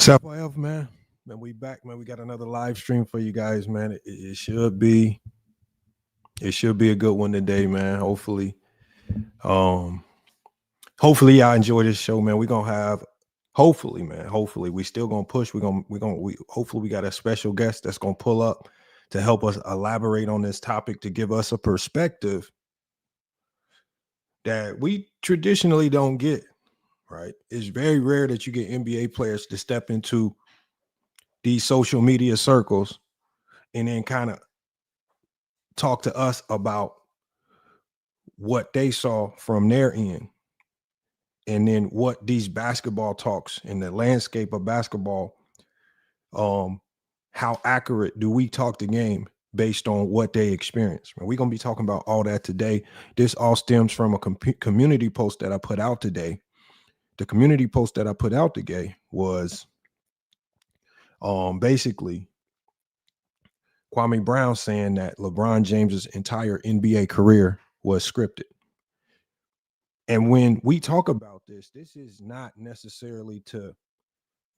It's FYF, man. Man, we back, man. We got another live stream for you guys, man. It should be a good one today, man. Hopefully y'all enjoy this show, man. We're gonna have hopefully we still gonna push. Hopefully we got a special guest that's gonna pull up to help us elaborate on this topic, to give us a perspective that we traditionally don't get. Right? It's very rare that you get NBA players to step into these social media circles and then kind of talk to us about what they saw from their end, and then what these basketball talks in the landscape of basketball, how accurate do we talk the game based on what they experience? And we're going to be talking about all that today. This all stems from a community post that I put out today. The community post that I put out today was basically Kwame Brown saying that LeBron James's entire NBA career was scripted. And when we talk about this is not necessarily to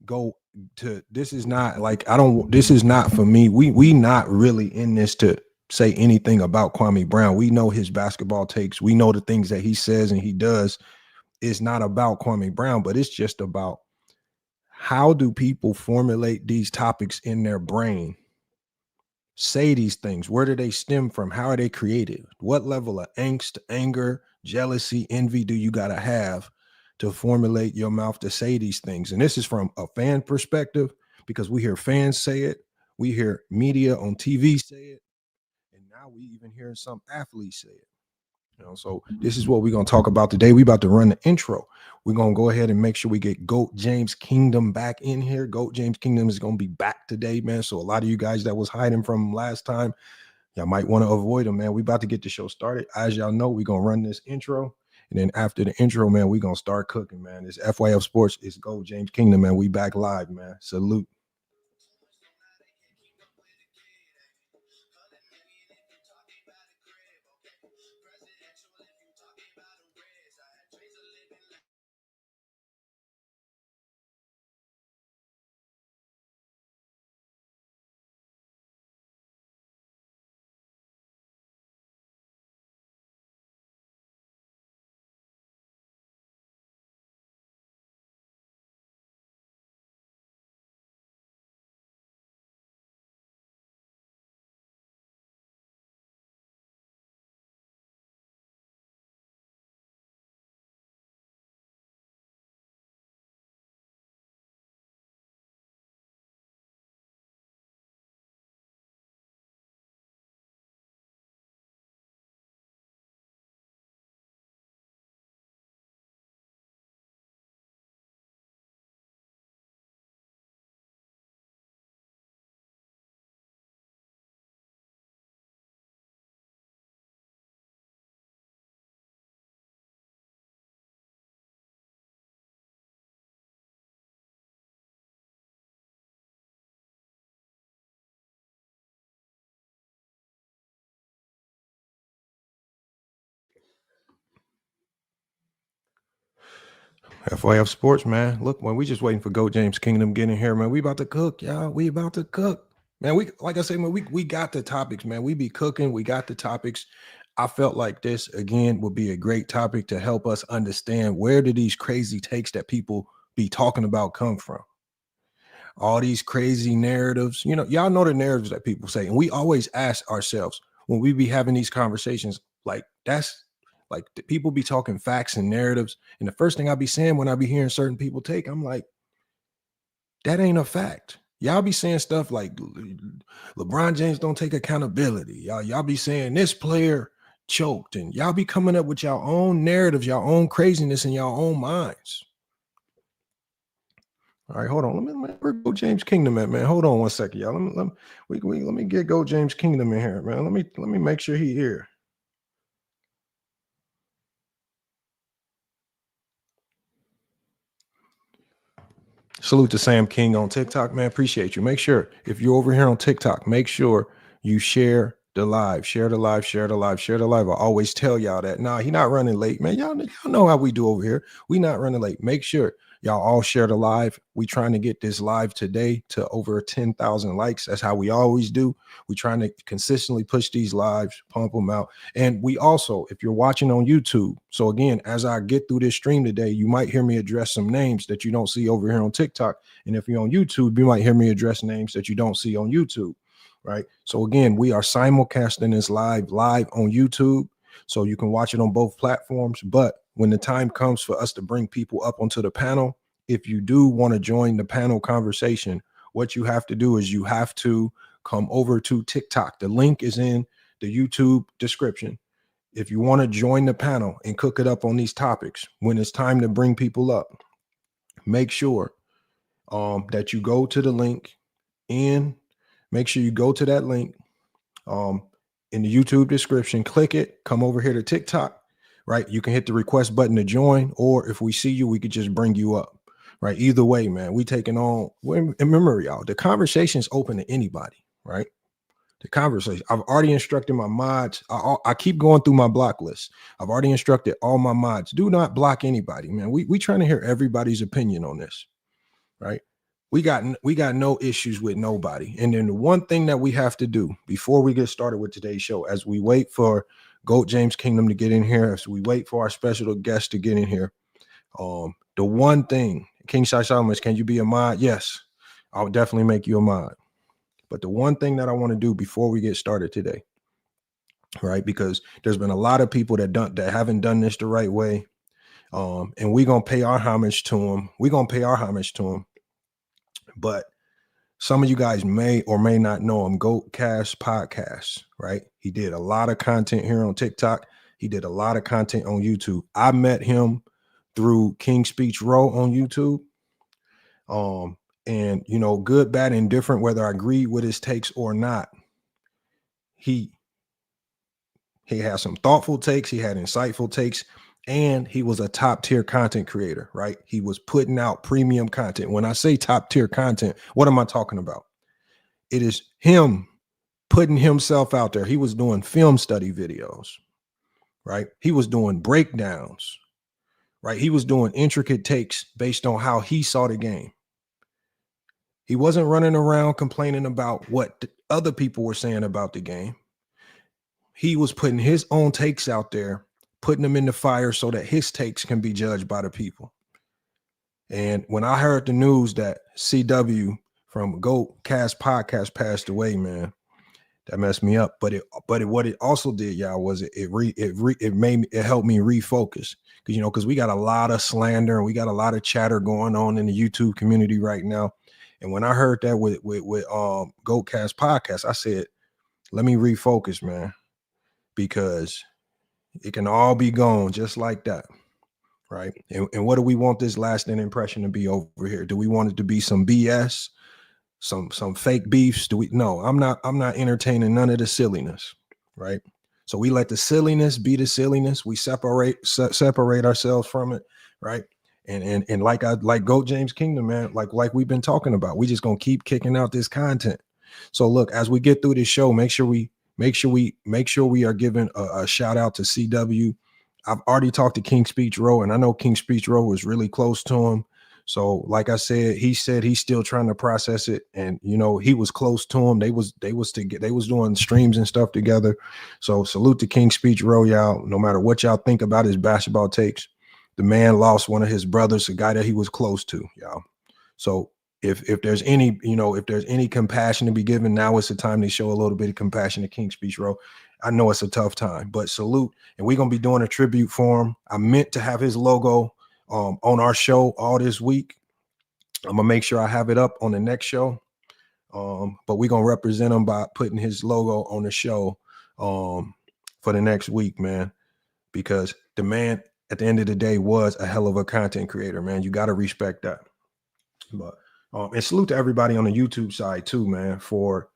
go to, this is not for me. We not really in this to say anything about Kwame Brown. We know his basketball takes. We know the things that he says and he does. It's not about Kwame Brown, but it's just about how do people formulate these topics in their brain, say these things, where do they stem from, how are they created, what level of angst, anger, jealousy, envy do you got to have to formulate your mouth to say these things? And this is from a fan perspective, because we hear fans say it, we hear media on TV say it, and now we even hear some athletes say it. So this is what we're going to talk about today. We about to run the intro. We're going to go ahead and make sure we get GOAT James Kingdom back in here. GOAT James Kingdom is going to be back today, man. So a lot of you guys that was hiding from him last time, y'all might want to avoid him, man. We about to get the show started. As y'all know, we're going to run this intro. And then after the intro, man, we're going to start cooking, man. It's FYF Sports. It's GOAT James Kingdom, man. We back live, man. Salute. FYF Sports, man. Look, when we just waiting for GOAT James Kingdom getting here, man. We about to cook, y'all. We about to cook, man. We, like I said, man, we got the topics, man. We be cooking. We got the topics. I felt like this again would be a great topic to help us understand where do these crazy takes that people be talking about come from. All these crazy narratives, y'all know the narratives that people say, and we always ask ourselves when we be having these conversations, like that's. Like people be talking facts and narratives. And the first thing I be saying when I be hearing certain people take, I'm like, that ain't a fact. Y'all be saying stuff like LeBron James don't take accountability. Y'all be saying this player choked, and y'all be coming up with your own narratives, your own craziness in your own minds. All right, hold on. Let me go James Kingdom at, man. Hold on one second, y'all. Let me get Go James Kingdom in here, man. Let me make sure he here. Salute to Sam King on TikTok, man. Appreciate you. Make sure if you're over here on TikTok, make sure you share the live. Share the live. Share the live. Share the live. I always tell y'all that. Nah, he not running late, man. Y'all know how we do over here. We not running late. Make sure Y'all all share the live. We trying to get this live today to over 10,000 likes. That's how we always do. We trying to consistently push these lives, pump them out. And we also, if you're watching on YouTube, so again, as I get through this stream today, you might hear me address some names that you don't see over here on TikTok. And if you're on YouTube, you might hear me address names that you don't see on YouTube, right? So again, we are simulcasting this live on YouTube. So you can watch it on both platforms. But when the time comes for us to bring people up onto the panel, if you do want to join the panel conversation, what you have to do is you have to come over to TikTok. The link is in the YouTube description. If you want to join the panel and cook it up on these topics, when it's time to bring people up, make sure that you go to the link and make sure you go to that link in the YouTube description, click it, come over here to TikTok, right? You can hit the request button to join, or if we see you, we could just bring you up, right? Either way, man, we taking on, remember y'all, the conversation is open to anybody, right? The conversation. I've already instructed my mods. I keep going through my block list. I've already instructed all my mods. Do not block anybody, man. We trying to hear everybody's opinion on this, right? We got no issues with nobody. And then the one thing that we have to do before we get started with today's show, as we wait for GOAT James Kingdom to get in here, as we wait for our special guest to get in here, the one thing, King Shai Solomon, can you be a mod? Yes, I'll definitely make you a mod. But the one thing that I want to do before we get started today, right? Because there's been a lot of people that haven't done this the right way. And we're gonna pay our homage to them. But some of you guys may or may not know him, GoatCast Podcast, right? He did a lot of content here on TikTok. He did a lot of content on YouTube. I met him through King Speech Row on YouTube. And you know, good, bad, and different, whether I agree with his takes or not, he had some thoughtful takes, he had insightful takes, and he was a top tier content creator, right? He was putting out premium content. When I say top tier content, what am I talking about? It is him putting himself out there. He was doing film study videos, right? He was doing breakdowns, right? He was doing intricate takes based on how he saw the game. He wasn't running around complaining about what other people were saying about the game. He was putting his own takes out there, putting them in the fire so that his takes can be judged by the people. And when I heard the news that CW from GoatCast Podcast passed away, man, that messed me up. But what it also did, y'all, was it helped me refocus, because we got a lot of slander and we got a lot of chatter going on in the YouTube community right now. And when I heard that with GoatCast Podcast, I said, let me refocus, man, because it can all be gone just like that, right? And what do we want this lasting impression to be over here? Do we want it to be some BS, some fake beefs? No, I'm not entertaining none of the silliness, right? So we let the silliness be the silliness. We separate ourselves from it, right? And like GOAT James Kingdom, man, like we've been talking about, we just gonna keep kicking out this content. So look, as we get through this show, make sure we are giving a shout out to CW. I've already talked to King Speech Row, and I know King Speech Row was really close to him. So like I said, he said he's still trying to process it, and he was close to him. They was doing streams and stuff together. So salute to King Speech Row, y'all. No matter what y'all think about his basketball takes, the man lost one of his brothers, a guy that he was close to, y'all. So if there's any, if there's any compassion to be given, now is the time to show a little bit of compassion to King Speech Row. I know it's a tough time, but salute. And we're going to be doing a tribute for him. I meant to have his logo on our show all this week. I'm going to make sure I have it up on the next show. But we're going to represent him by putting his logo on the show for the next week, man, because the man at the end of the day was a hell of a content creator, man. You got to respect that. But and salute to everybody on the YouTube side too, man, for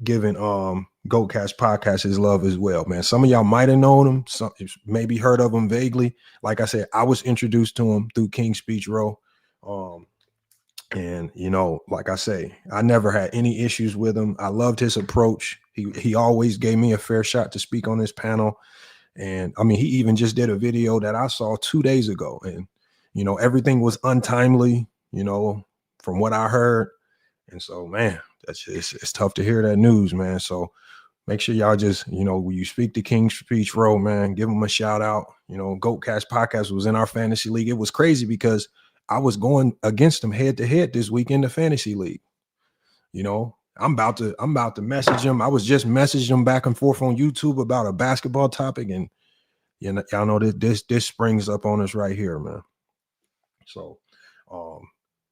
giving GoatCast Podcast his love as well, man. Some of y'all might have known him, some maybe heard of him vaguely. Like I said, I was introduced to him through King Speech Row. And like I say, I never had any issues with him. I loved his approach. He always gave me a fair shot to speak on this panel. And I mean, he even just did a video that I saw 2 days ago. And You know, everything was untimely, you know, from what I heard. And so, man, that's just, it's tough to hear that news, man. So make sure y'all just, you know, when you speak to King's Speech Road, man, give them a shout out. You know, GOATcast podcast was in our fantasy league. It was crazy because I was going against them head to head this week in the fantasy league. You know, I'm about to message him. I was just messaging him back and forth on YouTube about a basketball topic, and you know, y'all know that this springs up on us right here, man. So,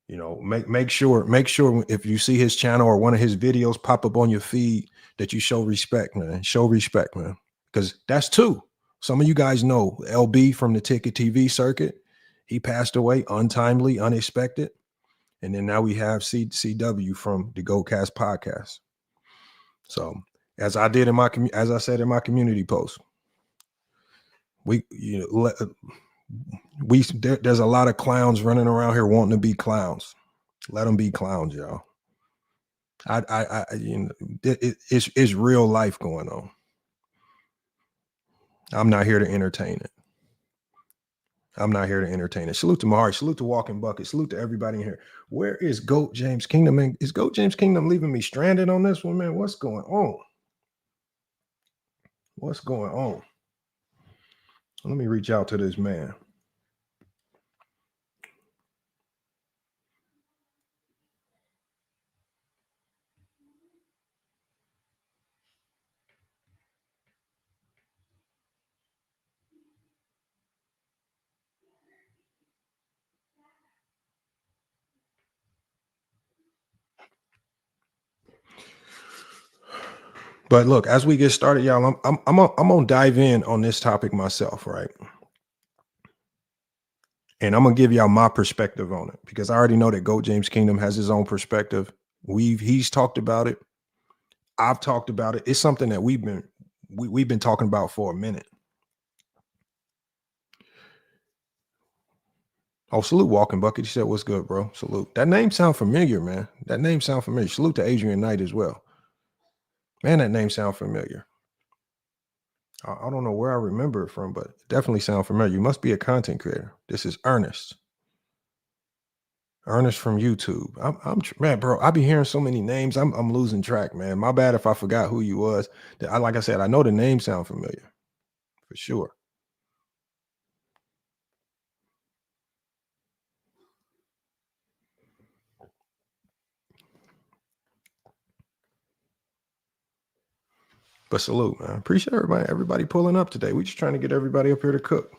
you know, make sure if you see his channel or one of his videos pop up on your feed that you show respect, man. Show respect, man, because that's two. Some of you guys know LB from the Ticket TV circuit. He passed away untimely, unexpected. And then now we have CW from the GOATcast podcast. So as I did in my as I said in my community post, there's a lot of clowns running around here wanting to be clowns. Let them be clowns, y'all. You know, it's real life going on. I'm not here to entertain it. I'm not here to entertain it. Salute to Mahari. Salute to Walking Bucket. Salute to everybody in here. Where is GOAT James Kingdom? Man, is GOAT James Kingdom leaving me stranded on this one, man? What's going on? What's going on? Let me reach out to this man. But look, as we get started, y'all, I'm gonna dive in on this topic myself, right? And I'm gonna give y'all my perspective on it because I already know that GOAT James Kingdom has his own perspective. He's talked about it. I've talked about it. It's something that we've been talking about for a minute. Oh, salute Walking Bucket. He said, "What's good, bro?" Salute. That name sound familiar, man. That name sound familiar. Salute to Adrian Knight as well. Man, that name sound familiar. I don't know where I remember it from, but it definitely sound familiar. You must be a content creator. This is Ernest. Ernest from YouTube. Man, bro. I be hearing so many names. I'm losing track, man. My bad if I forgot who you was. Like I said, I know the name sound familiar for sure. But salute, man. Appreciate everybody pulling up today. We just trying to get everybody up here to cook.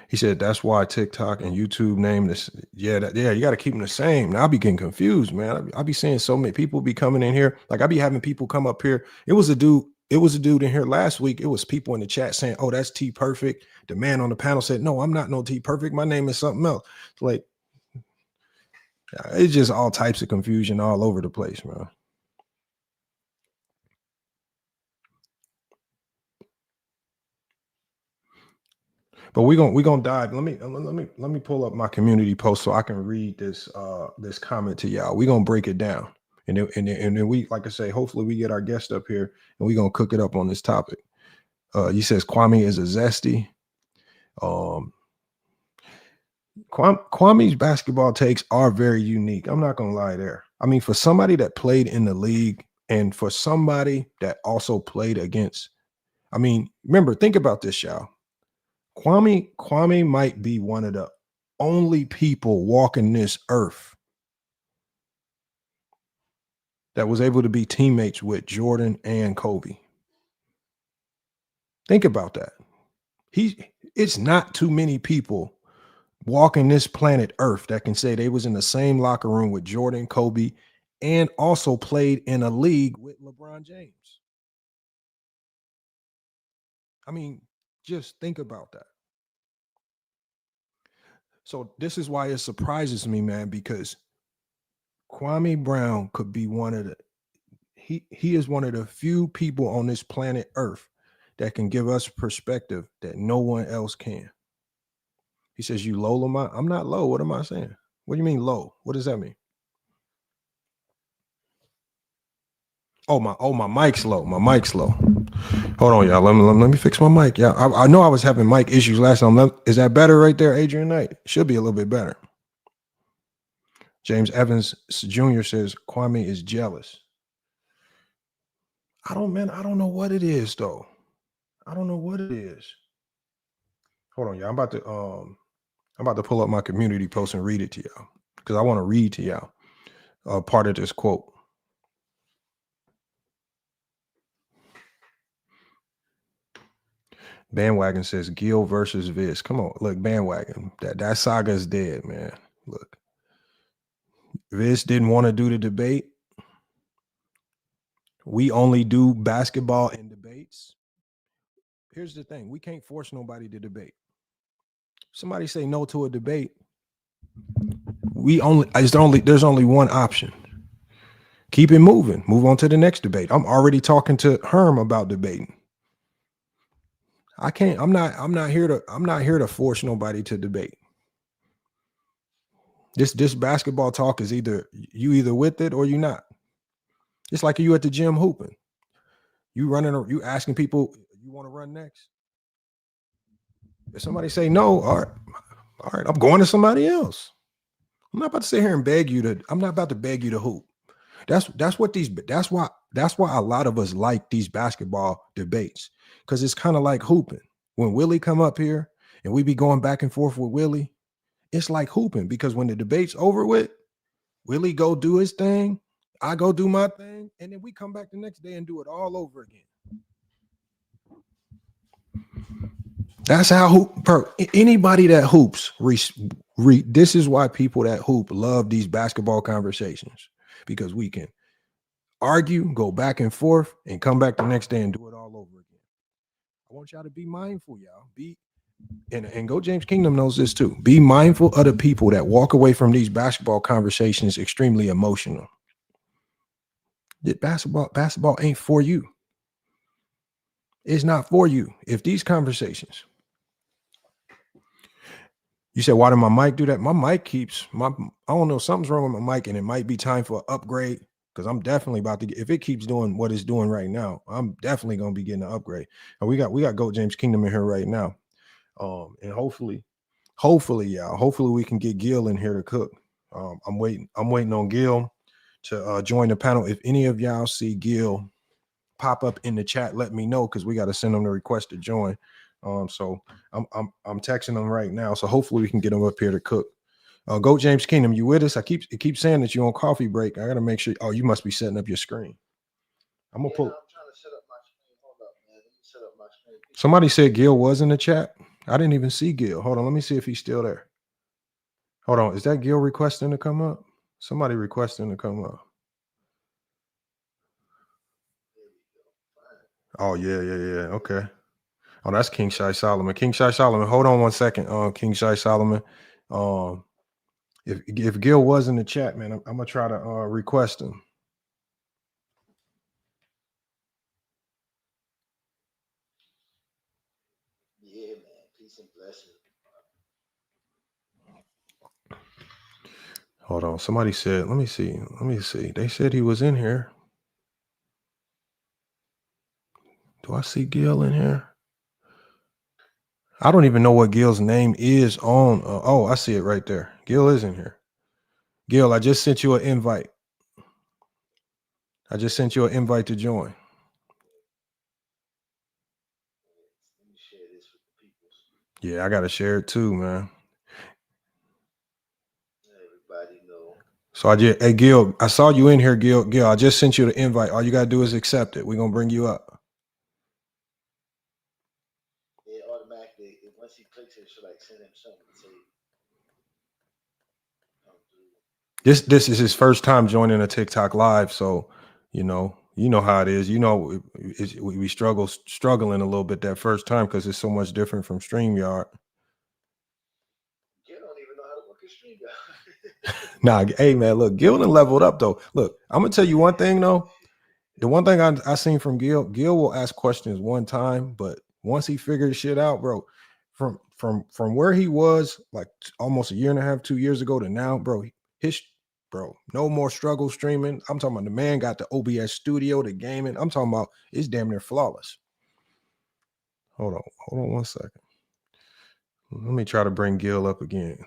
He said that's why TikTok and YouTube name this. Yeah, you got to keep them the same. Now I be getting confused, man. I be seeing so many people be coming in here. Like I be having people come up here. It was a dude in here last week. It was people in the chat saying, "Oh, that's T Perfect." The man on the panel said, "No, I'm not no T Perfect. My name is something else." Like it's just all types of confusion all over the place, man. But we're gonna dive. Let me pull up my community post so I can read this this comment to y'all. We're gonna break it down. And then we, like I say, hopefully we get our guest up here and we're gonna cook it up on this topic. He says Kwame is a zesty. Kwame's basketball takes are very unique. I'm not gonna lie there. I mean, for somebody that played in the league and for somebody that also played against, I mean, remember, think about this, y'all. Kwame might be one of the only people walking this earth that was able to be teammates with Jordan and Kobe. Think about that. It's not too many people walking this planet Earth that can say they was in the same locker room with Jordan, Kobe, and also played in a league with LeBron James. I mean, just think about that. So this is why it surprises me, man, because Kwame Brown could be one of the he is one of the few people on this planet Earth that can give us perspective that no one else can. He says, "You low, Lamont?" I'm not low. What am I saying? What do you mean low? What does that mean? Oh, my mic's low. My mic's low. Hold on, y'all. Let me fix my mic. Yeah, I know I was having mic issues last time. Is that better right there, Adrian Knight? Should be a little bit better. James Evans Jr. says Kwame is jealous. I don't know what it is though. I don't know what it is. Hold on, y'all. I'm about to pull up my community post and read it to y'all because I want to read to y'all part of this quote. Bandwagon says Gil versus Viz. Come on, look, Bandwagon. That saga is dead, man. Look, Viz didn't want to do the debate. We only do basketball and debates. Here's the thing: we can't force nobody to debate. Somebody say no to a debate. There's only one option. Keep it moving. Move on to the next debate. I'm already talking to Herm about debating. I'm not here to force nobody to debate. This basketball talk is either with it or you not. It's like you at the gym hooping. You asking people, you want to run next? If somebody say no, all right, I'm going to somebody else. I'm not about to sit here and I'm not about to beg you to hoop. That's why a lot of us like these basketball debates, because it's kind of like hooping. When Willie come up here and we be going back and forth with Willie, it's like hooping, because when the debate's over with, Willie go do his thing, I go do my thing, and then we come back the next day and do it all over again. That's how anybody that hoops, this is why people that hoop love these basketball conversations, because we can argue, go back and forth, and come back the next day and do it all over again. I want y'all to be mindful, y'all. And Go James Kingdom knows this too. Be mindful of the people that walk away from these basketball conversations extremely emotional. Basketball ain't for you. It's not for you. If these conversations, you said, why did my mic do that? My mic I don't know, something's wrong with my mic, and it might be time for an upgrade, because I'm definitely about to if it keeps doing what it's doing right now, I'm definitely going to be getting an upgrade. And we got Go James Kingdom in here right now. And hopefully we can get Gil in here to cook. I'm waiting on Gil to join the panel. If any of y'all see Gil pop up in the chat, let me know, because we got to send him the request to join. So I'm texting him right now. So hopefully we can get him up here to cook. Go James Kingdom, you with us? It keeps saying that you're on coffee break. I gotta make sure. Oh, you must be setting up your screen. I'm trying to set up my screen. Hold up, man. Let me set up my screen. Somebody said Gil was in the chat. I didn't even see Gil. Hold on, let me see if he's still there. Hold on, is that Gil requesting to come up? Somebody requesting to come up. Oh yeah. Okay. Oh, that's King Shai Solomon. King Shai Solomon. Hold on one second. King Shai Solomon. If Gil was in the chat, man, I'm gonna try to request him. Yeah, man. Peace and blessings. Hold on. Somebody said, let me see. They said he was in here. Do I see Gil in here? I don't even know what Gil's name is on. Oh, I see it right there. Gil is in here. Gil, I just sent you an invite. I just sent you an invite to join. Let me share this with the people. Yeah, I got to share it too, man. Everybody know. So hey Gil, I saw you in here, Gil. Gil, I just sent you the invite. All you got to do is accept it. We're going to bring you up. It automatically, once he clicks it, should like send him something to say. This is his first time joining a TikTok live, so you know how it is. We struggling a little bit that first time, because it's so much different from StreamYard. Gil don't even know how to work a StreamYard. Nah, hey man, look, Gil done leveled up though. Look, I'm gonna tell you one thing though. The one thing I seen from Gil will ask questions one time, but once he figured shit out, bro, from where he was like almost a year and a half, 2 years ago to now, bro, no more struggle streaming. I'm talking about the man got the OBS studio, the gaming. I'm talking about it's damn near flawless. Hold on 1 second. Let me try to bring Gil up again.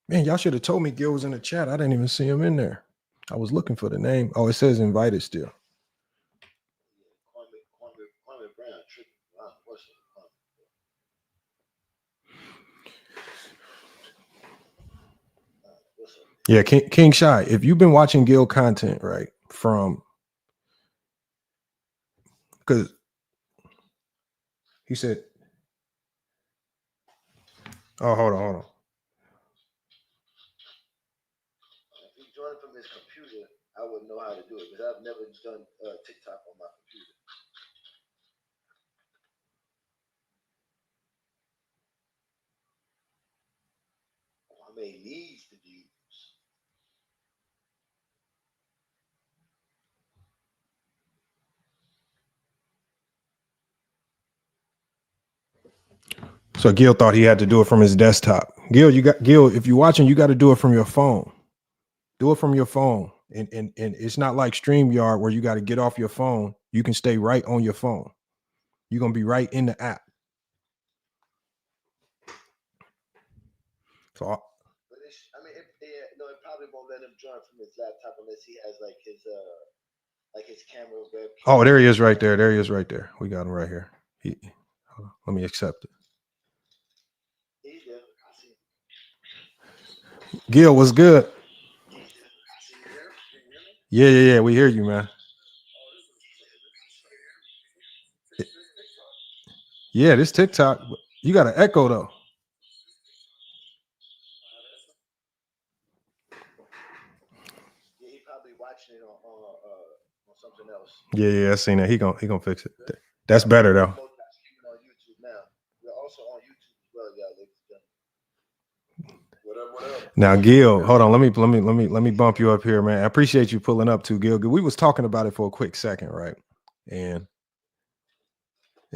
Man, y'all should have told me Gil was in the chat. I didn't even see him in there. I was looking for the name. Oh, it says invited still. Kwame Brown, yeah, King Shy, if you've been watching Gil content, right, from, because he said, oh, hold on. If he joined from his computer, I wouldn't know how to do it because I've never done TikTok on my computer. Kwame needs the views. So Gil thought he had to do it from his desktop. Gil, if you're watching, you got to do it from your phone. Do it from your phone. And it's not like StreamYard where you got to get off your phone. You can stay right on your phone. You're going to be right in the app. So, but it probably won't let him join from his laptop unless he has like his camera webcam. Oh, there he is right there. There he is right there. We got him right here. Let me accept it. He's there. I see him. Gil, what's good? He's there. I see you there. Can you hear me? Yeah. We hear you, man. Yeah, this TikTok. You got an echo though. Yeah, he probably watching it on something else. Yeah, I seen that. He gonna fix it. That's better though. On YouTube now. We're also on YouTube as well, y'all, ladies and gentlemen. What up? Now, Gil, hold on. Let me bump you up here, man. I appreciate you pulling up too, Gil. We was talking about it for a quick second, right? And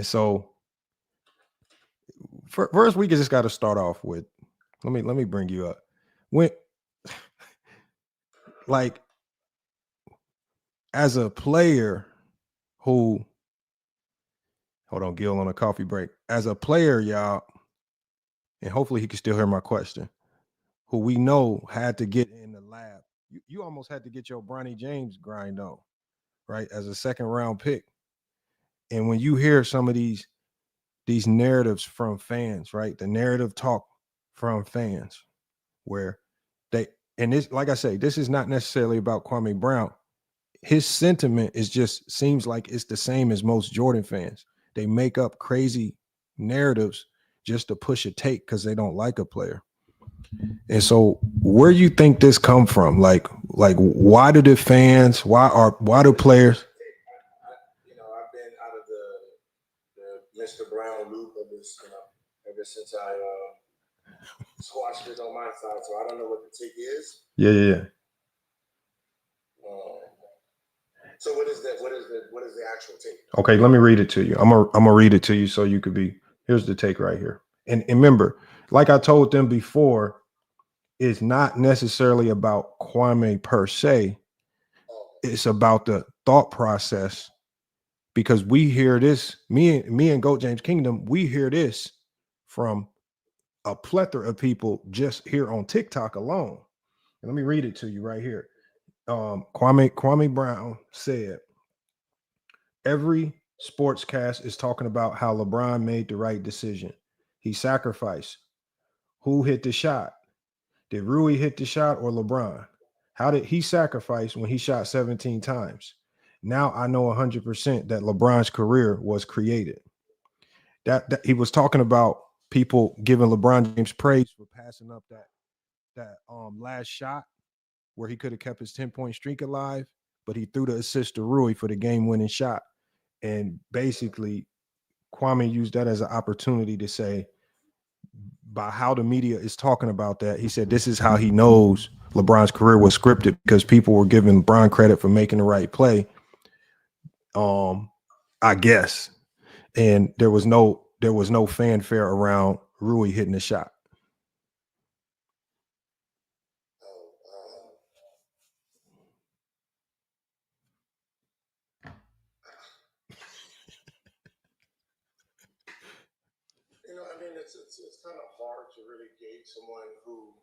so first we just got to start off with. Let me bring you up. When, like, as a player who, hold on, Gil, on a coffee break. As a player, y'all, and hopefully he can still hear my question, who we know had to get in the lab. You almost had to get your Bronny James grind on, right? As a second round pick. And when you hear some of these narratives from fans, right? The narrative talk from fans where and this, like I say, this is not necessarily about Kwame Brown. His sentiment seems like it's the same as most Jordan fans. They make up crazy narratives just to push a take because they don't like a player. And so where do you think this come from? Like why do the fans, why do players? I've been out of the Mr. Brown loop of this, ever since I squashed it on my side. So I don't know what the take is. Yeah. So what is the actual take? Okay, let me read it to you. I'm gonna read it to you so you could be. Here's the take right here. And remember, like I told them before, it's not necessarily about Kwame per se. It's about the thought process, because we hear this. Me and Goat James Kingdom, we hear this from a plethora of people just here on TikTok alone. And let me read it to you right here. Kwame Brown said, every sportscast is talking about how LeBron made the right decision. He sacrificed. Who hit the shot? Did Rui hit the shot or LeBron? How did he sacrifice when he shot 17 times? Now I know 100% that LeBron's career was created. That he was talking about people giving LeBron James praise for passing up that last shot where he could have kept his 10-point streak alive, but he threw the assist to Rui for the game-winning shot. And basically, Kwame used that as an opportunity to say, by how the media is talking about that, he said this is how he knows LeBron's career was scripted, because people were giving LeBron credit for making the right play. I guess. And there was no fanfare around Rui hitting the shot. it's kind of hard to really gauge someone who,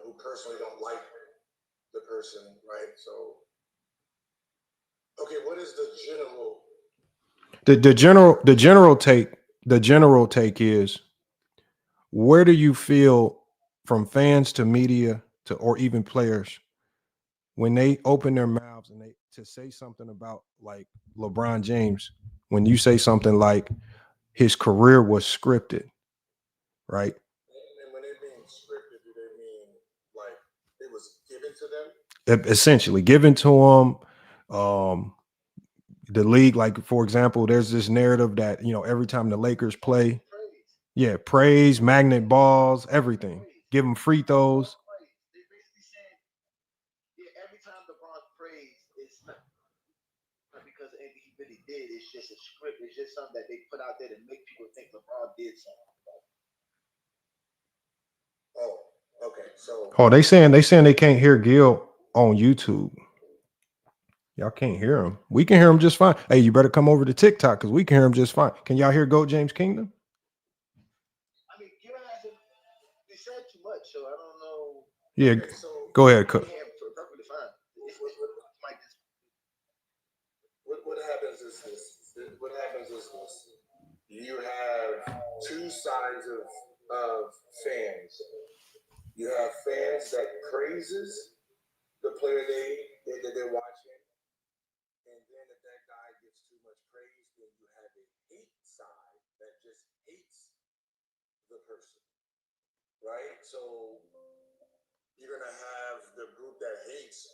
who personally don't like the person, right? So, okay, what is the general? The general take is, where do you feel from fans to media to or even players when they open their mouths and they to say something about like LeBron James, when you say something like his career was scripted, right? And when they mean scripted, do they mean like it was given to them? Essentially given to him. The league, like for example, there's this narrative that every time the Lakers play, yeah, praise, magnet balls, everything, give them free throws. They basically said, yeah, every time LeBron prays, it's not because of anything he really did. It's just a script. It's just something that they put out there to make people think LeBron did something. Oh, okay. So, they saying they can't hear Gil on YouTube. Y'all can't hear him. We can hear him just fine. Hey, you better come over to TikTok because we can hear him just fine. Can y'all hear Goat James Kingdom? I mean, Gil hasn't. They said too much, so I don't know. Yeah, okay, so go ahead, Cook. Perfectly fine. what happens is this. What happens is this. You have two sides of fans. You have fans that praises the player they're watching, and then if that guy gets too much praise, then you have a hate side that just hates the person, right? So you're gonna have the group that hates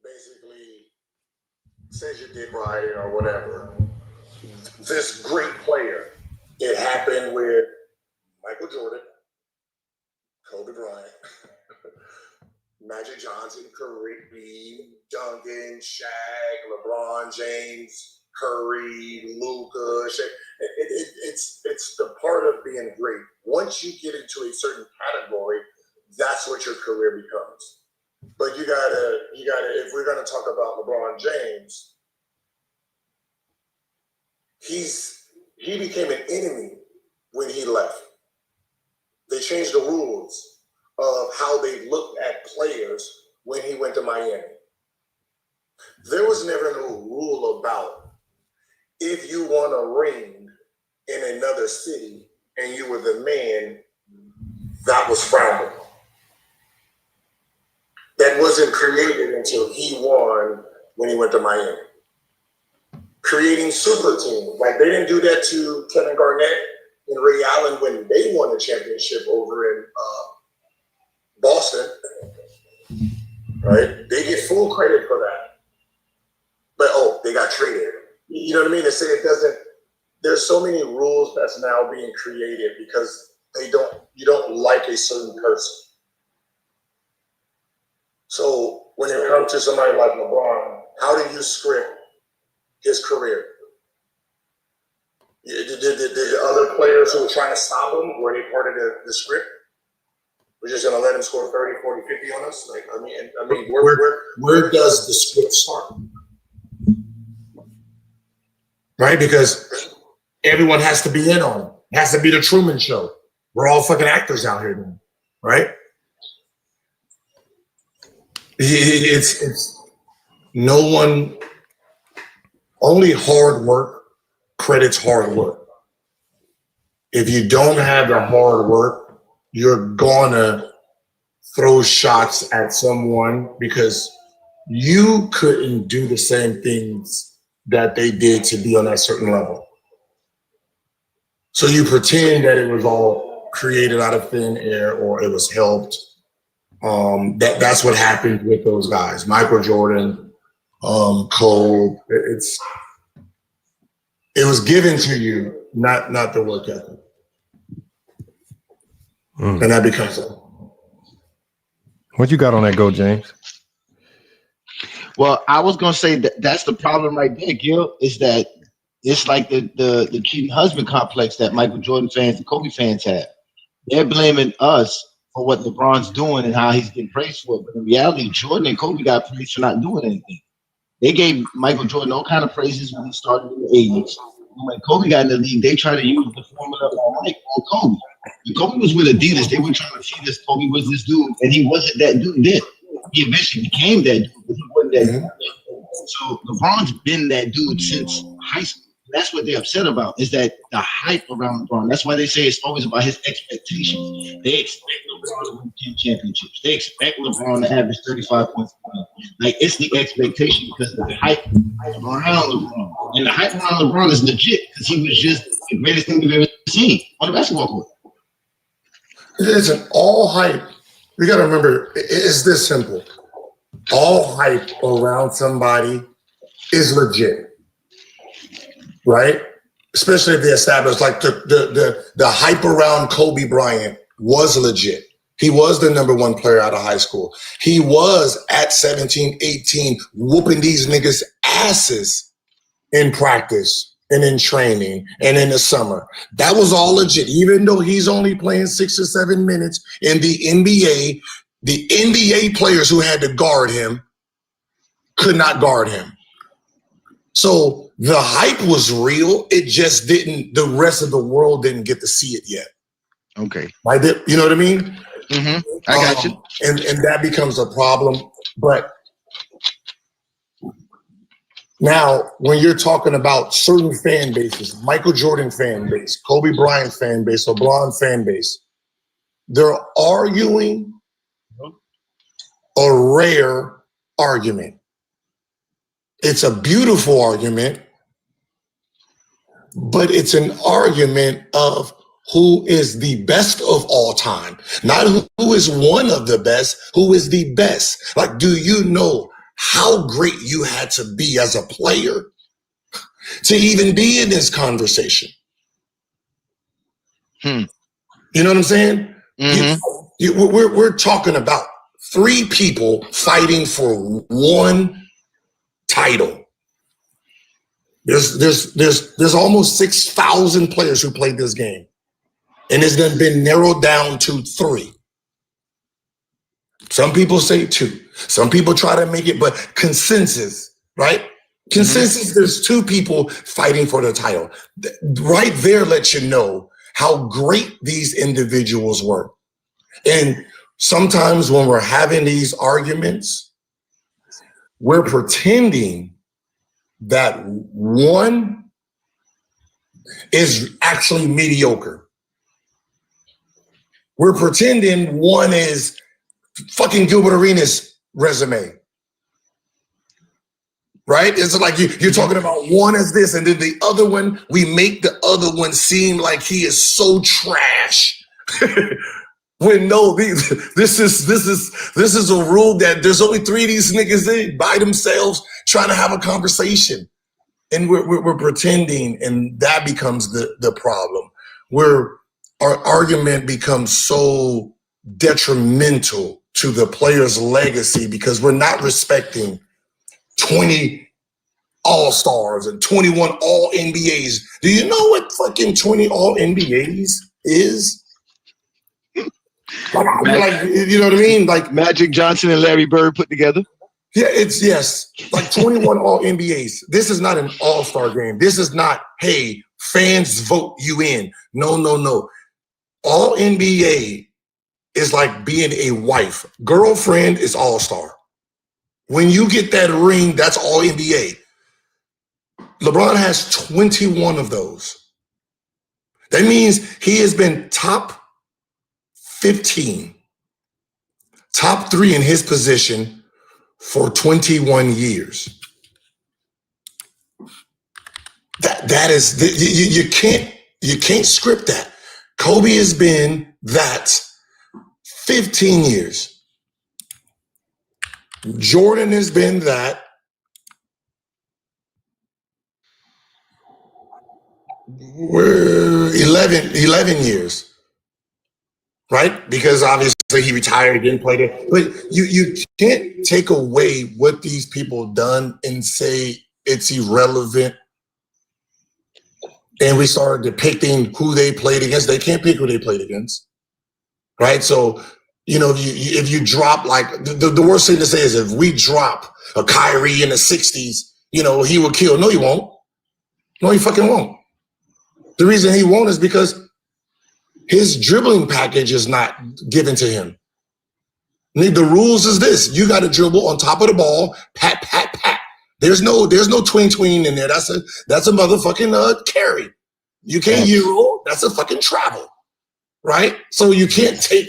basically says you did right or whatever. This great player. It happened with Michael Jordan, Kobe Bryant, Magic Johnson, Kareem, Duncan, Shaq, LeBron James, Curry, Luka. It's the part of being great. Once you get into a certain category, that's what your career becomes. But you gotta. If we're gonna talk about LeBron James, he became an enemy when he left. They changed the rules of how they looked at players when he went to Miami. There was never no rule about if you won a ring in another city and you were the man, that was frowned upon. That wasn't created until he won when he went to Miami. Creating super teams. Like they didn't do that to Kevin Garnett and Ray Allen when they won a championship over in Boston. Right? They get full credit for that. But they got traded. You know what I mean? They say it doesn't. There's so many rules that's now being created because you don't like a certain person. So when it comes to somebody like LeBron, how do you script his career? Did the other players who were trying to stop him, were they part of the script? We're just going to let him score 30, 40, 50 on us? Where does the script start? Right? Because everyone has to be in on it. It has to be the Truman Show. We're all fucking actors out here now, right? It's no one, only hard work credits hard work. If you don't have the hard work, you're gonna throw shots at someone because you couldn't do the same things that they did to be on that certain level. So you pretend that it was all created out of thin air or it was helped. That's what happened with those guys. Michael Jordan, Cole. It was given to you, not the work ethic. And that becomes it. What you got on that, Go James? Well, I was gonna say that's the problem right there, Gil, is that it's like the cheating husband complex that Michael Jordan fans and Kobe fans have. They're blaming us for what LeBron's doing and how he's getting praised for it. But in reality, Jordan and Kobe got praised for not doing anything. They gave Michael Jordan all kind of praises when he started in the 80s. when Kobe got in the league, they tried to use the formula on Mike on Kobe. When Kobe was with Adidas, they were trying to feed us Kobe was this dude, and he wasn't that dude then. He eventually became that dude, but he wasn't that dude. So LeBron's been that dude since high school. That's what they're upset about, is that the hype around LeBron. That's why they say it's always about his expectations. They expect LeBron to win 10 championships. They expect LeBron to average 35 points per game. Like, it's the expectation because of the hype around LeBron. And the hype around LeBron is legit because he was just the greatest thing we've ever seen on the basketball court. Listen, all hype, we got to remember, it's this simple. All hype around somebody is legit, right? Especially if they establish, like the hype around Kobe Bryant was legit. He was the #1 player out of high school. He was at 17, 18, whooping these niggas' asses in practice and in training and in the summer. That was all legit. Even though he's only playing 6 or 7 minutes in the NBA players who had to guard him could not guard him. So the hype was real. It just didn't, the rest of the world didn't get to see it yet. Okay. You know what I mean? Mm-hmm. I got you. And that becomes a problem. But now, when you're talking about certain fan bases, Michael Jordan fan base, Kobe Bryant fan base, LeBron fan base, they're arguing a rare argument. It's a beautiful argument, but it's an argument of who is the best of all time, not who is one of the best, who is the best. Like, do you know how great you had to be as a player to even be in this conversation? You know what I'm saying? Mm-hmm. We're talking about 3 people fighting for 1 title. There's almost 6,000 players who played this game, and it's been narrowed down to 3. Some people say 2. Some people try to make it, but consensus, right? Consensus, there's 2 people fighting for the title. Right there lets you know how great these individuals were. And sometimes when we're having these arguments, we're pretending that one is actually mediocre. We're pretending one is fucking Gilbert Arenas' resume. Right? It's like you're talking about one as this, and then the other one, we make the other one seem like he is so trash. When no, this is a rule that there's only 3 of these niggas in by themselves trying to have a conversation, and we're pretending, and that becomes the problem. Where our argument becomes so detrimental to the player's legacy because we're not respecting 20 All-Stars and 21 All-NBAs. Do you know what fucking 20 All-NBAs is? Like, you know what I mean? Like Magic Johnson and Larry Bird put together. Yeah, yes. Like 21 All-NBAs. This is not an all-star game. This is not, hey, fans vote you in. No. All-NBA is like being a wife. Girlfriend is all-star. When you get that ring, that's All-NBA. LeBron has 21 of those. That means he has been top 15, top 3 in his position for 21 years. That is, you can't script that. Kobe has been that 15 years. Jordan has been that 11 years. Right? Because obviously he retired, didn't play there. But you can't take away what these people done and say it's irrelevant. And we started depicting who they played against. They can't pick who they played against. Right? So, you know, if you drop, like, the worst thing to say is if we drop a Kyrie in the 60s, you know, he will kill. No, he won't. No, he fucking won't. The reason he won't is because his dribbling package is not given to him. The rules is this: you got to dribble on top of the ball, pat, pat, pat. There's no tween in there. That's a motherfucking carry. You can't euro. That's a fucking travel, right? So you can't take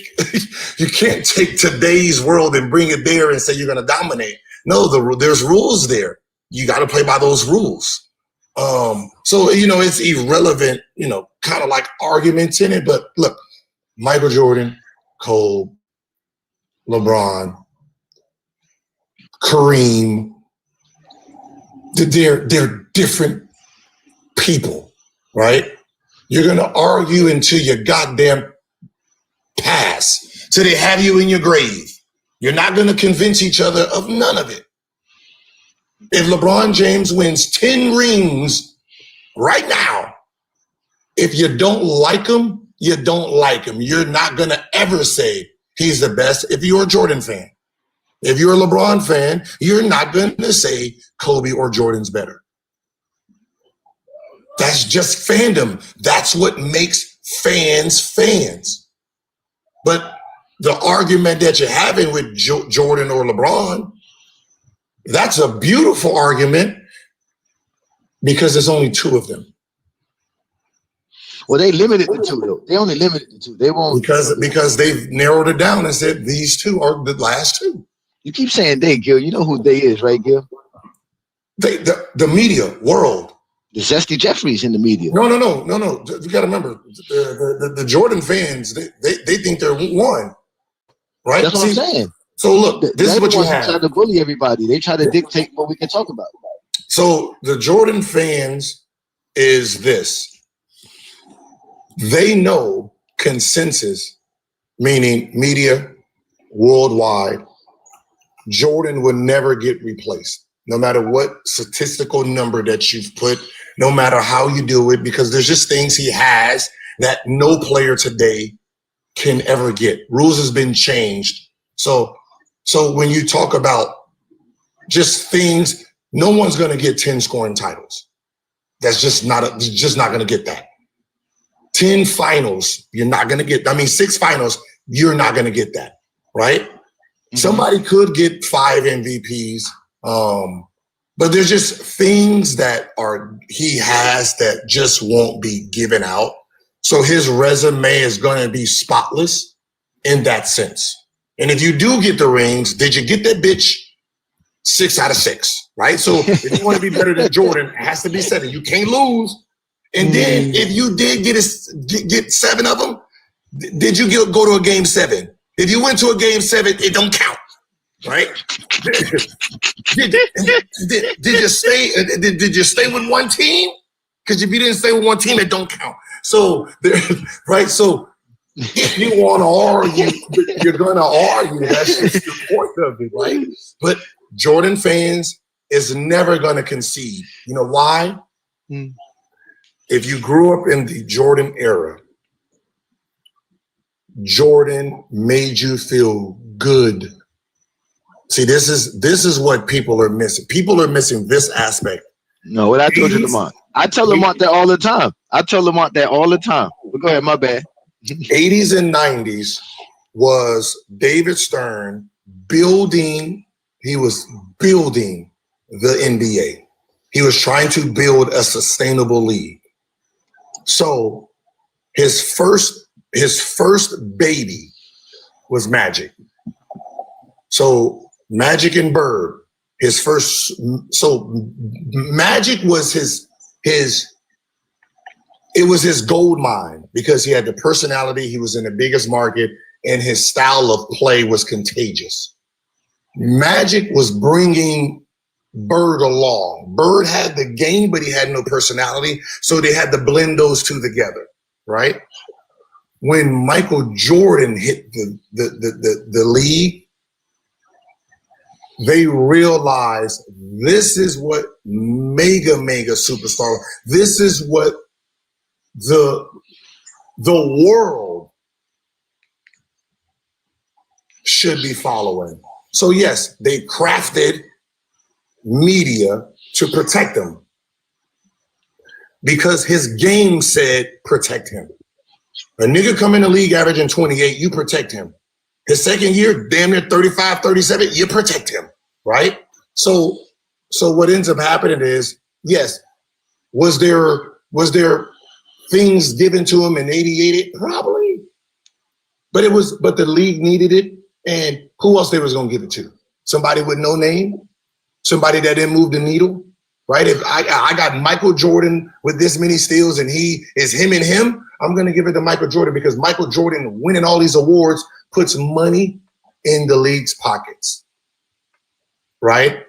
today's world and bring it there and say you're gonna dominate. No, there's rules there. You got to play by those rules. So it's irrelevant. Kind of like arguments in it. But look, Michael Jordan, Kobe, LeBron, Kareem. They're different people, right? You're going to argue until your goddamn pass, till they have you in your grave. You're not going to convince each other of none of it. If LeBron James wins 10 rings right now, if you don't like him, you don't like him. You're not going to ever say he's the best if you're a Jordan fan. If you're a LeBron fan, you're not going to say Kobe or Jordan's better. That's just fandom. That's what makes fans fans. But the argument that you're having with Jordan or LeBron, that's a beautiful argument because there's only two of them. Well, they limited the two, though. They only limited the two. They won't because they've narrowed it down and said these two are the last two. You keep saying they, Gil. You know who they is, right, Gil? The media world. The Zesty Jeffries in the media. No. You got to remember, the Jordan fans, they think they're one, right? That's what I'm saying. So look, this is what you have. They try to bully everybody. They try to dictate what we can talk about. So the Jordan fans is this. They know consensus, meaning media worldwide, Jordan would never get replaced, no matter what statistical number that you've put, no matter how you do it, because there's just things he has that no player today can ever get. Rules has been changed. So when you talk about just things, no one's going to get 10 scoring titles. That's just not going to get that. 10 finals, you're not going to get. 6 finals, you're not going to get that, right? Mm-hmm. Somebody could get 5 MVPs, but there's just things that he has that just won't be given out. So his resume is going to be spotless in that sense. And if you do get the rings, did you get that bitch 6 out of 6, right? So if you want to be better than Jordan, it has to be 7. You can't lose. And then if you did get 7 of them, did you go to a game 7? If you went to a game 7, it don't count, right? did you stay? Did you stay with one team? Because if you didn't stay with one team, it don't count. So, right? So if you want to argue, you're going to argue. That's just the point of it, right? But Jordan fans is never going to concede. You know why? If you grew up in the Jordan era, Jordan made you feel good. See, this is what people are missing. People are missing this aspect. No, what I told you, Lamont. I tell Lamont that all the time. But go ahead, my bad. 80s and 90s was David Stern building. He was building the NBA. He was trying to build a sustainable league. So his first baby was Magic. So Magic and Bird, his first. So Magic was it was his gold mine because he had the personality. He was in the biggest market and his style of play was contagious. Magic was bringing Bird along. Bird had the game, but he had no personality. So they had to blend those two together, right? When Michael Jordan hit the league, they realized this is what mega superstar. This is what the world should be following. So yes, they crafted media to protect them. because his game said protect him. A nigga come in the league averaging 28, you protect him. His second year, damn near 35, 37, you protect him, right? So what ends up happening is, yes, was there things given to him in 88? Probably. But the league needed it. And who else they was gonna give it to? Somebody with no name? Somebody that didn't move the needle? Right? If I got Michael Jordan with this many steals and he is him and him, I'm going to give it to Michael Jordan because Michael Jordan winning all these awards puts money in the league's pockets. Right?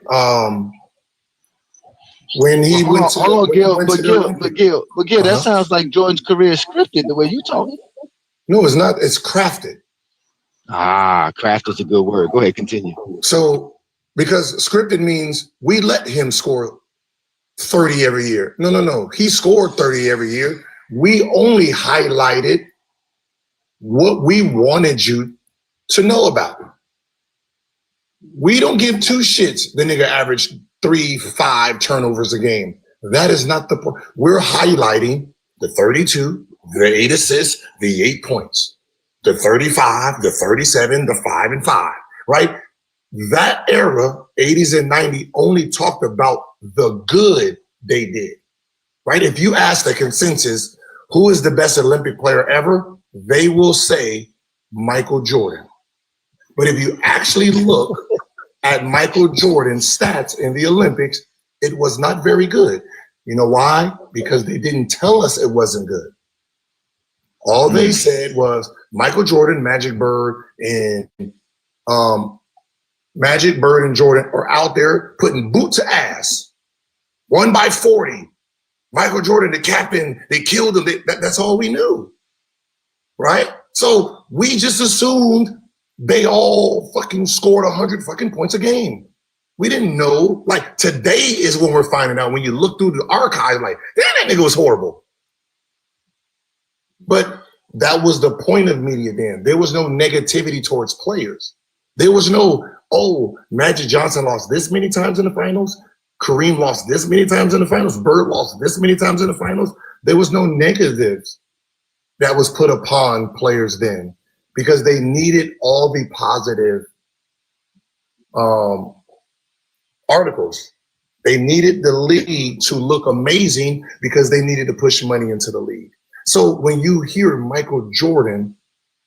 When he went to Gil, that sounds like Jordan's career is scripted the way you talking. No, it's not. It's crafted. Craft is a good word. Go ahead, continue. So, because scripted means we let him score 30 every year. No. He scored 30 every year. We only highlighted what we wanted you to know about. We don't give two shits the nigga averaged 3-5 turnovers a game. That is not the point. We're highlighting the 32, the 8 assists, the 8 points, the 35, the 37, the 5 and 5, right? That era, 80s and 90s, only talked about the good they did, right? If you ask the consensus, who is the best Olympic player ever? They will say Michael Jordan. But if you actually look at Michael Jordan's stats in the Olympics, it was not very good. You know why? Because they didn't tell us it wasn't good. All they said was Michael Jordan, Magic Bird, and Jordan are out there putting boot to ass. 1 by 40. Michael Jordan, the captain, they killed him. That's all we knew, right? So we just assumed they all fucking scored 100 fucking points a game. We didn't know. Like, today is when we're finding out. When you look through the archive, like, damn, that nigga was horrible. But that was the point of media then. There was no negativity towards players. There was no, Magic Johnson lost this many times in the finals. Kareem lost this many times in the finals. Bird lost this many times in the finals. There was no negatives that was put upon players then because they needed all the positive articles. They needed the league to look amazing because they needed to push money into the league. So when you hear Michael Jordan,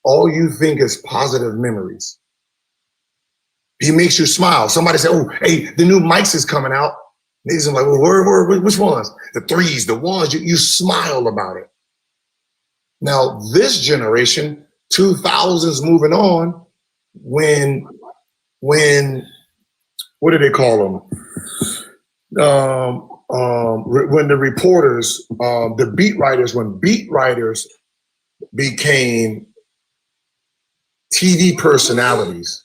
all you think is positive memories. He makes you smile. Somebody said, hey, the new mics is coming out. Niggas are like, well, which ones? The threes, the ones, you smile about it. Now, this generation, 2000s moving on, when what do they call them? When the reporters, the beat writers, when beat writers became TV personalities,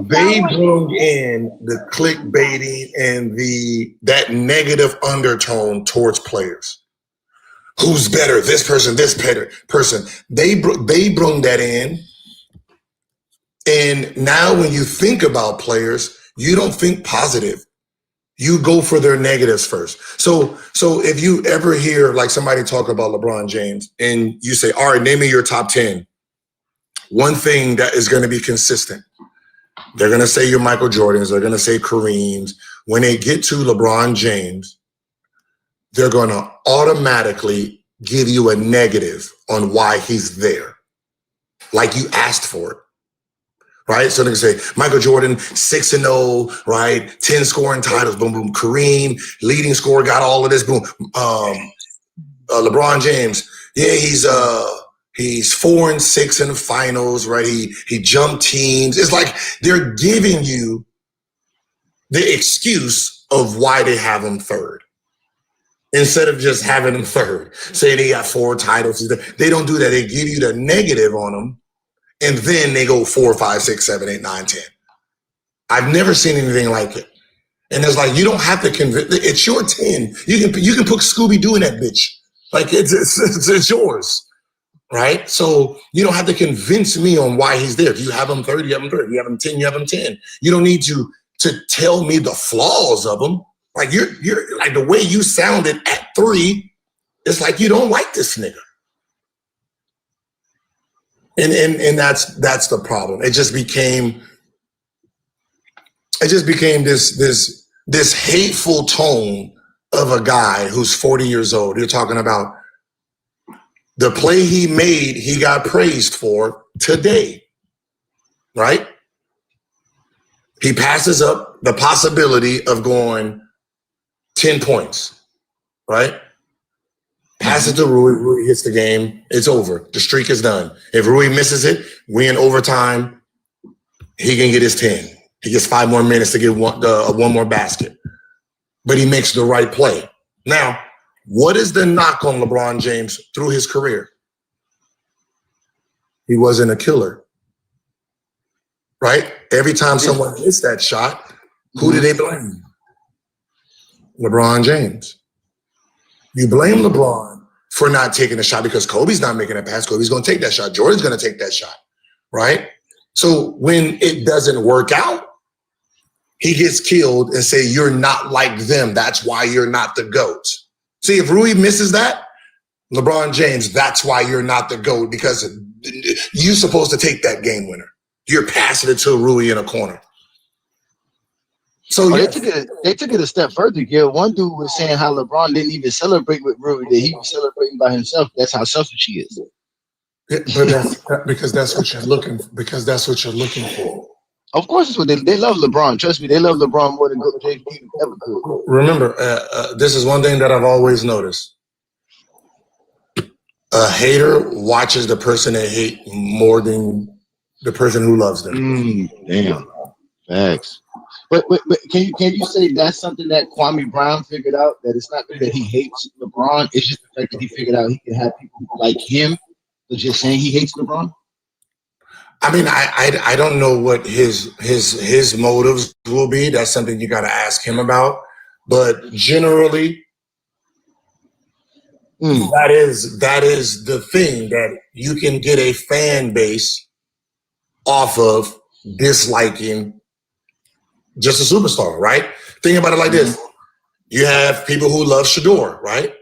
they bring in the clickbaiting and that negative undertone towards players. Who's better? This person, this person. They bring that in. And now when you think about players, you don't think positive. You go for their negatives first. So if you ever hear like somebody talk about LeBron James and you say, all right, name me your top 10. One thing that is going to be consistent. They're going to say your Michael Jordans. They're going to say Kareems. When they get to LeBron James, they're going to automatically give you a negative on why he's there. Like you asked for it. Right? So they can say Michael Jordan, 6-0, right? 10 scoring titles, boom, boom. Kareem, leading scorer, got all of this, boom. LeBron James, yeah, he's 4-6 in the finals, right? He jumped teams. It's like they're giving you the excuse of why they have him third. Instead of just having him third. Say they got 4 titles. They don't do that. They give you the negative on them. And then they go 4, 5, 6, 7, 8, 9, 10. I've never seen anything like it. And it's like, you don't have to convince, it's your 10. You can put Scooby-Doo in that bitch. Like it's yours, right? So you don't have to convince me on why he's there. If you have him 30, you have him 30. If you have him 10, you have him 10. You don't need to tell me the flaws of him. Like you're like the way you sounded at 3, it's like you don't like this nigga. And that's the problem. It just became this hateful tone of a guy who's 40 years old. You're talking about the play he made, he got praised for today, right? He passes up the possibility of going 10 points, right? Pass it to Rui. Rui hits the game. It's over. The streak is done. If Rui misses it, we in overtime. He can get his 10. He gets 5 more minutes to get one more basket. But he makes the right play. Now, what is the knock on LeBron James through his career? He wasn't a killer, right? Every time someone hits that shot, who do they blame? LeBron James. You blame LeBron for not taking a shot because Kobe's not making a pass. Kobe's going to take that shot. Jordan's going to take that shot, right? So when it doesn't work out, he gets killed and say, you're not like them. That's why you're not the GOAT. See, if Rui misses that, LeBron James, that's why you're not the GOAT, because you're supposed to take that game winner. You're passing it to Rui in a corner. So they took it a step further, Gil. One dude was saying how LeBron didn't even celebrate with Rui, that he was celebrating by himself. That's how selfish he is. But because that's what you're looking for. Because that's what you're looking for. Of course, it's what they love LeBron. Trust me, they love LeBron more than James ever could. Remember, this is one thing that I've always noticed. A hater watches the person they hate more than the person who loves them. Damn, facts. But can you say that's something that Kwame Brown figured out, that it's not that he hates LeBron, it's just the fact that he figured out he can have people like him but just saying he hates LeBron? I mean, I don't know what his motives will be. That's something you got to ask him about. But generally, that is the thing, that you can get a fan base off of disliking just a superstar, right? Think about it like this. You have people who love Shador, right?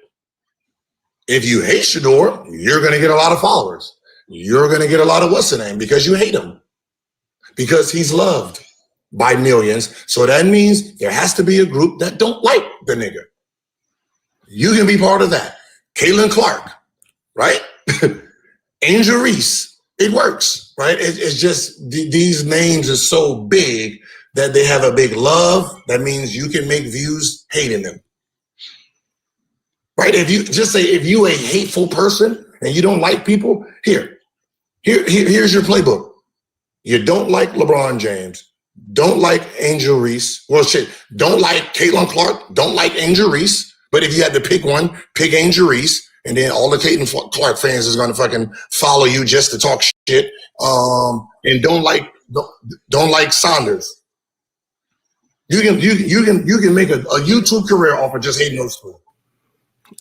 If you hate Shador, you're going to get a lot of followers. You're going to get a lot of what's the name because you hate him. Because he's loved by millions. So that means there has to be a group that don't like the nigga. You can be part of that. Caitlin Clark, right? Angel Reese. It works, right? It's just these names are so big that they have a big love. That means you can make views hating them. Right? If you just say, if you a hateful person and you don't like people, here's your playbook. You don't like LeBron James, don't like Angel Reese. Well, shit, don't like Caitlin Clark, don't like Angel Reese. But if you had to pick one, pick Angel Reese, and then all the Caitlin Clark fans is going to fucking follow you just to talk shit. And don't like Saunders. You can make a YouTube career off of just hating those two.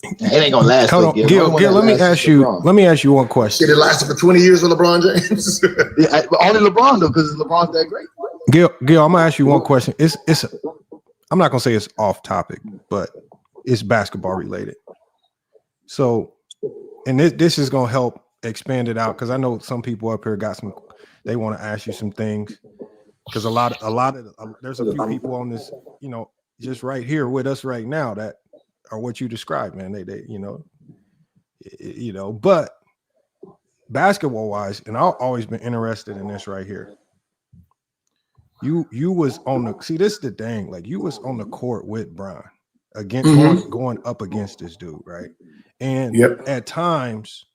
It ain't gonna last. Hold on, Gil, let me ask you one question. Did it last for 20 years with LeBron James? Only LeBron though, because LeBron's that great. Gil, I'm gonna ask you one question. I'm not gonna say it's off topic, but it's basketball related. So, and this is gonna help expand it out, because I know some people up here they want to ask you some things, because a lot of there's a few people on this, just right here with us right now that are what you described, man. They but basketball wise, and I've always been interested in this right here. You was on the, see, this is the thing, like you was on the court with Brown against going up against this dude, right? And at times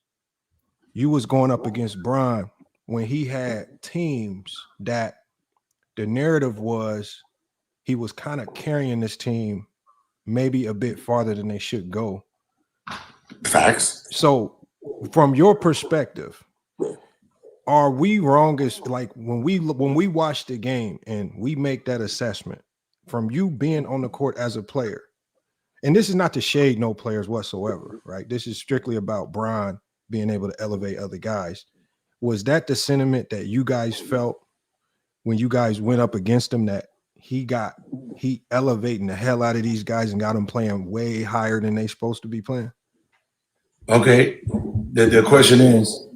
you was going up against Brown when he had teams that the narrative was he was kind of carrying this team maybe a bit farther than they should go. Facts. So from your perspective, are we wrong as, like, when we watch the game and we make that assessment from you being on the court as a player, and this is not to shade no players whatsoever, right? This is strictly about Bron being able to elevate other guys. Was that the sentiment that you guys felt when you guys went up against him, that he elevating the hell out of these guys and got them playing way higher than they supposed to be playing? Okay. The question is,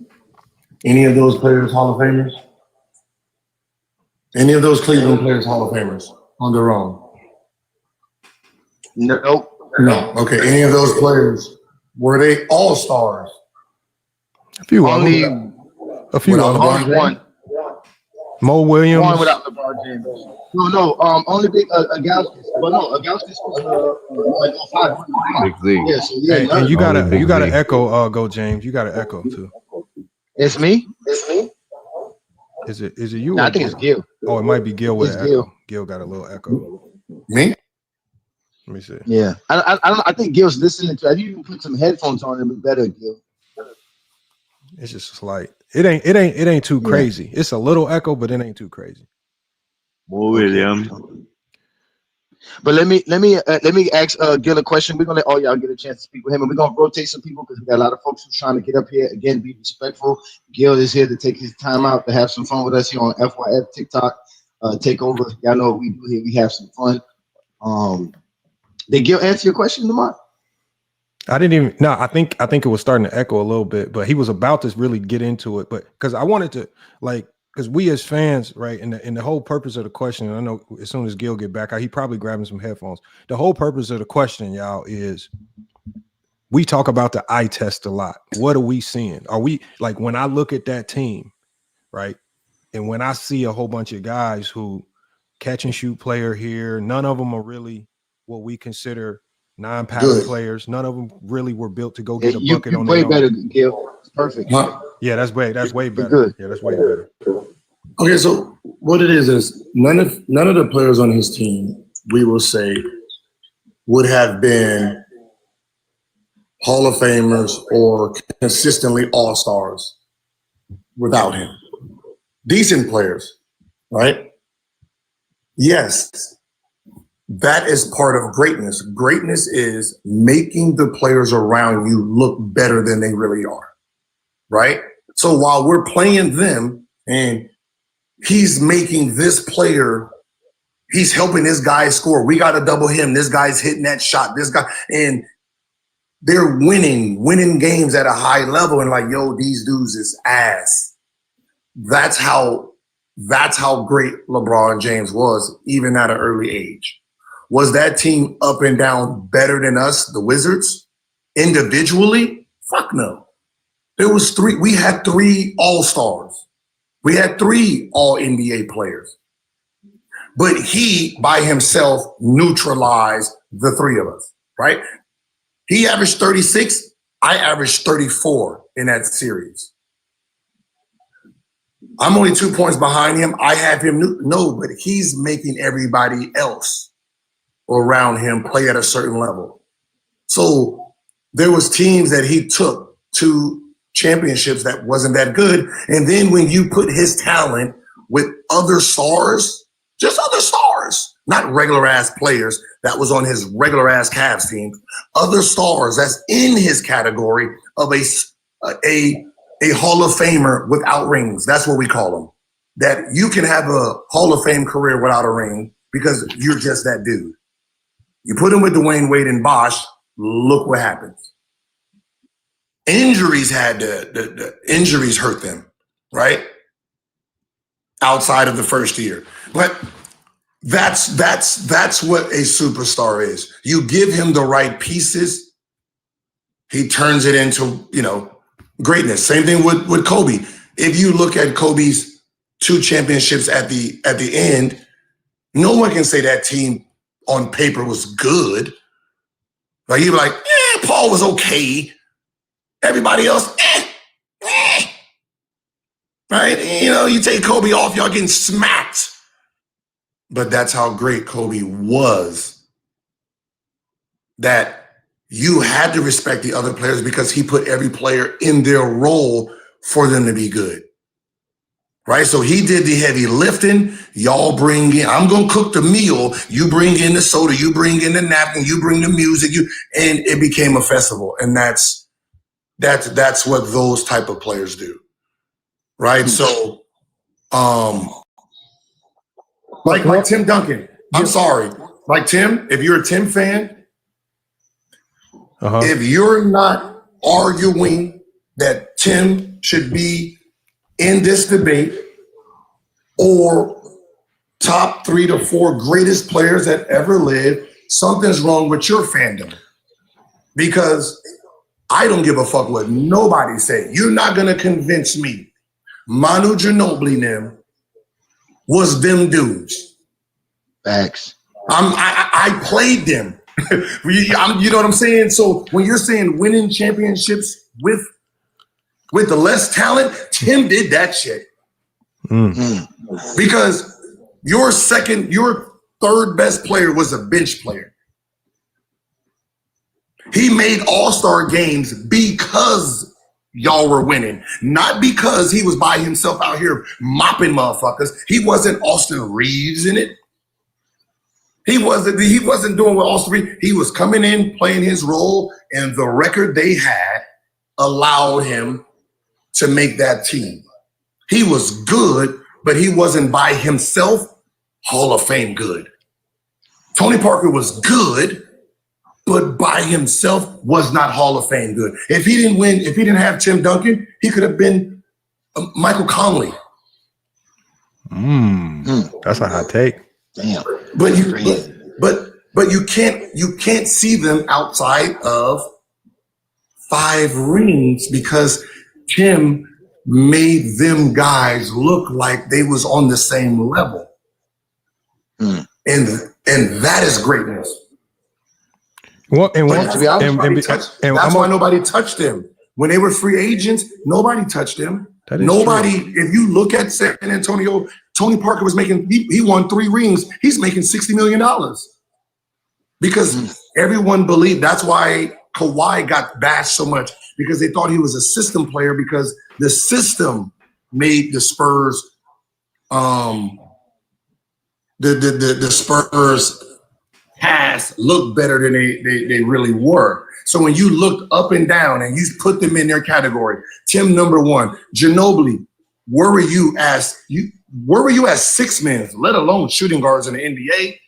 any of those players Hall of Famers? Any of those Cleveland players Hall of Famers on their own? No. No. Okay. Any of those players, were they all-stars? A few Only of them. A few Without of them. LeBron only one. Mo Williams. One without LeBron James. No. Only big Agauskas. But no, Agauskas was 5. Big league. Yeah, so yeah. Hey, and you Only big gotta league. echo Go James. You gotta echo too. It's me. Is it you? No, or I think it's Gil. Oh, it might be Gil with It's an Gil. echo. Gil got a little echo. Me? Let me see. Yeah, I think Gil's listening to. If you can put some headphones on, it'll be better, Gil. It's just slight. It ain't too crazy. It's a little echo, but it ain't too crazy. Mo Williams. But let me ask Gil a question. We're gonna let all y'all get a chance to speak with him, and we're gonna rotate some people because we got a lot of folks who's trying to get up here. Again, be respectful. Gil is here to take his time out to have some fun with us here on FYF TikTok. Take over. Y'all know what we do here. We have some fun. Did Gil answer your question, Lamar? I didn't even. No, I think it was starting to echo a little bit, but he was about to really get into it. But because I wanted to, because we as fans, right, and the whole purpose of the question, and I know as soon as Gil get back, he probably grabbing some headphones. The whole purpose of the question, y'all, is we talk about the eye test a lot. What are we seeing? Are we like when I look at that team, right, and when I see a whole bunch of guys who catch and shoot player here, none of them are really what we consider non-pattern players. None of them really were built to go get a bucket on their own. Way better, Gil. It's perfect. Huh? Yeah, that's way better. Good. Yeah, that's way better. Okay, so what it is none of the players on his team, we will say, would have been Hall of Famers or consistently all-stars without him. Decent players, right? Yes, that is part of greatness. Greatness is making the players around you look better than they really are, right? So while we're playing them and he's making this player, he's helping this guy score. We got to double him. This guy's hitting that shot. This guy, and they're winning games at a high level. And like, yo, these dudes is ass. That's how great LeBron James was, even at an early age. Was that team up and down better than us, the Wizards, individually? Fuck no. We had 3 all-stars. We had 3 all-NBA players. But he, by himself, neutralized the 3 of us, right? He averaged 36. I averaged 34 in that series. I'm only 2 points behind him. I have him. No, but he's making everybody else around him play at a certain level. So there was teams that he took to championships that wasn't that good. And then when you put his talent with other stars, just other stars, not regular ass players that was on his regular ass Cavs team, other stars that's in his category of a Hall of Famer without rings. That's what we call them. That you can have a Hall of Fame career without a ring because you're just that dude. You put him with Dwayne Wade and Bosh, look what happens. Injuries had the injuries hurt them, right? Outside of the first year. But that's what a superstar is. You give him the right pieces, he turns it into, greatness. Same thing with Kobe. If you look at Kobe's 2 championships at the end, no one can say that team on paper was good. Like you'd be like, Paul was okay. Everybody else, right? You take Kobe off, y'all getting smacked. But that's how great Kobe was. That you had to respect the other players because he put every player in their role for them to be good. Right? So he did the heavy lifting. Y'all bring in, I'm going to cook the meal. You bring in the soda. You bring in the napkin. You bring the music. And it became a festival. And that's what those type of players do. Right? So, like Tim Duncan. I'm sorry. Like Tim, if you're a Tim fan, if you're not arguing that Tim should be in this debate or top 3 to 4 greatest players that ever lived, something's wrong with your fandom. Because I don't give a fuck what nobody say. You're not going to convince me Manu Ginobili them was them dudes. Facts. I played them. You know what I'm saying? So when you're saying winning championships with the less talent, Tim did that shit. Because your third best player was a bench player. He made all-star games because y'all were winning, not because he was by himself out here mopping motherfuckers. He wasn't Austin Reeves in it. He wasn't doing what Austin Reeves. He was coming in, playing his role, and the record they had allowed him to make that team. He was good, but he wasn't by himself Hall of Fame good. Tony Parker was good, but by himself was not Hall of Fame good. If he didn't win, if he didn't have Tim Duncan, he could have been Michael Conley. That's a hot take. Damn. But you can't see them outside of 5 rings because Tim made them guys look like they was on the same level. And that is greatness. Well, that's why nobody touched them. When they were free agents, nobody touched them. Nobody, true. If you look at San Antonio, Tony Parker was making, he won 3 rings. He's making $60 million. Because everyone believed, that's why Kawhi got bashed so much, because they thought he was a system player because the system made the Spurs, the Spurs pass look better than they really were. So when you looked up and down and you put them in their category, Tim number 1, Ginobili, where were you as 6 men, let alone shooting guards in the NBA?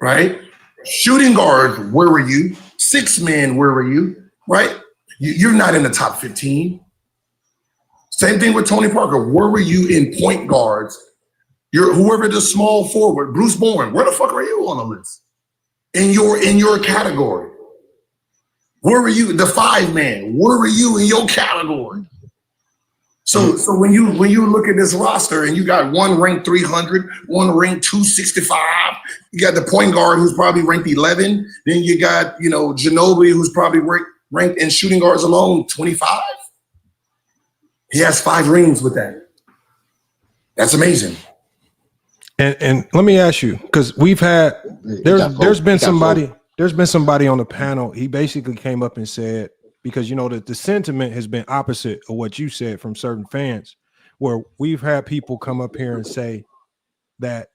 Right? Shooting guards, where were you? 6 men, where were you? Right? You're not in the top 15. Same thing with Tony Parker. Where were you in point guards? Whoever the small forward, Bruce Bowen, where the fuck are you on the list? In your category. Where were you? The 5-man, where were you in your category? So when you look at this roster and you got one ranked 300, one ranked 265, you got the point guard who's probably ranked 11, then you got, Ginobili who's probably ranked in shooting guards alone 25. He has 5 rings with that. That's amazing. And let me ask you, because we've had there's been somebody on the panel. He basically came up and said, because the sentiment has been opposite of what you said from certain fans, where we've had people come up here and say that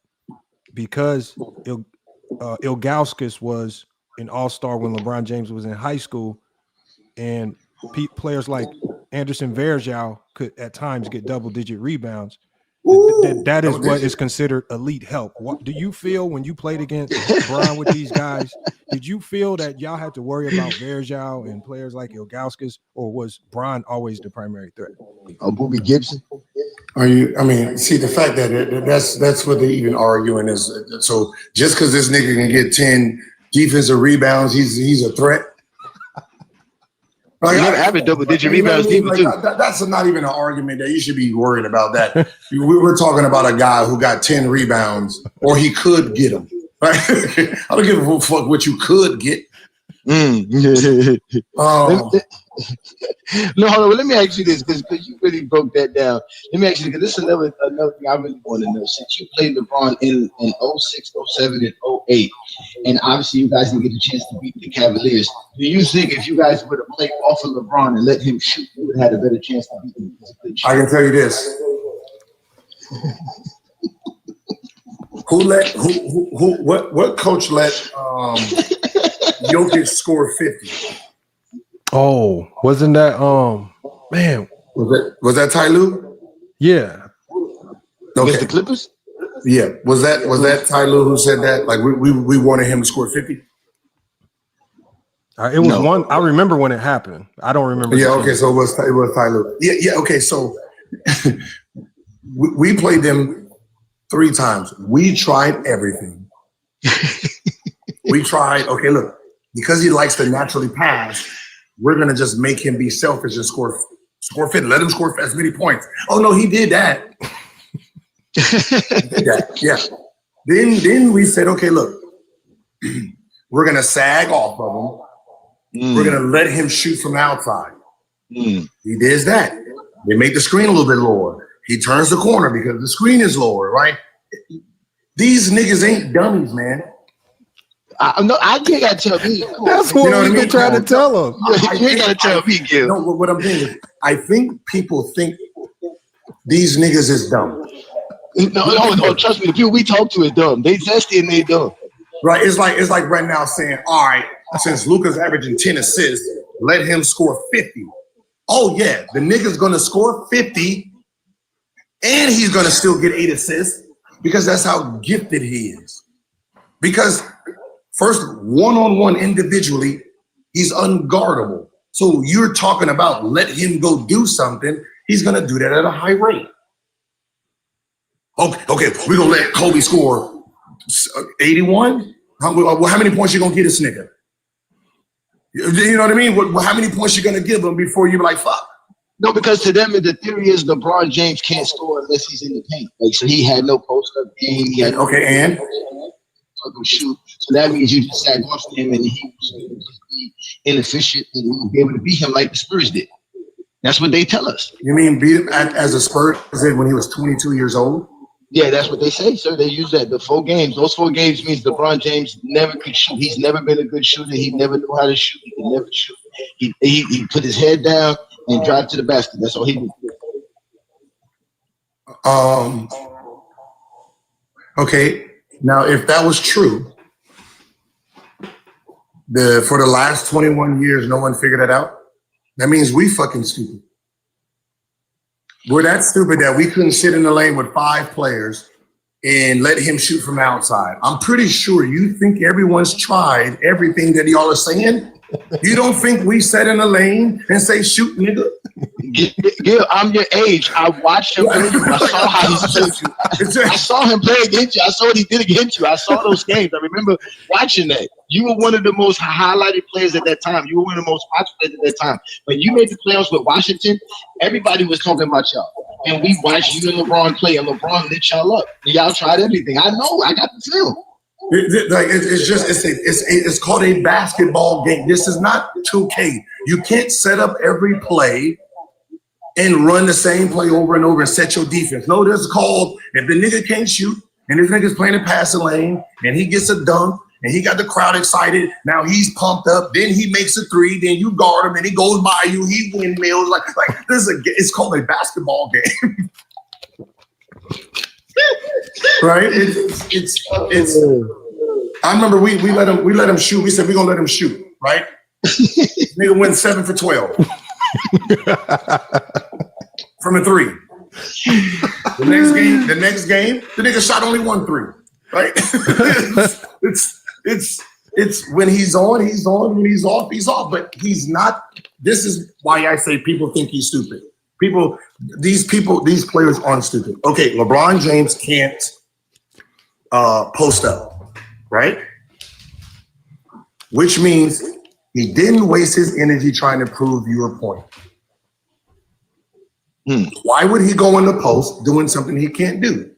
because Ilgauskas was an all-star when LeBron James was in high school, and players like Anderson Varejao could at times get double-digit rebounds. That is what is considered elite help. What do you feel when you played against Brown with these guys? Did you feel that y'all had to worry about Varejao and players like Ilgauskas, or was Brown always the primary threat? Booby Gibson. See, the fact that that's what they even arguing is. So just because this nigga can get 10 defensive rebounds, he's a threat. Like, never averaged double-digit rebounds too. That's not even an argument that you should be worried about that. We're talking about a guy who got 10 rebounds, or he could get them. Right? I don't give a fuck what you could get. No, hold on. Let me ask you this, because you really broke that down. Let me ask you, because this is another thing I really want to know. Since you played LeBron in 06, 07, and 08, and obviously you guys didn't get a chance to beat the Cavaliers, do you think if you guys would have played off of LeBron and let him shoot, you would have had a better chance to beat him? I can tell you this. What coach let Jokic score 50? Oh, wasn't that man? Was that Ty Lue? Yeah. Okay. The Clippers? Yeah, was that Ty Lue who said that? Like we wanted him to score 50? It was one. I remember when it happened. I don't remember. Yeah, okay, so it was Ty Lue. Yeah, okay, so we played them 3 times. We tried everything. We tried, okay, look, because he likes to naturally pass, we're going to just make him be selfish and score 50. Let him score as many points. Oh, no, he did that. Yeah. Then we said, okay, look, we're going to sag off of him. We're going to let him shoot from the outside. He does that. They make the screen a little bit lower. He turns the corner because the screen is lower, right? These niggas ain't dummies, man. I ain't got to tell me. That's what we've been trying to tell him. You ain't got to tell me, Gil. No, what I'm saying is, I think people think these niggas is dumb. No, trust me. The people we talk to is dumb. They zesty and they dumb. Right? It's like right now saying, all right, since Luka's averaging 10 assists, let him score 50. Oh yeah, the nigga's gonna score 50, and he's gonna still get 8 assists because that's how gifted he is. Because first, one-on-one individually, he's unguardable. So you're talking about let him go do something. He's gonna do that at a high rate. Okay, we're gonna let Kobe score 81. How many points you gonna get this nigga? You know what I mean? How many points you gonna give him before you be like, fuck? No, because to them the theory is LeBron James can't score unless he's in the paint. Like, so he had no post-up game. He had and shoot. So that means you just sat off him and he was inefficient and he would be able to beat him like the Spurs did. That's what they tell us. You mean beat him as a Spurs did when he was 22 years old? Yeah, that's what they say, sir. They use that. Those 4 games means LeBron James never could shoot. He's never been a good shooter. He never knew how to shoot. He could never shoot. He put his head down and drive to the basket. That's all he would do. Okay. Now, if that was true, for the last 21 years, no one figured that out. That means we fucking stupid. We're that stupid that we couldn't sit in the lane with 5 players and let him shoot from outside. I'm pretty sure you think everyone's tried everything that y'all are saying. You don't think we sat in the lane and say, shoot, nigga? Gil, I'm your age. I watched him play you. I saw how he played you. I saw him play against you. I saw what he did against you. I saw those games. I remember watching that. You were one of the most highlighted players at that time. You were one of the most watched players at that time. When you made the playoffs with Washington, everybody was talking about y'all. And we watched you and LeBron play, and LeBron lit y'all up. And y'all tried everything. I know. I got the film. It's called a basketball game. This is not 2K. You can't set up every play and run the same play over and over and set your defense. No, this is called if the nigga can't shoot and this nigga's playing a passing lane and he gets a dunk and he got the crowd excited. Now he's pumped up. Then he makes a 3. Then you guard him and he goes by you. He windmills like this is it's called a basketball game. Right? It's. I remember we let him shoot. We said we're gonna let him shoot. Right? Nigga went 7 for 12 from a 3. The next game, the nigga shot only 1 3. Right? It's when he's on, he's on. When he's off, he's off. But he's not. This is why I say people think he's stupid. These players aren't stupid. Okay, LeBron James can't post up, right? Which means he didn't waste his energy trying to prove your point. Why would he go in the post doing something he can't do?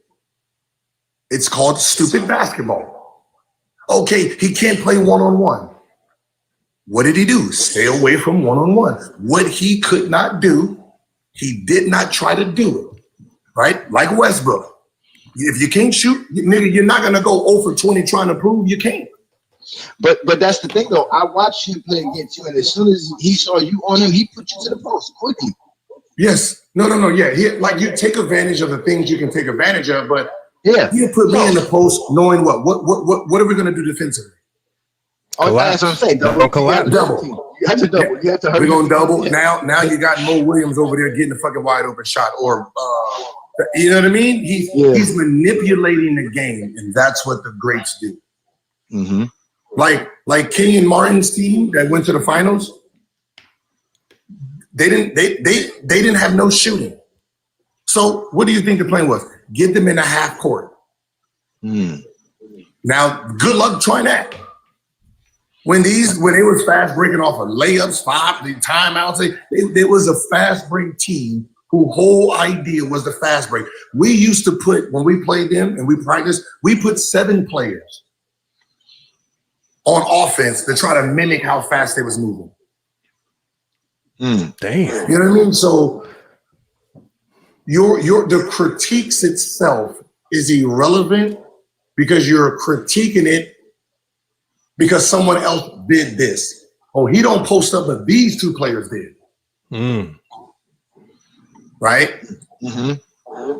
It's called stupid basketball. Okay, he can't play one-on-one. What did he do? Stay away from one-on-one. What he could not do, he did not try to do it, right? Like Westbrook. If you can't shoot, nigga, you're not going to go 0 for 20 trying to prove you can't. But that's the thing, though. I watched him play against you, and as soon as he saw you on him, he put you to the post quickly. Yes. No. Yeah. You take advantage of the things you can take advantage of, but yeah, you put me in the post knowing what are we going to do defensively? Oh, that's what I'm saying. Double. You have to double. You have to hurry. We're going to double. Now you got Mo Williams over there getting the fucking wide open shot, or You know what I mean? He's Yeah. he's manipulating the game, and that's what the greats do. Mm-hmm. Like Kenyon Martin's team that went to the finals. They didn't have no shooting. So what do you think the plan was? Get them in a half court. Now, good luck trying that. When they were fast breaking off of layups, the timeouts, there was a fast break team whose whole idea was the fast break. We used to put, when we played them and we practiced, we put 7 players on offense to try to mimic how fast they was moving. Damn. You know what I mean? So the critiques itself is irrelevant because you're critiquing it because someone else did this. Oh, he don't post up, but these 2 players did. Right? Mm-hmm.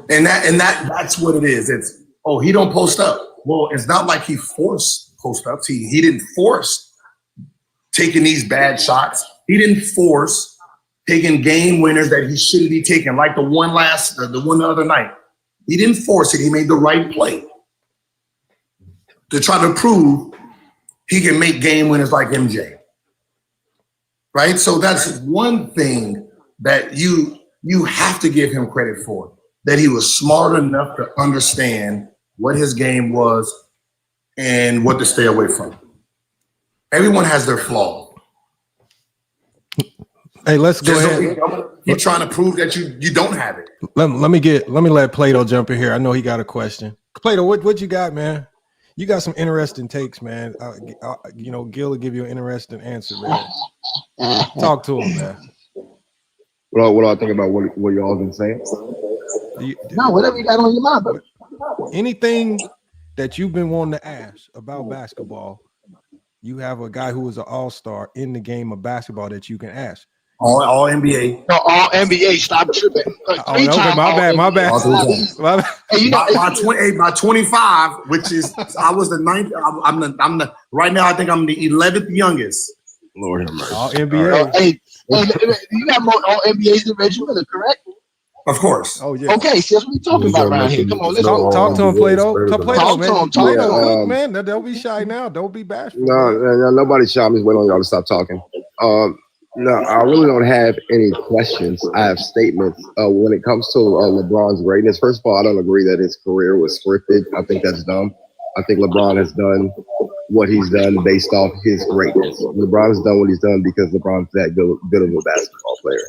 And that's what it is. It's, oh, he don't post up. Well, it's not like he forced post ups. He didn't force taking these bad shots. He didn't force taking game winners that he shouldn't be taking, like the one the other night. He didn't force it. He made the right play to try to prove he can make game winners like MJ. Right? So that's one thing that you have to give him credit for, that he was smart enough to understand what his game was and what to stay away from. Everyone has their flaws. Hey, let's go ahead. Keep trying to prove that you don't have it. Let me let Plato jump in here. I know he got a question. Plato, what you got, man? You got some interesting takes, man. Gil will give you an interesting answer, man. Talk to him, man. What do I think about what y'all been saying? No, whatever you got on your mind, brother. Anything that you've been wanting to ask about basketball, you have a guy who is an all-star in the game of basketball that you can ask. All NBA. No, all NBA. Stop tripping. My bad. Hey, by 25, which is I was the 9th. I'm the right now. I think I'm the 11th youngest. Lord have mercy. All NBA. Hey, you got more all NBAs than Reggie Miller, correct? Of course. Oh yeah. Okay, so that's what we're talking about around here. Come on, let's Talk to him, Plato. Talk to him. Plato, man. Don't be shy now. Don't be bashful. No, nobody shot me. Just waiting on y'all to stop talking. No, I really don't have any questions. I have statements. When it comes to LeBron's greatness, first of all, I don't agree that his career was scripted. I think that's dumb. I think LeBron has done what he's done based off his greatness. LeBron has done what he's done because LeBron's that good of a basketball player.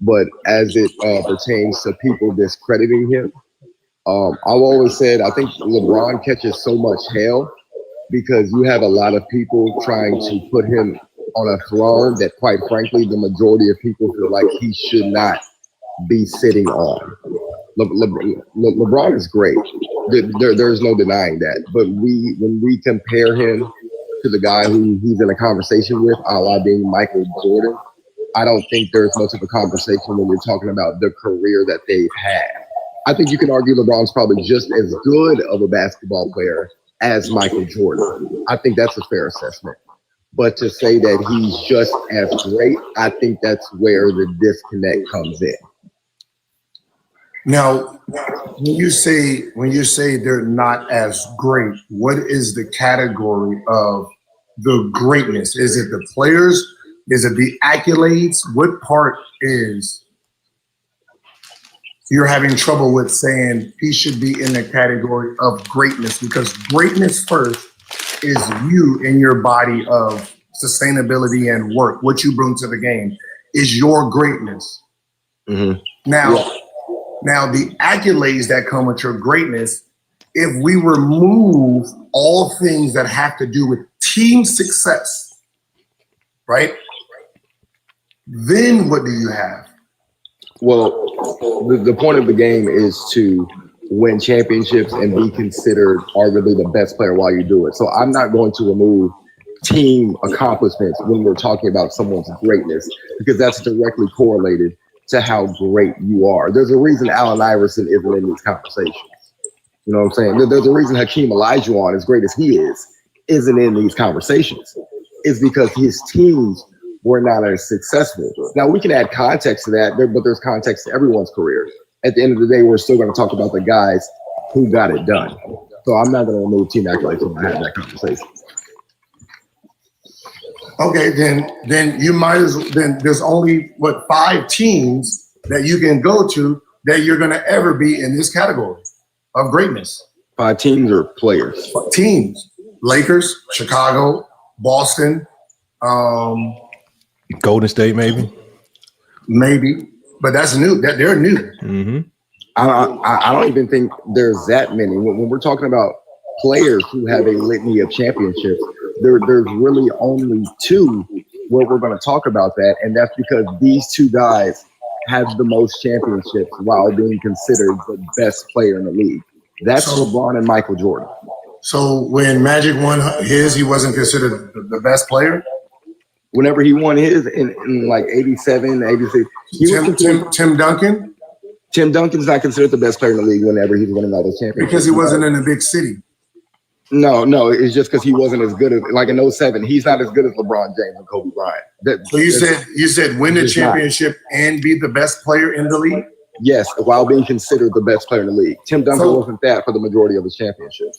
But as it pertains to people discrediting him, I've always said I think LeBron catches so much hell because you have a lot of people trying to put him on a throne that, quite frankly, the majority of people feel like he should not be sitting on. LeBron is great. There's no denying that. But when we compare him to the guy who he's in a conversation with, a la being Michael Jordan, I don't think there's much of a conversation when you're talking about the career that they've had. I think you can argue LeBron's probably just as good of a basketball player as Michael Jordan. I think that's a fair assessment. But to say that he's just as great, I think that's where the disconnect comes in. Now, when you say they're not as great, what is the category of the greatness? Is it the players? Is it the accolades? What part is you're having trouble with saying he should be in the category of greatness? Because greatness first is you in your body of sustainability and work. What you bring to the game is your greatness. Mm-hmm. Now the accolades that come with your greatness, if we remove all things that have to do with team success, right? Then what do you have? Well, the point of the game is to win championships and be considered arguably the best player while you do it. So I'm not going to remove team accomplishments when we're talking about someone's greatness, because that's directly correlated to how great you are. There's a reason Allen Iverson isn't in these conversations. You know what I'm saying? There's a reason Hakeem Olajuwon, as great as he is, isn't in these conversations. It's because his teams were not as successful. Now, we can add context to that, but there's context to everyone's career. at the end of the day, we're still going to talk about the guys who got it done. So I'm not going to remove team accolades when I have that conversation. Okay, then you might as then there's only 5 teams that you can go to that you're going to ever be in this category of greatness. 5 teams or players? Teams: Lakers, Chicago, Boston, Golden State, maybe. But that's new. They're new. Mm-hmm. I don't even think there's that many. When we're talking about players who have a litany of championships, there's really only 2 where we're going to talk about that, and that's because these 2 guys have the most championships while being considered the best player in the league. That's LeBron and Michael Jordan. So when Magic won his, he wasn't considered the best player? Whenever he won his in like 87, 86, Tim Duncan? Tim Duncan's not considered the best player in the league whenever he's winning all the championships. Because he wasn't in a big city. No, it's just because he wasn't as good as, like in 07, he's not as good as LeBron James and Kobe Bryant. So you said win the championship and be the best player in the league? Yes, while being considered the best player in the league. Tim Duncan wasn't that for the majority of his championships.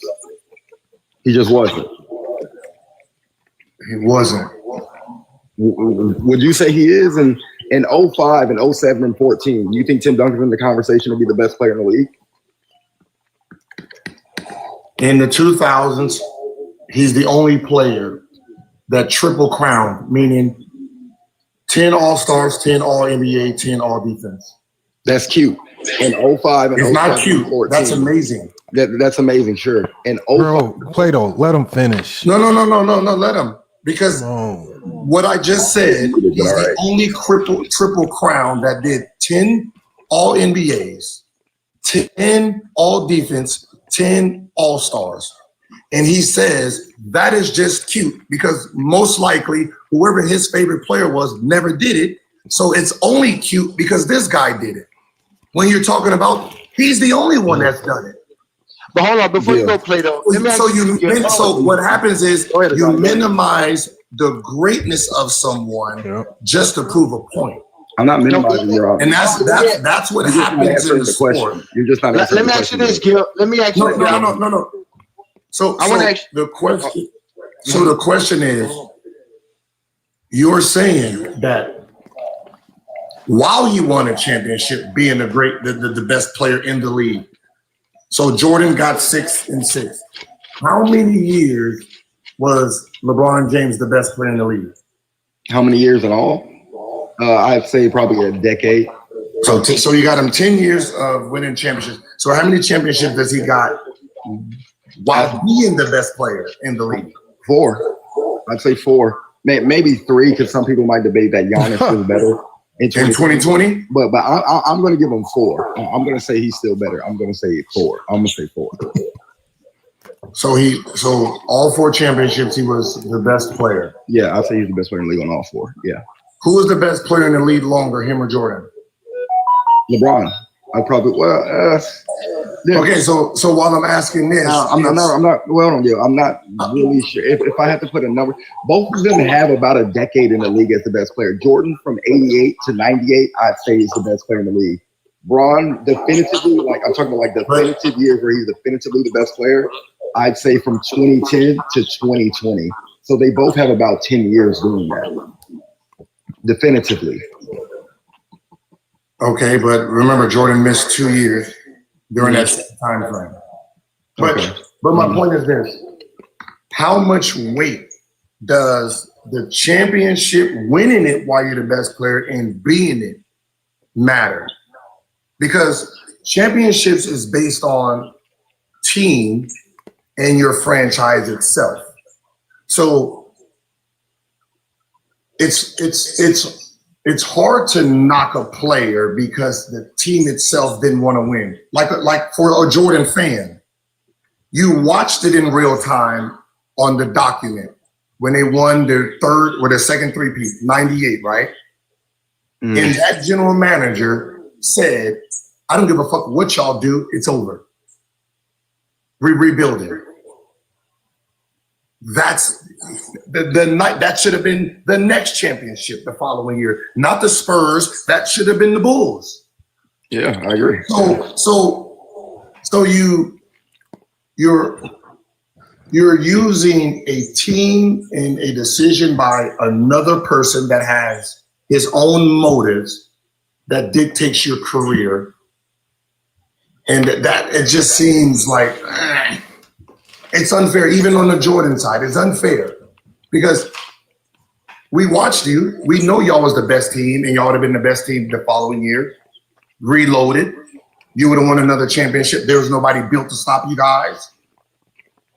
He just wasn't. He wasn't. Would you say he is? And in 05 and 07 and 14, you think Tim Duncan's in the conversation to be the best player in the league? In the 2000s, he's the only player that triple crowned, meaning 10 All-Stars, 10 All-NBA, 10 All-Defense. That's cute. In 05 and 07 it's not cute. And 14, that's amazing. That's amazing, sure. And Bro, Plato, let him finish. No, let him. Because what I just said, he's the only triple crown that did 10 All-NBAs, 10 All-Defense, 10 All-Stars. And he says that is just cute because most likely whoever his favorite player was never did it. So it's only cute because this guy did it. When you're talking about, he's the only one that's done it. But hold on, before you go, Plato. So what happens is you minimize the greatness of someone just to prove a point. I'm not minimizing your and that's what happens in the sport. You're just not. Let me ask you this, Gil. Let me ask you. No. So I want to ask the question. So the question is, you're saying that while he won a championship, being the best player in the league. So Jordan got 6 and 6. How many years was LeBron James the best player in the league? How many years in all? I'd say probably a decade. So you got him 10 years of winning championships. So how many championships does he got while being the best player in the league? 4. I'd say 4. Maybe 3 because some people might debate that Giannis was better. In 2020? But I'm going to give him 4. I'm going to say he's still better. I'm going to say 4. I'm going to say 4. So all 4 championships, he was the best player. Yeah, I'd say he's the best player in the league on all 4. Yeah. Who was the best player in the league longer, him or Jordan? LeBron. Yeah. Okay, so while I'm asking this, I'm not really sure. If I had to put a number, both of them have about a decade in the league as the best player. Jordan from 88 to 98, I'd say is the best player in the league. Bron, definitively, I'm talking about definitive years where he's definitively the best player, I'd say from 2010 to 2020. So they both have about 10 years doing that. Definitively. Okay, but remember, Jordan missed 2 years during that time frame. But my point is this: how much weight does the championship, winning it while you're the best player and being it, matter? Because championships is based on team and your franchise itself. So it's hard to knock a player because the team itself didn't want to win. Like for a Jordan fan, you watched it in real time on the document when they won their third or their second three-peat, 98, right? And that general manager said, I don't give a fuck what y'all do, it's over. We rebuild it. That's the night that should have been the next championship the following year, not the Spurs. That should have been the Bulls. Yeah, I agree. So you're using a team and a decision by another person that has his own motives that dictates your career, and that it just seems like it's unfair. Even on the Jordan side, it's unfair because we watched you. We know y'all was the best team, and y'all would have been the best team the following year. Reloaded. You would have won another championship. There was nobody built to stop you guys.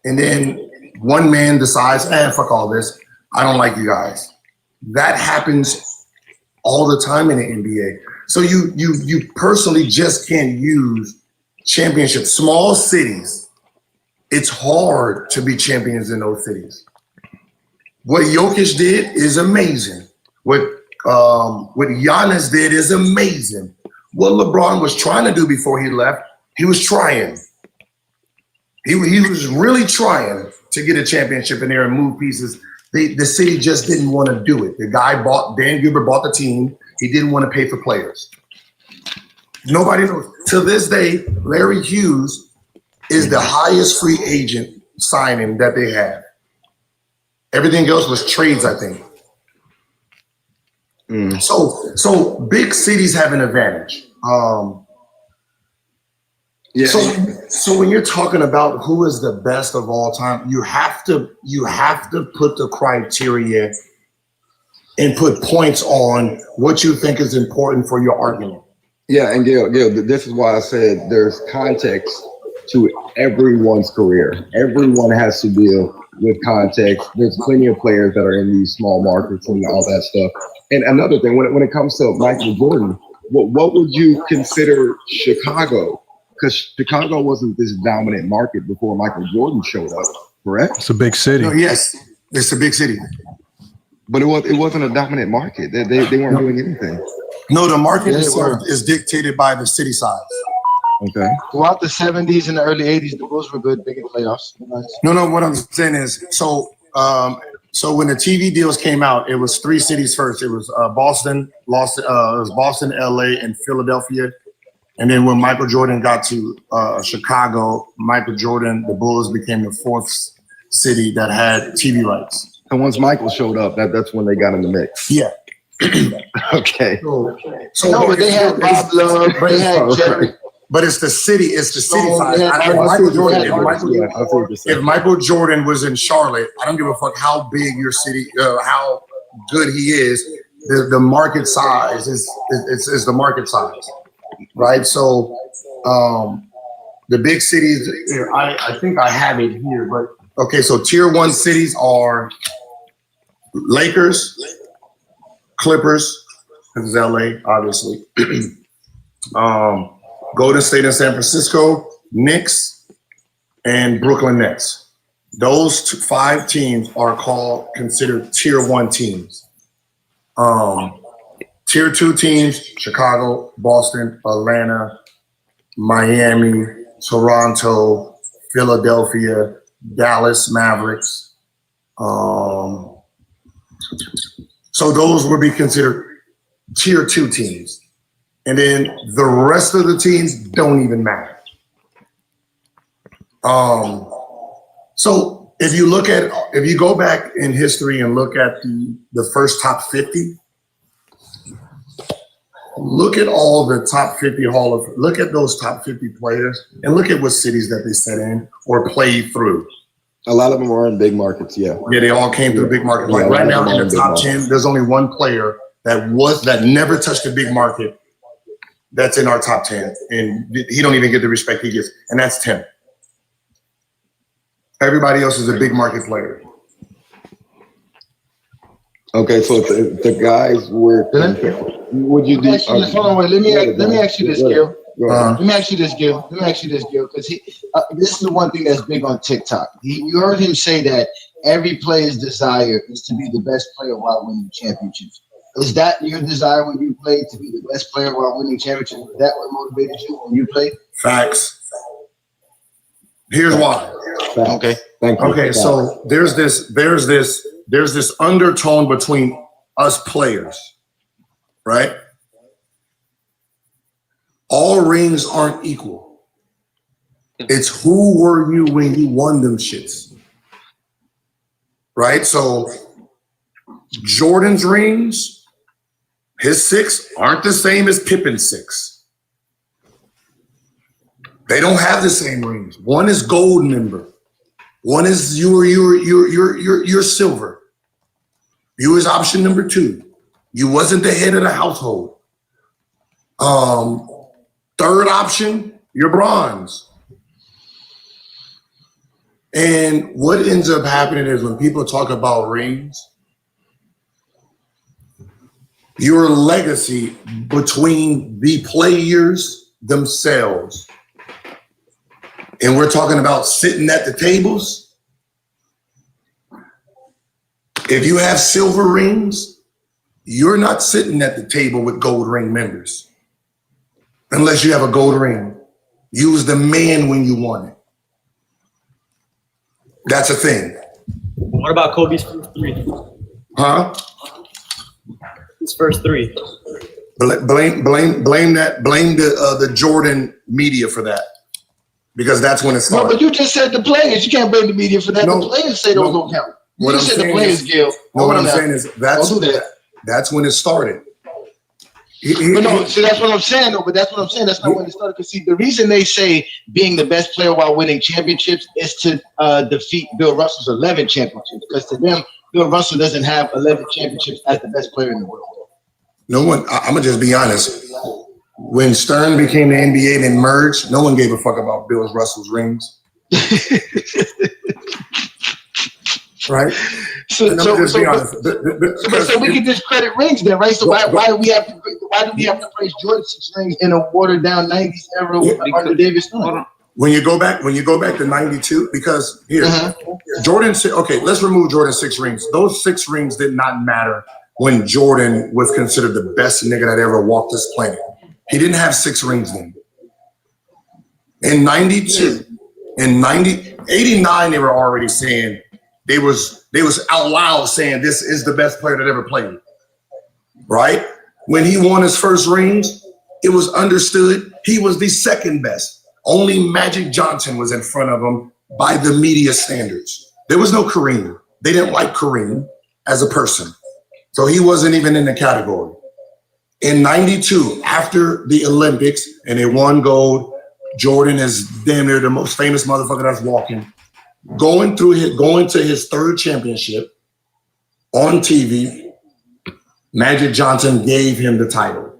And then one man decides, fuck all this. I don't like you guys. That happens all the time in the NBA. So you personally just can't use championships. Small cities, it's hard to be champions in those cities. What Jokic did is amazing. What Giannis did is amazing. What LeBron was trying to do before he left, he was trying. He was really trying to get a championship in there and move pieces. The city just didn't want to do it. Dan Gilbert bought the team. He didn't want to pay for players. Nobody knows. To this day, Larry Hughes is the highest free agent signing that they have. Everything else was trades, I think. So big cities have an advantage. Yeah. So when you're talking about who is the best of all time, you have to put the criteria and put points on what you think is important for your argument. Yeah, and Gil, this is why I said there's context to everyone's career. Everyone has to deal with context. There's plenty of players that are in these small markets and all that stuff. And another thing, when it comes to Michael Jordan, what would you consider Chicago? Because Chicago wasn't this dominant market before Michael Jordan showed up, correct? It's a big city. No, yes, it's a big city. But it wasn't a dominant market. They weren't doing anything. No, the market is dictated by the city size. Okay. Throughout the 70s and the early 80s, the Bulls were good, big in playoffs. No, what I'm saying is, so when the TV deals came out, it was 3 cities first. It was Boston, LA, and Philadelphia. And then when Michael Jordan got to Chicago, the Bulls became the 4th city that had TV rights. And once Michael showed up, that's when they got in the mix. Yeah. Okay. So No, but they had Bob Love, they had Jerry. But it's the city. It's the city size. If Michael Jordan was in Charlotte, I don't give a fuck how big your city, how good he is. The market size is the market size, right? So the big cities. I think I have it here, but okay. So tier 1 cities are Lakers, Clippers, because it's LA, obviously. Golden State and San Francisco, Knicks, and Brooklyn Nets. Those 5 teams are considered tier 1 teams. Tier 2 teams, Chicago, Boston, Atlanta, Miami, Toronto, Philadelphia, Dallas Mavericks. So those would be considered tier 2 teams. And then the rest of the teams don't even matter. So if you go back in history and look at the first top 50, look at all the top 50 look at those top 50 players and look at what cities that they set in or played through. A lot of them were in big markets, yeah. Yeah, they all came through big markets. Like right now in the top 10, there's only one player that never touched a big market that's in our top 10. And he don't even get the respect he gets. And that's Tim. Everybody else is a big market player. Okay, so the guys were. Would you do? Hold on, wait. Let me ask you this, Gil. Let me ask you this, Gil, because this is the one thing that's big on TikTok. You heard him say that every player's desire is to be the best player while winning championships. Is that your desire when you played, to be the best player while winning championships? Is that what motivated you when you played? Facts. Here's why. Facts. Okay. Thank you. Okay, so there's this undertone between us players, right? All rings aren't equal. It's who were you when you won them shits. Right? So Jordan's rings, his 6 aren't the same as Pippen's 6. They don't have the same rings. One is gold member. One is you're silver. You was option number 2. You wasn't the head of the household. Third option, you're bronze. And what ends up happening is when people talk about rings, your legacy between the players themselves, and we're talking about sitting at the tables. If you have silver rings, you're not sitting at the table with gold ring members. Unless you have a gold ring. You was the man when you won it. That's a thing. What about Kobe's first 3? Huh? His first 3. Blame the Jordan media for that. Because that's when it started. No, but you just said the players. You can't blame the media for that. No, the players say those don't count. What You I'm said the saying players, is- Gil. No, what I'm Hold on saying now. is that's when it started. But no, see, that's what I'm saying, though. But that's what I'm saying. That's not when it started. Because see, the reason they say being the best player while winning championships is to defeat Bill Russell's 11 championships. Because to them, Bill Russell doesn't have 11 championships as the best player in the world. No one, I'm gonna just be honest. When Stern became the NBA and then merged, no one gave a fuck about Bill Russell's rings. Right? So we can discredit rings then, right? So why do we have to praise Jordan's 6 rings in a watered down 90s era under Davis? When you go back to 92, because here, Jordan said, okay, let's remove Jordan's 6 rings. Those 6 rings did not matter when Jordan was considered the best nigga that ever walked this planet. He didn't have 6 rings then. In 92, in 89, they were already saying, they was out loud saying this is the best player that ever played. Right? When he won his first rings, it was understood he was the second best. Only Magic Johnson was in front of him by the media standards. There was no Kareem. They didn't like Kareem as a person. So he wasn't even in the category. In 92, after the Olympics, and they won gold, Jordan is damn near the most famous motherfucker that's walking. Going to his 3rd championship on TV, Magic Johnson gave him the title.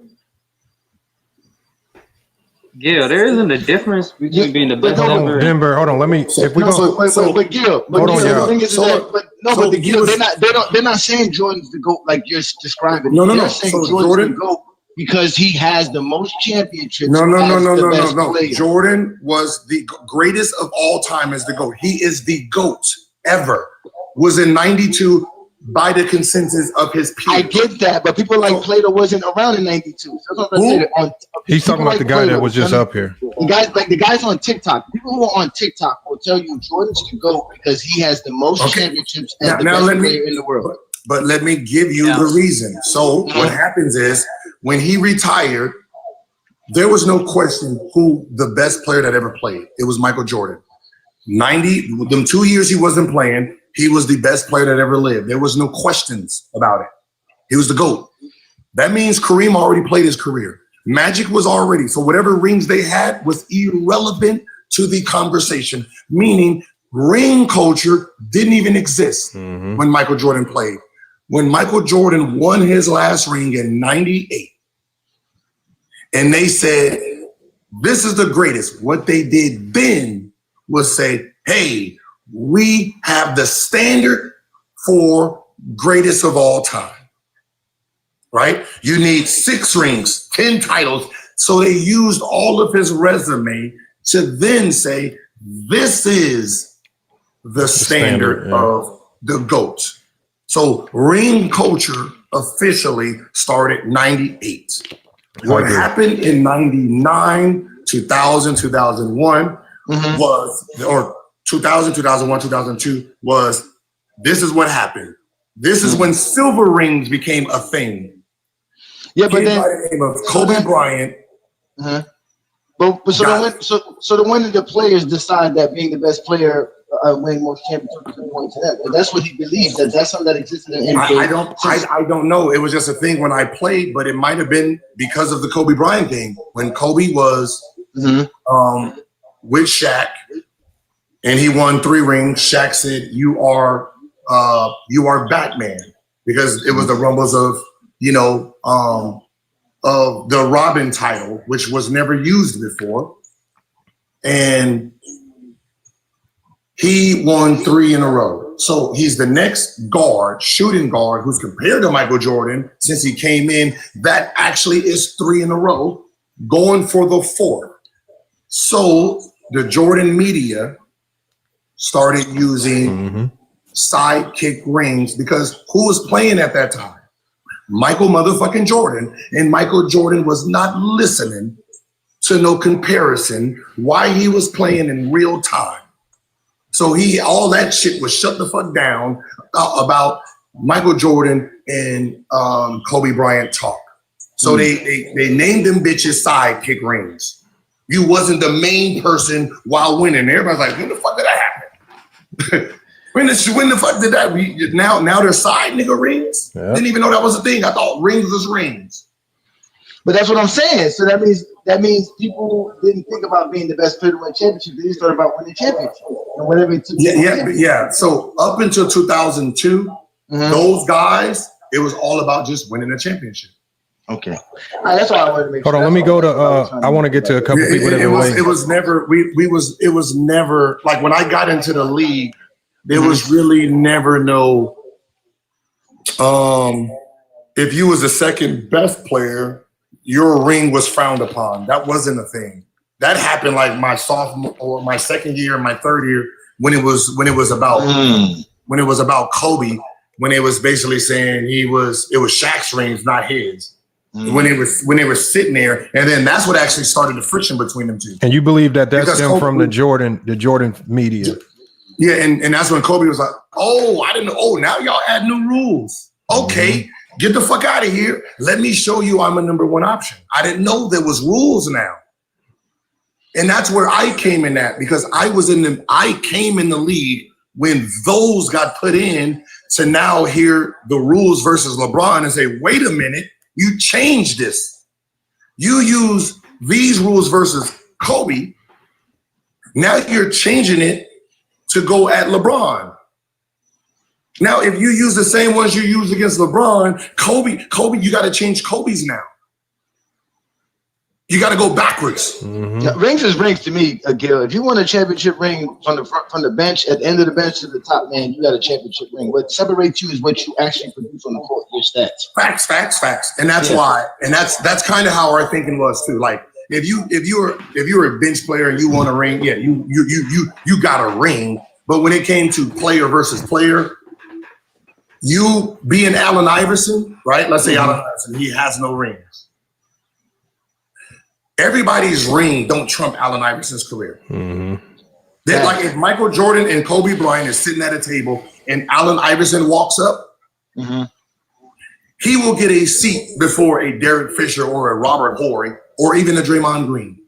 Yeah, there isn't a difference between being the best ever. Denver, hold on. Let me. If we go, But Gil, Hold on, the thing is So- that, but the Gil, they're not saying Jordan's the GOAT like you're describing. No. They're saying So Jordan's Jordan- the GOAT because he has the most championships. No. as the best player. Jordan was the greatest of all time as the GOAT. He is the GOAT ever. Was in 92 by the consensus of his peers. I get that, but people like Plato wasn't around in 92. So that's what I'm Who? saying. he's talking about the guy that was just up here. The guys on TikTok. People who are on TikTok will tell you Jordan's the GOAT because he has the most championships as the best player in the world. But let me give you the reason. So what happens is when he retired, there was no question who the best player that ever played. It was Michael Jordan. 90, them 2 years he wasn't playing, he was the best player that ever lived. There was no questions about it. He was the GOAT. That means Kareem already played his career. Magic was already, so whatever rings they had was irrelevant to the conversation, meaning ring culture didn't even exist when Michael Jordan played. When Michael Jordan won his last ring in 98, and they said, this is the greatest. What they did then was say, hey, we have the standard for greatest of all time, right? You need 6 rings, 10 titles. So they used all of his resume to then say, this is the standard of the GOAT. So ring culture officially started 98. What happened in 99, 2000, 2001 was, or 2000, 2001, 2002 was, this is what happened. This is when silver rings became a thing. Yeah, but Kid then by the name of Kobe Bryant But so when did the players decide that being the best player win most championships and points to that? And that's what he believes. That's something that existed in NBA. I don't know. It was just a thing when I played, but it might have been because of the Kobe Bryant thing. When Kobe was with Shaq and he won 3 rings, Shaq said, "You are Batman," because it was the rumbles of of the Robin title, which was never used before. And he won 3 in a row. So he's the next guard, shooting guard, who's compared to Michael Jordan since he came in. That actually is 3 in a row, going for the 4th. So the Jordan media started using sidekick rings because who was playing at that time? Michael motherfucking Jordan, and Michael Jordan was not listening to no comparison why he was playing in real time. So all that shit was shut the fuck down about Michael Jordan and Kobe Bryant talk. So they named them bitches sidekick rings. You wasn't the main person while winning. Everybody's like, when the fuck did that happen? When the fuck did that? Now they're side nigga rings? Yeah. Didn't even know that was a thing. I thought rings was rings. But that's what I'm saying. So that means people didn't think about being the best player to win championship. They just thought about winning championship and whatever it took. Yeah. So up until 2002, those guys, it was all about just winning a championship. Okay. All right, that's all I wanted to make sure. Hold on, let me go to I want to get to a couple people that it was never like when I got into the league, there was really never no if you was the second best player, your ring was frowned upon. That wasn't a thing. That happened like my sophomore or my second year, my third year, when it was about Kobe, when it was basically saying it was Shaq's rings, not his. When they were sitting there, and then that's what actually started the friction between them two. And you believe that that's them from the Jordan media? Yeah, and that's when Kobe was like, "Oh, I didn't know. Oh, now y'all add new rules. Okay, get the fuck out of here. Let me show you I'm a number 1 option. I didn't know there was rules now." And that's where I came in at, because I came in the league when those got put in to now hear the rules versus LeBron and say, wait a minute. You changed this. You use these rules versus Kobe. Now you're changing it to go at LeBron. Now, if you use the same ones you use against LeBron, Kobe, you got to change Kobe's now. You got to go backwards. Yeah, rings is rings to me, Gil. If you want a championship ring from the bench, at the end of the bench to the top man, you got a championship ring. What separates you is what you actually produce on the court, your stats. Facts. And that's why. And that's kind of how our thinking was too. Like if you were a bench player and you won a ring, yeah, you got a ring. But when it came to player versus player, you being Allen Iverson, right? Let's say Allen Iverson, he has no rings. Everybody's ring don't trump Allen Iverson's career. They're like if Michael Jordan and Kobe Bryant is sitting at a table and Allen Iverson walks up, he will get a seat before a Derek Fisher or a Robert Horry or even a Draymond Green.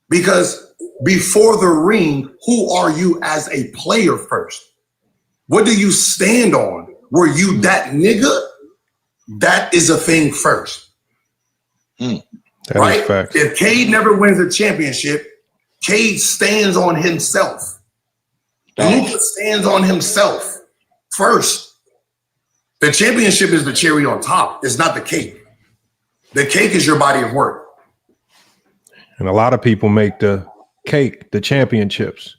Because before the ring, who are you as a player first? What do you stand on? Were you that nigga? That is a thing first. Right? If Cade never wins a championship, Cade stands on himself. Luka stands on himself first. The championship is the cherry on top. It's not the cake. The cake is your body of work. And a lot of people make the cake the championships.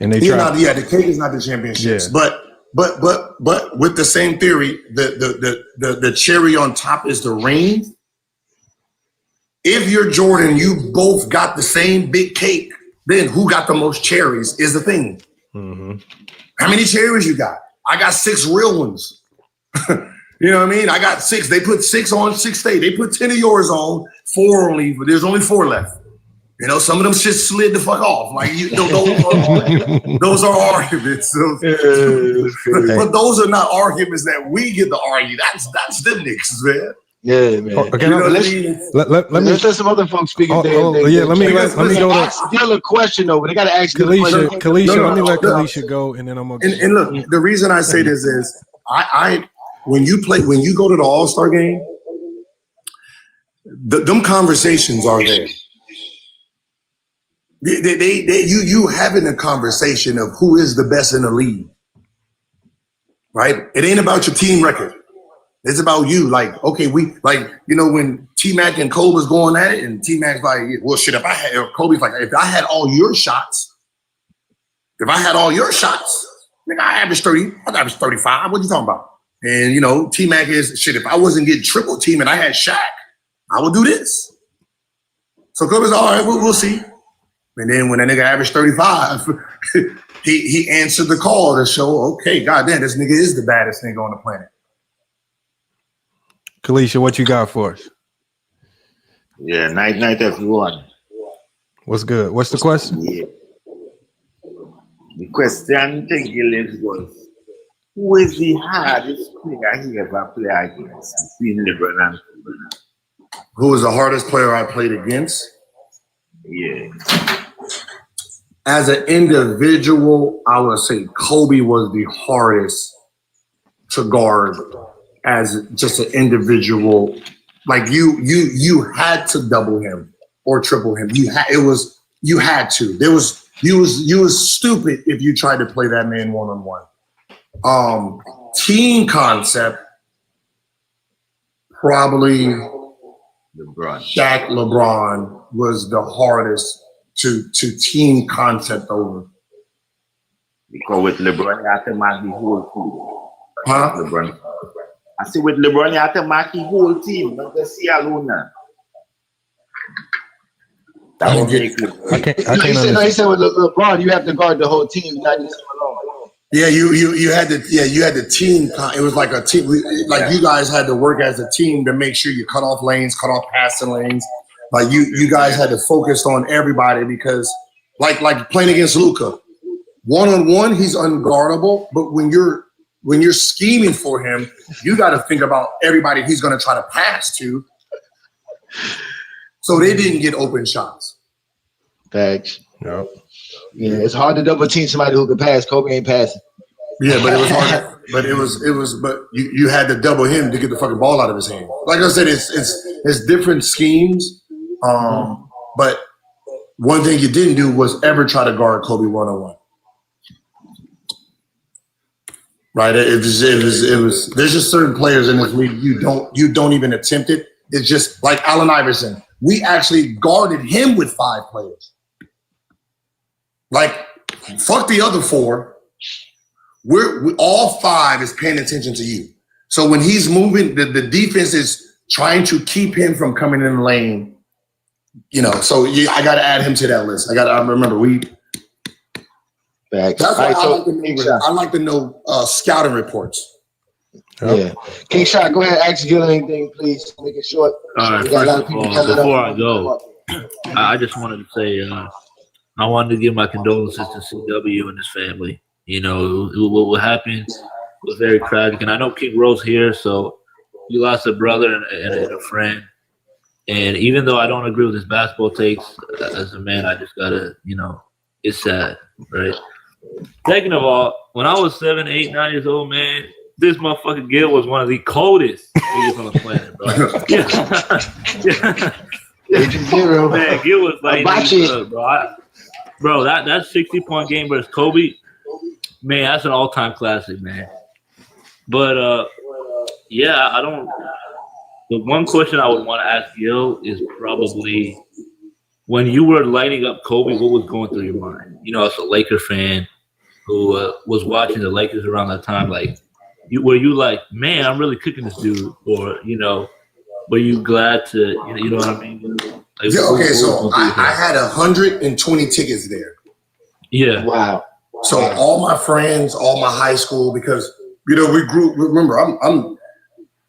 And they the cake is not the championships. Yeah. But with the same theory, the cherry on top is the ring. If you're Jordan, you both got the same big cake, then who got the most cherries is the thing. How many cherries you got? I got 6 real ones. You know what I mean? I got 6. They put 6 on 6 stay. They put 10 of yours on, 4 only, but there's only 4 left. You know, some of them shit slid the fuck off. Like those are arguments. But those are not arguments that we get to argue. That's them niggas, man. Yeah, man. Okay, You know what I let's, mean? let me let's let some other folks speak. Oh, if they, oh, they, yeah, they let me can. go to Ask Gil a question though, but they got to ask Gil a Kalisha. question. Kalisha, No, let me let no. Kalisha go, and then I'm gonna. And look, the reason I say this is I when you go to the All-Star game, them conversations are there. You having a conversation of who is the best in the league, right? It ain't about your team record. It's about you. Like, okay, when T-Mac and Kobe was going at it, and T-Mac's like, well, shit, Kobe's like, if I had all your shots, nigga, I averaged 30, I averaged 35. What you talking about? And, T-Mac is, shit, if I wasn't getting triple team and I had Shaq, I would do this. So Kobe's all right, we'll see. And then when that nigga averaged 35, he answered the call to show, okay, goddamn, this nigga is the baddest nigga on the planet. Kalisha, what you got for us? Yeah, night everyone. What's good? What's the question? Yeah. The question to Gilles was, who is the hardest player he ever played against between LeBron and Kobe? Who was the hardest player I played against? Yeah. As an individual, I would say Kobe was the hardest to guard as just an individual. Like you had to double him or triple him. You had to. You was stupid if you tried to play that man one-on-one. Team concept, probably LeBron. Shaq LeBron was the hardest to team concept over. Because with LeBron, you have to mark the whole team. Huh? LeBron. I say with LeBron, you have to mark the whole team, not just see alone now. That will make LeBron. I can't He said with LeBron, you have to guard the whole team, not just him alone. Yeah, you had the team. It was like a team. You guys had to work as a team to make sure you cut off lanes, cut off passing lanes. Like you guys had to focus on everybody because like playing against Luka, one-on-one he's unguardable. But when you're scheming for him, you got to think about everybody he's going to try to pass to. So they didn't get open shots. Facts. Yep. Yeah, it's hard to double team somebody who can pass. Kobe ain't passing. Yeah, but it was hard. But you had to double him to get the fucking ball out of his hand. Like I said, it's different schemes. But one thing you didn't do was ever try to guard Kobe one-on-one. Right? It was. There's just certain players in this league you don't even attempt it. It's just like Allen Iverson. We actually guarded him with 5 players. Like, fuck the other 4. We all 5 is paying attention to you. So when he's moving, the defense is trying to keep him from coming in the lane. So I got to add him to that list. I remember we. Facts. That's why Right, I like to know scouting reports. Yep. Yeah. King Shot, go ahead. Ask Gil anything, please. Make it short. All right, We got a lot of first of people all, coming before up. I go, I just wanted to say I wanted to give my condolences to CW and his family. What happened was very tragic. And I know King Rose here, so you lost a brother and a friend. And even though I don't agree with his basketball takes, as a man, I just got to, it's sad, right? Second of all, when I was 7, 8, 9 years old, man, this motherfucker Gil was one of the coldest niggas on the planet, bro. Man, Gil was like, bro, that 60-point game versus Kobe, man, that's an all-time classic, man. But yeah, I don't. The one question I would want to ask Gil is probably when you were lighting up Kobe, what was going through your mind? As a Laker fan who was watching the Lakers around that time, like, were you like, man, I'm really cooking this dude, or were you glad to, you know what I mean? Like, Okay, so I had 120 tickets there. Yeah. Wow. So all my friends, all my high school, because we grew. Remember, I'm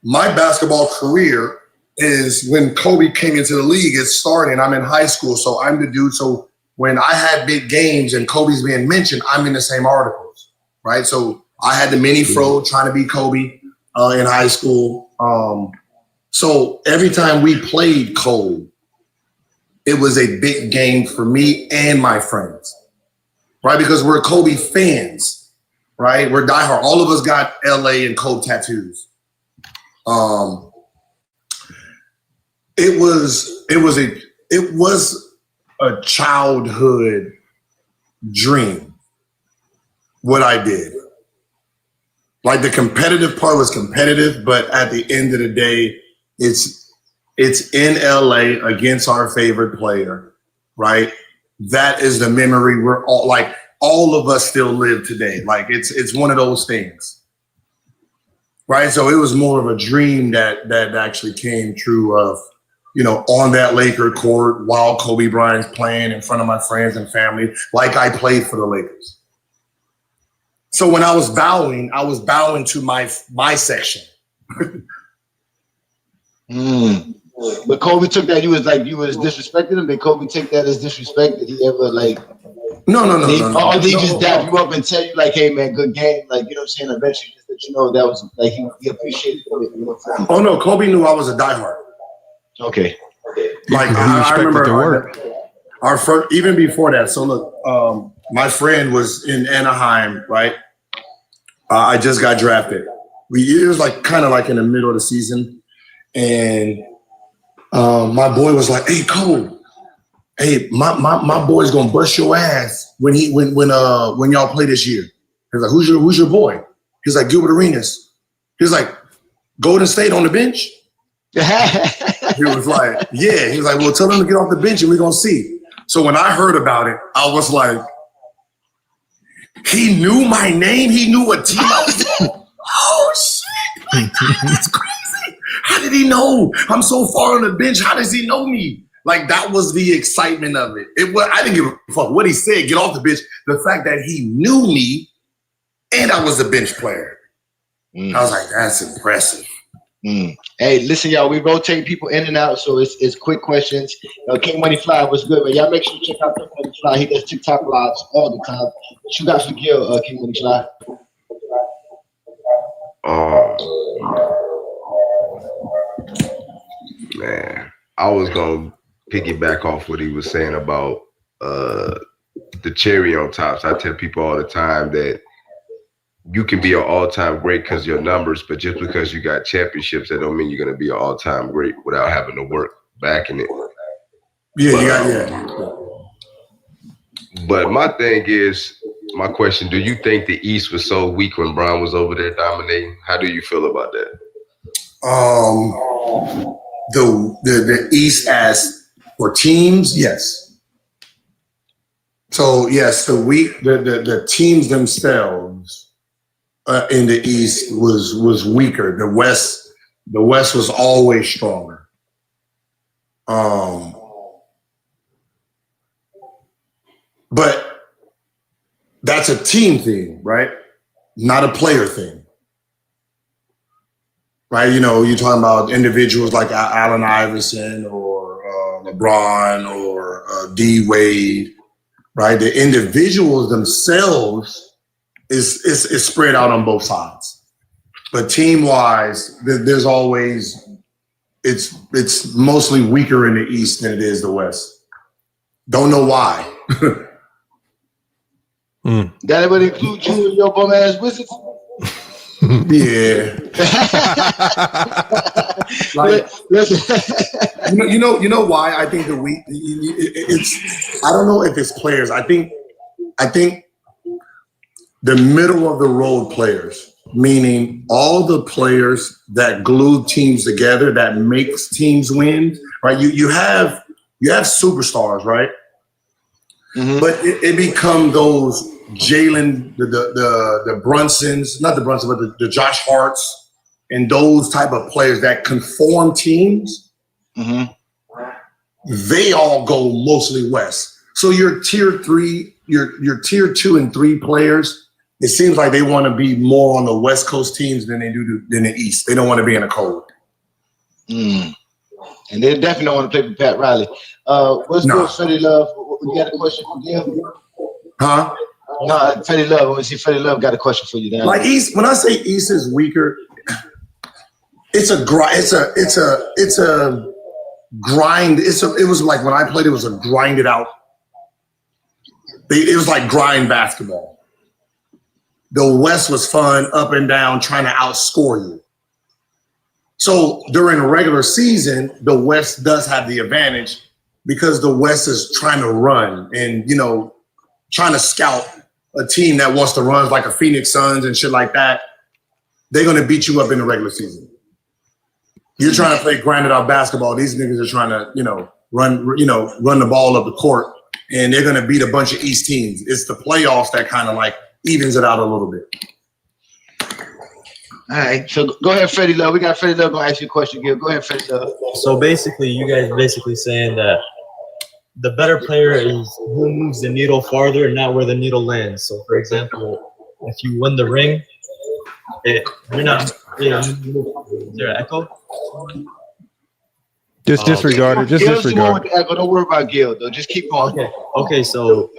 my basketball career is when Kobe came into the league. It started. I'm in high school, so I'm the dude. So when I had big games and Kobe's being mentioned, I'm in the same articles, right? So I had the mini fro trying to be Kobe in high school. So every time we played Cole, it was a big game for me and my friends, right? Because we're Kobe fans, right? We're diehard. All of us got LA and Kobe tattoos. It was a childhood dream, what I did. Like the competitive part was competitive, but at the end of the day, it's in LA against our favorite player, right? That is the memory we're all of us still live today. Like it's one of those things, right? So it was more of a dream that actually came true of, on that Laker court while Kobe Bryant's playing in front of my friends and family, like I played for the Lakers. So when I was bowing to my section. But Kobe took that. You was disrespecting him. Did Kobe take that as disrespect? Did he ever No. Or did he just dap you up and tell you hey man, good game? Eventually just that that was he appreciated it. Oh no, Kobe knew I was a diehard. Okay. I remember our first, even before that. So look, my friend was in Anaheim, right? I just got drafted. It was kind of in the middle of the season, and my boy was like, "Hey Cole, hey my boy's gonna bust your ass when y'all play this year." He's like, "Who's your boy?" He's like, "Gilbert Arenas." He's like, "Golden State on the bench." He was like, "Yeah." He was like, "Well, tell him to get off the bench and we're gonna see." So when I heard about it, I was like, he knew my name. He knew what team I was in. Oh shit! That's crazy. How did he know? I'm so far on the bench. How does he know me? That was the excitement of it. I didn't give a fuck what he said. Get off the bench. The fact that he knew me and I was a bench player. I was like, that's impressive. Hey, listen, y'all. We rotate people in and out, so it's quick questions. King Money Fly, what's good, man? Y'all make sure you check out King Money Fly. He does TikTok lives all the time. What you got for Gil, King Money Fly? Man, I was gonna piggyback off what he was saying about the cherry on top. So I tell people all the time that you can be an all-time great because of your numbers, but just because you got championships, that don't mean you're going to be an all-time great without having to work back in it. Yeah. But my thing is, my question, do you think the East was so weak when Brown was over there dominating? How do you feel about that? The East as for teams, yes. So yes, the teams themselves in the East was weaker. The West was always stronger. But that's a team thing, right? Not a player thing. Right? You're talking about individuals like Allen Iverson or LeBron or D Wade, right? The individuals themselves is spread out on both sides. But team-wise, there's always it's mostly weaker in the East than it is the West. Don't know why. That would include you and your bum ass Wizards. Yeah. You know why I think it's I don't know if it's players. I think the middle of the road players, meaning all the players that glue teams together, that makes teams win, right? You have superstars, right? Mm-hmm. But it become those Jalen, the Brunsons, not the Brunson, but the Josh Harts and those type of players that conform teams. Mm-hmm. They all go mostly west. So your tier 3, your tier 2 and 3 players, it seems like they want to be more on the West Coast teams than they do than the East. They don't want to be in the cold. And they definitely don't want to play with Pat Riley. What's good, Freddie Love? You got a question for him? Huh? No, Freddie Love. Freddie Love got a question for you. Like East, when I say East is weaker, it's a grind. It's a grind. It was like when I played, it was a grinded out. It was like grind basketball. The West was fun, up and down, trying to outscore you. So during a regular season, the West does have the advantage because the West is trying to run and, trying to scout a team that wants to run like a Phoenix Suns and shit like that. They're going to beat you up in the regular season. You're trying to play grinded out basketball. These niggas are trying to, run the ball up the court, and they're going to beat a bunch of East teams. It's the playoffs that kind of like evens it out a little bit. All right, so go ahead, Freddie Love. We got Freddie Love going to ask you a question, Gil. Go ahead, Freddie Love. So basically, you guys basically saying that the better player is who moves the needle farther, not where the needle lands. So, for example, if you win the ring, you're not, is there an echo? Just disregard it. Just Gil's the one disregard. with the echo. Don't worry about Gil, though. Just keep going. Okay. So,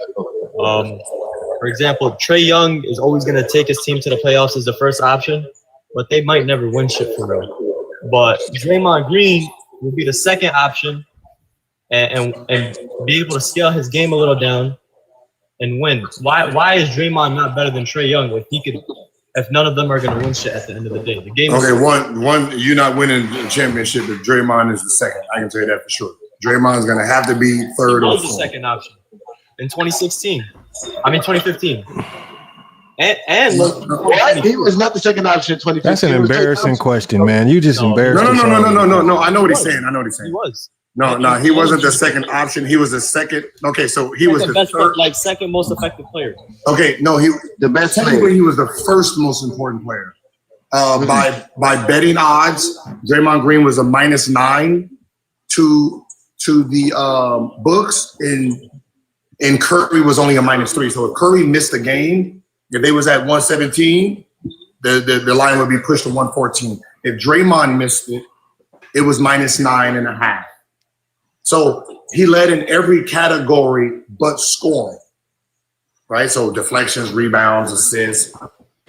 for example, Trae Young is always going to take his team to the playoffs as the first option, but they might never win shit for real. But Draymond Green will be the second option and be able to scale his game a little down and win. Why is Draymond not better than Trae Young if none of them are going to win shit at the end of the day? The game Okay, one, you're not winning the championship if Draymond is the second. I can tell you that for sure. Draymond's going to have to be third or He was the fourth. second option in 2015. And He was not the second option in 2015. That's an embarrassing question, man. You just embarrassed No. yourself. I know what he's saying. He was. No, he wasn't the second option. He was the second. Okay, so he was the best, third. second most effective player. Okay, no, the best technically player. he was the first most important player. By betting odds, Draymond Green was a -9 to the books, and Curry was only a -3. So if Curry missed the game, if they was at 117, the line would be pushed to 114. If Draymond missed it, it was -9.5. So he led in every category but scoring, right? So deflections, rebounds, assists,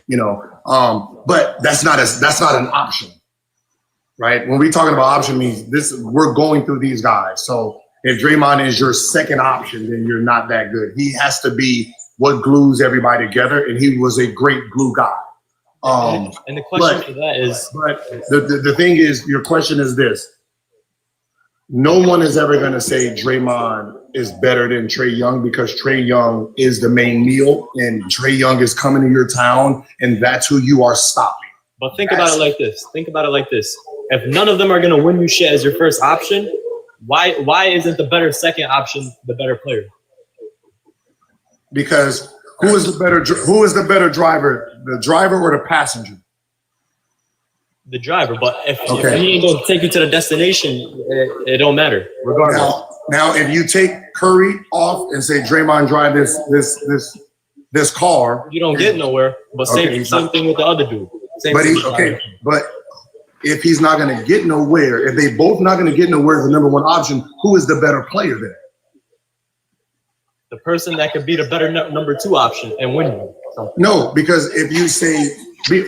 but that's not an option, right? When we're talking about option means we're going through these guys. So if Draymond is your second option, then you're not that good. He has to be what glues everybody together, and he was a great glue guy. And the question for that is, but the thing is, your question is this: no one is ever going to say Draymond is better than Trae Young because Trae Young is the main meal, and Trae Young is coming to your town, and that's who you are stopping. but think about it like this. If none of them are going to win you shit as your first option, why isn't the better second option the better player? Because who is the better driver, the driver or the passenger? The driver. But if he ain't going to take you to the destination, it don't matter. Regardless. Now, if you take Curry off and say Draymond drive this car, you don't get nowhere. But same thing with the other dude. But if he's not going to get nowhere, if they both not going to get nowhere as the number one option, who is the better player there? The person that could be the better number two option and win you. No, because if you say,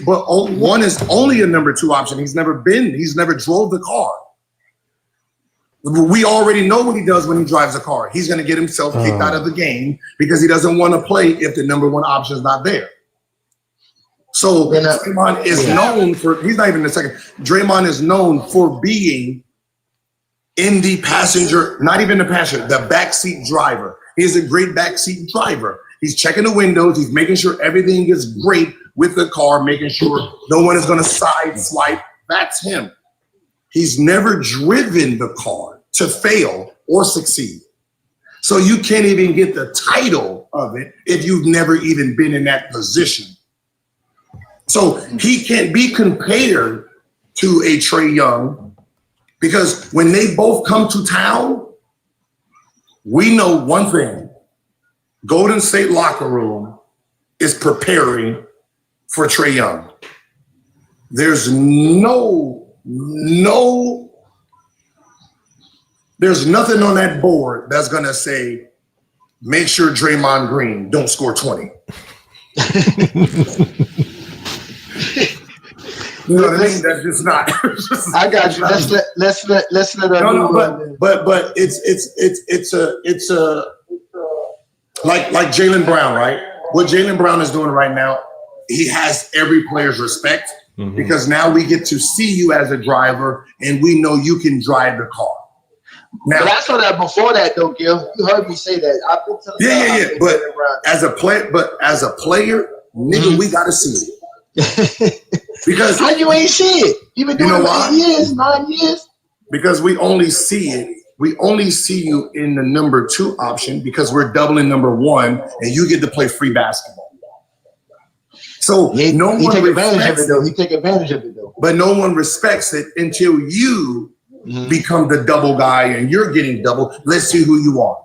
but one is only a number two option. He's never drove the car. We already know what he does when he drives a car. He's going to get himself kicked out of the game because he doesn't want to play if the number one option is not there. So Draymond is known for, he's not even the second. Draymond is known for being in the passenger, not even the passenger, the backseat driver. He's a great backseat driver. He's checking the windows. He's making sure everything is great with the car, making sure no one is going to side swipe. That's him. He's never driven the car to fail or succeed. So you can't even get the title of it if you've never even been in that position. So he can't be compared to a Trae Young because when they both come to town, we know one thing. Golden State locker room is preparing for Trae Young. There's there's nothing on that board that's going to say, make sure Draymond Green don't score 20. You know what I mean? That's just not. I got you. Let's let no, but it's a like Jaylen Brown, right? What Jaylen Brown is doing right now, he has every player's respect because now we get to see you as a driver and we know you can drive the car. Now, but I saw that before that though, Gil. You heard me say that. I've been telling you. But as a player, nigga, we gotta see it. Because how you ain't see it? You've been doing it for 9 years. Because we only see it. We only see you in the number 2 option because we're doubling number 1 and you get to play free basketball. So he take advantage of it though. He take advantage of it though. But no one respects it until you become the double guy and you're getting double. Let's see who you are.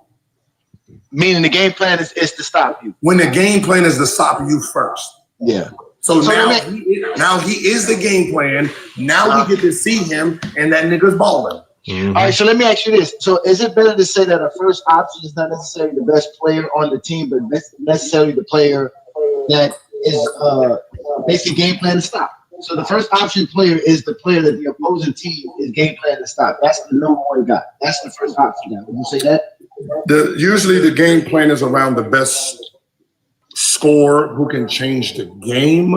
Meaning the game plan is to stop you. When the game plan is to stop you first. Yeah. So now he is the game plan. Now we get to see him, and that nigga's balling. All right, so let me ask you this. So is it better to say that a first option is not necessarily the best player on the team, but necessarily the player that is basically game plan to stop? So the first option player is the player that the opposing team is game plan to stop. That's the number 1 guy. That's the first option now. Would you say that? Usually the game plan is around the best scorer who can change the game.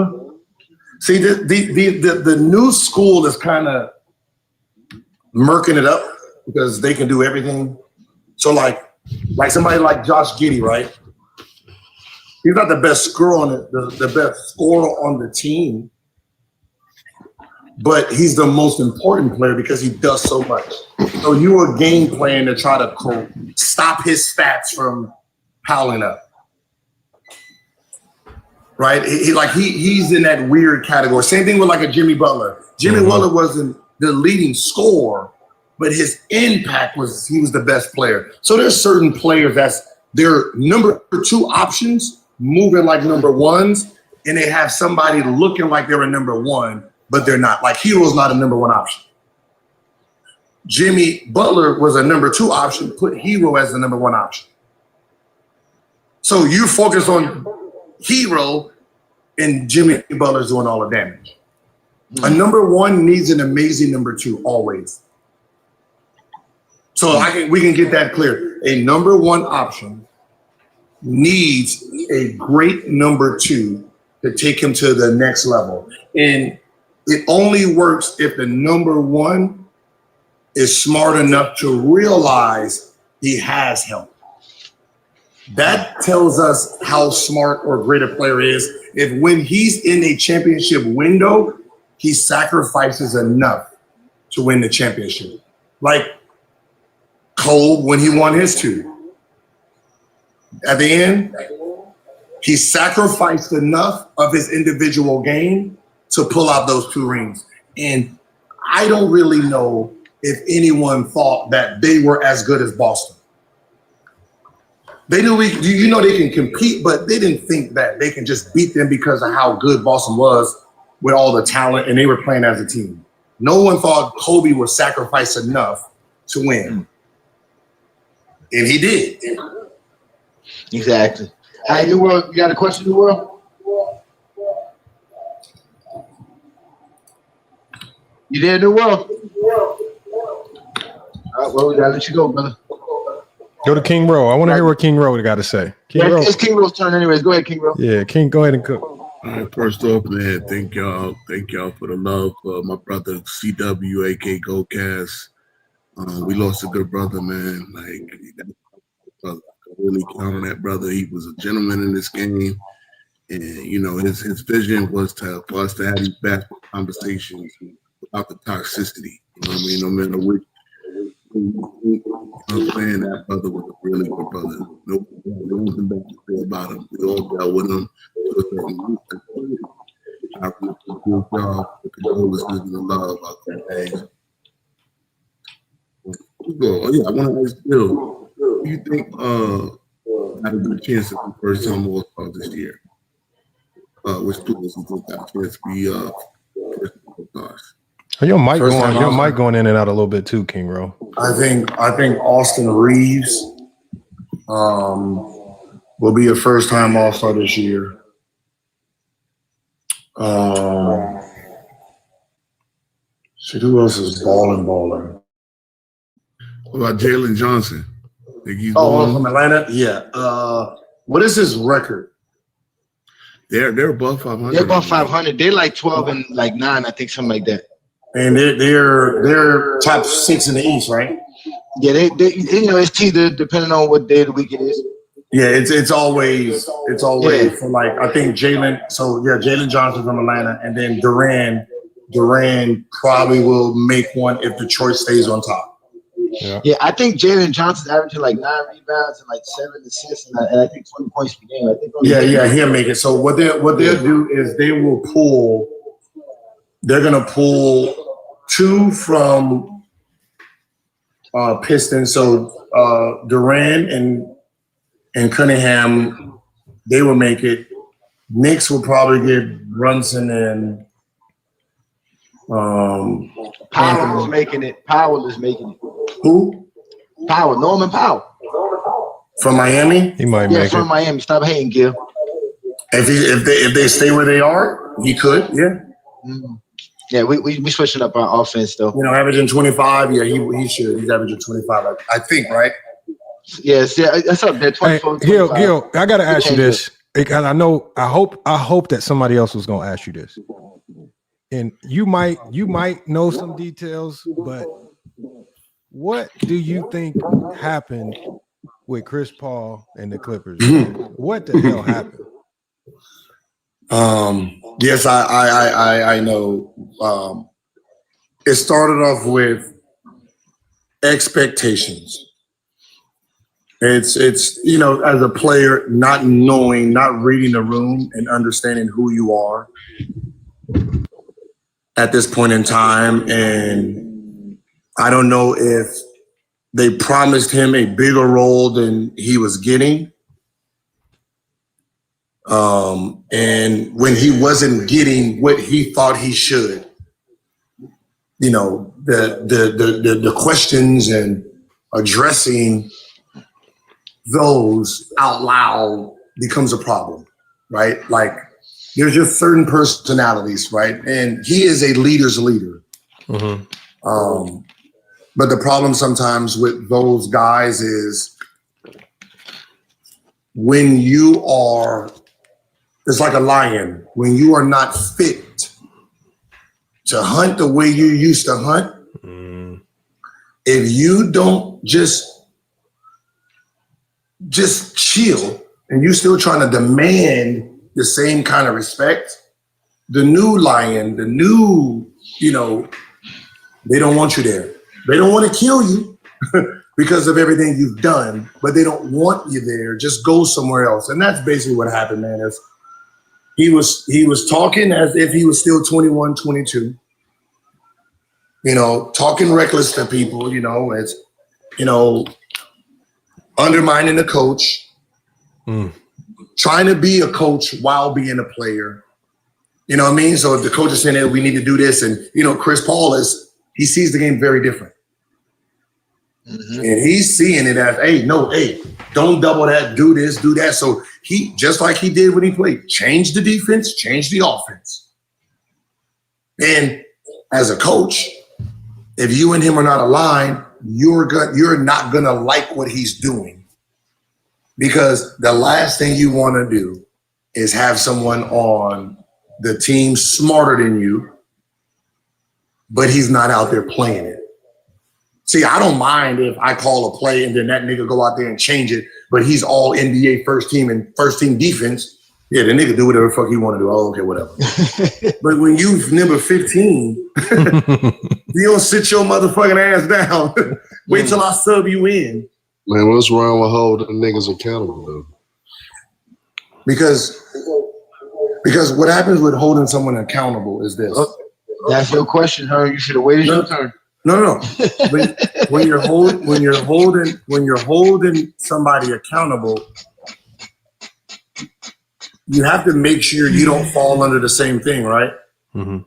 See, the new school is kind of murking it up because they can do everything. So like somebody like Josh Giddey, right? He's not the best scorer on the best scorer on the team, but he's the most important player because he does so much. So you're a game plan to try to stop his stats from piling up. Right? He's in that weird category. Same thing with like a Jimmy Butler. Jimmy Butler wasn't the leading scorer, but his impact he was the best player. So there's certain players that's their number 2 options moving like number 1s, and they have somebody looking like they're a number 1, but they're not. Like Hero's not a number 1 option. Jimmy Butler was a number 2 option, put Hero as the number 1 option. So you focus on Hero and Jimmy Butler's doing all the damage. A number 1 needs an amazing number 2 always. So we can get that clear. A number 1 option needs a great number 2 to take him to the next level. And it only works if the number 1 is smart enough to realize he has help. That tells us how smart or great a player is. If when he's in a championship window, he sacrifices enough to win the championship. Like Cole when he won his 2. At the end, he sacrificed enough of his individual game to pull out those 2 rings. And I don't really know if anyone thought that they were as good as Boston. They knew they can compete, but they didn't think that they can just beat them because of how good Boston was with all the talent and they were playing as a team. No one thought Kobe would sacrifice enough to win. And he did. Exactly. All right, New World, you got a question, New World? You there, New World? All right, well, we got to let you go, brother. Go to King Row. I want to hear what King Row got to say. It's King Row's turn anyways. Go ahead, King Row. Yeah, King, go ahead and cook. All right, first off, man, thank y'all for the love. My brother CW, AK GoCast. We lost a good brother, man. I really count on that brother. He was a gentleman in this game, and his vision was for us to have these basketball conversations without the toxicity. You know what I mean? No matter which. I'm saying that brother was a really good brother. Nothing bad to say about him. We all dealt with him. I appreciate y'all for the condolences and the love out there. I want to ask Bill, do you think had a good chance to be first time All-Star this year? Which players do you think got a chance to be first All-Stars? Your mic going in and out a little bit too, King Row. I think Austin Reeves will be a first-time All-Star this year. Shit, who else is balling? What about Jalen Johnson? Think he's Oh, balling? from Atlanta? Yeah. What is his record? They're above 500. They're above 500. They're like 12 and like 9, I think, something like that. And they're top 6 in the East, right? Yeah, they it's either depending on what day of the week it is. Yeah, it's always for like I think Jalen. So yeah, Jalen Johnson from Atlanta, and then Duran probably will make one if Detroit stays on top. Yeah, I think Jalen Johnson's averaging like 9 rebounds and like 7 assists, and I think 20 points per game. I think He'll make it. So what they'll do is they're gonna pull 2 from Pistons. So Duran and Cunningham, they will make it. Knicks will probably get Brunson and Powell is making it. Who? Powell, Norman Powell. From Miami? He might Yeah, make from it. Miami. Stop hating, Gil. If they stay where they are, he could, yeah. Yeah, we switching up our offense though. You know, averaging 25. Yeah, he should. He's averaging 25, I think, right? Yes, yeah, that's up there. 24, Hey, Gil, 25. I gotta ask you Change this because I hope that somebody else was gonna ask you this, and you might know some details, but what do you think happened with Chris Paul and the Clippers? What the hell happened? Yes, I know. It started off with expectations. It's you know, as a player, not knowing, not reading the room and understanding who you are at this point in time. And I don't know if they promised him a bigger role than he was getting. And when he wasn't getting what he thought he should, you know, the questions and addressing those out loud becomes a problem, right? Like there's just certain personalities, right? And he is a leader's leader. Mm-hmm. But the problem sometimes with those guys is when you are, it's like a lion. When you are not fit to hunt the way you used to hunt, if you don't just chill and you still trying to demand the same kind of respect, the new lion, the new, you know, they don't want you there. They don't want to kill you because of everything you've done, but they don't want you there. Just go somewhere else. And that's basically what happened, man. Is he was talking as if he was still 21, 22. You know, talking reckless to people, you know, it's, you know, undermining the coach, trying to be a coach while being a player. You know what I mean? So if the coach is saying that we need to do this, and, you know, Chris Paul he sees the game very different. Mm-hmm. And he's seeing it as, hey, don't double that, do this, do that. So he, just like he did when he played, change the defense, change the offense. And as a coach, if you and him are not aligned, you're not gonna like what he's doing, because the last thing you want to do is have someone on the team smarter than you, but he's not out there playing it. See, I don't mind if I call a play and then that nigga go out there and change it, but he's all NBA first team and first team defense. Yeah, the nigga do whatever the fuck he want to do. Oh, okay, whatever. But when you number 15, you don't sit your motherfucking ass down. Wait till I sub you in. Man, what's wrong with holding niggas accountable though? Because what happens with holding someone accountable is this. That's your question, Herb. You should have waited your turn. No. when you're holding somebody accountable, you have to make sure you don't fall under the same thing, right? Mm-hmm.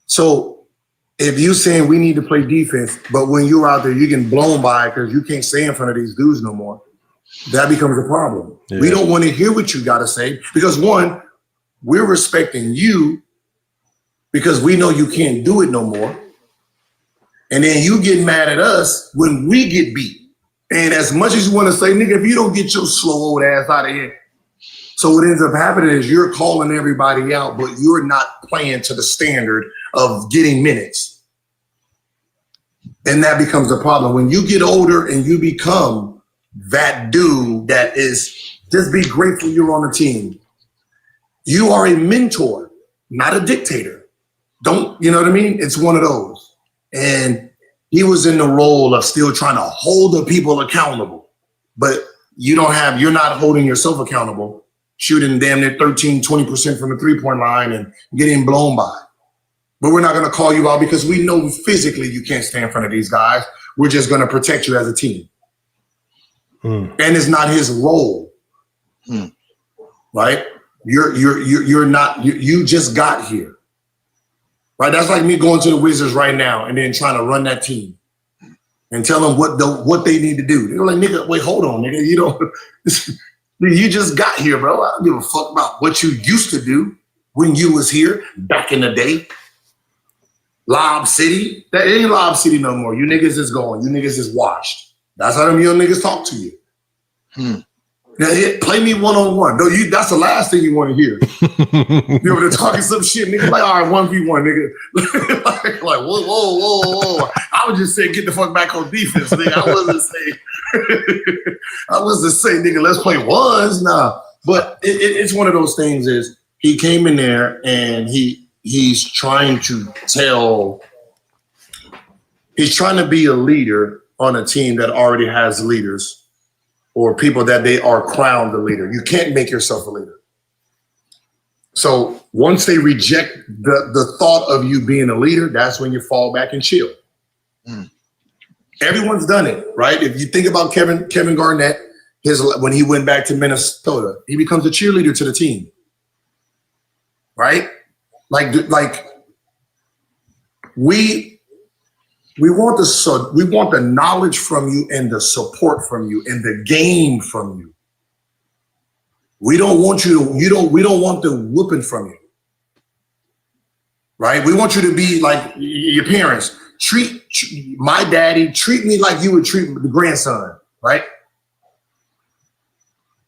So if you saying we need to play defense, but when you're out there, you get blown by because you can't stay in front of these dudes no more, that becomes a problem. Yeah. We don't want to hear what you got to say because, one, we're respecting you because we know you can't do it no more. And then you get mad at us when we get beat. And as much as you want to say, nigga, if you don't get your slow old ass out of here. So what ends up happening is you're calling everybody out, but you're not playing to the standard of getting minutes. And that becomes a problem. When you get older and you become that dude that is, just be grateful you're on the team. You are a mentor, not a dictator. You know what I mean? It's one of those. And he was in the role of still trying to hold the people accountable, but you're not holding yourself accountable, shooting damn near 13, 20% from the 3-point line and getting blown by. But we're not going to call you out because we know physically you can't stand in front of these guys. We're just going to protect you as a team. And it's not his role, right? You're not, you just got here. Right, that's like me going to the Wizards right now and then trying to run that team and tell them what they need to do. They're like, nigga, wait, hold on, nigga. You just got here, bro. I don't give a fuck about what you used to do when you was here back in the day. Lob City, that ain't Lob City no more. You niggas is gone. You niggas is washed. That's how them young niggas talk to you. Now, play me one-on-one. No, that's the last thing you want to hear. You know, they're talking some shit, nigga. Like, all right, 1v1, nigga. like, whoa. I was just saying, get the fuck back on defense, nigga. I wasn't saying, nigga, let's play ones. Nah. But it's one of those things is he came in there and he's trying to be a leader on a team that already has leaders. Or people that they are crowned a leader. You can't make yourself a leader. So once they reject the thought of you being a leader, that's when you fall back and chill. Everyone's done it, right? If you think about Kevin Garnett, when he went back to Minnesota, he becomes a cheerleader to the team, right? Like we want the knowledge from you and the support from you and the game from you. We don't want we don't want the whooping from you. Right? We want you to be like your parents. Treat my daddy, treat me like you would treat the grandson, right?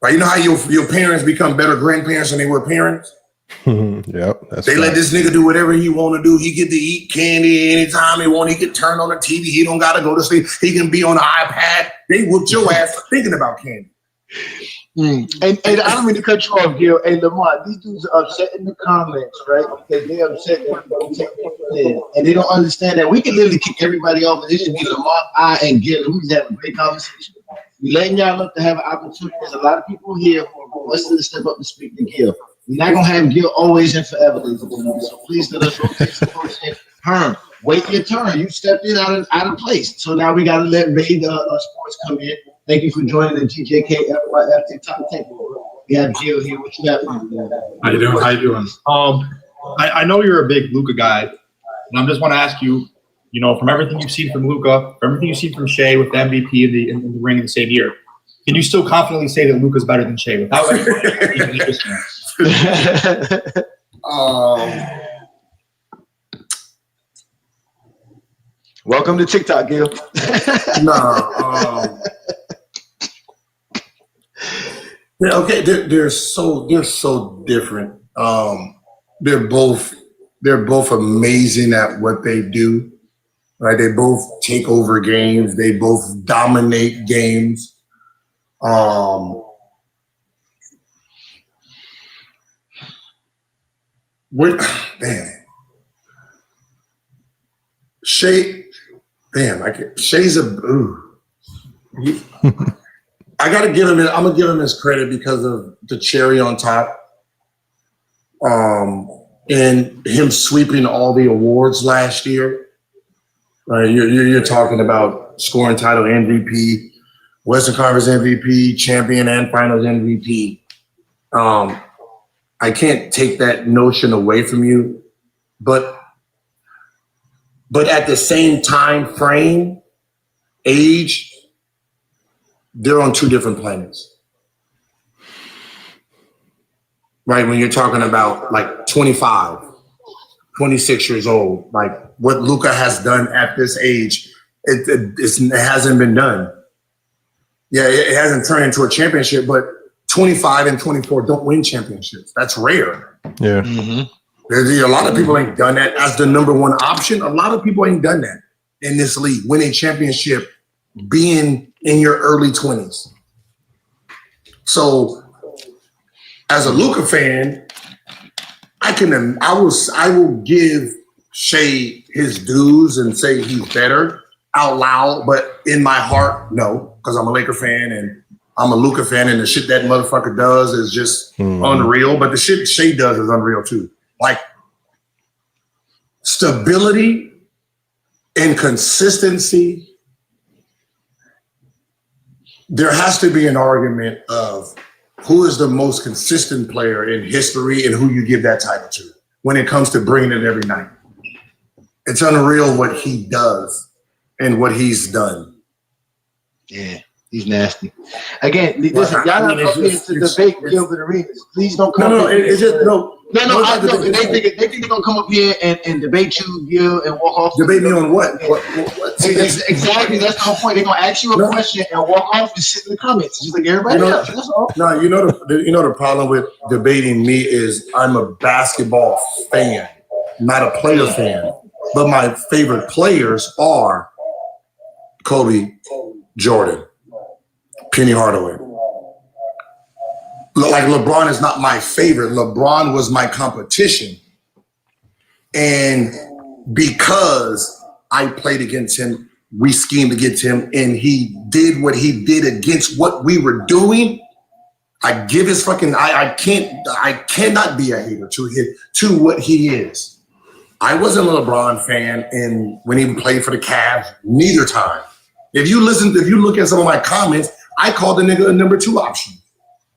Right? You know how your parents become better grandparents than they were parents? Yep. They let this nigga do whatever he want to do. He get to eat candy anytime he want. He can turn on the TV. He don't got to go to sleep. He can be on the iPad. They whooped your ass for thinking about candy. And I don't mean to cut you off, Gil. Hey, Lamar, these dudes are upset in the comments, right? Because they're upset that we don't take people in. And they don't understand that we can literally kick everybody off. And it should be Lamar, I, and Gil. We just have a great conversation. We're letting y'all up to have an opportunity. There's a lot of people here who wants to step up and speak to Gil. We're not going to have Gil always and forever, ladies and gentlemen. So please let us rotate some folks in. Herm, wait your turn. You stepped in out of place. So now we got to let Ray Sports come in. Thank you for joining the GJK FYF TikTok takeover. We have Gil here. What you got? How you doing? How you doing? I know you're a big Luka guy, and I just want to ask you, you know, from everything you've seen from Luka, from everything you've seen from Shea with the MVP in the ring in the same year, can you still confidently say that Luka's better than Shea without any Welcome to TikTok, Gil. Yeah, okay, they're so different. They're both amazing at what they do. Right? They both take over games. They both dominate games. Shay's I gotta give him. I'm gonna give him his credit because of the cherry on top, and him sweeping all the awards last year. Right, you're talking about scoring title MVP, Western Conference MVP, champion and Finals MVP. I can't take that notion away from you, but at the same time frame, age, they're on two different planets. Right? When you're talking about like 25, 26 years old. Like what Luka has done at this age, it hasn't been done. Yeah, it hasn't turned into a championship, but 25 and 24 don't win championships. That's rare. Yeah. There's a lot of people ain't done that as the number one option. A lot of people ain't done that in this league, winning championship, being in your early 20s. So as a Luka fan, I will give Shea his dues and say he's better out loud, but in my heart, no, because I'm a Laker fan and I'm a Luka fan, and the shit that motherfucker does is just unreal. But the shit Shea does is unreal too. Like stability and consistency. There has to be an argument of who is the most consistent player in history and who you give that title to when it comes to bringing it every night. It's unreal what he does and what he's done. Yeah, he's nasty. Again, listen, y'all not up here to debate Gilbert Arenas. Please don't come up here. They think they're gonna come up here and debate you, Gil, and walk off. Debate me on what? Exactly, that's the whole point. They're gonna ask you a question and walk off and sit in the comments, just like everybody else. That's all. No, you know the problem with debating me is I'm a basketball fan, not a player fan. But my favorite players are Kobe, Jordan, Penny Hardaway. Like LeBron is not my favorite. LeBron was my competition. And because I played against him, we schemed against him, and he did what he did against what we were doing, I give his fucking, I cannot be a hater to what he is. I wasn't a LeBron fan when he played for the Cavs, neither time. If you look at some of my comments, I called the nigga a number 2 option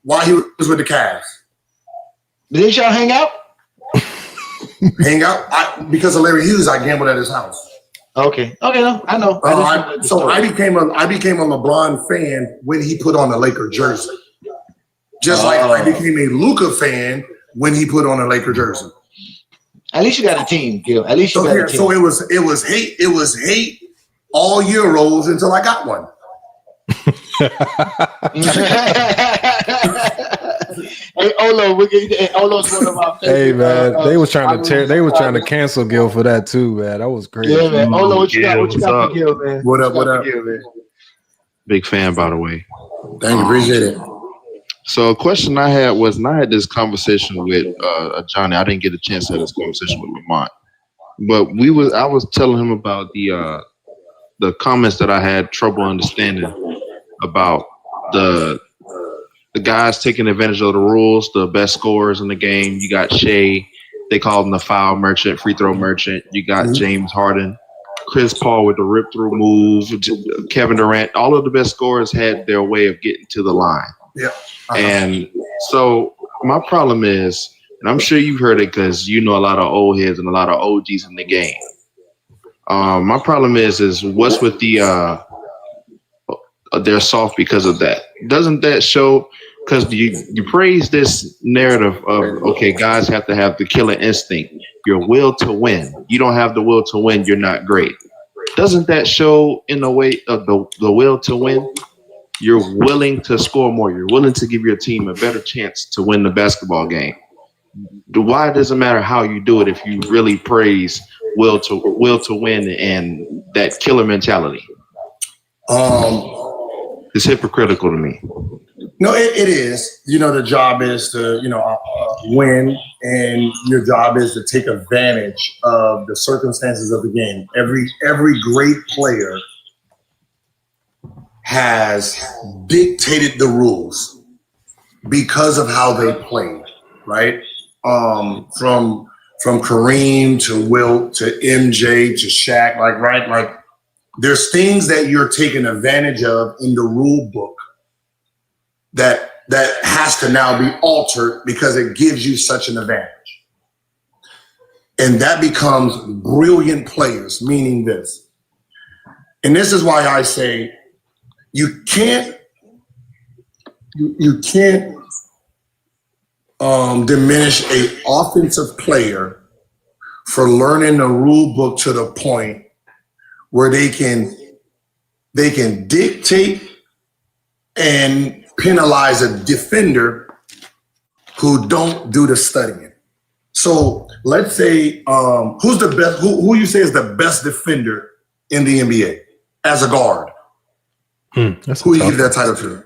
while he was with the Cavs. Didn't y'all hang out? Hang out? Because of Larry Hughes, I gambled at his house. Okay, no, I know. I became a LeBron fan when he put on a Laker jersey. Just like I became a Luka fan when he put on a Laker jersey. At least you got a team, Gil. At least you got a team. So it was hate all Euros until I got one. Hey, Olo's one of my favorites. Hey man, they was trying to cancel Gil for that too, man. That was crazy. Yeah, man. Olo, what you got for Gil, man? What up? Gil, man? Big fan, by the way. Thank you, appreciate it. So a question I had was, and I had this conversation with Johnny. I didn't get a chance to have this conversation with Lamont, but I was telling him about the comments that I had trouble understanding about the guys taking advantage of the rules, the best scorers in the game. You got Shea, they call him the foul merchant, free throw merchant. You got James Harden, Chris Paul with the rip through move, Kevin Durant. All of the best scorers had their way of getting to the line. Yeah. And so my problem is, and I'm sure you've heard it because you know a lot of old heads and a lot of OGs in the game. My problem is what's with the they're soft because of that. Doesn't that show? Because you praise this narrative of, okay, guys have to have the killer instinct, your will to win. You don't have the will to win, you're not great. Doesn't that show in the way of the will to win? You're willing to score more. You're willing to give your team a better chance to win the basketball game. Why does it matter how you do it if you really praise will to win and that killer mentality? It's hypocritical to me. No, it is. The job is to win, and your job is to take advantage of the circumstances of the game. Every great player has dictated the rules because of how they played, right? From Kareem to Wilt to MJ to Shaq, like there's things that you're taking advantage of in the rule book that has to now be altered because it gives you such an advantage. And that becomes brilliant players, meaning this. And this is why I say you can't diminish an offensive player for learning the rule book to the point where they can dictate and penalize a defender who don't do the studying. So let's say who's the best? Who you say is the best defender in the NBA as a guard? Who you give that title to?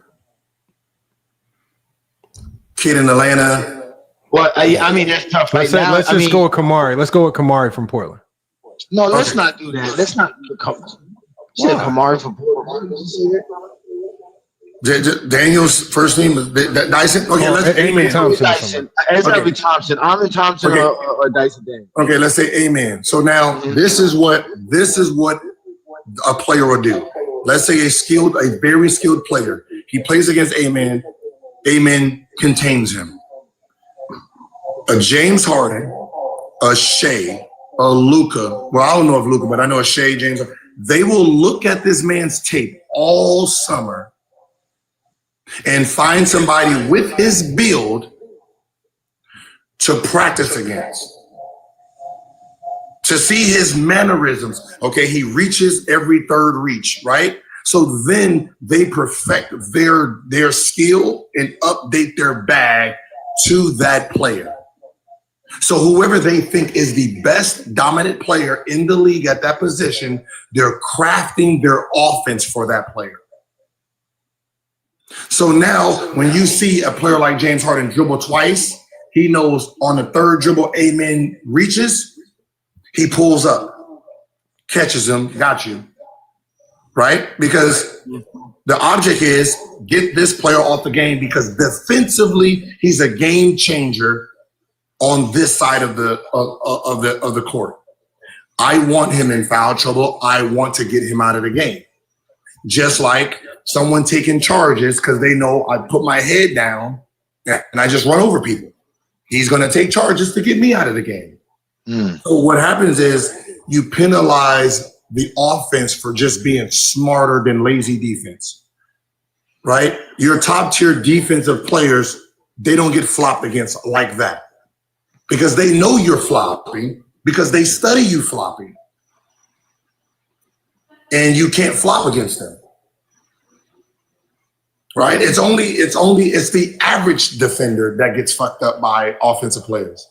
Kid in Atlanta. Well, I mean that's tough right now. Let's just go with Kamari. Let's go with Kamari from Portland. No, let's not do that. Let's not. Said Kamari from Portland. Daniel's first name is Dyson. Okay, let's Amen Thompson. Dyson. It's gotta be Thompson. Amen Thompson or Dyson Daniels. Okay, let's say Amen. So now this is what a player will do. Let's say a very skilled player. He plays against Amen. Amen contains him. A James Harden, a Shea, a Luka. Well, I don't know if Luka, but I know a Shea, James. They will look at this man's tape all summer and find somebody with his build to practice against, to see his mannerisms. Okay, he reaches every third reach, right? So then they perfect their skill and update their bag to that player. So whoever they think is the best dominant player in the league at that position, they're crafting their offense for that player. So now when you see a player like James Harden dribble twice, he knows on the third dribble, Amen reaches, he pulls up, catches him, got you, right? Because the object is get this player off the game because defensively, he's a game changer on this side of the court. I want him in foul trouble. I want to get him out of the game. Just like someone taking charges because they know I put my head down and I just run over people. He's going to take charges to get me out of the game. So what happens is you penalize the offense for just being smarter than lazy defense, right? Your top tier defensive players, they don't get flopped against like that because they know you're flopping because they study you flopping and you can't flop against them. Right? It's the average defender that gets fucked up by offensive players.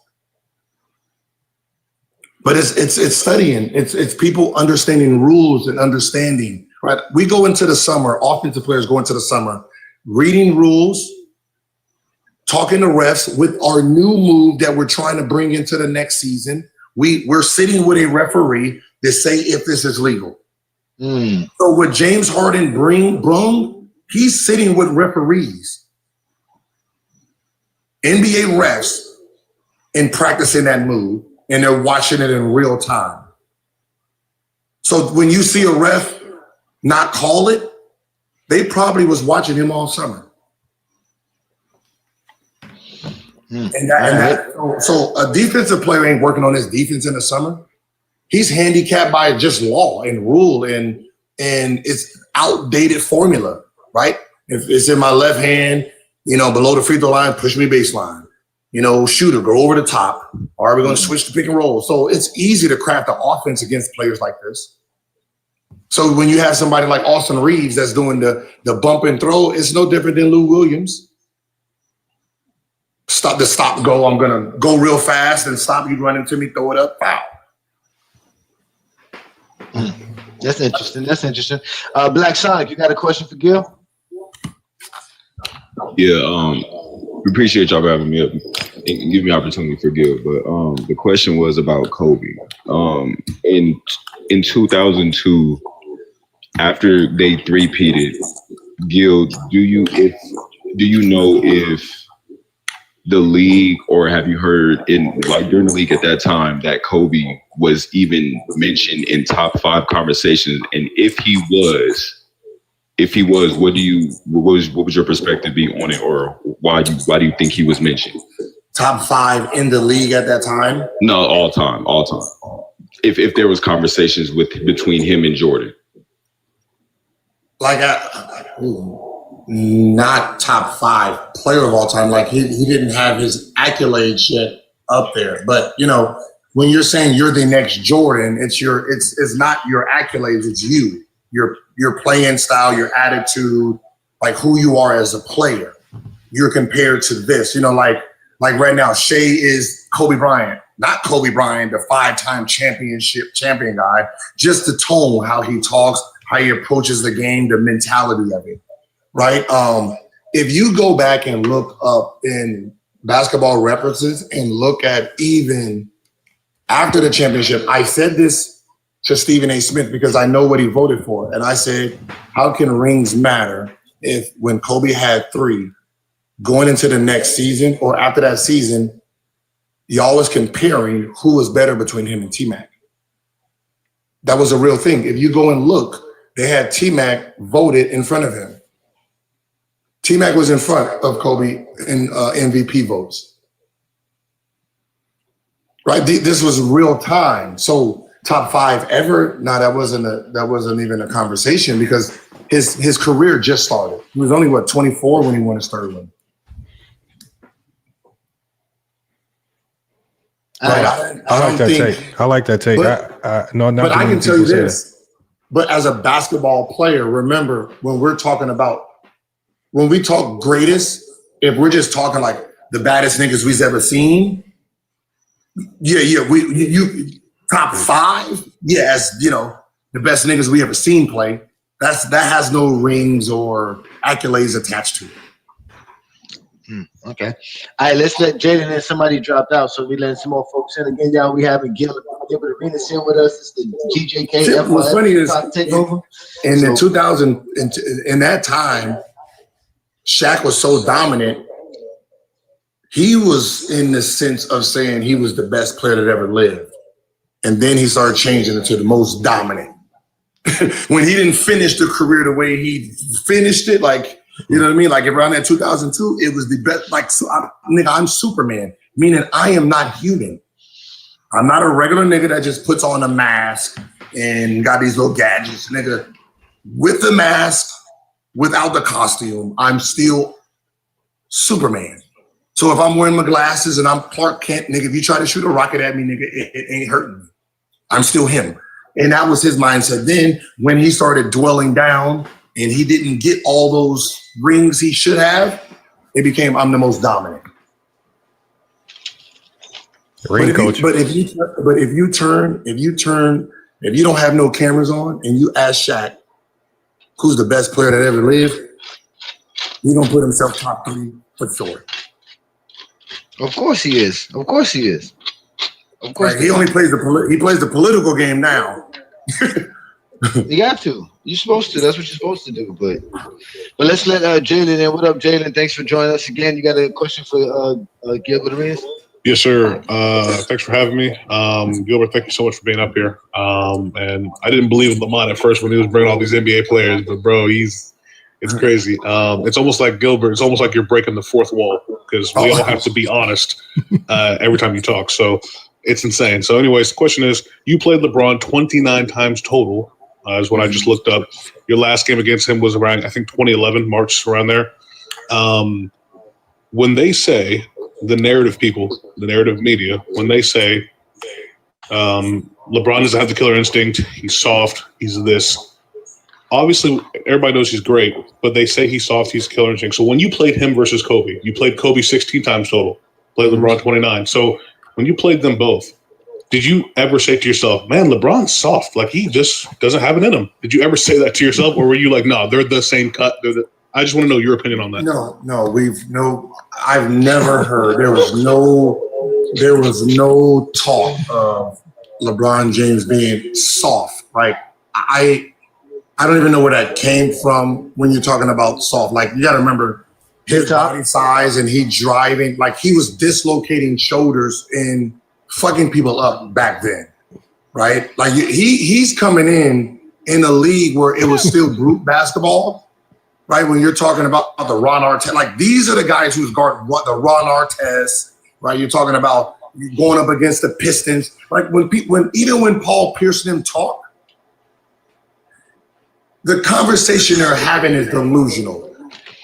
But it's studying. It's people understanding rules and understanding. Right? We go into the summer. Offensive players go into the summer reading rules, talking to refs with our new move that we're trying to bring into the next season. We're sitting with a referee to say if this is legal. So what James Harden brung, he's sitting with referees, NBA refs, and practicing that move, and they're watching it in real time. So when you see a ref not call it, they probably was watching him all summer. So a defensive player ain't working on his defense in the summer. He's handicapped by just law and rule and it's outdated formula, right? If it's in my left hand, below the free throw line, push me baseline. Shooter, go over the top. Or are we going to switch to pick and roll? So it's easy to craft the offense against players like this. So when you have somebody like Austin Reeves that's doing the bump and throw, it's no different than Lou Williams. Stop, go. I'm going to go real fast and stop you running to me, throw it up, foul. That's interesting. Black Sonic, you got a question for Gil? Yeah, we appreciate y'all for having me up and giving me opportunity for Gil. But the question was about Kobe. In 2002, after they three-peated, Gil, do you know if the league, or have you heard during the league at that time that Kobe was even mentioned in top 5 conversations? And if he was, what would your perspective be on it, or why do you think he was mentioned? Top 5 in the league at that time? No, all time. If there was conversations between him and Jordan, not top 5 player of all time. Like he didn't have his accolades yet up there, but when you're saying you're the next Jordan, it's not your accolades, it's you. Your playing style, your attitude, like who you are as a player. You're compared to this. You know, like right now, Shea is Kobe Bryant. Not Kobe Bryant, the 5-time champion guy, just the tone, how he talks, how he approaches the game, the mentality of it, right? If you go back and look up in basketball references and look at even after the championship, I said this to Stephen A. Smith because I know what he voted for. And I said, how can rings matter if when Kobe had 3, going into the next season or after that season, y'all was comparing who was better between him and T-Mac. That was a real thing. If you go and look, they had T-Mac voted in front of him. T-Mac was in front of Kobe in MVP votes. Right? This was real time. So top 5 ever? No, that wasn't even a conversation because his career just started. He was only 24 when he won his 3rd one. Right. I like that take. I like that take. But I can tell you this. But as a basketball player, remember when we talk greatest, if we're just talking like the baddest niggas we've ever seen, you top 5, as you know, the best niggas we ever seen play. That has no rings or accolades attached to it. Okay. All right, let's let Jaden and somebody dropped out, so we letting some more folks in. Again, y'all, we having Gilbert Arenas in with us. It's the GJK. What's funny is in the 2000, in that time, Shaq was so dominant. He was in the sense of saying he was the best player that ever lived. And then he started changing it to the most dominant. When he didn't finish the career the way he finished it, like, you know what I mean? Like around that 2002, it was the best. Like, so I'm Superman, meaning I am not human. I'm not a regular nigga that just puts on a mask and got these little gadgets. Nigga, with the mask, without the costume, I'm still Superman. So if I'm wearing my glasses and I'm Clark Kent, nigga, if you try to shoot a rocket at me, nigga, it ain't hurting me. I'm still him. And that was his mindset. Then when he started dwelling down and he didn't get all those rings he should have, it became I'm the most dominant. Ring coach. But if you don't have no cameras on and you ask Shaq, who's the best player that ever lived, he's gonna put himself top 3 for sure. Of course he is. Of course he is. Of course. He only plays the political game now. You got to. You're supposed to. That's what you're supposed to do. But let's let Jalen in. What up, Jalen? Thanks for joining us again. You got a question for Gilbert Arenas? Yes, sir. Thanks for having me. Gilbert, thank you so much for being up here. And I didn't believe in Lamont at first when he was bringing all these NBA players, but bro, it's crazy. It's almost like Gilbert. It's almost like you're breaking the 4th wall because we all have to be honest every time you talk. So it's insane. So anyways, the question is, you played LeBron 29 times total, is what I just looked up. Your last game against him was around, I think, 2011, March, around there. When they say, the narrative people, the narrative media, when they say LeBron doesn't have the killer instinct, he's soft, he's this. Obviously, everybody knows he's great, but they say he's soft, he's killer instinct. So when you played him versus Kobe, you played Kobe 16 times total, played LeBron 29. So when you played them both, did you ever say to yourself, man, LeBron's soft, like he just doesn't have it in him? Did you ever say that to yourself, or were you like, no, they're the same cut? I just want to know your opinion on that. No, I've never heard. There was no talk of LeBron James being soft. Like I don't even know where that came from when you're talking about soft. Like you got to remember his body size and he driving, like he was dislocating shoulders and fucking people up back then, right? Like he's coming in a league where it was still group basketball. Right, when you're talking about the Ron Artest, like these are the guys who's guarding the Ron Artest, right? You're talking about going up against the Pistons. Like even when Paul Pierce and them talk, the conversation they're having is delusional.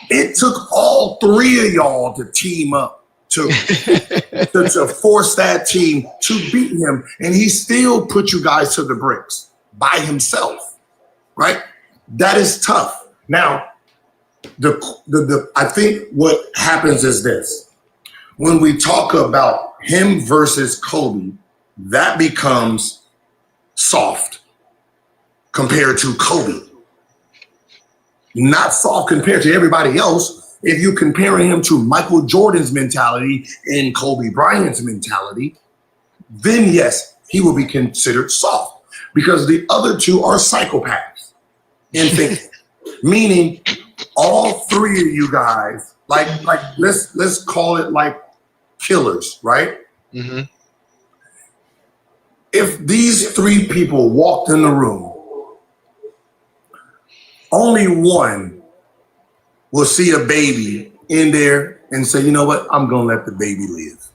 It took all 3 of y'all to team up to force that team to beat him, and he still put you guys to the bricks by himself, right? That is tough. Now, I think what happens is this. When we talk about him versus Kobe, that becomes soft compared to Kobe. Not soft compared to everybody else. If you compare him to Michael Jordan's mentality and Kobe Bryant's mentality, then yes, he will be considered soft because the other two are psychopaths in thinking. Meaning all three of you guys, like let's call it like killers, right? Mm-hmm. If these three people walked in the room, only one will see a baby in there and say, you know what, I'm going to let the baby live.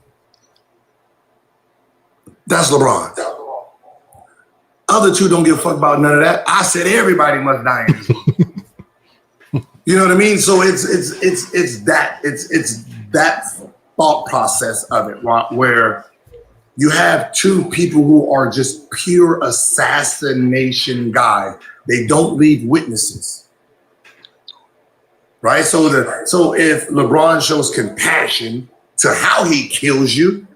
That's LeBron. Other two don't give a fuck about none of that. I said everybody must die in this room. You know what I mean? So it's that thought process of it, where you have two people who are just pure assassination guys. They don't leave witnesses, right? So if LeBron shows compassion to how he kills you,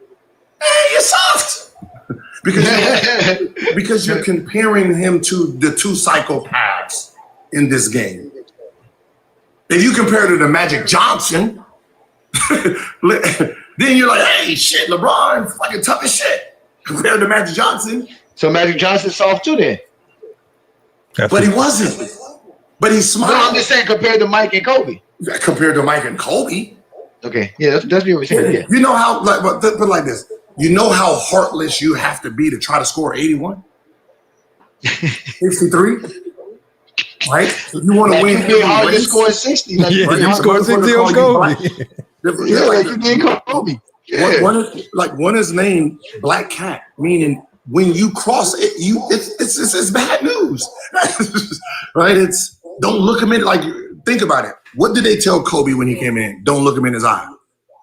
you're soft because you're comparing him to the two psychopaths in this game. If you compare to the Magic Johnson, then you're like, hey, shit, LeBron's fucking tough as shit compared to Magic Johnson. So Magic Johnson's soft too then. But he wasn't. But he's smart. No, I'm just saying compared to Mike and Kobe. Compared to Mike and Kobe. Okay, yeah, that's what we're saying. Yeah. You know how, but like this. You know how heartless you have to be to try to score 81, 63, right? If you want to win, it's hard to score 60. Yeah, you scored 60 on Kobe. Yeah, like you did Kobe. Yeah. One is named Black Cat, meaning when you cross it, it's bad news, right? It's don't look him in. Like think about it. What did they tell Kobe when he came in? Don't look him in his eye.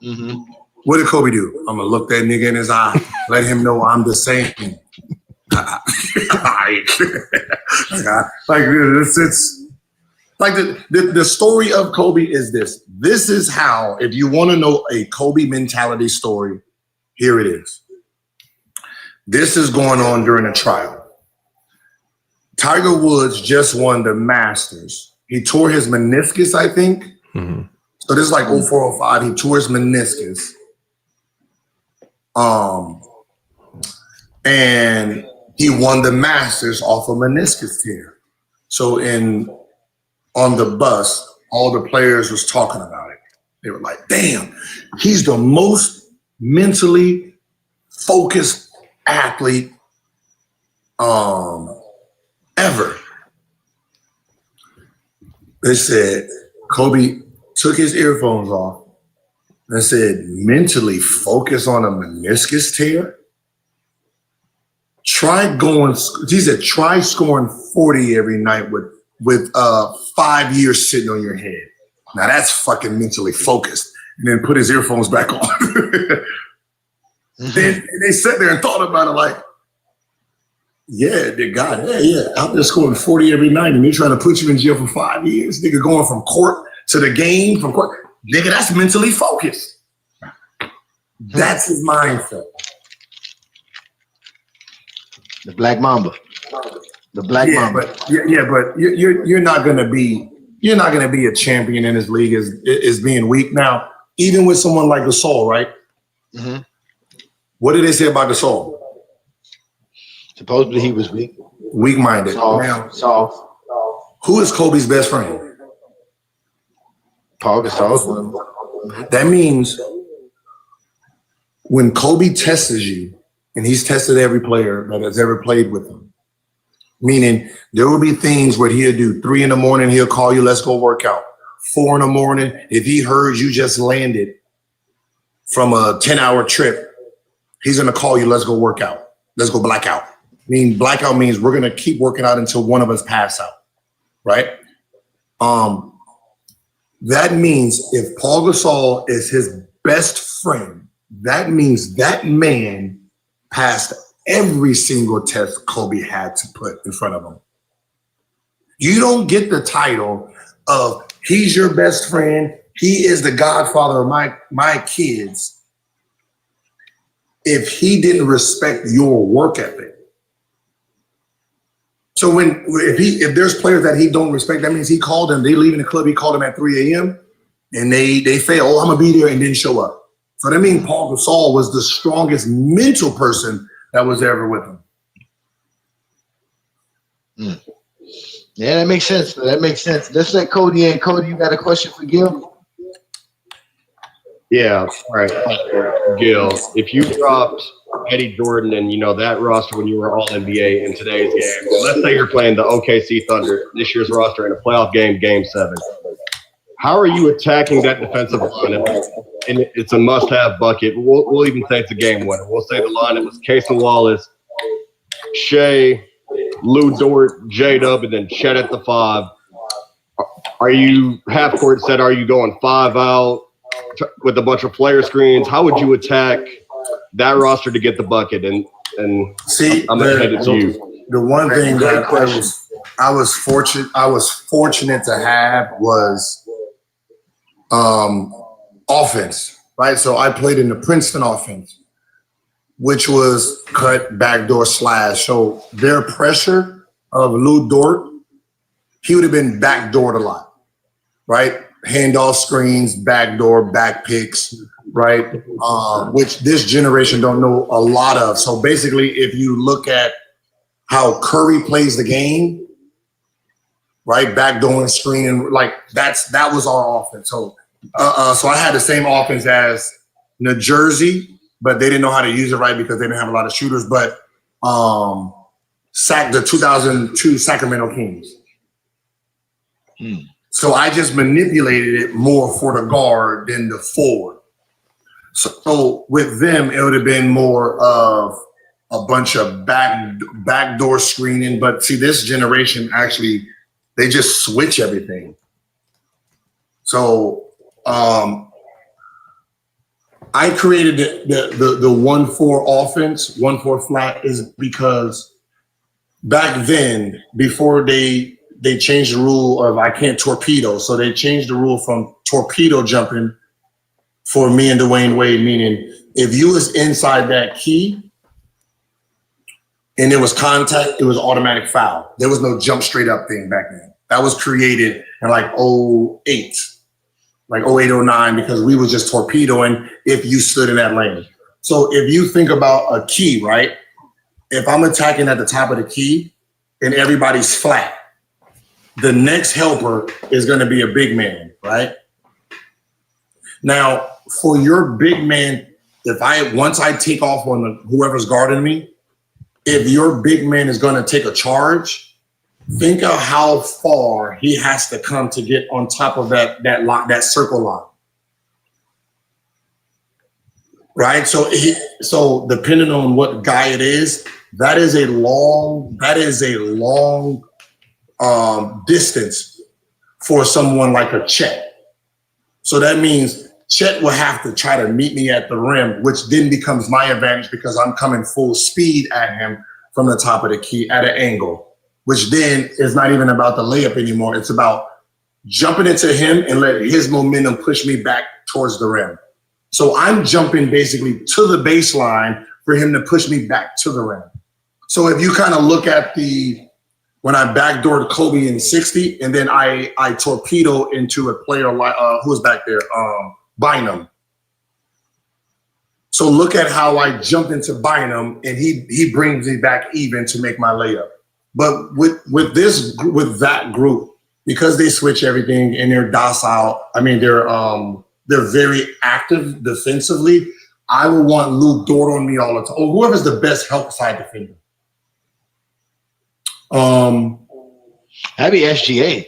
Mm-hmm. What did Kobe do? I'm gonna look that nigga in his eye, let him know I'm the same. Like it's like the story of Kobe is this. This is how, if you want to know a Kobe mentality story, here it is. This is going on during a trial. Tiger Woods just won the Masters. He tore his meniscus, I think. Mm-hmm. So this is like 0405. He tore his meniscus. And he won the Masters off a meniscus tear. So on the bus, all the players was talking about it. They were like, damn, he's the most mentally focused athlete ever. They said Kobe took his earphones off and said, mentally focus on a meniscus tear? He said, try scoring 40 every night with 5 years sitting on your head. Now that's fucking mentally focused. And then put his earphones back on. Then they sat there and thought about it like, yeah, God, yeah. I'm just scoring 40 every night and they're trying to put you in jail for 5 years. Nigga going from court to the game, from court. Nigga, that's mentally focused. That's his mindset. The Black Mamba. The Black Mamba. But you're not gonna be a champion in this league is being weak. Now, even with someone like Gasol, right? Mm-hmm. What did they say about Gasol? Supposedly he was weak. Weak-minded. Soft. Who is Kobe's best friend? Paul Gasol. That means when Kobe tests you, and he's tested every player that has ever played with him, meaning there will be things where he'll do 3 a.m, he'll call you, let's go work out. 4 a.m, if he heard you just landed from a 10-hour trip, he's going to call you, let's go work out. Let's go black out. Blackout means we're going to keep working out until one of us pass out, right? That means if Paul Gasol is his best friend, that means that man passed every single test Kobe had to put in front of him. You don't get the title of he's your best friend, he is the godfather of my kids, if he didn't respect your work ethic. So if there's players that he don't respect, that means he called them, they leaving the club, he called them at 3 a.m. and they fail, oh, I'm gonna be there, and didn't show up. So that means Paul Gasol was the strongest mental person that was ever with him. Yeah, that makes sense. That makes sense. Let's let Cody in. Cody, you got a question for Gil? Yeah, all right. Gil, if you dropped Eddie Jordan and, that roster when you were all NBA in today's game, let's say you're playing the OKC Thunder, this year's roster in a playoff game, Game 7. How are you attacking that defensive lineup? And it's a must-have bucket. We'll even say it's a game winner. We'll say the lineup was Casey Wallace, Shea, Lou Dort, J-Dub, and then Chet at the 5. Are you half-court set? Are you going 5 out with a bunch of player screens? How would you attack that roster to get the bucket? And see, I'm headed to you. The one thing that I was fortunate to have was offense, right? So I played in the Princeton offense, which was cut, backdoor, slash. So their pressure of Lou Dort, he would have been backdoored a lot, right? Handoff screens, backdoor, back picks, right? Which this generation don't know a lot of. So basically, if you look at how Curry plays the game, right? Backdoor and screening, like that was our offense. So I had the same offense as New Jersey, but they didn't know how to use it right because they didn't have a lot of shooters. But the 2002 Sacramento Kings. So I just manipulated it more for the guard than the forward. So with them, it would have been more of a bunch of backdoor screening. But see, this generation actually, they just switch everything. So I created the 1-4 offense, 1-4 flat, is because back then, before they changed the rule of I can't torpedo, so they changed the rule from torpedo jumping for me and Dwayne Wade, meaning if you was inside that key and there was contact, it was automatic foul. There was no jump straight up thing back then. That was created in like 08. Like 08, 09, because we was just torpedoing if you stood in that lane. So if you think about a key, right? If I'm attacking at the top of the key and everybody's flat, the next helper is going to be a big man, right? Now, for your big man, once I take off on whoever's guarding me, if your big man is going to take a charge, think of how far he has to come to get on top of that circle line, right? So depending on what guy it is, that is a long distance for someone like a Chet. So that means Chet will have to try to meet me at the rim, which then becomes my advantage because I'm coming full speed at him from the top of the key at an angle, which then is not even about the layup anymore. It's about jumping into him and let his momentum push me back towards the rim. So I'm jumping basically to the baseline for him to push me back to the rim. So if you kind of look at when I backdoored Kobe in 60, and then I torpedo into a player like, who's back there? Bynum. So look at how I jumped into Bynum, and he brings me back even to make my layup. But with that group, because they switch everything and they're docile, I mean they're very active defensively. I would want Lou Dort on me all the time, or whoever's the best help side defender. That'd be SGA.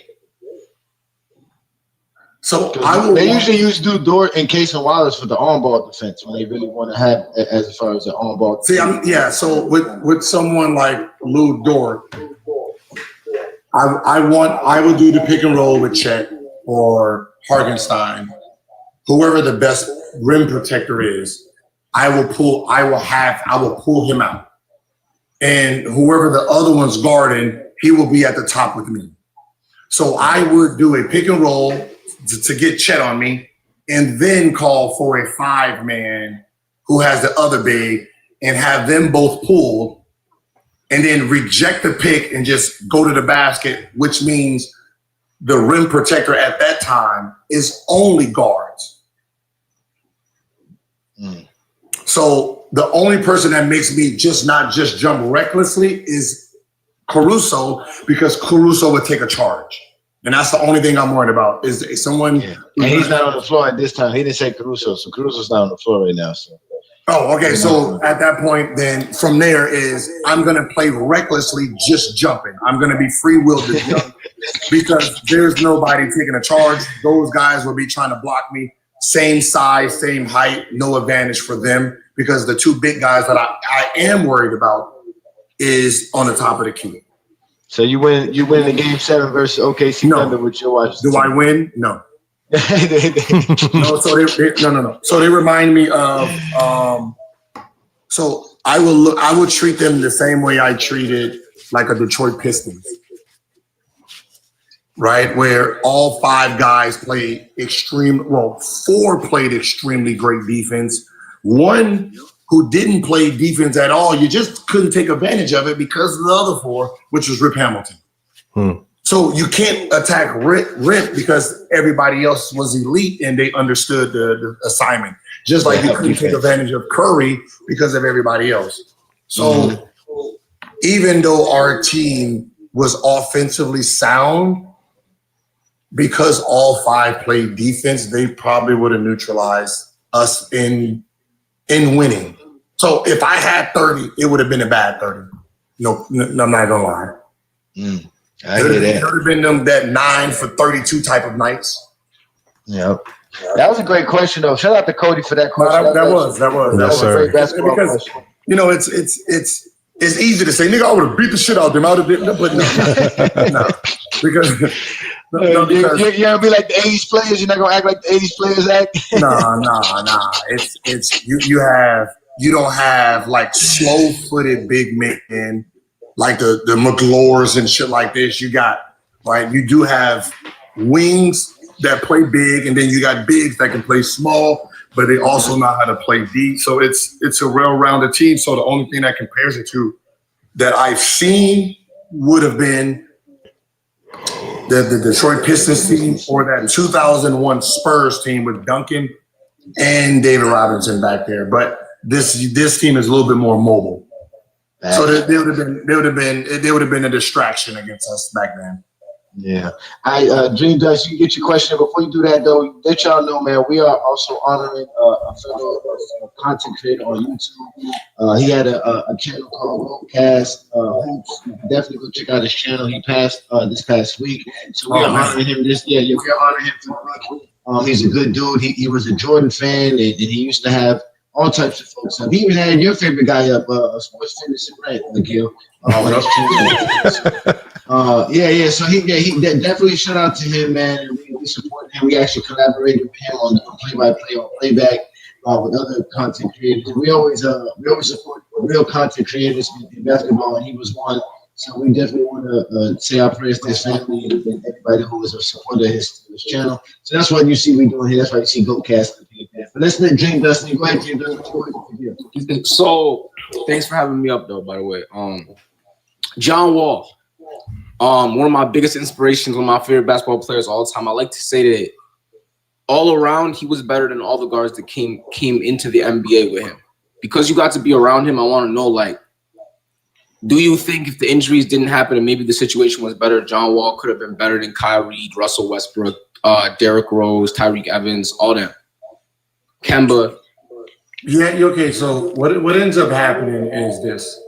So they usually use Lou Dort and Casey Wallace for the on-ball defense when they really want to have as far as the on-ball. See, so with someone like Lou Dort, I would do the pick and roll with Chet or Hartenstein, whoever the best rim protector is, I will pull him out. And whoever the other one's guarding, he will be at the top with me. So I would do a pick and roll to get Chet on me, and then call for a 5-man who has the other big and have them both pulled, and then reject the pick and just go to the basket, which means the rim protector at that time is only guards. So the only person that makes me not just jump recklessly is Caruso, because Caruso would take a charge. And that's the only thing I'm worried about is someone. Yeah. And he's not on the floor at this time. He didn't say Caruso, so Caruso's not on the floor right now. So. Oh, okay. So at that point, then from there is I'm going to play recklessly, just jumping. I'm going to be free willed to jump because there's nobody taking a charge. Those guys will be trying to block me. Same size, same height, no advantage for them because the two big guys that I am worried about is on the top of the key. So you win the game 7 versus OKC Thunder with your watch. Do I win? No. No. So they remind me of. So I will treat them the same way I treated like a Detroit Pistons, right? Where all 5 guys played 4 played extremely great defense. 1 who didn't play defense at all, you just couldn't take advantage of it because of the other 4, which was Rip Hamilton. So you can't attack Rip because everybody else was elite and they understood the assignment. Just like you couldn't take advantage of Curry because of everybody else. So even though our team was offensively sound, because all 5 played defense, they probably would have neutralized us in winning. So if I had 30, it would have been a bad 30. No, I'm not gonna lie. I hear that. It would have been that 9 for 32 type of nights. Yep. That was a great question, though. Shout out to Cody for that question. That was a great basketball question. You know, it's easy to say, nigga, I would have beat the shit out of them. I would have been, but no, because you're gonna be like the 80s players. You're not gonna act like the 80s players act. Nah. It's you don't have like slow-footed big men like the McGlures and shit like this. You got right. You do have wings that play big, and then you got bigs that can play small, but they also know how to play deep. So it's a well-rounded team. So the only thing that compares it to that I've seen would have been the Detroit Pistons team or that 2001 Spurs team with Duncan and David Robinson back there. But this team is a little bit more mobile. So they would have been a distraction against us back then. Yeah. Dream Dust, you get your question. Before you do that, though, let y'all know, man, we are also honoring a fellow content creator on YouTube. He had a channel called Roadcast Hoops. Definitely go check out his channel. He passed this past week. So we are honoring him we are honoring him for he's a good dude. He was a Jordan fan, and he used to have all types of folks up. He even had your favorite guy up, Sports Fitness and Rant, Nikhil. So he definitely shout out to him, man. And we support him. We actually collaborated with him on play-by-play or playback with other content creators. We always support real content creators in basketball, and he was one. So we definitely want to say our prayers to his family and everybody who was a supporter of his channel. So that's what you see we doing here. That's why you see GoCast. But let's let Dream Dustin. Go ahead, Dream Dustin. So thanks for having me up, though. By the way, John Wall, one of my biggest inspirations, one of my favorite basketball players all the time. I like to say that all around he was better than all the guards that came into the NBA with him. Because you got to be around him, I want to know, like, do you think if the injuries didn't happen and maybe the situation was better, John Wall could have been better than Kyrie, Russell Westbrook, Derrick Rose, Tyreek Evans, all them? Kemba. Yeah, okay. So what ends up happening is this.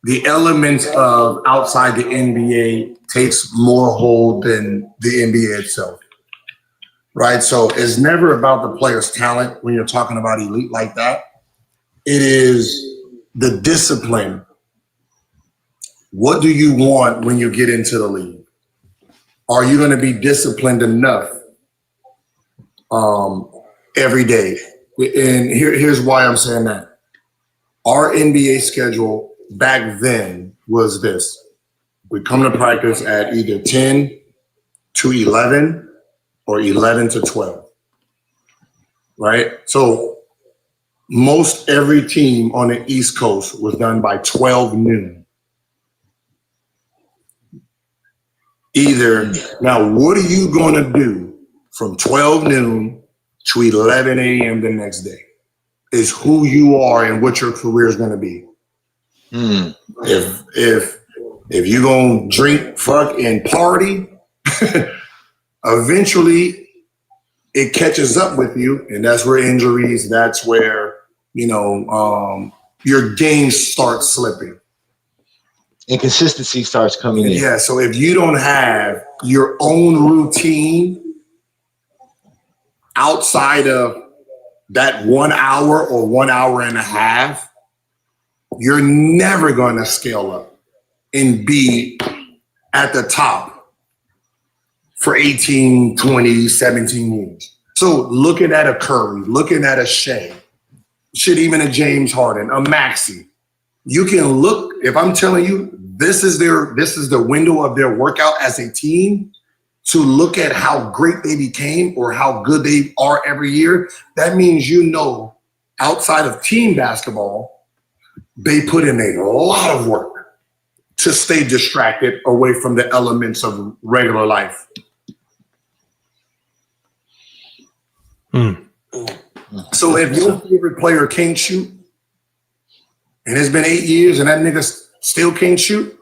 The elements of outside the NBA takes more hold than the NBA itself, right? So it's never about the player's talent when you're talking about elite like that. It is the discipline. What do you want when you get into the league? Are you going to be disciplined enough every day? and here's why I'm saying that. Our NBA schedule back then was this. We come to practice at either 10 to 11 or 11 to 12, right? So most every team on the East Coast was done by 12 noon. Now, what are you going to do from 12 noon to 11 a.m. the next day? Is who you are and what your career is going to be. If you're going to drink, fuck, and party, eventually it catches up with you, and that's where injuries, that's where, your game starts slipping. Inconsistency starts coming in. Yeah, so if you don't have your own routine outside of that 1 hour or 1 hour and a half, you're never going to scale up and be at the top for 18, 20, 17 years. So looking at a Curry, looking at a Shea, shit, even a James Harden, a Maxey, you can look, if I'm telling you, this is the window of their workout as a team, to look at how great they became or how good they are every year. That means, outside of team basketball, they put in a lot of work to stay distracted away from the elements of regular life. So if your favorite player can't shoot, and it's been 8 years and that nigga still can't shoot,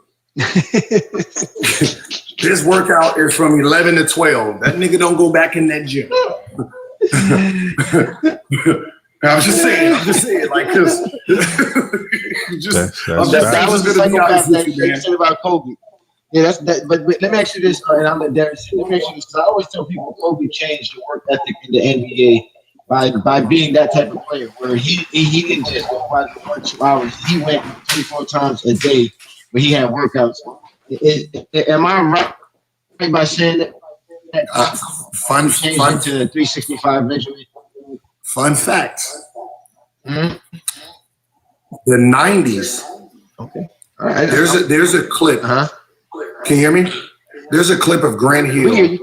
this workout is from 11 to 12. That nigga don't go back in that gym. I'm just saying, like, because that was the thing about Kobe. Yeah, that's that. But let me ask you this, and I'm let Darius. Let me ask you this, because I always tell people Kobe changed the work ethic in the NBA by being that type of player, where he didn't just go 5 or 2 hours. He went 3-4 times a day, but he had workouts. Am I right by saying that? Fun to 365 eventually. Fun fact. The 90s. Okay. All right. There's a clip. Can you hear me? There's a clip of Grant Hill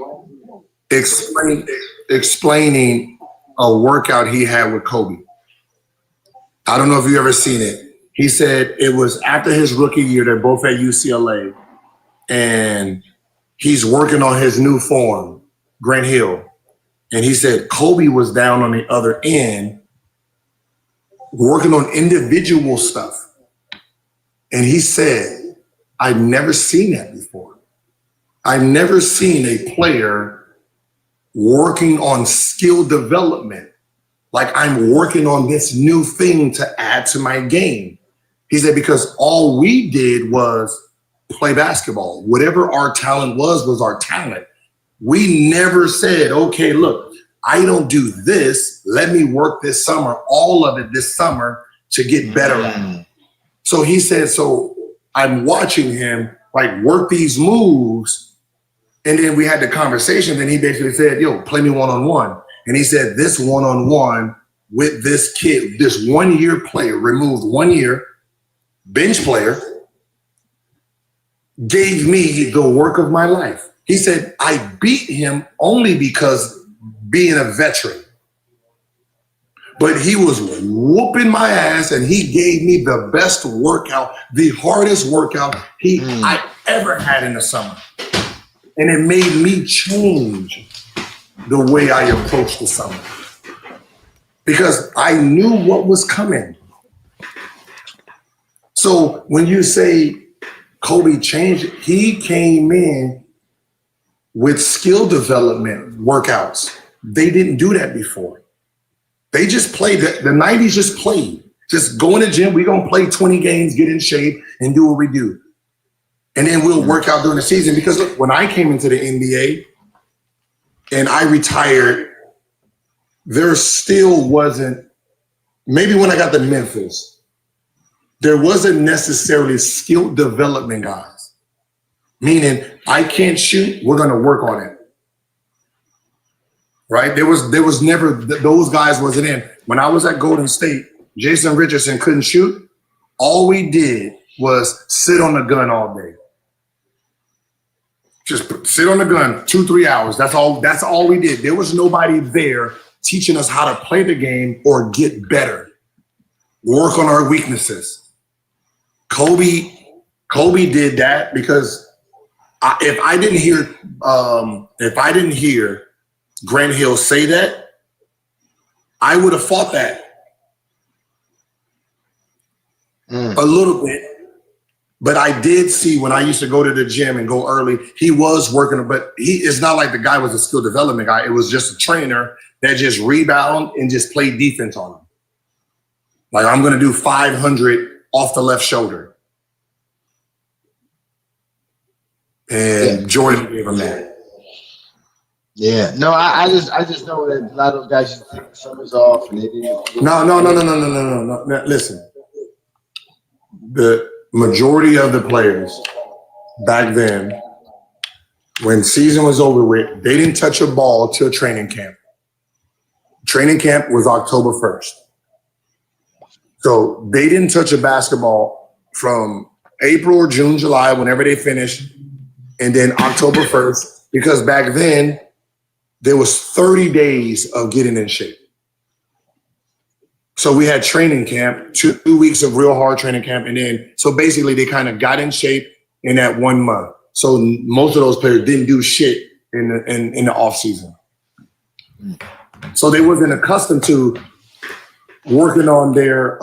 explaining a workout he had with Kobe. I don't know if you ever seen it. He said it was after his rookie year. They're both at UCLA, and he's working on his new form, Grant Hill. And he said Kobe was down on the other end working on individual stuff. And he said, I've never seen that before. I've never seen a player working on skill development. Like, I'm working on this new thing to add to my game. He said, because all we did was play basketball. Whatever our talent was our talent. We never said, okay, look, I don't do this. Let me work this summer, all of it this summer, to get better at it. So he said, so I'm watching him like work these moves. And then we had the conversation. Then he basically said, yo, play me one-on-one. And he said, this one-on-one with this kid, this 1 year player, removed 1 year, bench player, gave me the work of my life. He said, I beat him only because being a veteran. But he was whooping my ass, and he gave me the best workout, the hardest workout I ever had in the summer. And it made me change the way I approached the summer. Because I knew what was coming. So when you say Kobe changed, he came in with skill development workouts. They didn't do that before. They just played. The 90s just played. Just go in the gym. We're going to play 20 games, get in shape, and do what we do. And then we'll work out during the season. Because look, when I came into the NBA and I retired, there still wasn't, maybe when I got to Memphis, there wasn't necessarily skill development guys. Meaning, I can't shoot, we're going to work on it. right? There was never those guys wasn't in. When I was at Golden State, Jason Richardson couldn't shoot. All we did was sit on the gun all day. Just sit on the gun 2-3 hours. That's all we did. There was nobody there teaching us how to play the game or get better, work on our weaknesses. Kobe did that because if I didn't hear Grant Hill say that, I would have fought that a little bit. But I did see when I used to go to the gym and go early, he was working, but it's not like the guy was a skill development guy. It was just a trainer that just rebound and just played defense on him. Like, I'm going to do 500 off the left shoulder. And Jordan gave him that. Yeah. No, I just know that a lot of those guys just take the summers off and they didn't. No. Listen. The majority of the players back then, when season was over with, they didn't touch a ball till training camp. Training camp was October 1st. So they didn't touch a basketball from April or June, July, whenever they finished, and then October 1st, because back then there was 30 days of getting in shape. So we had training camp, 2 weeks of real hard training camp, and then so basically they kind of got in shape in that 1 month. So most of those players didn't do shit in the off season. So they wasn't accustomed to working on their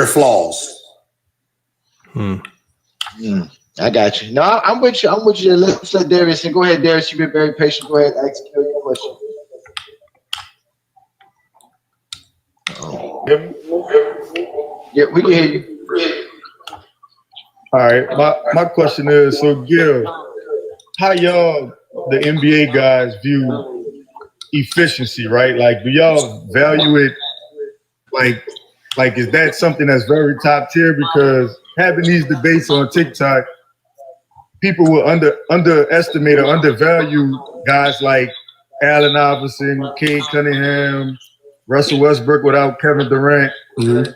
flaws. I got you. No, I'm with you. Let's let Darius. Go ahead, Darius. You've been very patient. Go ahead, ask your question. Yeah, we can hear you. All right. My question is, so Gil, how y'all, the NBA guys, view efficiency, right? Like, do y'all value it? Like, is that something that's very top tier? Because having these debates on TikTok, people will underestimate or undervalue guys like Allen Iverson, Cade Cunningham, Russell Westbrook without Kevin Durant. Mm-hmm.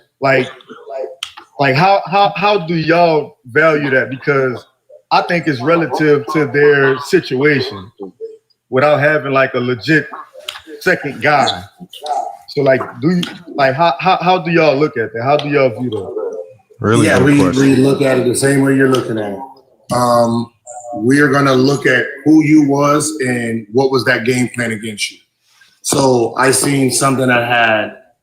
Like how do y'all value that? Because I think it's relative to their situation without having like a legit second guy. So like, how do y'all look at that? How do y'all view that? Really? Yeah, we look at it the same way you're looking at it. We are going to look at who you was and what was that game plan against you. So I seen something that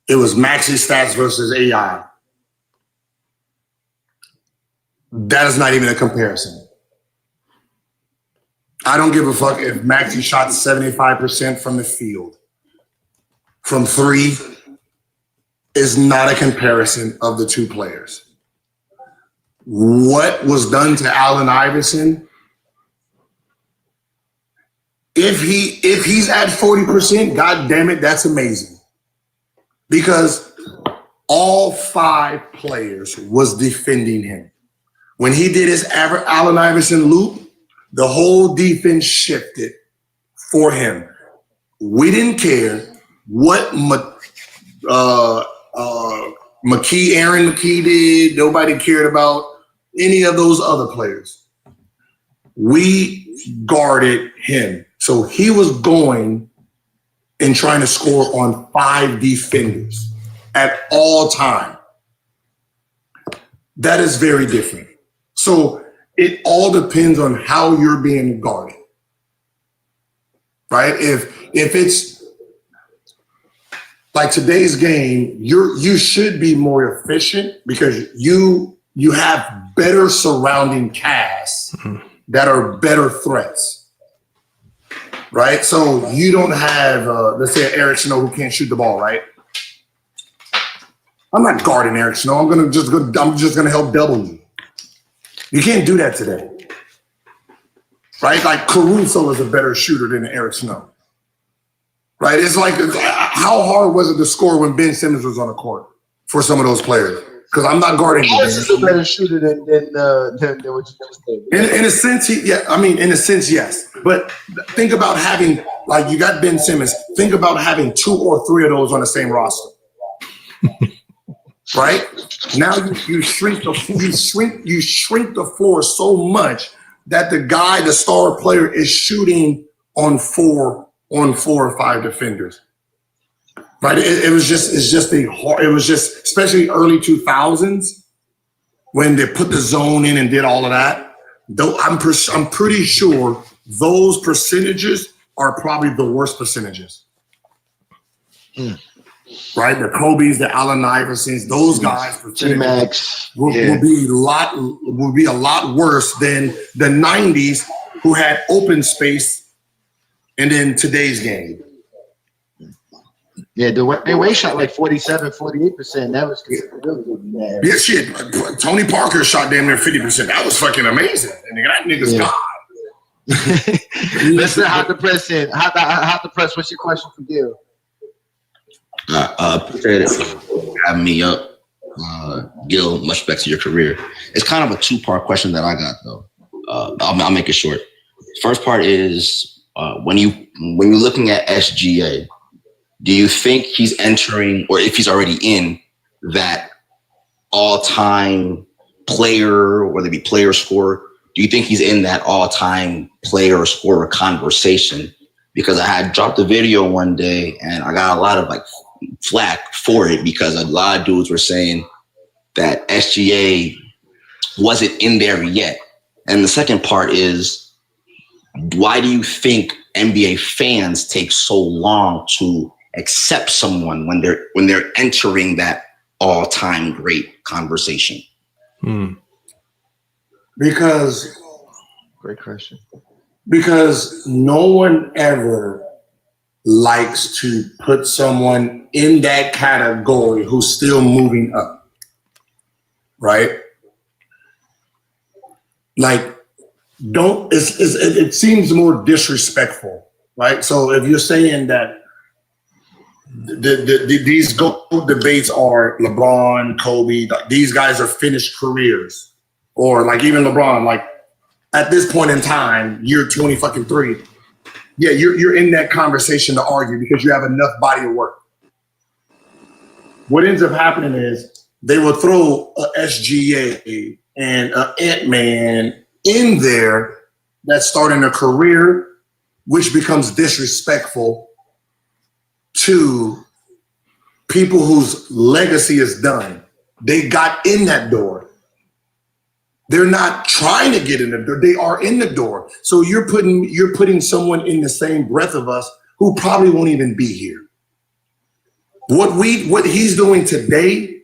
it was Maxi stats versus AI. That is not even a comparison. I don't give a fuck if Maxi shot 75% from the field. From three is not a comparison of the two players. What was done to Allen Iverson, if he's at 40%, God damn it, that's amazing. Because all 5 players was defending him. When he did his Allen Iverson loop, the whole defense shifted for him. We didn't care what Aaron McKee did. Nobody cared about any of those other players. We guarded him. So he was going and trying to score on 5 defenders at all time. That is very different. So it all depends on how you're being guarded, right? If it's like today's game, you should be more efficient because you have better surrounding casts that are better threats, right? So you don't have, let's say, Eric Snow who can't shoot the ball, right? I'm not guarding Eric Snow. I'm just gonna help double you. You can't do that today, right? Like Caruso is a better shooter than Eric Snow, right? It's like, how hard was it to score when Ben Simmons was on the court for some of those players? because I'm not guarding him. He's a better shooter than what you just said. In a sense, in a sense, yes. But think about having, like, you got Ben Simmons. Think about having 2 or 3 of those on the same roster. Right? Now you shrink the floor so much that the star player, is shooting on 4 or 5 defenders. Right? It was just especially early 2000s when they put the zone in and did all of that. Though I'm pretty sure those percentages are probably the worst percentages. Right, the Kobe's, the Allen Iversons, those guys T-Max will be a lot worse than the 90s, who had open space, and then today's game. Yeah, the way shot like 47, 48%. That was really good. Yeah, shit. Tony Parker shot damn near 50%. That was fucking amazing. And that nigga's God. Listen, how the press in. How the press. What's your question for Gil? Appreciate it for having me up. Gil, much respect to your career. It's kind of a 2-part question that I got, though. I'll make it short. First part is when you're looking at SGA, do you think he's entering, or if he's already in, that all-time player, whether it be player or scorer, do you think he's in that all-time player or scorer conversation? Because I had dropped a video one day and I got a lot of flack for it, because a lot of dudes were saying that SGA wasn't in there yet. And the second part is, why do you think NBA fans take so long to accept someone when they're entering that all-time great conversation? Because great question. Because no one ever likes to put someone in that category who's still moving up, right? Like, it seems more disrespectful, right? So if you're saying that these GOAT debates are LeBron, Kobe, these guys are finished careers, or like even LeBron, like at this point in time, year 20-3, yeah, you're in that conversation to argue because you have enough body of work. What ends up happening is they will throw a SGA and an Ant-Man in there that's starting a career, which becomes disrespectful to people whose legacy is done. They got in that door. They're not trying to get in the door. They are in the door. So you're putting someone in the same breath of us who probably won't even be here. What he's doing today,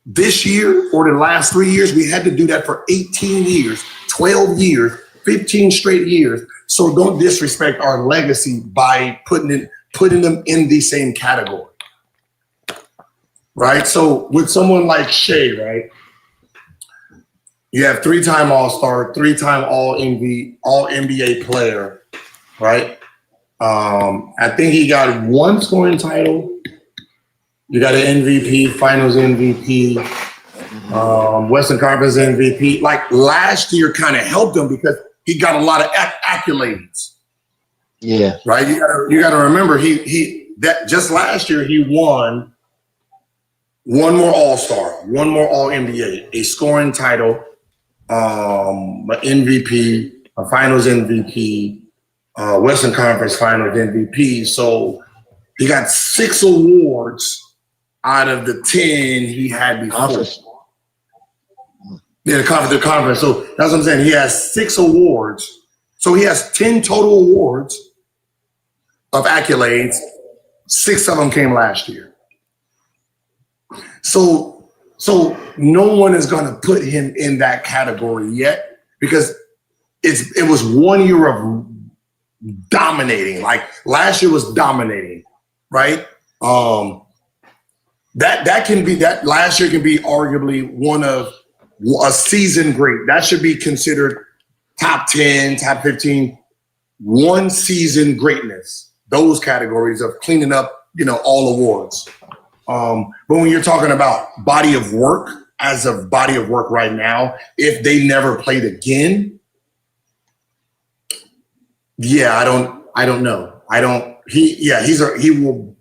this year, or the last 3 years, we had to do that for 18 years, 12 years, 15 straight years. So don't disrespect our legacy by putting them in the same category. Right? So with someone like Shea, right? You have 3-time All-Star, 3-time All-NBA player, right? I think he got 1 scoring title. You got an MVP, Finals MVP, Western Conference MVP. Like last year kind of helped him because he got a lot of accolades. Yeah. Right? You gotta remember that just last year he won 1 more All-Star, 1 more All-NBA, a scoring title, an MVP, a Finals MVP, Western Conference Finals MVP. So he got 6 awards out of the 10 he had before. Yeah, the conference. So that's what I'm saying. He has 6 awards. So he has 10 total awards of accolades. 6 of them came last year. So no one is going to put him in that category yet because it was 1 year of dominating. Like last year was dominating, right? That last year can be arguably one of a season great. That should be considered top 10, top 15, 1 season greatness. Those categories of cleaning up, all awards. But when you're talking about body of work, as of body of work right now, if they never played again, yeah, I don't know. He will.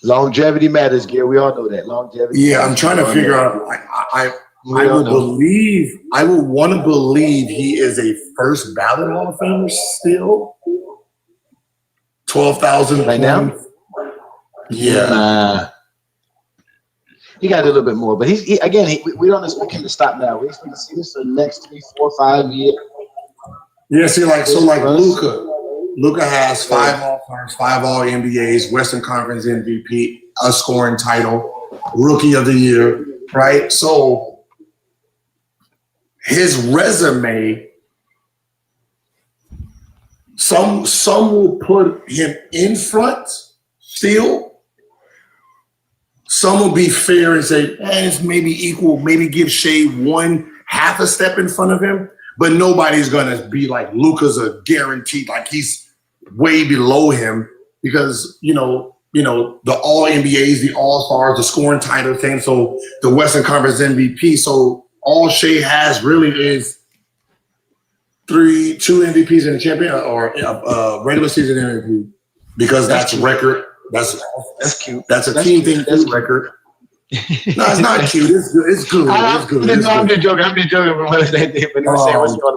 Longevity matters, Gil. We all know that. Longevity. Yeah, I'm trying to figure out. I will want to believe he is a first ballot Hall of Famer still. 12,000 right now. Yeah. He got a little bit more, but we don't expect him to stop now. We expect to see this for the next 3, 4, 5 years. Yeah, see, like Luka has 5 All-Stars, 5 All-NBAs, Western Conference MVP, a scoring title, Rookie of the Year, right? So his resume, some will put him in front still. Some will be fair and say, it's maybe equal, maybe give Shea 1/2 a step in front of him, but nobody's going to be like Luka's a guaranteed, like he's way below him because, the All-NBAs, the All-Stars, the scoring title thing, so the Western Conference MVP. So all Shea has really is 2 MVPs in the champion or regular season MVP because that's record. That's cute. That's a team thing. That's record. No, it's not cute. It's good. It's good. I'm just joking.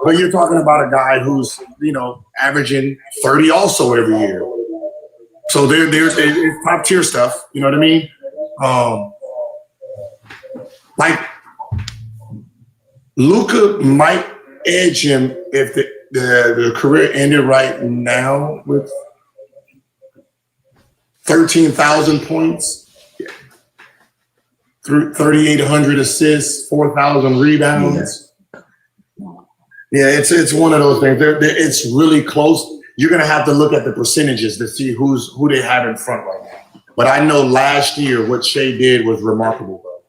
But you're talking about a guy who's averaging 30 also every year. So they're top tier stuff. You know what I mean? Like Luka might edge him if the career ended right now with 13,000 points, 3,800 assists, 4,000 rebounds. Yeah, it's one of those things. It's really close. You're going to have to look at the percentages to see who they have in front right now. But I know last year what Shea did was remarkable, bro.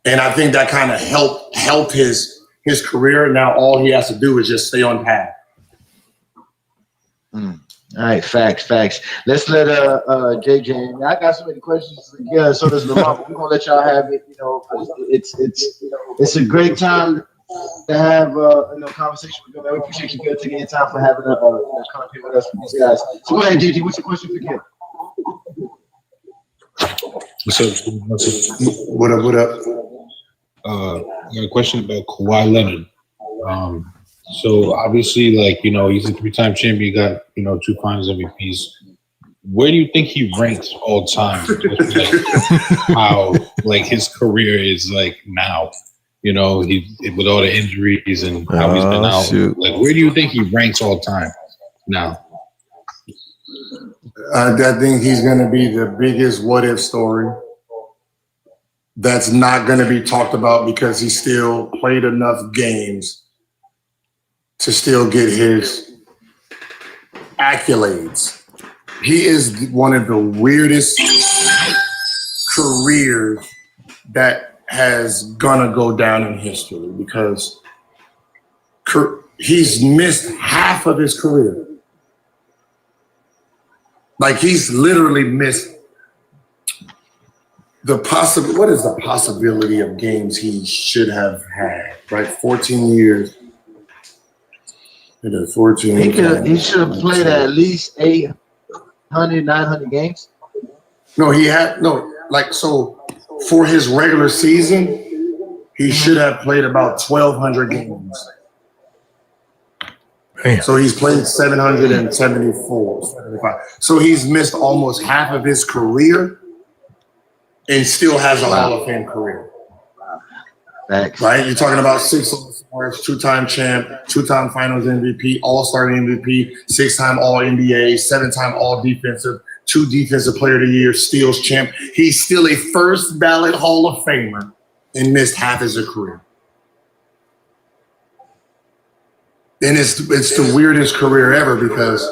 And I think that kind of helped his career. Now all he has to do is just stay on path. All right, facts. Let's let JJ in. I got so many questions. Yeah, so does Lamar. We're gonna let y'all have it. It's a great time to have conversation with them. We appreciate you guys taking your time for having come here with us with these guys. So go ahead, JJ. What's your question for Gil? What up? I got a question about Kawhi Leonard. So obviously, he's a 3-time champion, got 2 Finals MVPs. Where do you think he ranks all time? How his career is now? He with all the injuries and how he's been out. Shoot. Where do you think he ranks all time now? I think he's going to be the biggest what if story. That's not going to be talked about because he still played enough games to still get his accolades. He is one of the weirdest careers that has gonna go down in history because he's missed half of his career. He's literally missed what is the possibility of games he should have had, right? 14 years. He should have played at least 800, 900 games. No, so for his regular season, he should have played about 1,200 games. Damn. So he's played 774, 75. So he's missed almost half of his career and still has a Hall of Fame career. Thanks. Right? You're talking about 6 All-Stars, 2-time champ, 2-time Finals MVP, All-Star MVP, 6-time All-NBA, 7-time All-Defensive, 2 Defensive Player of the Year, steals champ. He's still a first ballot Hall of Famer and missed half his career. And it's the weirdest career ever because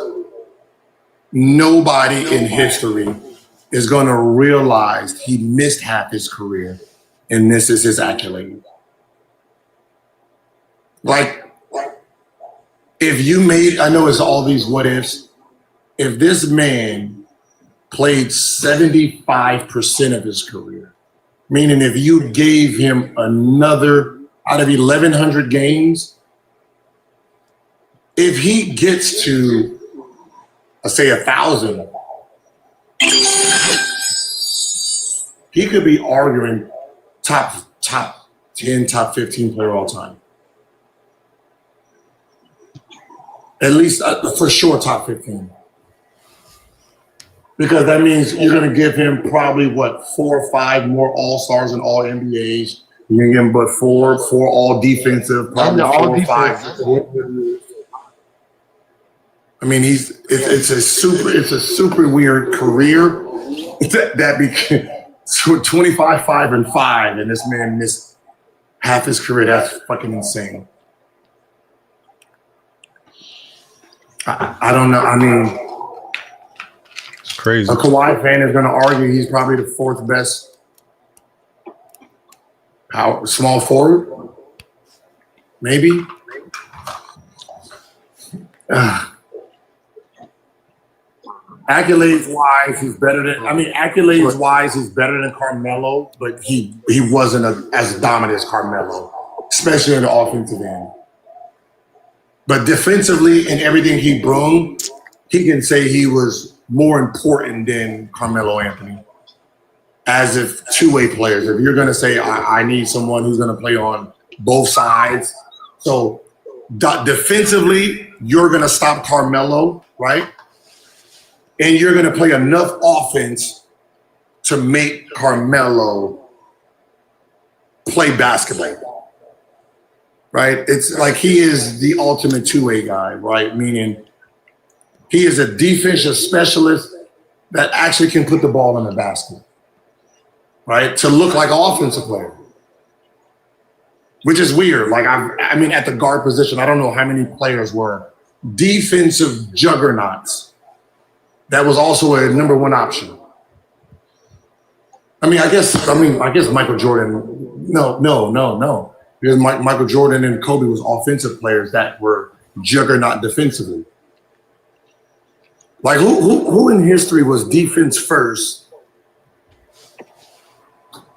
nobody in history is going to realize he missed half his career and this is his accolade. If you made, I know it's all these what ifs, if this man played 75% of his career Meaning if you gave him another out of 1,100 games, if he gets to, let's say 1,000, he could be arguing top 10, top 15 player all time. At least for sure, top 15. Because that means you're going to give him probably, 4 or 5 more All-Stars and All-NBAs. You're going to give him but four all defensive, probably 4 or 5. I mean, it's a super weird career that became 25, 5, and 5, and this man missed half his career. That's fucking insane. I don't know. I mean, it's crazy. A Kawhi fan is going to argue he's probably the 4th best small forward, maybe. Accolades-wise, he's better than. I mean, accolades-wise, he's better than Carmelo, but he wasn't as dominant as Carmelo, especially in the offensive end. But defensively and everything he brought, he can say he was more important than Carmelo Anthony. As if two-way players. If you're going to say, I need someone who's going to play on both sides. So defensively, you're going to stop Carmelo, right? And you're going to play enough offense to make Carmelo play basketball. Right? It's like he is the ultimate two-way guy, right? Meaning he is a defensive specialist that actually can put the ball in the basket, right? To look like an offensive player, which is weird. Like, I mean, at the guard position, I don't know how many players were defensive juggernauts. That was also a number 1 option. I guess Michael Jordan, no. Because Michael Jordan and Kobe was offensive players that were juggernaut defensively. Like who in history was defense first?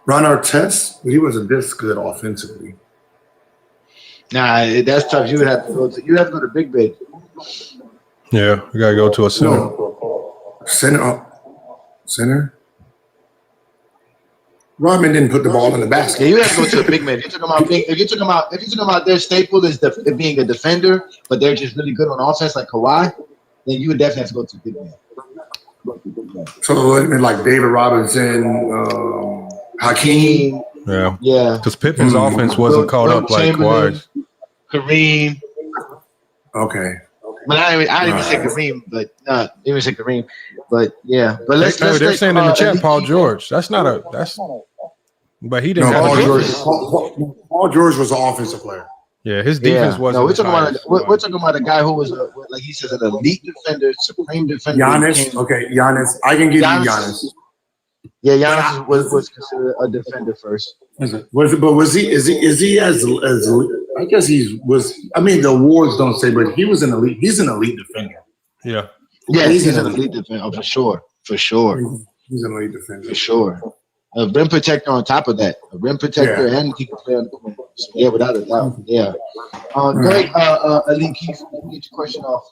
Ron Artest, but he wasn't this good offensively. Nah, that's tough. You have to go to Big Ben. Yeah, we gotta go to a center. No. Center. Rodman didn't put the ball in the basket. Yeah, you have to go to a big man. If you're talking about their staple is being a defender, but they're just really good on offense, like Kawhi, then you would definitely have to go to a big man. So like David Robinson, Hakeem. Yeah. Because Pippen's offense wasn't caught up like Kawhi's. Kareem. Okay. But I didn't even say Kareem, but yeah. But they're saying in the chat Paul George. But he didn't have Paul George was an offensive player. Yeah, his defense wasn't. No, we're talking about a guy who was like he says an elite defender, supreme defender. Giannis. Giannis. I can give you Giannis. Yeah, Giannis was considered a defender first. Is he as I guess he was. I mean, the awards don't say, but he was an elite. He's an elite defender. Yeah. Yeah, he's an elite defender for sure. He's an elite defender for sure. A rim protector on top of that. A rim protector and he can play on the court. So yeah, without a doubt. Yeah. Great. Elite Keith, get your question off.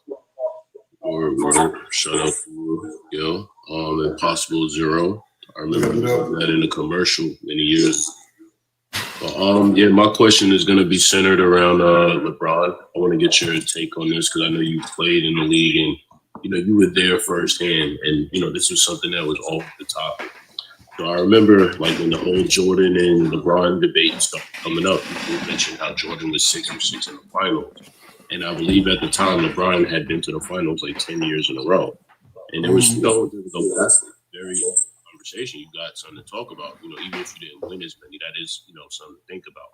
Word. Shout out to Gil. Impossible Zero. I remember that in a commercial many years. My question is going to be centered around LeBron. I want to get your take on this because I know you played in the league and you were there firsthand, and this was something that was off the topic. So I remember like when the whole Jordan and LeBron debate started coming up, people mentioned how Jordan was 6-6 in the finals, and I believe at the time LeBron had been to the finals like 10 years in a row, and there was that's a very conversation. You got something to talk about, even if you didn't win as many, that is something to think about.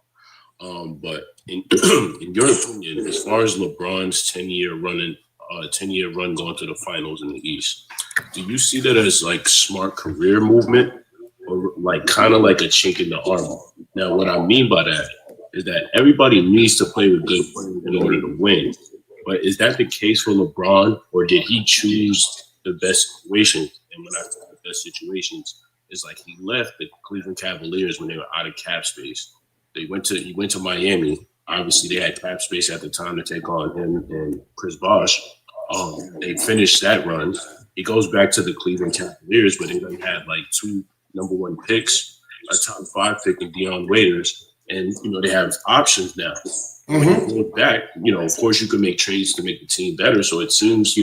But in your opinion, as far as LeBron's 10-year run going to the finals in the East, do you see that as like smart career movement or like kind of like a chink in the armor? Now, what I mean by that is that everybody needs to play with good players in order to win. But is that the case for LeBron, or did he choose the best situations? And when I say the best situations, is like he left the Cleveland Cavaliers when they were out of cap space. He went to Miami. Obviously, they had cap space at the time to take on him and Chris Bosh. They finished that run. He goes back to the Cleveland Cavaliers, where they had like 2 number 1 picks, a top 5 pick in Deion Waiters, and they have options now. When you look back, of course you could make trades to make the team better. So it seems,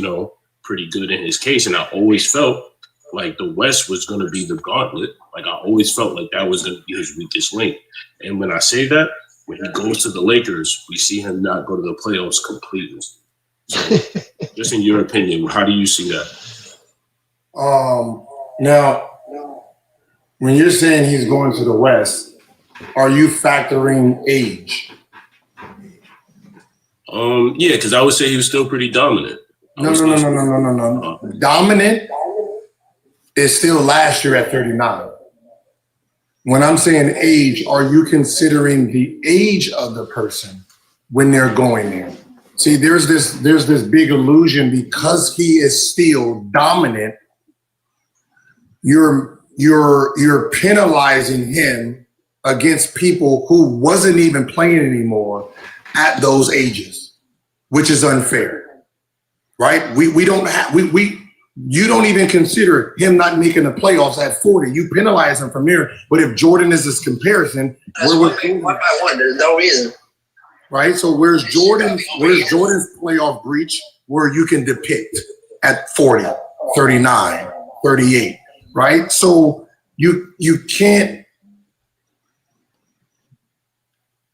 pretty good in his case. And I always felt like the West was going to be the gauntlet. Like I always felt like that was going to be his weakest link. And when I say that, when he goes to the Lakers, we see him not go to the playoffs completely. So, just in your opinion, how do you see that? Now, when you're saying he's going to the West, are you factoring age? Yeah, because I would say he was still pretty dominant. No. Dominant is still last year at 39. When I'm saying age, are you considering the age of the person when they're going there? See, there's this big illusion because he is still dominant. You're penalizing him against people who wasn't even playing anymore at those ages, which is unfair. Right? You don't even consider him not making the playoffs at 40. You penalize him from there. But if Jordan is this comparison, one by one, there's no reason. Right? So where's Jordan's playoff breach where you can depict at 40, 39, 38, right? So you can't.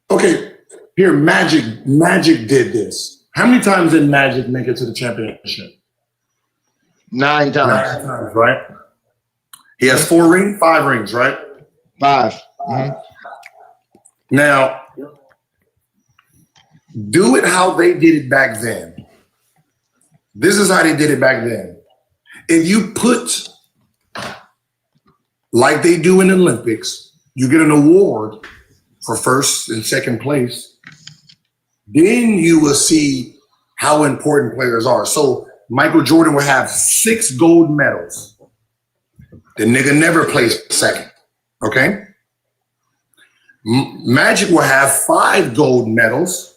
Okay, here, Magic did this. How many times did Magic make it to the championship? 9 times. 9 times, right? He has 5 rings, right? 5. Now, do it how they did it back then. This is how they did it back then. If you put, like they do in the Olympics, you get an award for first and second place, then you will see how important players are. So Michael Jordan will have 6 gold medals. The nigga never placed second, okay? Magic will have 5 gold medals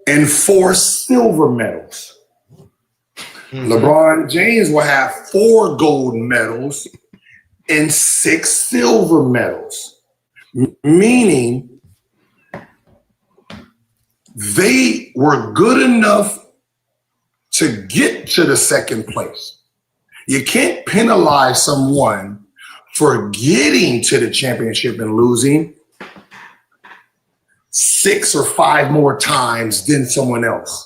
and 4 silver medals. LeBron James will have 4 gold medals and 6 silver medals, meaning they were good enough to get to the second place. You can't penalize someone for getting to the championship and losing 6 or 5 more times than someone else.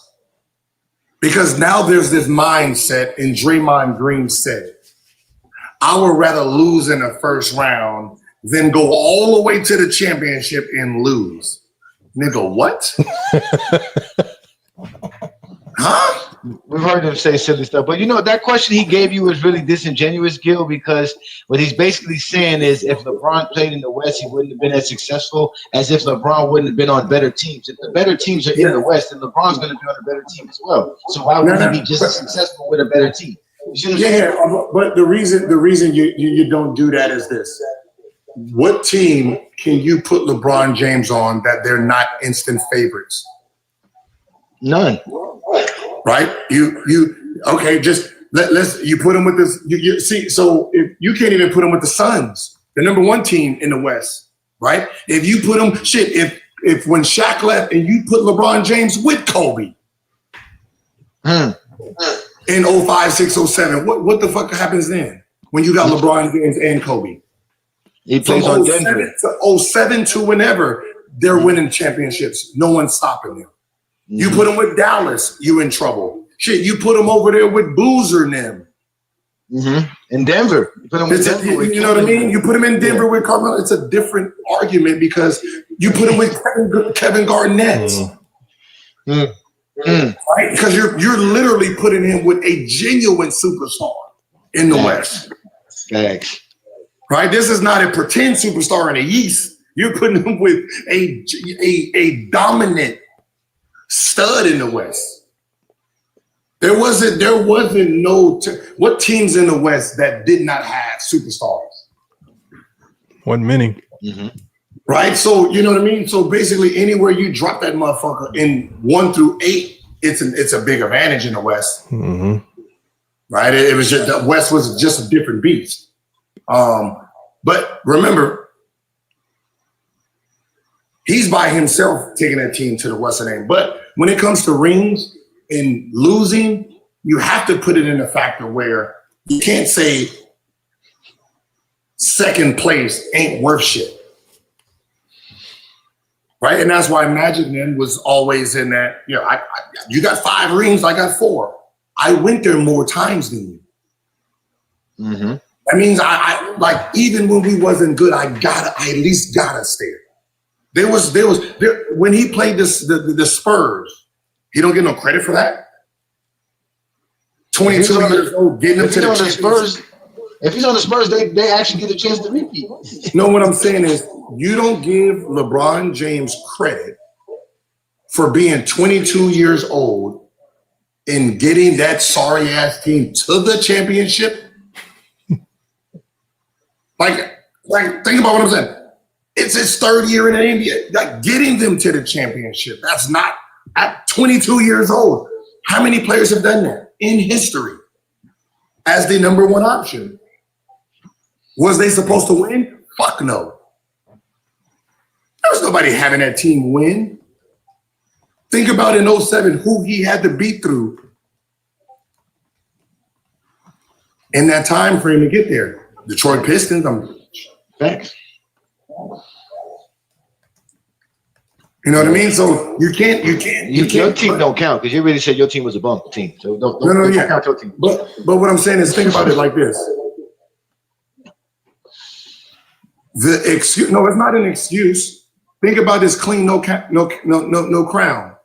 Because now there's this mindset, and Draymond Green said it. I would rather lose in the first round than go all the way to the championship and lose. Nigga, what? Huh? We've heard him say silly stuff, but that question he gave you was really disingenuous, Gil, because what he's basically saying is if LeBron played in the West, he wouldn't have been as successful as if LeBron wouldn't have been on better teams. If the better teams are in the West, then LeBron's going to be on a better team as well. So why would he be just as successful with a better team? But the reason you don't do that is this. What team can you put LeBron James on that they're not instant favorites? None. Right? Okay, just you put him with this. You see, so if you can't even put him with the Suns, the number 1 team in the West, right? If you put him, if when Shaq left and you put LeBron James with Kobe in 05, 6, 07, what the fuck happens then when you got LeBron James and Kobe? He plays on Denver. 07 to whenever, they're winning championships. No one's stopping them. You put them with Dallas, you in trouble. You put them over there with Boozer and them. In Denver. You put them with Denver. You know what I mean? You put them in Denver with Carmelo. It's a different argument because you put them with Kevin Garnett. Right? Because you're literally putting him with a genuine superstar in the West. Thanks. Right? This is not a pretend superstar in the East. You're putting him with a dominant stud in the West. There wasn't no what teams in the West that did not have superstars? One many. Right? So you know what I mean? So basically anywhere you drop that motherfucker in 1 through 8, it's a big advantage in the West. Right? It was just the West was just a different beast. But remember, he's by himself taking that team to the Western End. But when it comes to rings and losing, you have to put it in a factor where you can't say second place ain't worth shit. Right? And that's why Magic then was always in that, you know, you got 5 rings, I got 4. I went there more times than you. That means I like, even when we wasn't good, I at least got us there. There was when he played the Spurs, he don't get no credit for that. 22 years old, getting them to the Spurs. If he's on the Spurs, they actually get a chance to repeat. No, what I'm saying is you don't give LeBron James credit for being 22 years old and getting that sorry ass team to the championship. Like think about what I'm saying. It's his 3rd year in the NBA. Like getting them to the championship. That's not at 22 years old. How many players have done that in history as the number 1 option? Was they supposed to win? Fuck no. There was nobody having that team win. Think about in 07 who he had to beat through in that time frame to get there. Detroit Pistons. Thanks. You know what I mean? So you can't. Your team don't count because you already said your team was a bump team. So don't count your team. But what I'm saying is think about it like this. The excuse, no, it's not an excuse. Think about this clean, no crown.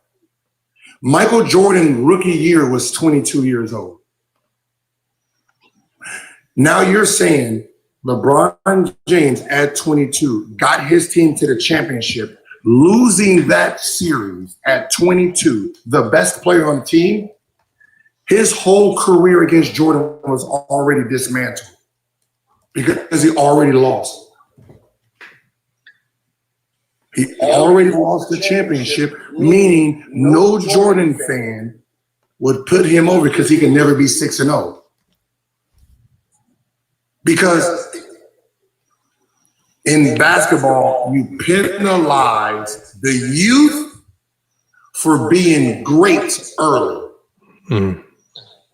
Michael Jordan rookie year was 22 years old. Now you're saying LeBron James at 22 got his team to the championship, losing that series at 22, the best player on the team. His whole career against Jordan was already dismantled because he already lost. He already lost the championship, meaning no Jordan fan would put him over because he can never be 6-0. Because in basketball, you penalize the youth for being great early.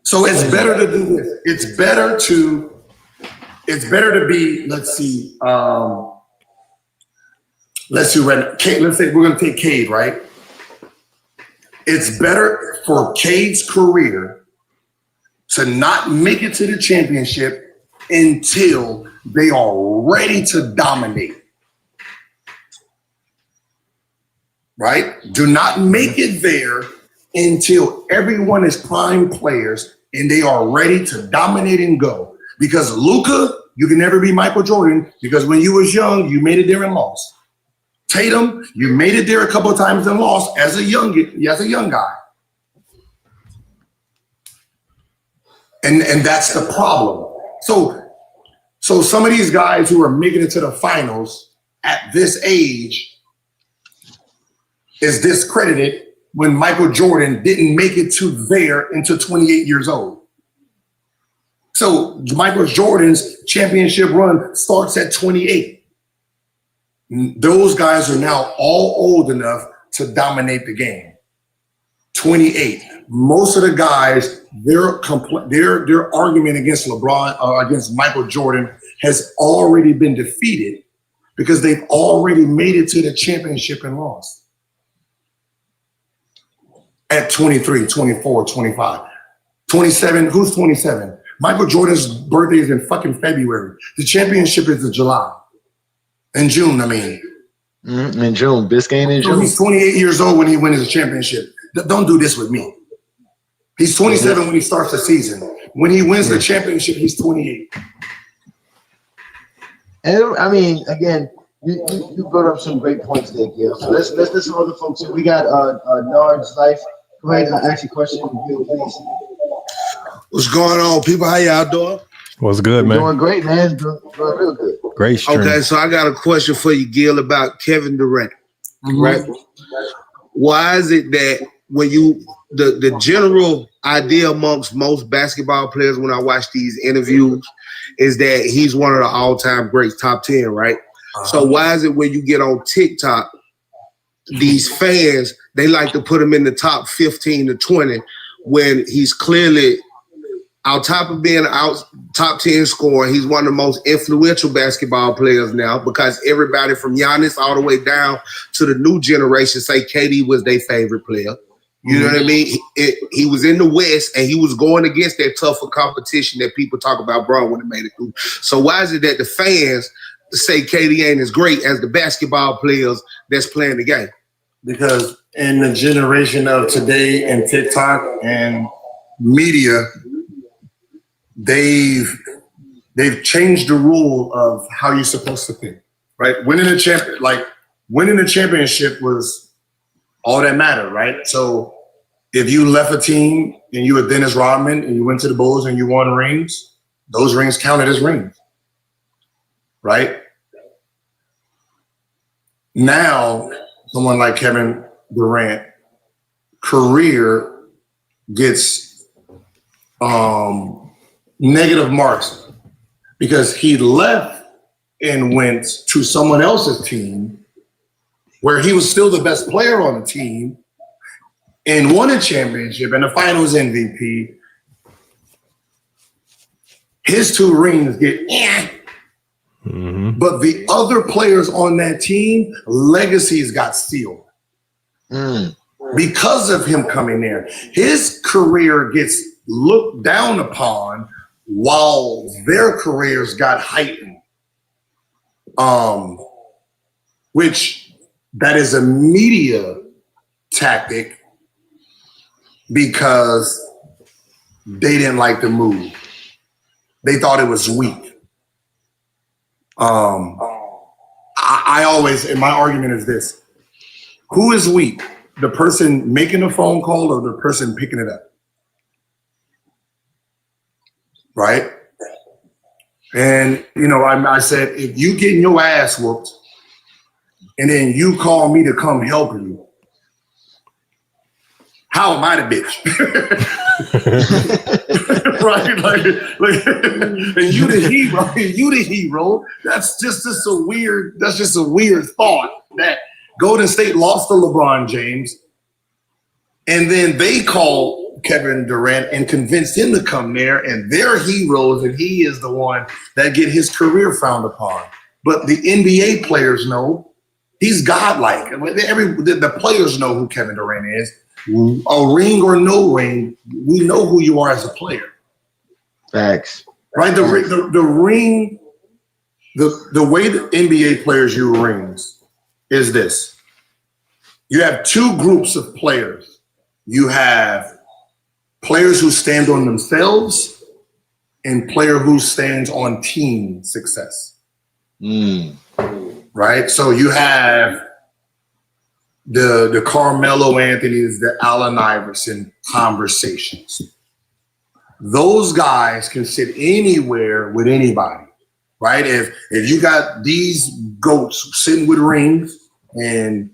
So it's better to do this. It's better to be, let's say we're going to take Cade, right? It's better for Cade's career to not make it to the championship until they are ready to dominate. Right? Do not make it there until everyone is prime players and they are ready to dominate and go. Because Luka, you can never be Michael Jordan because when you was young, you made it there and lost. Tatum, you made it there a couple of times and lost as a young guy. And that's the problem. So some of these guys who are making it to the finals at this age is discredited when Michael Jordan didn't make it to there until 28 years old. So Michael Jordan's championship run starts at 28. Those guys are now all old enough to dominate the game. 28. Most of the guys, their argument against LeBron or against Michael Jordan has already been defeated because they've already made it to the championship and lost. At 23, 24, 25. 27, who's 27? Michael Jordan's birthday is in fucking February. The championship is in July. In June, I mean. In June, Biscayne in June. So he's 28 years old when he wins the championship. Don't do this with me. He's 27 when he starts the season. When he wins the championship, he's 28. And I mean, again, you brought up some great points there, Gil. So let's listen to other folks. We got Nard's Life. Go ahead and ask your question, Gil, please. What's going on, people? How y'all doing? What's good, man? Doing great, man. Doing real good. Great stream. Okay, so I got a question for you, Gil, about Kevin Durant. Right? Why is it that when the general idea amongst most basketball players when I watch these interviews is that he's one of the all-time greats, top 10, right? So why is it when you get on TikTok, these fans, they like to put him in the top 15 to 20 when he's clearly on top of being out top 10 scorer, he's one of the most influential basketball players now because everybody from Giannis all the way down to the new generation say KD was their favorite player. You know what I mean? He was in the West and he was going against that tougher competition that people talk about Bron when he made it through. So why is it that the fans say KD ain't as great as the basketball players that's playing the game? Because in the generation of today and TikTok and media, they've changed the rule of how you're supposed to think, right? Winning a championship was all that mattered, right? So if you left a team and you were Dennis Rodman and you went to the Bulls and you won rings, those rings counted as rings, right? Now, someone like Kevin Durant, career gets negative marks because he left and went to someone else's team where he was still the best player on the team and won a championship and the finals MVP. His 2 rings get but the other players on that team, legacies got sealed because of him coming there. His career gets looked down upon while their careers got heightened, which that is a media tactic because they didn't like the move. They thought it was weak. I always, and my argument is this: who is weak? The person making the phone call or the person picking it up? Right? And, you know, I said, if you getting your ass whooped and then you call me to come help you, how am I the bitch? Right? Like, and you the hero. That's just a weird thought that Golden State lost to LeBron James and then they call Kevin Durant and convinced him to come there and they're heroes and he is the one that get his career frowned upon. But the NBA players know he's godlike. The players know who Kevin Durant is. A ring or no ring, we know who you are as a player. Facts. Right? The ring, the way the NBA players use rings is this. You have 2 groups of players. You have players who stand on themselves and player who stands on team success. Right? So you have the Carmelo Anthony's, the Allen Iverson conversations. Those guys can sit anywhere with anybody, right? If you got these goats sitting with rings and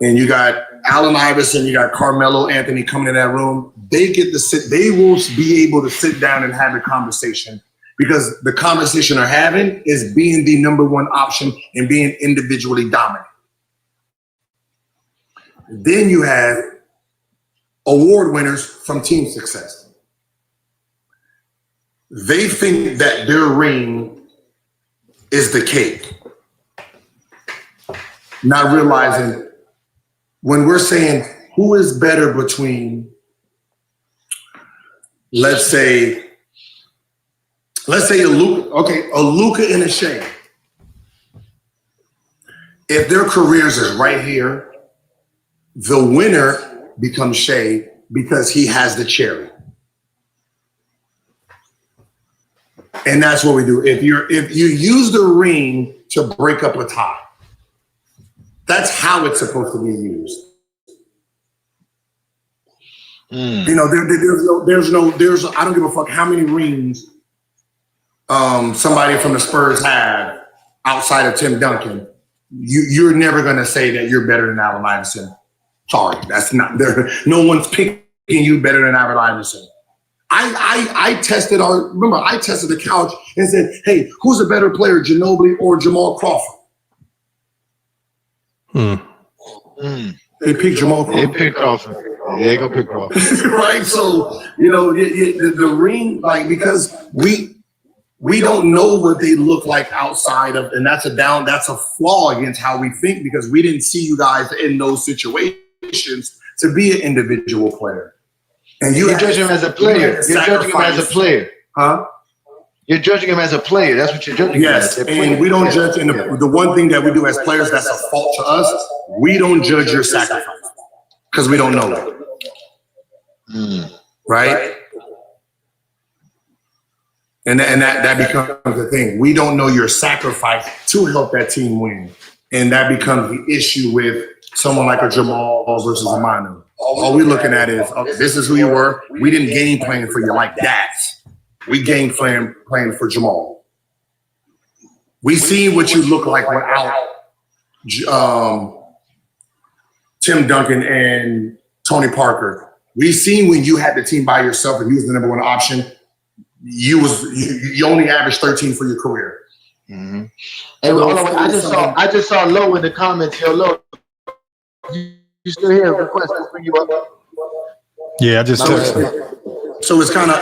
you got Allen Iverson, you got Carmelo Anthony coming in that room, they get to sit, they will be able to sit down and have a conversation because the conversation they're having is being the number 1 option and being individually dominant. Then you have award winners from team success. They think that their ring is the cake, not realizing when we're saying who is better between, let's say a Luka and a Shea. If their careers is right here, the winner becomes Shea because he has the cherry. And that's what we do. If you use the ring to break up a tie, that's how it's supposed to be used. You know, there's I don't give a fuck how many rings somebody from the Spurs had outside of Tim Duncan. You're never gonna say that you're better than Allen Iverson. Sorry, that's not there. No one's picking you better than Allen Iverson. I tested the couch and said, hey, who's a better player, Ginobili or Jamal Crawford? They picked Jamal Crawford. They picked Crawford. They go pick Crawford. Right? So, you know, the ring, like, because we don't know what they look like outside of, and that's a flaw against how we think, because we didn't see you guys in those situations to be an individual player. And you're judging him as a player. You're judging him as a player. Huh? You're judging him as a player. That's what you're judging him as. Yes, and we don't judge. And the one thing that we do as players that's a fault to us, we don't judge your sacrifice because we don't know it. Right? And that becomes the thing. We don't know your sacrifice to help that team win. And that becomes the issue with someone like a Jamal versus a Manu. All we're looking at is, okay, this is who you were. We didn't game plan for you like that. We game plan for Jamal. We see what you look like without Tim Duncan and Tony Parker. We seen when you had the team by yourself and you was the number one option. You only averaged 13 for your career. Mm-hmm. Hey, I just saw Low in the comments. Yo, Low, you still here? Request to bring you up. Yeah, I just texted him. So it's kind of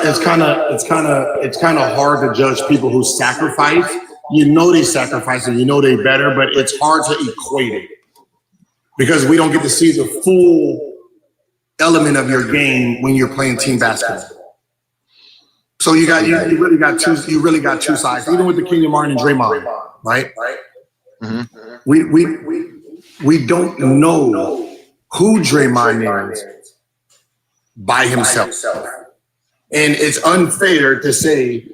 hard to judge people who sacrifice. You know they sacrifice and you know they better, but it's hard to equate it because we don't get to see the full element of your game when you're playing team basketball. So you really got two sides, even with the Kenyon Martin and Draymond, right? Mm-hmm. We don't know who Draymond is by himself. And it's unfair to say,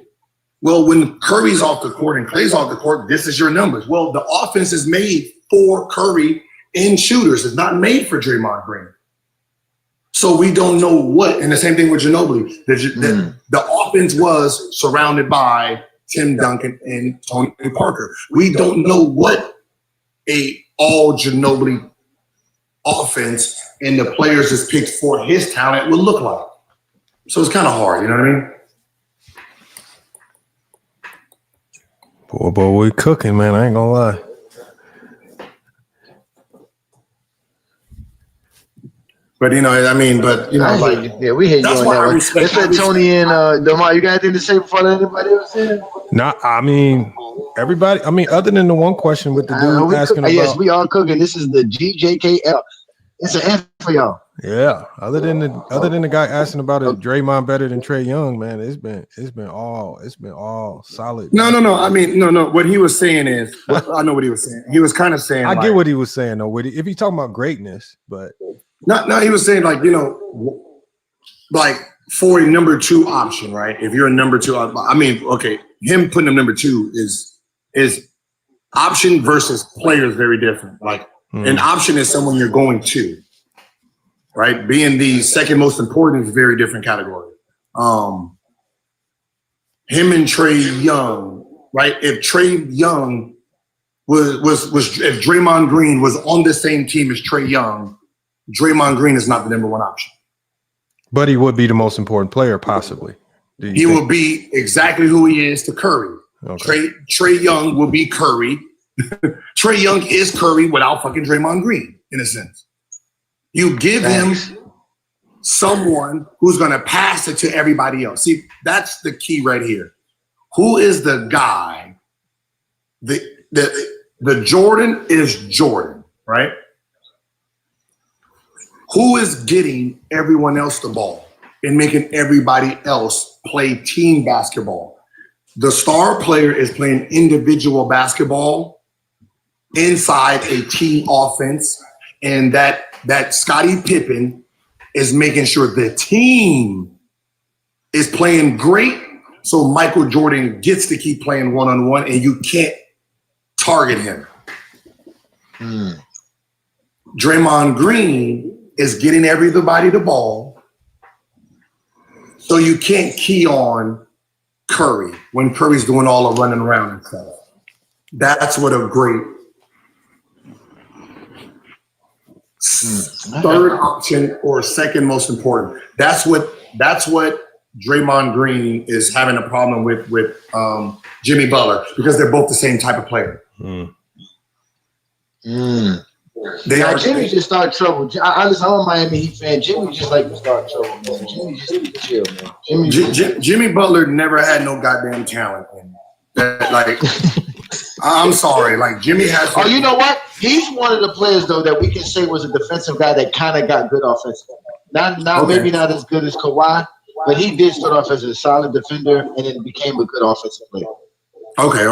well, when Curry's off the court and Clay's off the court, this is your numbers. Well, the offense is made for Curry and shooters. It's not made for Draymond Green. So we don't know what, and the same thing with Ginobili. The offense was surrounded by Tim Duncan and Tony Parker. We don't know what a all Ginobili offense and the players that's picked for his talent would look like. So it's kind of hard, you know what I mean? Boy, we cooking, man. I ain't gonna lie. But we hear you on that one. Let's let Tony and Demar, you got anything to say before anybody else in? Nah, I mean, everybody. I mean, other than the one question with the dude asking about. Yes, we are cooking. This is the GJKL. It's an answer for y'all. Yeah. Other than the guy asking about is Draymond better than Trae Young, man. It's been all solid. No. I mean, no. What he was saying is, I know what he was saying. He was kind of saying, I get what he was saying though. If he's talking about greatness, but no, he was saying like for a number two option, right? If you're a number two, I mean, okay, him putting him number two is option versus player is very different. Like an option is someone you're going to. Right, being the second most important is a very different category. Him and Trae Young, right? If Trae Young was if Draymond Green was on the same team as Trae Young, Draymond Green is not the number one option. But he would be the most important player, possibly. He will be exactly who he is to Curry. Okay. Trae Young will be Curry. Trae Young is Curry without fucking Draymond Green, in a sense. You give him someone who's going to pass it to everybody else. See, that's the key right here. Who is the guy? The Jordan is Jordan, right? Who is getting everyone else the ball and making everybody else play team basketball? The star player is playing individual basketball inside a team offense, and that Scottie Pippen is making sure the team is playing great, so Michael Jordan gets to keep playing one-on-one, and you can't target him. Draymond Green is getting everybody the ball So you can't key on Curry when Curry's doing all the running around and stuff. That's what a great third option or second most important. That's what Draymond Green is having a problem with Jimmy Butler, because they're both the same type of player. Jimmy just started trouble. I'm a Miami Heat fan. Jimmy just like to start trouble, man. Jimmy just need to chill, man. Jimmy Butler never had no goddamn talent. Like, I'm sorry. Like, Jimmy has. Oh, you know what? He's one of the players though that we can say was a defensive guy that kind of got good offensive. Maybe not as good as Kawhi, but he did start off as a solid defender and then became a good offensive player. Okay.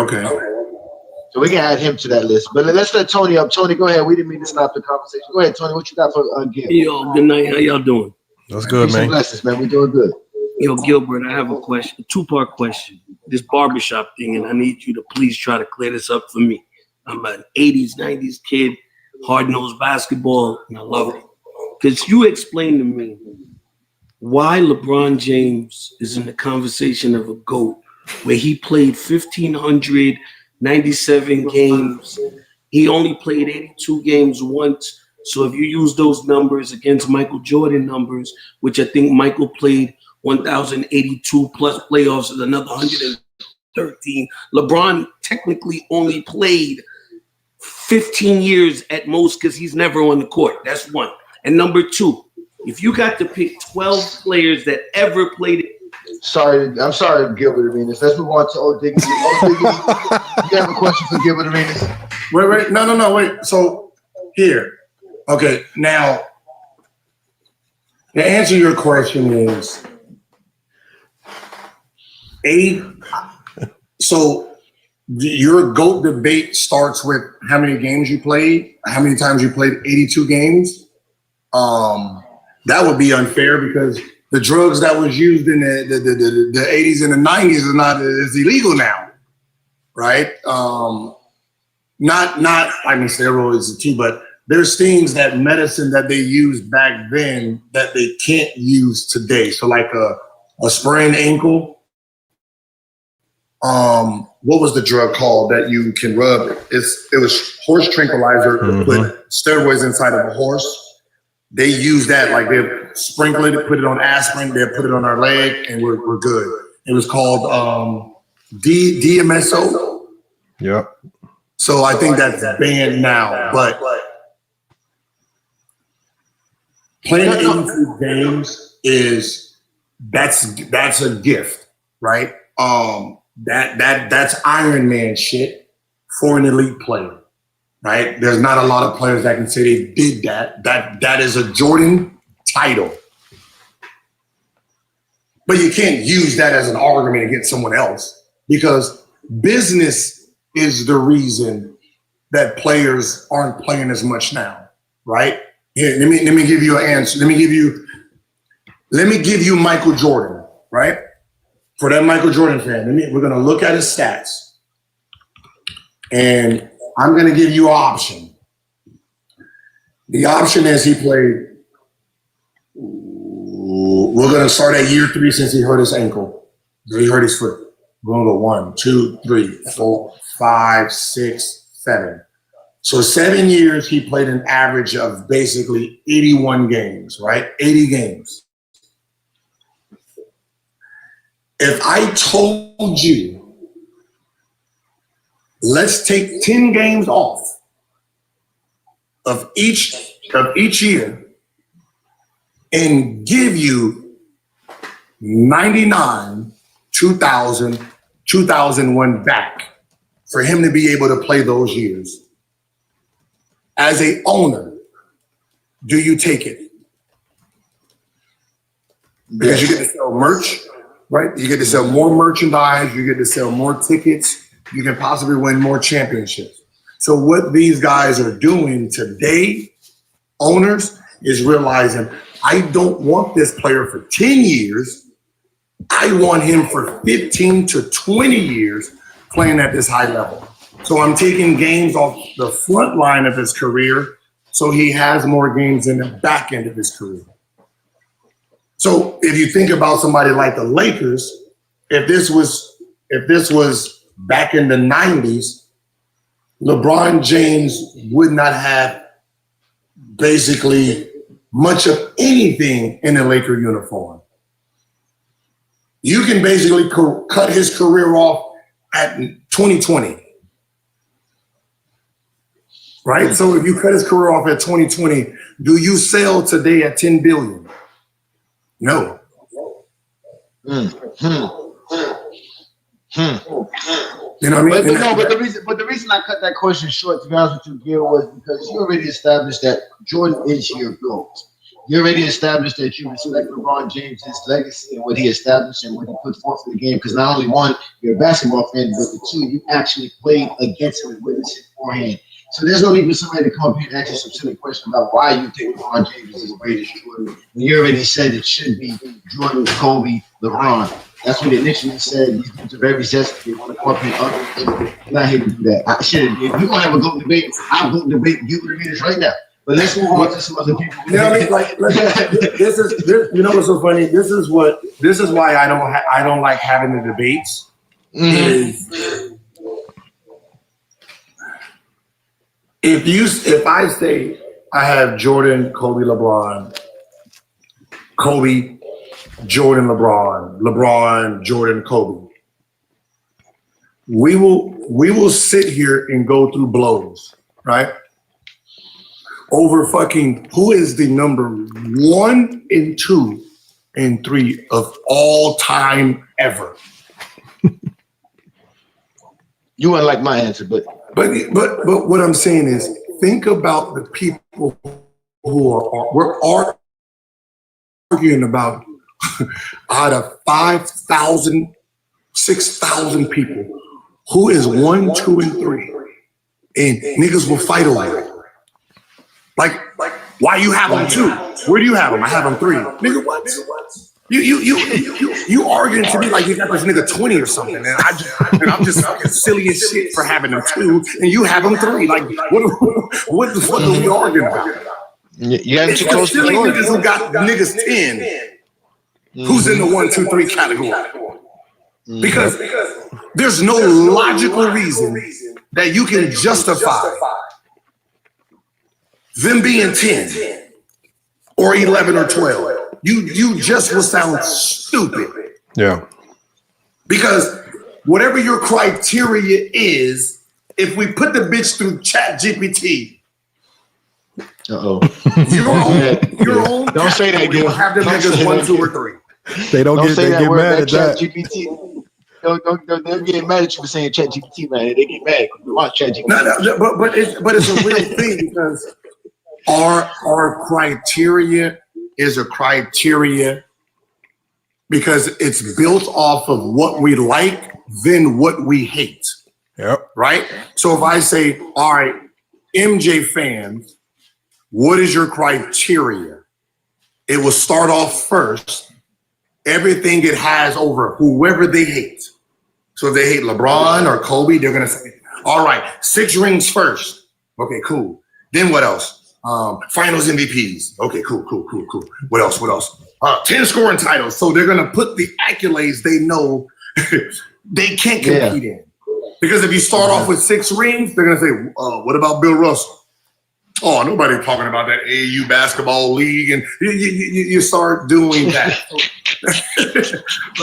So we can add him to that list. But let's let Tony up. Tony, go ahead. We didn't mean to stop the conversation. Go ahead, Tony. What you got for Gil? Yo, good night. How y'all doing? That's good, man. Blessings, man. We doing good. Yo, Gilbert, I have a question, a two-part question. This barbershop thing, and I need you to please try to clear this up for me. I'm an 80s, 90s kid, hard-nosed basketball, and I love it. Could you explain to me why LeBron James is in the conversation of a GOAT, where he played 1,597 games? He only played 82 games once. So if you use those numbers against Michael Jordan numbers, which I think Michael played 1,082 plus playoffs and another 113, LeBron technically only played 15 years at most because he's never on the court. That's one. And number two, if you got to pick 12 players that ever played it. I'm sorry, Gilbert Arenas. Let's move on to Old Diggity. You have a question for Gilbert Arenas? Wait. No, wait. So here. Okay, now the answer to your question is so your GOAT debate starts with how many games you played, how many times you played 82 games. That would be unfair because the drugs that was used in the 80s and the 90s is illegal now, right? Not I mean steroids too, but there's things that medicine that they used back then that they can't use today. So like a sprained ankle. What was the drug called that you can rub? It was horse tranquilizer. Put steroids inside of a horse. They use that, like they sprinkle it, put it on aspirin, they put it on our leg, and we're good. It was called DMSO. Yep. So I think that's banned now, but playing 82 games that's a gift, right? That's Iron Man shit for an elite player, right? There's not a lot of players that can say they did that. That is a Jordan title. But you can't use that as an argument against someone else because business is the reason that players aren't playing as much now, right? Here, let me give you an answer. Let me give you Michael Jordan, right? For that Michael Jordan fan, we're gonna look at his stats, and I'm gonna give you an option. The option is he played. We're gonna start at year 3 since he hurt his ankle. He hurt his foot. We're gonna go 1, 2, 3, 4, 5, 6, 7. So 7 years, he played an average of basically 81 games, right? 80 games. If I told you, let's take 10 games off of each year and give you 99, 2000, 2001 back for him to be able to play those years. As a owner, do you take it? Because you get to sell merch, right? You get to sell more merchandise. You get to sell more tickets. You can possibly win more championships. So what these guys are doing today, owners, is realizing I don't want this player for 10 years. I want him for 15 to 20 years playing at this high level. So I'm taking games off the front line of his career so he has more games in the back end of his career. So if you think about somebody like the Lakers, if this was back in the 90s, LeBron James would not have basically much of anything in a Laker uniform. You can basically cut his career off at 2020. Right? So if you cut his career off at 2020, do you sell today at 10 billion? No. You know what I mean? But the reason I cut that question short, to be honest with you, Gil, was because you already established that Jordan is your GOAT. You already established that you respect LeBron James' legacy and what he established and what he put forth in the game. Because not only one, you're a basketball fan, but the two, you actually played against him and witnessed it beforehand. So there's no need for somebody to come up here and ask you some silly question about why you think LeBron James is the greatest Jordan. When you already said it should be Jordan, Kobe, LeBron. That's what initially said. These dudes are very zesty. They want to come up here and argue. I'm not here to do that. I should. If we're gonna have a GOAT debate, I'll go debate Gilbert Arenas right now. But let's move on to some other people. You know what I mean? Like this is you know what's so funny? This is why I don't like having the debates. If I say I have Jordan, Kobe, LeBron, Kobe, Jordan, LeBron, LeBron, Jordan, Kobe, we will sit here and go through blows, right? Over fucking who is the number 1 and 2 and 3 of all time ever. You wouldn't like my answer, but what I'm saying is, think about the people who we're arguing about out of 5,000, 6,000 people, who is 1, 2, and 3, and niggas will fight over it. Like, why you have them 2? Where do you have them? I have them 3. Nigga, what? You arguing to me like you got this nigga 20 or something, and I'm just fucking silly as shit for having them 2, and you have them 3. Like, what the fuck are we arguing about? You haven't too It's close to silly Jordan. niggas who got niggas 10. Who's in the 1, 2, 3 category? Because there's no logical reason that you can justify them being 10 or 11 or 12. You just will sound stupid. Yeah. Because whatever your criteria is, if we put the bitch through ChatGPT, your own Don't say that, Gil. Have them niggas 1, 2, or 3. They get mad at that. ChatGPT. They're getting mad at you for saying ChatGPT, man. They get mad. Watch ChatGPT. No, but it's a real thing because our criteria is a criteria because it's built off of what we like, then what we hate. Yep. Right? So if I say, all right, MJ fans, what is your criteria? It will start off first, everything it has over whoever they hate. So if they hate LeBron or Kobe, they're going to say, all right, 6 rings first. Okay, cool. Then what else? Finals MVPs. Okay, cool. What else? 10 scoring titles. So they're gonna put the accolades they know they can't compete in. Because if you start off with 6 rings, they're gonna say, what about Bill Russell? Oh, nobody talking about that AAU basketball league, and you start doing that.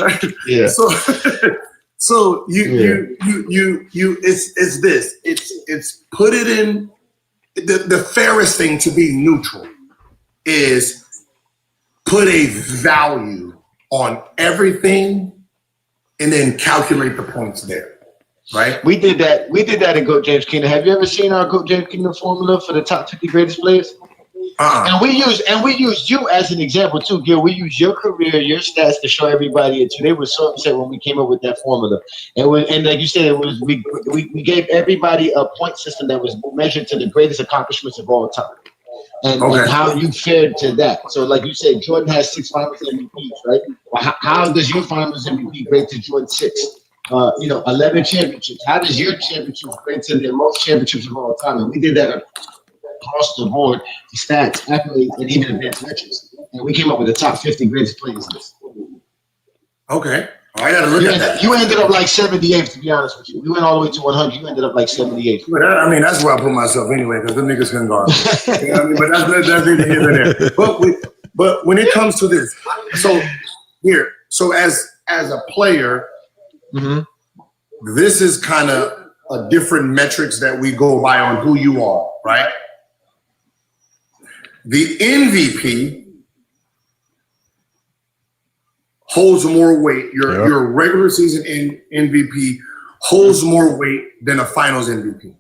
Right? Yeah. So it's this. It's put it in. The fairest thing to be neutral is put a value on everything and then calculate the points there, right? We did that in GOAT James Kingdom. Have you ever seen our GOAT James Kingdom formula for the top 50 greatest players? And we used you as an example too, Gil. We used your career, your stats to show everybody it too. They were so upset when we came up with that formula. And like you said, it was we gave everybody a point system that was measured to the greatest accomplishments of all time. And how you fared to that. So like you said, Jordan has 6 finals MVPs, right? Well, how does your finals MVP grade to Jordan 6? 11 championships. How does your championship grade to the most championships of all time? And we did that across the board, stats, accolades, and even advanced metrics. and we came up with the top 50 greatest players list. Okay. I gotta look at that. You ended up like 78th, to be honest with you. We went all the way to 100. You ended up like 78th. But I mean, that's where I put myself anyway, because the niggas can guard. You know what I mean? But that's neither here nor there. But when it comes to this, so as a player, this is kind of a different metrics that we go by on who you are, right? The MVP holds more weight. Your regular season MVP holds more weight than a finals MVP.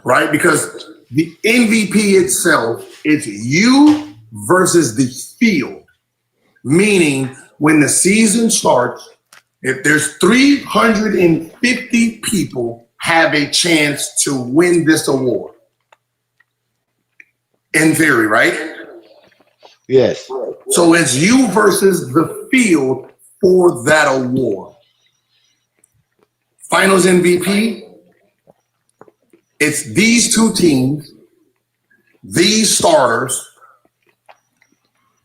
Right? Because the MVP itself, it's you versus the field. Meaning when the season starts, if there's 350 people have a chance to win this award. In theory, right? Yes. So it's you versus the field for that award. Finals MVP, it's these two teams, these starters.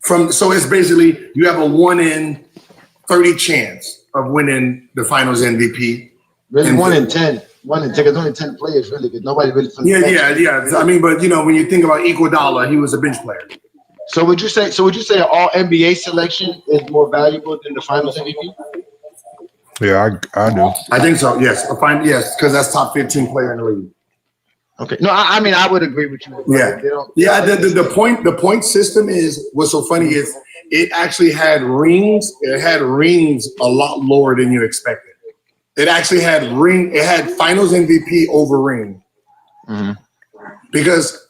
So it's basically you have a 1 in 30 chance of winning the finals MVP. Really, 1 in 10. 1 in 10. There's only 10 players, really, because nobody really. Yeah. I mean, but when you think about Iguodala, he was a bench player. So would you say all NBA selection is more valuable than the finals MVP? Yeah, I do. I think so. Yes, because that's top 15 player in the league. Okay. No, I mean I would agree with you. Yeah. The point system is what's so funny is it actually had rings. It had rings a lot lower than you expected. It actually had It had finals MVP over ring. Because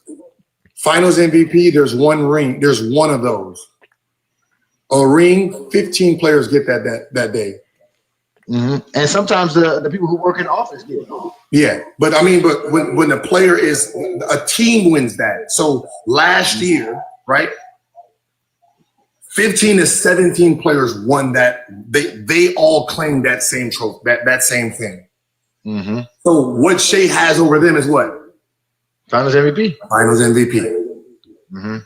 finals MVP, there's one ring. There's one of those. A ring, 15 players get that day. And sometimes the people who work in the office get it. Yeah, but when the player is a team wins that. So last year, right? 15 to 17 players won that. They all claimed that same trophy, that same thing. So what Shea has over them is what? Finals MVP. Finals MVP.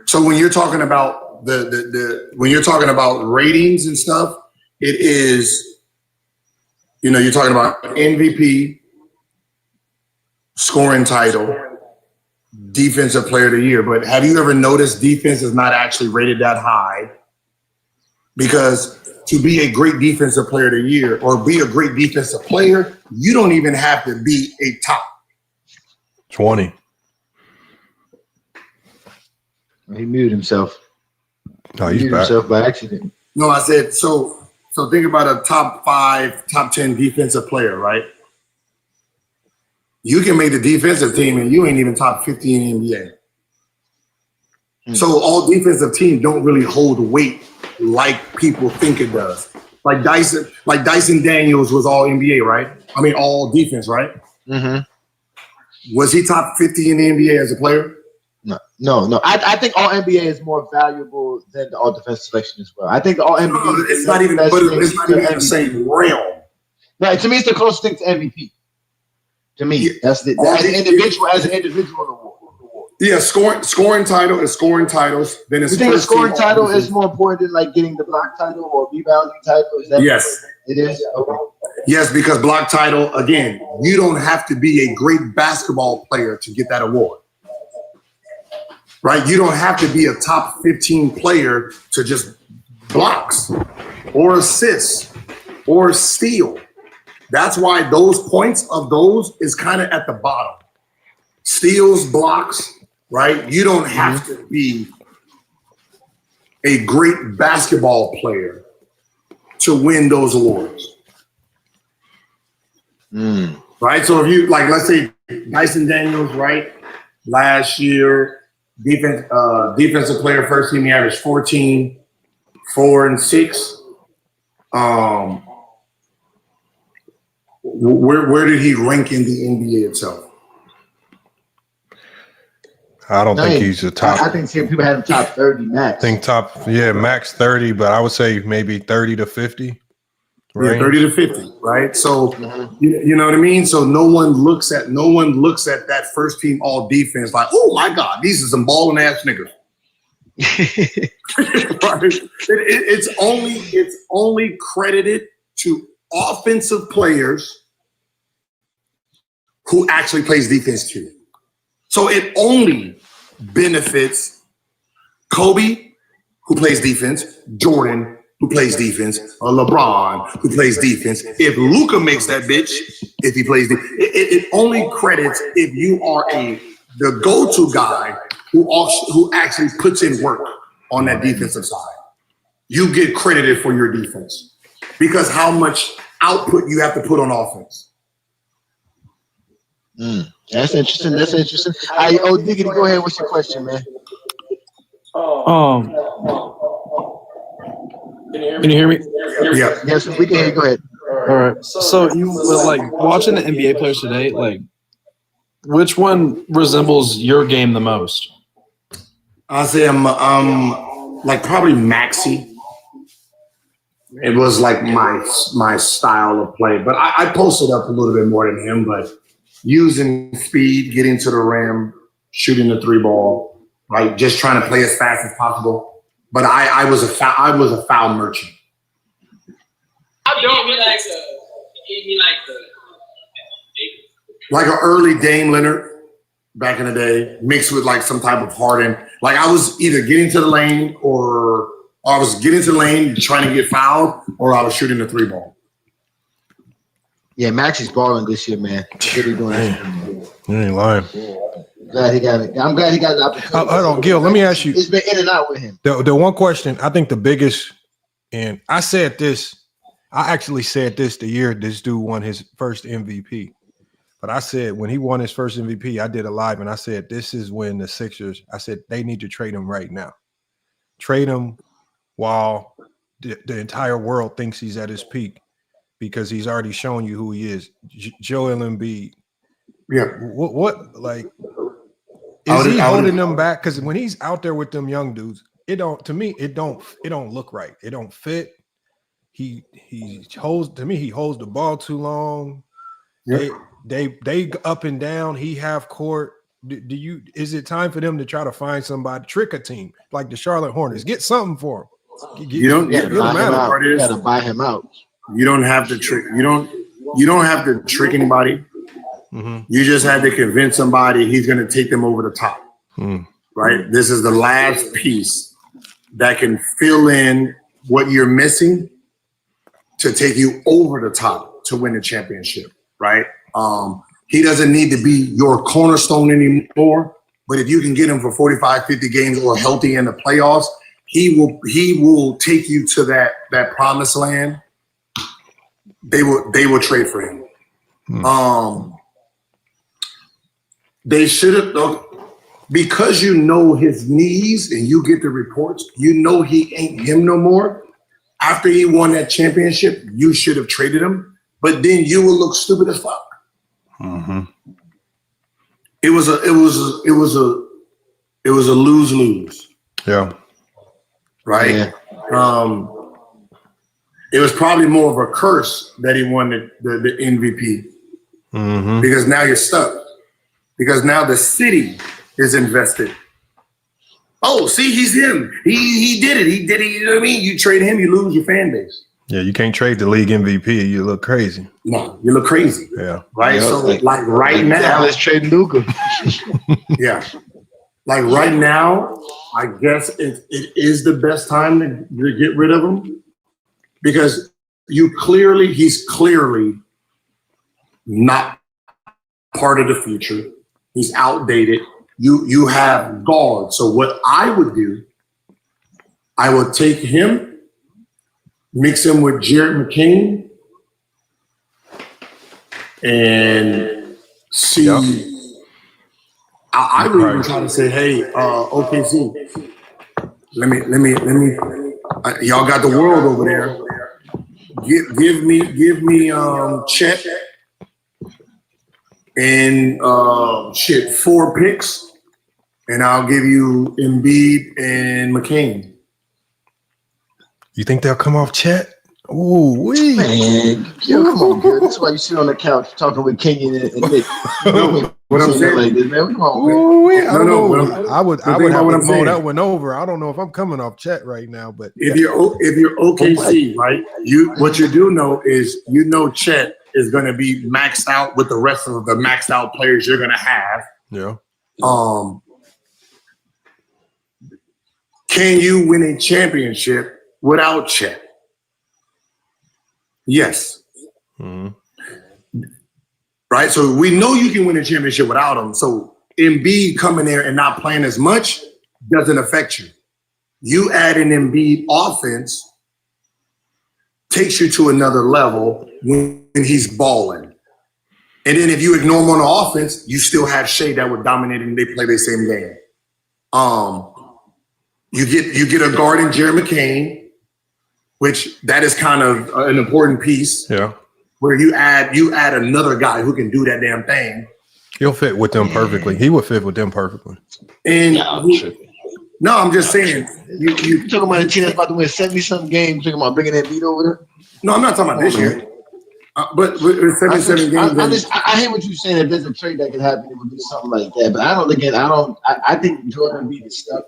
So when you're talking about when you're talking about ratings and stuff, it is, you're talking about MVP, scoring title, defensive player of the year. But have you ever noticed defense is not actually rated that high? Because to be a great defensive player of the year or be a great defensive player, you don't even have to be a top 20. He muted himself. No, he's muted back. himself by accident. No, I said so think about a top 5, top 10 defensive player, right? You can make the defensive team and you ain't even top 50 in the NBA. So all defensive teams don't really hold weight like people think it does. Like Dyson Daniels was all NBA, right? I mean, all defense, right? Was he top 50 in the NBA as a player? No. I think all NBA is more valuable than the all defense selection as well. I think the all NBA it's not even the same realm. No, to me, it's the closest thing to MVP. To me, that's as an individual award. Yeah, scoring title is scoring titles. Then it's you think the scoring title is more important than like getting the block title or rebounding title? Is that yes, it is. Okay. Yes, because block title again, you don't have to be a great basketball player to get that award. Right? You don't have to be a top 15 player to just blocks or assists or steal. That's why those points of those is kind of at the bottom. Steals, blocks, right? You don't have to be a great basketball player to win those awards. Right? So if you, let's say Dyson Daniels, right? Last year, defensive player, first team, he averaged 14, 4, and 6. Where did he rank in the NBA itself? I don't think he's a top. I think people have the top 30 max. I think max 30, but I would say maybe 30 to 50. Yeah, 30 to 50, right? So you know what I mean? So no one looks at that first team all defense like, oh my God, these are some balling ass niggas. Right? It's only credited to offensive players who actually plays defense too. So it only benefits Kobe, who plays defense, Jordan, who plays defense, or LeBron, who plays defense. If Luka makes that bitch, if he plays it only credits if you are the go-to guy who actually puts in work on that defensive side. You get credited for your defense because how much output you have to put on offense. That's interesting. Diggity, go ahead. What's your question, man? Can you hear me? Yeah. Yes, we can hear you. Go ahead. All right. So you like watching the NBA players today, like which one resembles your game the most? I say I'm like probably Maxey. It was like my style of play, but I posted up a little bit more than him, but using speed, getting to the rim, shooting the three ball, right? Just trying to play as fast as possible. But I was a foul merchant. Like an early Dame Leonard back in the day, mixed with like some type of Harden. Like I was either getting to the lane or I was getting to the lane trying to get fouled, or I was shooting the three ball. Yeah, Maxey's balling this year, man. What are you doing? You ain't lying. Glad he got it. I'm glad he got the opportunity. Hold on, Gil. Let me ask you. It's been in and out with him. The one question, I think the biggest, and I said this, I actually said this the year this dude won his first MVP. But I said when he won his first MVP, I did a live and I said, this is when the Sixers, I said, they need to trade him right now. Trade him while the entire world thinks he's at his peak because he's already shown you who he is. Joel Embiid. Yeah. What like, is he holding them back? Because when he's out there with them young dudes, it don't look right. It don't fit. He holds the ball too long. Yeah. They up and down. He half court. Is it time for them to try to find somebody, trick a team like the Charlotte Hornets? Get something for him. You gotta buy him out. You don't have to trick. You don't have to trick anybody. Mm-hmm. You just have to convince somebody he's going to take them over the top. Right? This is the last piece that can fill in what you're missing to take you over the top to win the championship. Right? He doesn't need to be your cornerstone anymore, but if you can get him for 45, 50 games or healthy in the playoffs, he will take you to that promised land. They will trade for him. They should have, because you know his knees and you get the reports, you know he ain't him no more. After he won that championship, you should have traded him, but then you will look stupid as fuck. Mm-hmm. It was a lose-lose. Yeah. Right? Yeah. It was probably more of a curse that he won the MVP because now you're stuck. Because now the city is invested. Oh, see, he's him. He did it. He did it. You know what I mean? You trade him, you lose your fan base. Yeah, you can't trade the league MVP. You look crazy. No, you look crazy. Yeah. Right? Yeah, So like right now. Let's trade Luka. Yeah. Like right now, I guess it is the best time to get rid of him because he's clearly not part of the future. He's outdated. You have guards. So what I would do, I would take him, mix him with Jared McCain, and see. Yep. I would even try to say, hey, OKC, let me. Y'all got the world over there. Give me Chet and 4 picks, and I'll give you Embiid and McCain. You think they'll come off Chet? Ooh, wee. Man, yo, come on, girl. That's why you sit on the couch talking with Kenyon and Nick. What I'm saying, like this, man. Come on, man. Ooh, wee. I don't know. I would think have about what to I'm mull saying. that one over. I don't know if I'm coming off Chet right now, but If you're OKC, right? What you do know is Chet is going to be maxed out with the rest of the maxed out players you're going to have. Yeah. Can you win a championship without Chet? Yes. Mm-hmm. Right? So we know you can win a championship without him. So Embiid coming there and not playing as much doesn't affect you. You add an Embiid offense, takes you to another level when he's balling. And then if you ignore him on the offense, you still have Shea that would dominate and they play the same game. You get a guard in Jerry McCain, which that is kind of an important piece. Yeah. Where you add another guy who can do that damn thing. He'll fit with them perfectly. He would fit with them perfectly. And no, I'm just saying. You talking about a team that's about to win 70-something games, talking about bringing that beat over there? No, I'm not talking about this year. But with 77 games. I hear what you're saying. If there's a trade that could happen, it would be something like that. But I think Jordan Embiid is stuck.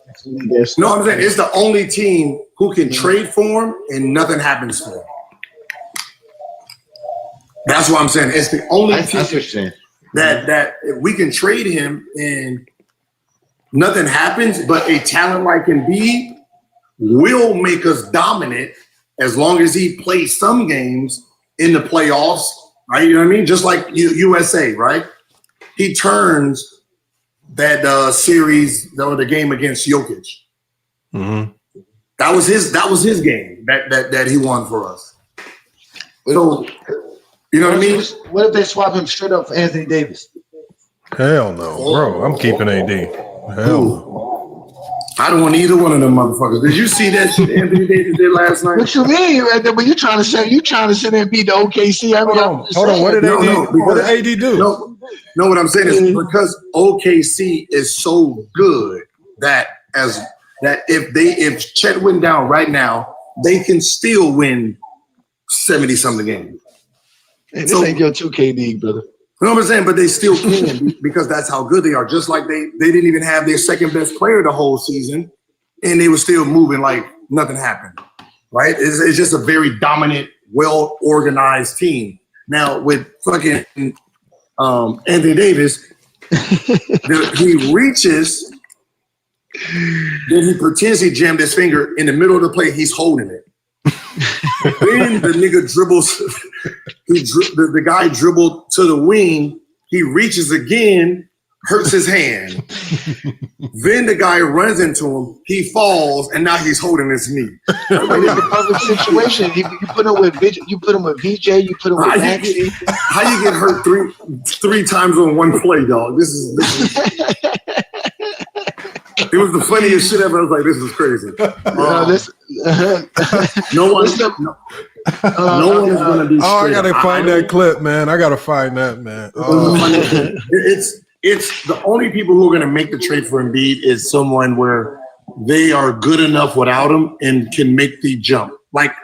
No, I'm saying it's the only team who can trade for him and nothing happens for him. That's what I'm saying. It's the only team that if we can trade him and nothing happens, but a talent like Embiid will make us dominant as long as he plays some games in the playoffs, right? You know what I mean? Just like USA, right? He turns that series, the game against Jokic. Mm-hmm. That was his game that he won for us. So, you know what I mean? What if they swap him straight up for Anthony Davis? Hell no, bro. I'm keeping AD. Hell no. I don't want either one of them motherfuckers. Did you see that shit Anthony Davis did last night? What you mean? But you trying to send Embiid to OKC? Hold on. What did AD do? No, what I'm saying is because OKC is so good that if Chet went down right now, they can still win 70-something games. Hey, this ain't your 2K league, brother. You know what I'm saying? But they still can because that's how good they are. Just like they didn't even have their second best player the whole season, and they were still moving like nothing happened. Right? It's just a very dominant, well-organized team. Now with fucking Anthony Davis, he reaches, then he pretends he jammed his finger in the middle of the play. He's holding it. Then the nigga dribbles. The guy dribbled to the wing. He reaches again, hurts his hand. Then the guy runs into him. He falls, and now he's holding his knee. It's a perfect situation. You put him with VJ. You put him with Maxey. How you get hurt three times on one play, dog? This is it was the funniest shit ever. I was like, this is crazy. No one is going to be straight. I gotta find that clip, man. I gotta find that, man. It's the only people who are going to make the trade for Embiid is someone where they are good enough without him and can make the jump. Like,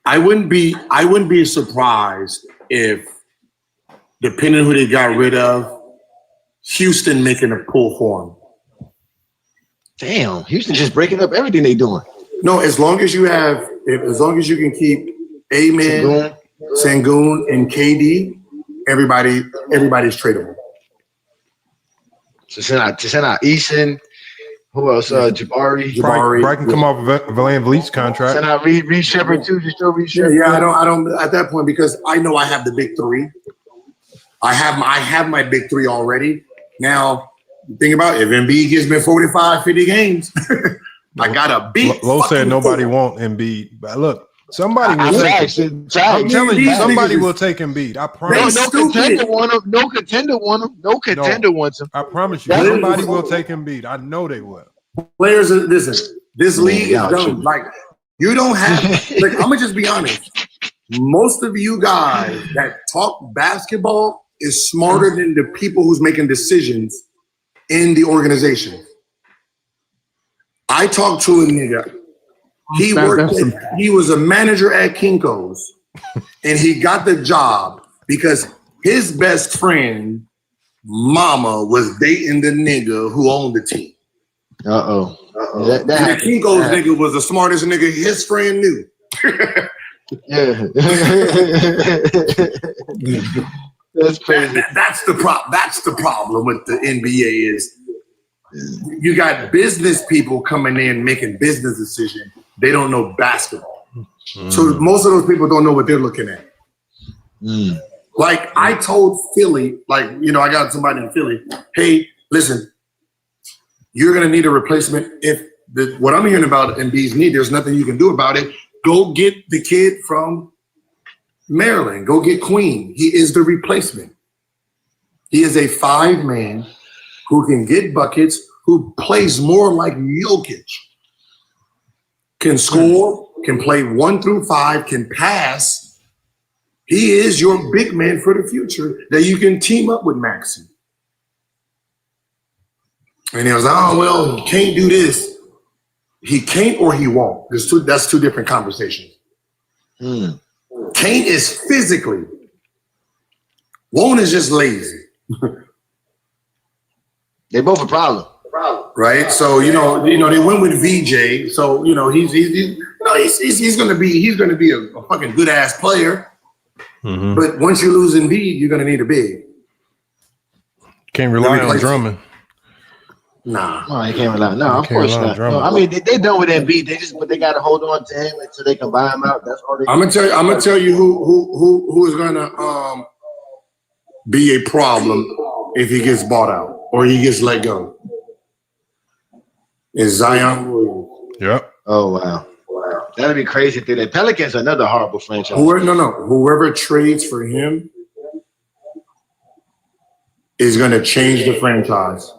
I wouldn't be surprised if, depending who they got rid of, Houston making a pull for him. Damn, Houston just breaking up everything they doing. No, as long as you can keep Amen, Sengun, and KD, everybody's tradable. To send out Eason, who else? Jabari. Bright can come off of Van Vliet's contract. Send out Reed Shepherd too. Just throw Reed Shepherd. Yeah, I don't at that point because I know I have the big three. I have my big three already. Now, think about it. If Embiid gives me 45, 50 games, I got a big. Low said nobody want Embiid, but look, somebody will take him. I'm telling you, somebody will take Embiid. I promise. No contender want him. No contender wants him. I promise you, somebody will take Embiid. I know they will. Players, listen. This league is dumb. Like you don't have. Like I'm gonna just be honest. Most of you guys that talk basketball is smarter than the people who's making decisions in the organization. I talked to a nigga He was a manager at Kinko's, and he got the job because his best friend, mama, was dating the nigga who owned the team. The Kinko's nigga was the smartest nigga his friend knew. Yeah. That's crazy. That's the problem with the NBA is you got business people coming in making business decisions. They don't know basketball. So most of those people don't know what they're looking at. Like I told Philly, I got somebody in Philly, hey, listen, you're going to need a replacement. If what I'm hearing about Embiid's need, there's nothing you can do about it. Go get the kid from Maryland. Go get Queen. He is the replacement. He is a 5-man who can get buckets, who plays more like Jokic. Can score, can play 1 through 5, can pass. He is your big man for the future that you can team up with Maxey. And he was like, oh, well, he can't do this. He can't or he won't. That's two different conversations. Can't is physically. Won't is just lazy. They both a problem. Right? So, they went with VJ. So, he's gonna be a fucking good ass player. But once you lose Embiid, you're gonna need a big. Can't rely on Drummond. Nah. No, you can't rely. No, of course not. No, I mean, they done with Embiid. But they got to hold on to him until they can buy him out. That's all they. I'm gonna tell you who is gonna be a problem if he gets bought out or he gets let go. Is Zion Williams. Yep. Oh wow. That'd be crazy. The Pelicans are another horrible franchise. Whoever trades for him is gonna change the franchise.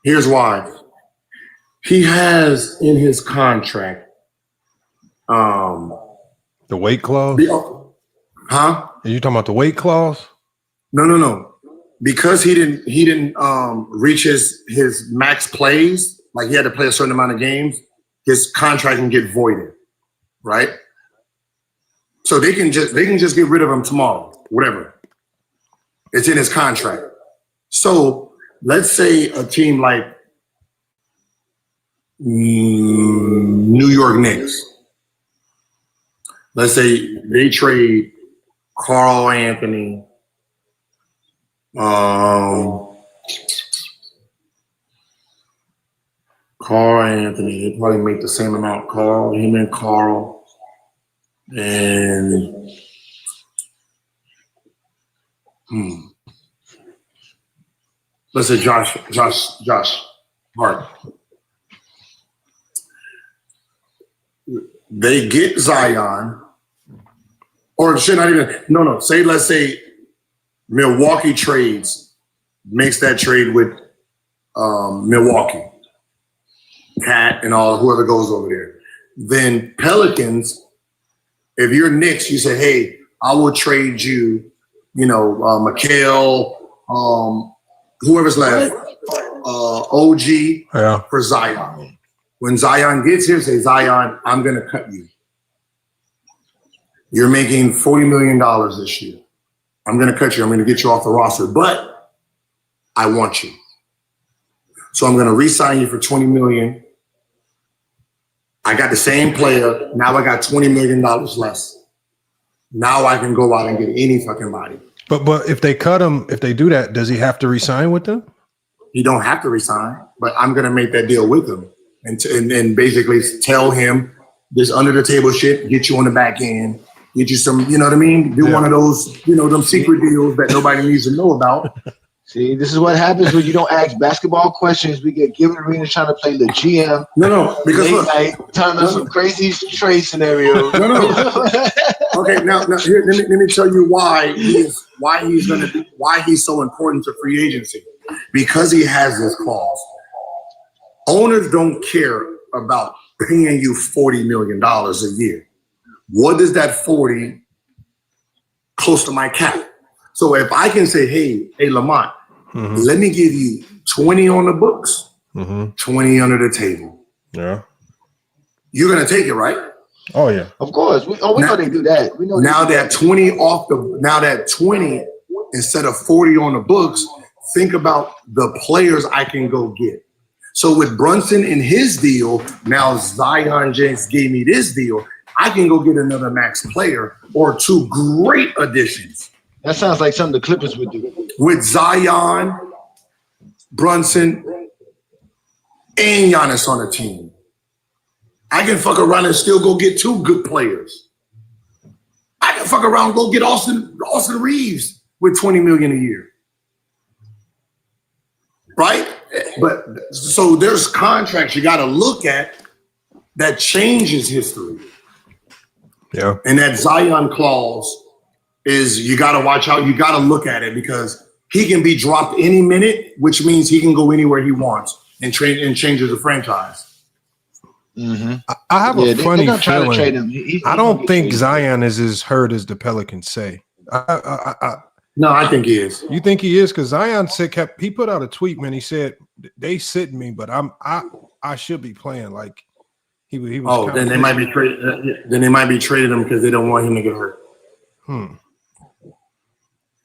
Here's why. He has in his contract the weight clause? Huh? Are you talking about the weight clause? No. Because he didn't reach his max plays, like he had to play a certain amount of games, his contract can get voided, right? So they can just get rid of him tomorrow, whatever. It's in his contract. So let's say a team like New York Knicks. Let's say they trade Carl Anthony, they probably make the same amount. Him and Carl, and let's say Josh Hart. They get Zion, or should not even. No. Let's say Milwaukee makes that trade with Milwaukee, Cat and all whoever goes over there. Then Pelicans, if you're Knicks, you say, hey, I will trade you, Mikal, whoever's left, OG for Zion. When Zion gets here, say, Zion, I'm going to cut you. You're making $40 million this year. I'm going to cut you. I'm going to get you off the roster, but I want you. So I'm going to re-sign you for $20 million. I got the same player. Now I got $20 million less. Now I can go out and get any fucking body. But if they cut him, if they do that, does he have to resign with them? He don't have to resign, but I'm going to make that deal with him and basically tell him this under the table shit, get you on the back end, get you some, you know what I mean? Do one of those, them secret deals that nobody needs to know about. See, this is what happens when you don't ask basketball questions. We get Gilbert Arenas trying to play the GM. No, because look, telling us some crazy trade scenarios. No. Okay, now here, let me tell you why he's so important to free agency. Because he has this clause. Owners don't care about paying you $40 million a year. What is that 40 close to my cap? So if I can say, hey, Lamont, let me give you 20 on the books, 20 under the table. Yeah. You're gonna take it, right? Oh yeah, of course. We know they do that. We know now that 20 instead of 40 on the books. Think about the players I can go get. So with Brunson in his deal, now Zion James gave me this deal. I can go get another max player or two great additions. That sounds like something the Clippers would do. With Zion, Brunson, and Giannis on the team. I can fuck around and still go get two good players. I can fuck around and go get Austin Reeves with $20 million a year. Right? But so there's contracts you got to look at that changes history. Yeah. And that Zion clause is you got to watch out. You got to look at it because he can be dropped any minute, which means he can go anywhere he wants and changes the franchise. Mm-hmm. I have a funny they're trying to trade feeling. him. I don't think Zion is as hurt as the Pelicans say. No, I think he is. You think he is? Because Zion he put out a tweet, man. He said they sit me, but I should be playing. Like he was. Oh, then they might be trading. Then they might be trading him because they don't want him to get hurt.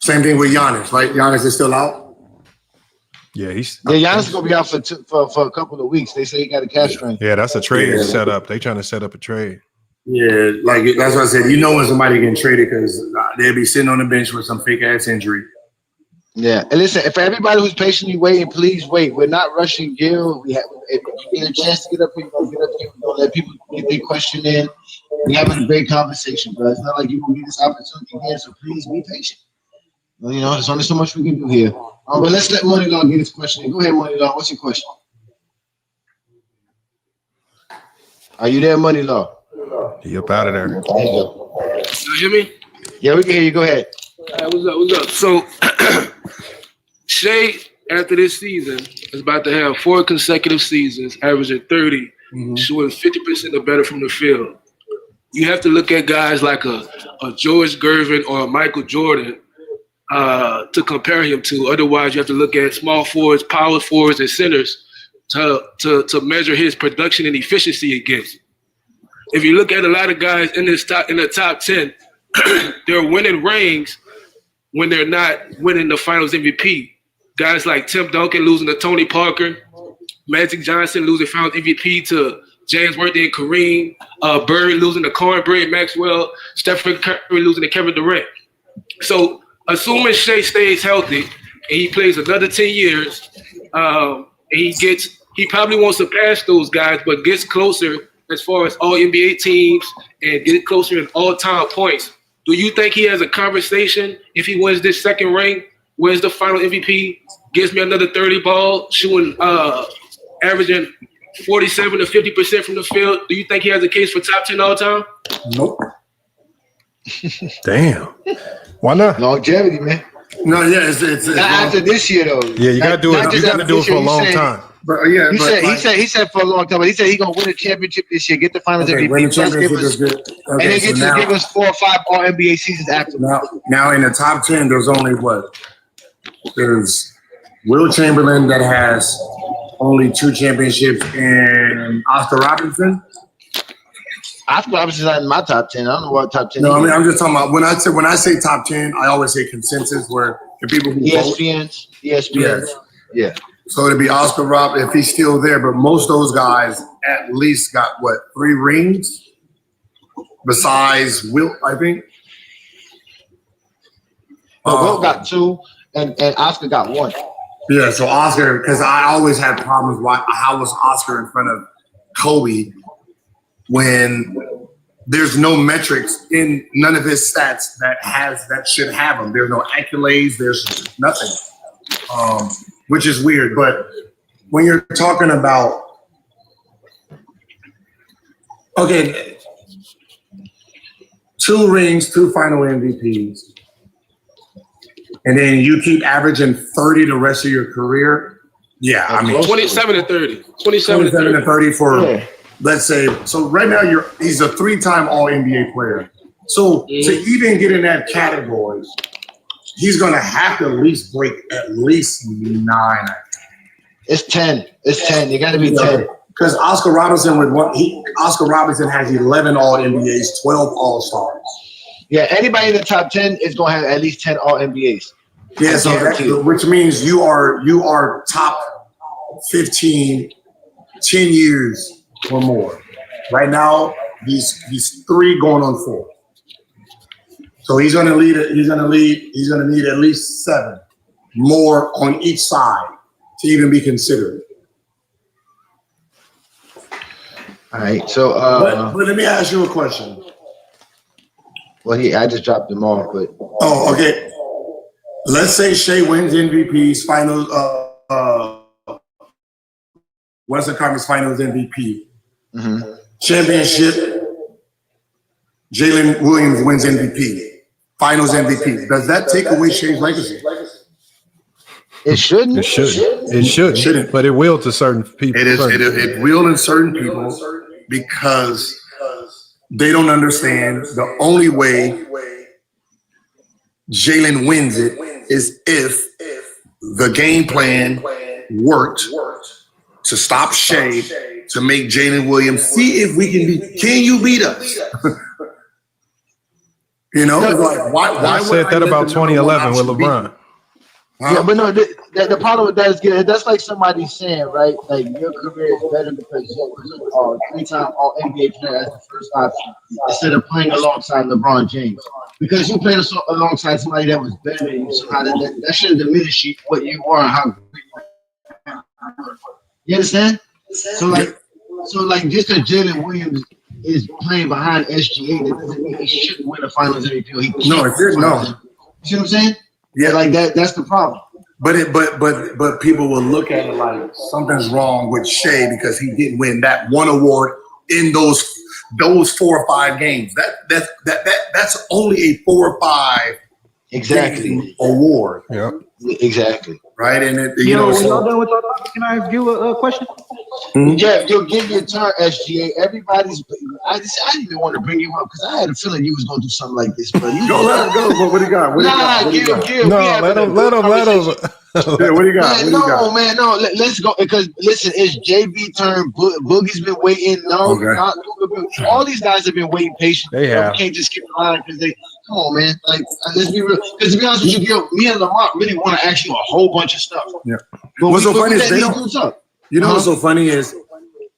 Same thing with Giannis, right? Giannis is still out. Yeah, Giannis is gonna be out for a couple of weeks. They say he got a calf strain. Yeah, that's a trade set up. They trying to set up a trade. Yeah, like that's what I said. You know when somebody getting traded because they'll be sitting on the bench with some fake ass injury. Yeah, and listen, for everybody who's patiently waiting, please wait. We're not rushing Gil. If you get a chance to get up here, get up here. We're gonna let people get their question in. We're having a great conversation, bro. It's not like you're gonna get this opportunity again, so please be patient. Well, you know, there's only so much we can do here. But let's let Money Law get his question in. Go ahead, Money Law. What's your question? Are you there, Money Law? He up out of there. There you go. You hear me? Yeah, we can hear you. Go ahead. What's up? So, Shea, after this season, is about to have 4 consecutive seasons, averaging 30, shooting 50% or better from the field. You have to look at guys like a George Gervin or a Michael Jordan to compare him to. Otherwise, you have to look at small forwards, power forwards, and centers to measure his production and efficiency against. If you look at a lot of guys in the top 10, they're winning rings when they're not winning the Finals MVP. Guys like Tim Duncan losing to Tony Parker, Magic Johnson losing Finals MVP to James Worthy and Kareem, Bird losing to Cornbread Maxwell, Stephen Curry losing to Kevin Durant. So assuming Shea stays healthy and he plays another 10 years, and he probably won't surpass those guys, but gets closer as far as all NBA teams and get closer in all-time points. Do you think he has a conversation if he wins this second ring, wins the final MVP, gives me another 30 ball, shooting, averaging 47 to 50% from the field? Do you think he has a case for top 10 all time? Nope. Damn. Why not? Longevity, man. No, yeah, it's not after this year though. Yeah, you gotta do it. You gotta do it for a long time. But yeah, he said for a long time. But he said he's gonna win a championship this year, get the Finals MVP, win the championship is good. and then get to give us 4 or 5 All NBA seasons after. Now in the top 10, there's only what? There's Will Chamberlain that has only 2 championships, and Oscar Robertson. Oscar Robertson's not in my top 10. I don't know what top 10. No, I mean I'm just talking about when I say top 10, I always say consensus where the people who ESPN. Yeah. So it'd be Oscar Rob if he's still there, but most of those guys at least got what 3 rings, besides Wilt, I think. Wilt got 2, and Oscar got 1. Yeah, so Oscar, because I always had problems. How was Oscar in front of Kobe when there's no metrics in none of his stats that should have him? There's no accolades. There's nothing. Which is weird, but when you're talking about, okay, 2 rings, 2 final MVPs, and then you keep averaging 30 the rest of your career, yeah, I mean 27 to 30. 27 to 30 for, let's say, so right now he's a 3-time All-NBA player. So to even get in that category, he's going to have to at least break at least 9. It's 10. It's 10. You got to be 10. Because Oscar Robertson Oscar Robertson has 11 All NBAs, 12 All Stars. Yeah, anybody in the top 10 is gonna have at least 10 All NBAs. Yeah, so which means you are top 15, 10 years or more. Right now, he's 3 going on 4. So he's gonna need at least 7 more on each side to even be considered. All right, so but let me ask you a question. Well, I just dropped them off, but okay. Let's say Shea wins MVP's finals, Western Conference Finals MVP. Championship, Jalen Williams wins MVP. Finals MVP. Does that take away Shea's legacy? It shouldn't. It shouldn't. It shouldn't. But it will to certain people. It will in certain people because they don't understand the only way Jalen wins it is if the game plan worked to stop Shea to make Jalen Williams see if we can you beat us? You know, like why I said that about 2011 with LeBron. Yeah, but no, the problem with that is that's like somebody saying, right? Like your career is better because you were 3-time All NBA player as the first option instead of playing alongside LeBron James. Because you played alongside somebody that was better than you, so that shouldn't diminish what you are and how great you are. You understand? So like just because Jalen Williams is playing behind SGA, that doesn't mean he shouldn't win a Finals MVP. No, it did no. You see what I'm saying? Yeah, like that's the problem. But people will look at it like something's wrong with Shea because he didn't win that one award in those 4 or 5 games. That's only a 4 or 5 exactly award. Yeah, exactly. Right, and When y'all done with your topic, can I ask you a question? Yeah, you'll give your turn, SGA. Everybody's. I didn't even want to bring you up because I had a feeling you was gonna do something like this. But you let him go. But what do you got? Gil. No, let him. Yeah, what do you got? Man, no. Let's go because listen, it's JB turn. Boogie's been waiting. No, not Luka. All these guys have been waiting patiently. They have. We can't just skip the line because they. Come on, man. Like, let's be real. Because to be honest with you, Gil, me and Lamar really want to ask you a whole bunch of stuff. Yeah. But What's so funny is they don't. You know what's so funny is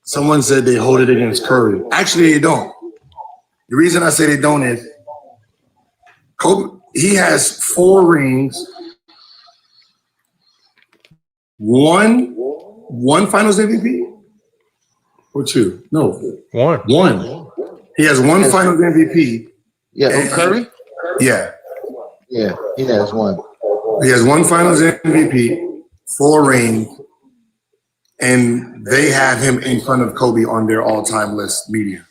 someone said they hold it against Curry. Actually, they don't. The reason I say they don't is Kobe. He has 4 rings. One Finals MVP or 2? No, 1. He has 1 Finals MVP. Yeah, Curry. Yeah, he has 1. He has 1 Finals MVP, 4 rings, and they have him in front of Kobe on their all-time list media.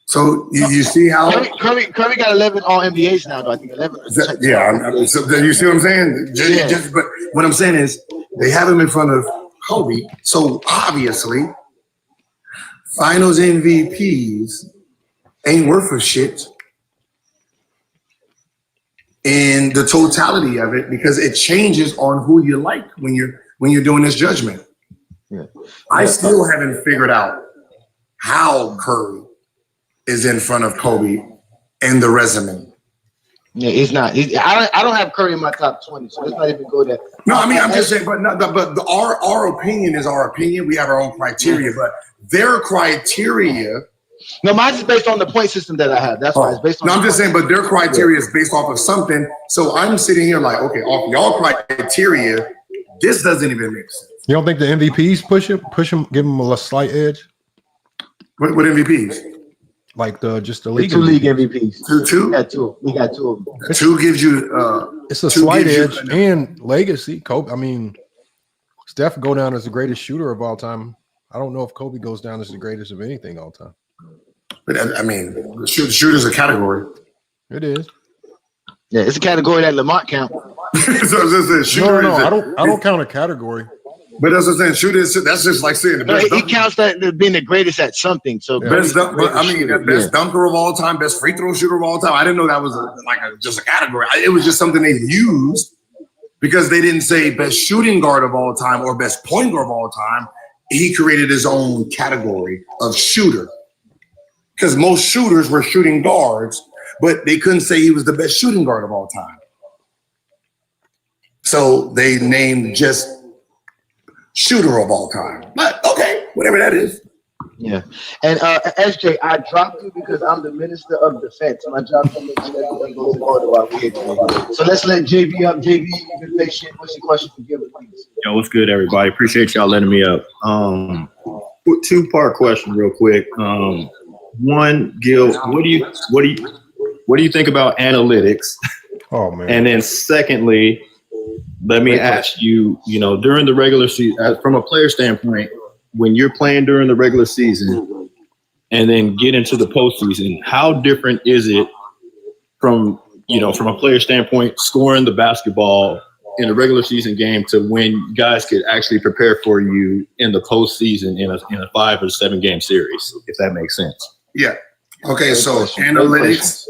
So you see how Curry got 11 All NBAs now, though. I think 11. Yeah. So you see what I'm saying? But what I'm saying is they have him in front of Kobe. So obviously, Finals MVPs ain't worth a shit in the totality of it because it changes on who you like when you're doing this judgment. Yeah. I still haven't figured out how Curry is in front of Kobe and the resume. Yeah, it's not. I don't have Curry in my top 20, so let's not even go there. No, I mean I'm just saying, but our opinion is our opinion. We have our own criteria, but their criteria. No, mine is based on the point system that I have. That's why it's based on. No, I'm just saying, but their criteria is based off of something. So I'm sitting here like, okay, off y'all criteria, this doesn't even make sense. You don't think the MVPs push him, give him a slight edge? What MVPs? Like just the league. 2 league MVPs. Two? We got 2. We got 2 of them. 2 gives you. It's a slight edge and legacy. Kobe. I mean, Steph go down as the greatest shooter of all time. I don't know if Kobe goes down as the greatest of anything all time. But I mean, shooter's a category. It is. Yeah, it's a category that Lamont count. No, I don't count a category. But that's what I'm saying. Shooter, that's just like saying the best. He counts that being the greatest at something. So best dunker of all time, best free throw shooter of all time. I didn't know that was just a category. It was just something they used because they didn't say best shooting guard of all time or best point guard of all time. he created his own category of shooter. Because most shooters were shooting guards, but they couldn't say he was the best shooting guard of all time. So they named just shooter of all time. But okay, whatever that is. Yeah. And SJ, I dropped you because I'm the minister of defense. My job is to make sure everything goes in order while we're here today. So let's let JB up. JB, you can say shit. What's your question for Gilbert, please? Yo, what's good, everybody? Appreciate y'all letting me up. Two-part question real quick. One, Gil, what do you think about analytics? Oh man. And then secondly, let me ask you, during the regular season, from a player standpoint, when you're playing during the regular season and then get into the postseason, how different is it from a player standpoint, scoring the basketball in a regular season game to when guys could actually prepare for you in the postseason in a 5 or 7 game series, if that makes sense? Yeah. Okay, so analytics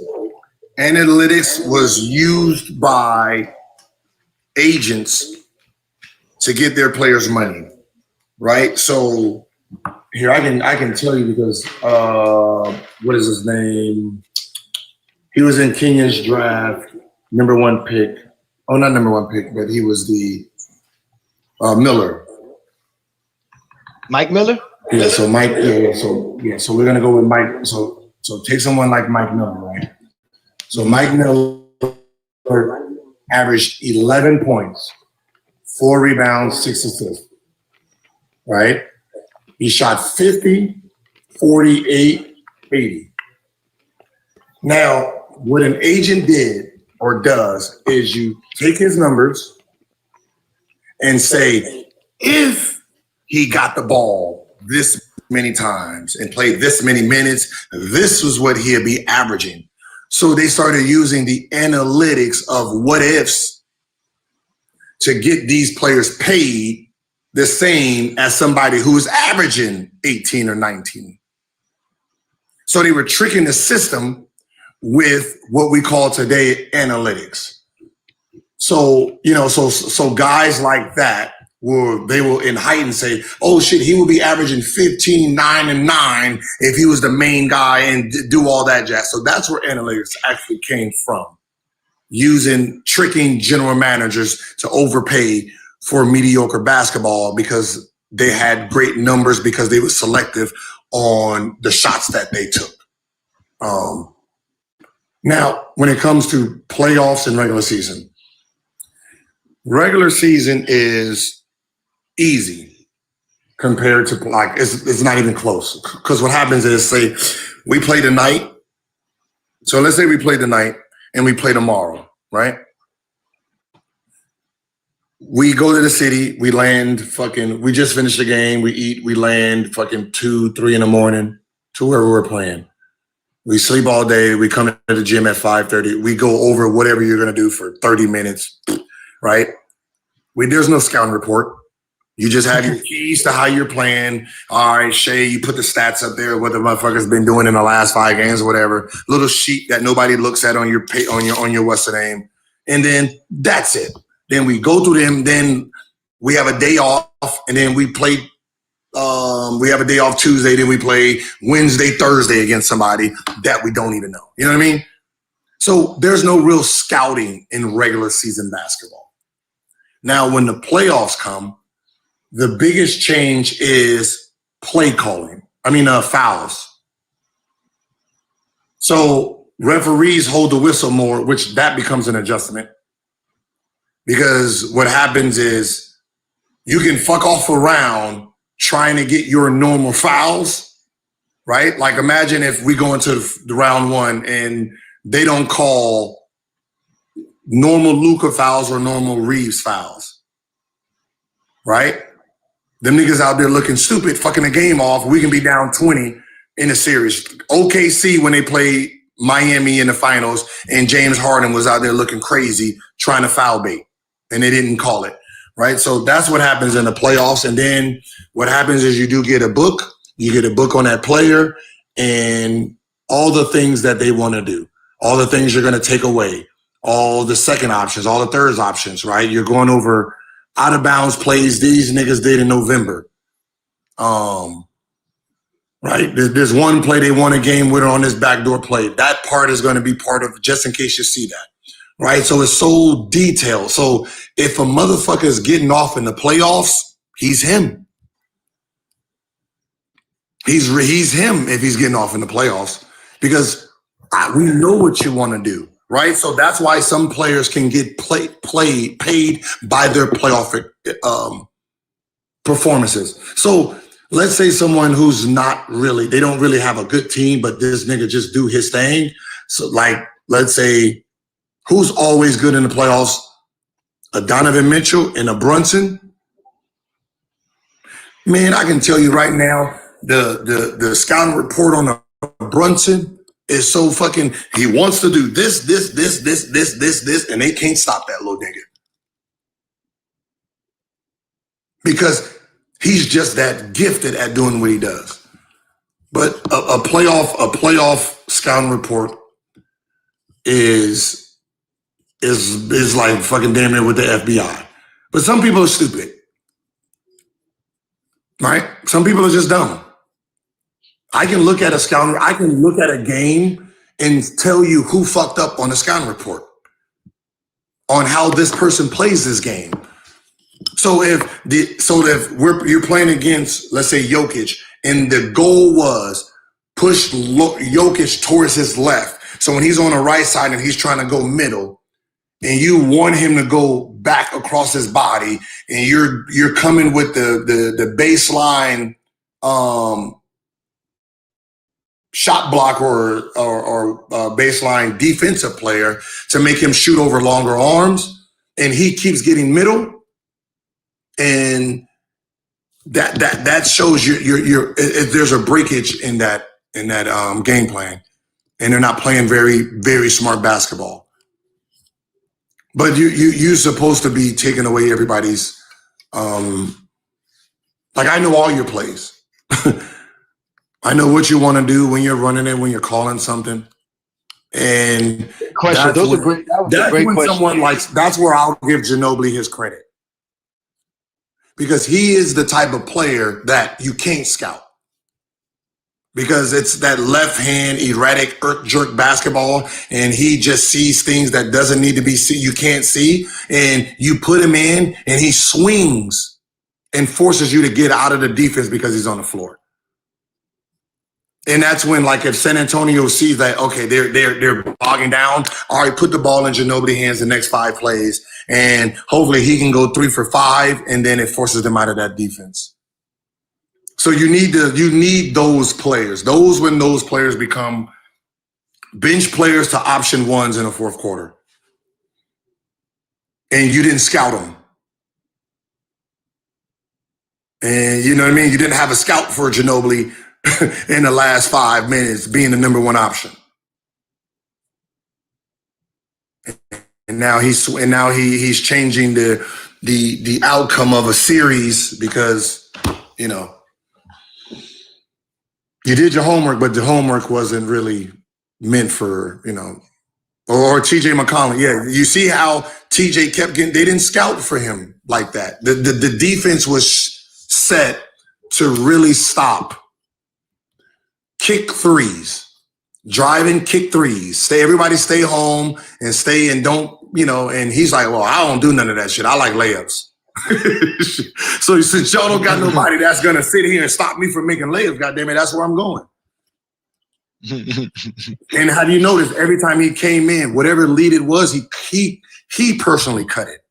was used by agents to get their players money, right? So here I can tell you because what is his name? He was in Kenya's draft, #1 pick. Oh, not #1 pick, but he was the Miller. Mike Miller? Yeah, so Mike, so we're gonna go with Mike. So take someone like Mike Miller, right? So Mike Miller averaged 11 points, 4 rebounds, 6 assists, right? He shot 50, 48, 80. Now, what an agent did or does is you take his numbers and say, if he got the ball this many times and played this many minutes, this was what he'd be averaging. So they started using the analytics of what ifs to get these players paid the same as somebody who was averaging 18 or 19. So they were tricking the system with what we call today analytics. So, so guys like that they will in heighten say, oh shit, he will be averaging 15, 9, and 9 if he was the main guy and do all that jazz. So that's where analytics actually came from, tricking general managers to overpay for mediocre basketball because they had great numbers because they were selective on the shots that they took. Now, when it comes to playoffs and regular season is easy compared to it's not even close. Because what happens is, say we play tonight. So let's say we play tonight and we play tomorrow, right? We go to the city, we land we just finished the game, we eat, we land 2, 3 in the morning to wherever we're playing. We sleep all day, we come to the gym at 5:30, we go over whatever you're gonna do for 30 minutes, right? There's no scouting report. You just have your keys to how you're playing. All right, Shay, you put the stats up there, what the motherfucker's been doing in the last 5 games or whatever. Little sheet that nobody looks at on your what's the name. And then that's it. Then we go through them. Then we have a day off, and then we play. We have a day off Tuesday. Then we play Wednesday, Thursday against somebody that we don't even know. You know what I mean? So there's no real scouting in regular season basketball. Now, when the playoffs come, the biggest change is play calling. Fouls. So referees hold the whistle more, which that becomes an adjustment. Because what happens is you can fuck off around trying to get your normal fouls, right? Like imagine if we go into the round 1 and they don't call normal Luka fouls or normal Reeves fouls, right? Them niggas out there looking stupid, fucking the game off. We can be down 20 in the series. OKC, when they played Miami in the finals, and James Harden was out there looking crazy trying to foul bait, and they didn't call it, right? So that's what happens in the playoffs. And then what happens is you do get a book. You get a book on that player and all the things that they want to do, all the things you're going to take away, all the second options, all the third options, right? You're going over out of bounds plays these niggas did in November. Right? There's one play they won a game with on this backdoor play. That part is going to be part of, just in case you see that. Right? So it's so detailed. So if a motherfucker is getting off in the playoffs, he's him. He's him if he's getting off in the playoffs, because we know what you want to do. Right? So that's why some players can get paid by their playoff performances. So let's say someone who's not really, they don't really have a good team, but this nigga just do his thing. So like, let's say, who's always good in the playoffs? A Donovan Mitchell and a Brunson. Man, I can tell you right now, the scouting report on a Brunson is so fucking, he wants to do this, and they can't stop that little nigga. Because he's just that gifted at doing what he does. But a playoff scouting report is like fucking damn near with the FBI. But some people are stupid. Right? Some people are just dumb. I can look at a game and tell you who fucked up on the scouting report, on how this person plays this game. So if you're playing against, let's say, Jokic, and the goal was push Jokic towards his left. So when he's on the right side and he's trying to go middle, and you want him to go back across his body, and you're coming with the baseline shot block or baseline defensive player to make him shoot over longer arms, and he keeps getting middle. And that shows you're there's a breakage in that game plan, and they're not playing very, very smart basketball. But you're supposed to be taking away everybody's like, I know all your plays. I know what you want to do when you're running it, when you're calling something. And question. Those are great. That was a great question. That's where I'll give Ginobili his credit. Because he is the type of player that you can't scout. Because it's that left hand erratic jerk basketball, and he just sees things that doesn't need to be seen. You can't see, and you put him in, and he swings and forces you to get out of the defense because he's on the floor. And that's when, like, if San Antonio sees that, okay, they're bogging down, all right, put the ball in Ginobili's hands the next 5 plays, and hopefully he can go 3 for 5, and then it forces them out of that defense. So you need those players. When those players become bench players to option ones in the fourth quarter, and you didn't scout them. And you know what I mean? You didn't have a scout for Ginobili in the last 5 minutes being the number 1 option. And now he's changing the outcome of a series because, you know, you did your homework, but the homework wasn't really meant for, you know, or TJ McConnell. Yeah, you see how TJ kept getting, they didn't scout for him like that. The defense was set to really stop kick threes, driving kick threes. Everybody stay home and stay and don't, you know, and he's like, well, I don't do none of that shit. I like layups. So since y'all don't got nobody that's gonna sit here and stop me from making layups, goddamn it, that's where I'm going. And how do you notice every time he came in, whatever lead it was, he personally cut it.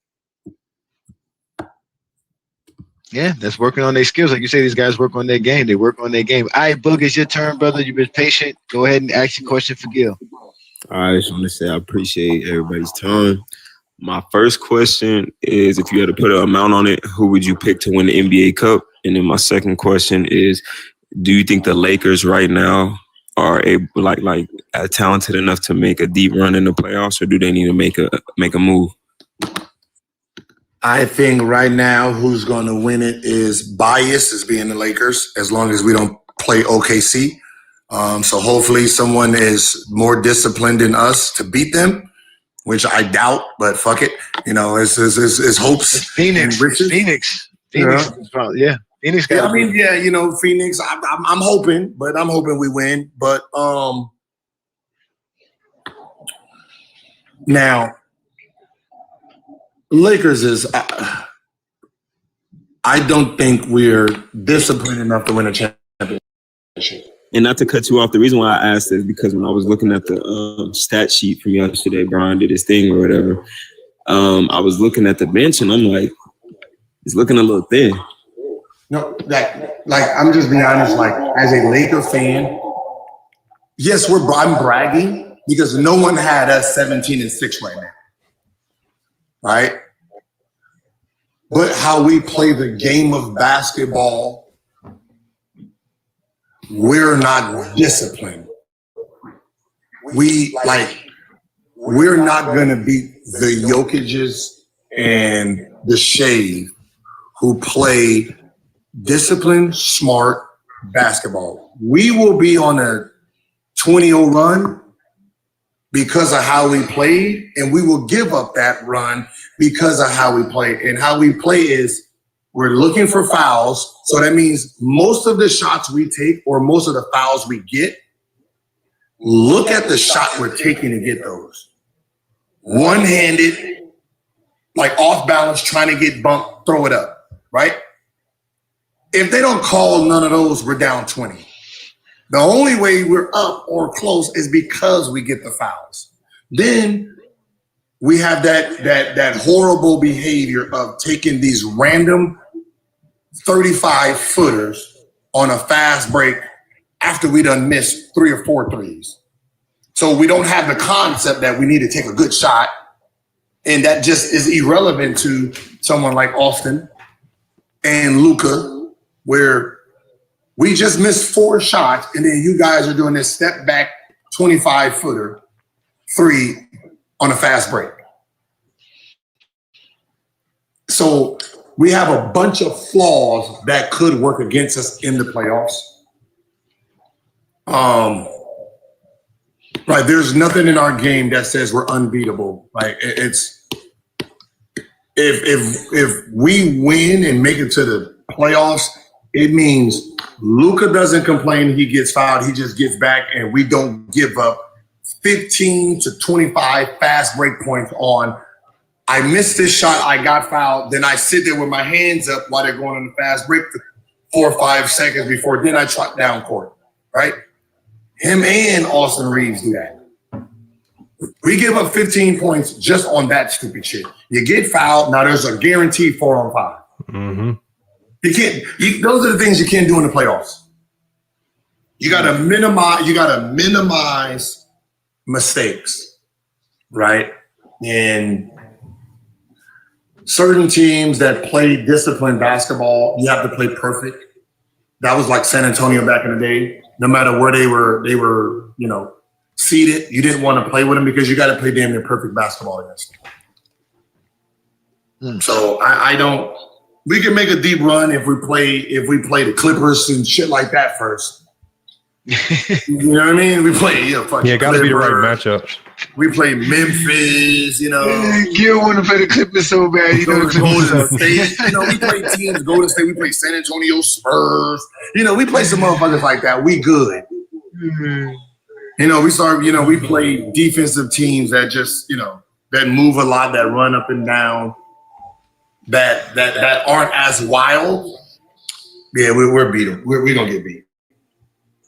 Yeah, that's working on their skills. Like you say, these guys work on their game. They work on their game. All right, Boog, it's your turn, brother. You've been patient. Go ahead and ask your question for Gil. All right, I just want to say I appreciate everybody's time. My first question is, if you had to put an amount on it, who would you pick to win the NBA Cup? And then my second question is, do you think the Lakers right now are able, like talented enough to make a deep run in the playoffs, or do they need to make a move? I think right now who's going to win it is biased as being the Lakers, as long as we don't play OKC. So hopefully someone is more disciplined than us to beat them, which I doubt, but fuck it. You know, it's hopes. It's Phoenix. Phoenix. Phoenix. Yeah. Is probably, yeah. Phoenix. I mean, yeah, you know, Phoenix. I'm hoping, but I'm hoping we win. But now Lakers is. I don't think we're disciplined enough to win a championship. And not to cut you off, the reason why I asked is because when I was looking at the stat sheet from yesterday, Brian did his thing or whatever. I was looking at the bench and I'm like, it's looking a little thin. No, like I'm just being honest. Like as a Laker fan, yes, I'm bragging because no one had us 17-6 right now, right? But how we play the game of basketball, we're not disciplined. We're not gonna beat the Jokic's and the Shea who play disciplined, smart basketball. We will be on a 20-0 run because of how we played, and we will give up that run because of how we play. And how we play is we're looking for fouls. So that means most of the shots we take or most of the fouls we get, look at the shot we're taking to get those. One-handed, like off balance, trying to get bumped, throw it up, right? If they don't call none of those, we're down 20. The only way we're up or close is because we get the fouls. Then we have that horrible behavior of taking these random 35-footers on a fast break after we done missed 3 or 4 threes. So we don't have the concept that we need to take a good shot, and that just is irrelevant to someone like Austin and Luka, where we just missed 4 shots, and then you guys are doing this step back 25-footer 3 on a fast break. So we have a bunch of flaws that could work against us in the playoffs. Right, there's nothing in our game that says we're unbeatable. Like it's if we win and make it to the playoffs, it means Luka doesn't complain, he gets fouled, he just gets back, and we don't give up 15 to 25 fast break points on, I missed this shot, I got fouled, then I sit there with my hands up while they're going on the fast break for 4 or 5 seconds before, then I trot down court, right? Him and Austin Reeves do that. We give up 15 points just on that stupid shit. You get fouled, now there's a guaranteed 4-on-5. Mm-hmm. You can't. Those are the things you can't do in the playoffs. You gotta minimize mistakes, right? And certain teams that play disciplined basketball, you have to play perfect. That was like San Antonio back in the day. No matter where they were, you know, seated. You didn't want to play with them because you got to play damn near perfect basketball against them. So I don't. We can make a deep run if we play the Clippers and shit like that first. You know what I mean? We play got to be the right matchups. We play Memphis, you know. You want to play the Clippers so bad, you know. Golden State, you know, we play teams. Golden State, we play San Antonio Spurs. You know, we play some motherfuckers like that. We good. You know, we play defensive teams that just, you know, that move a lot, that run up and down, that aren't as wild. Yeah, we're beat them. We're gonna get beat.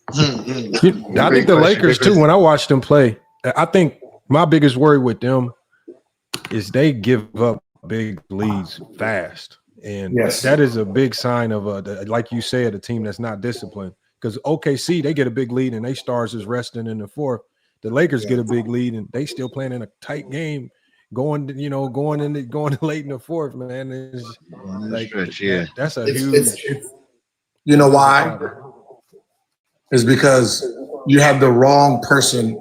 I think the Lakers too. When I watch them play, I think my biggest worry with them is they give up big leads fast, and that is a big sign of like you said, a team that's not disciplined. Because OKC, they get a big lead and they stars is resting in the fourth. The Lakers get a big lead and they still playing in a tight game, going late in the fourth. Man, it's like that's a huge. You know why? It's because you have the wrong person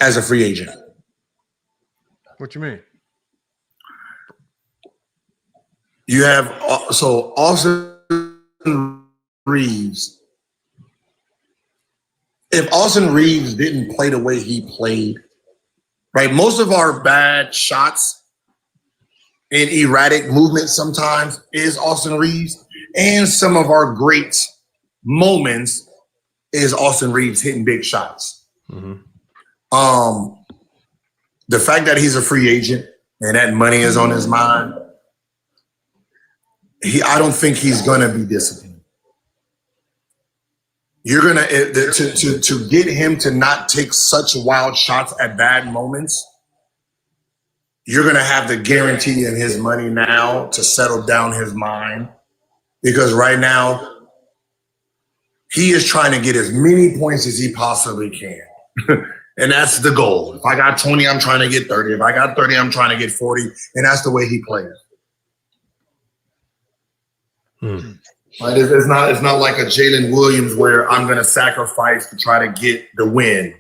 as a free agent. What you mean? You have Austin Reeves. If Austin Reeves didn't play the way he played, right? Most of our bad shots and erratic movement sometimes is Austin Reeves. and some of our great moments is Austin Reeves hitting big shots. The fact that he's a free agent and that money is on his mind, I don't think he's gonna be disciplined. You're gonna to get him to not take such wild shots at bad moments. You're gonna have the guarantee in his money now to settle down his mind, because right now he is trying to get as many points as he possibly can. And that's the goal. If I got 20, I'm trying to get 30. If I got 30, I'm trying to get 40. And that's the way he plays. Right? It's not like a Jalen Williams where I'm going to sacrifice to try to get the win.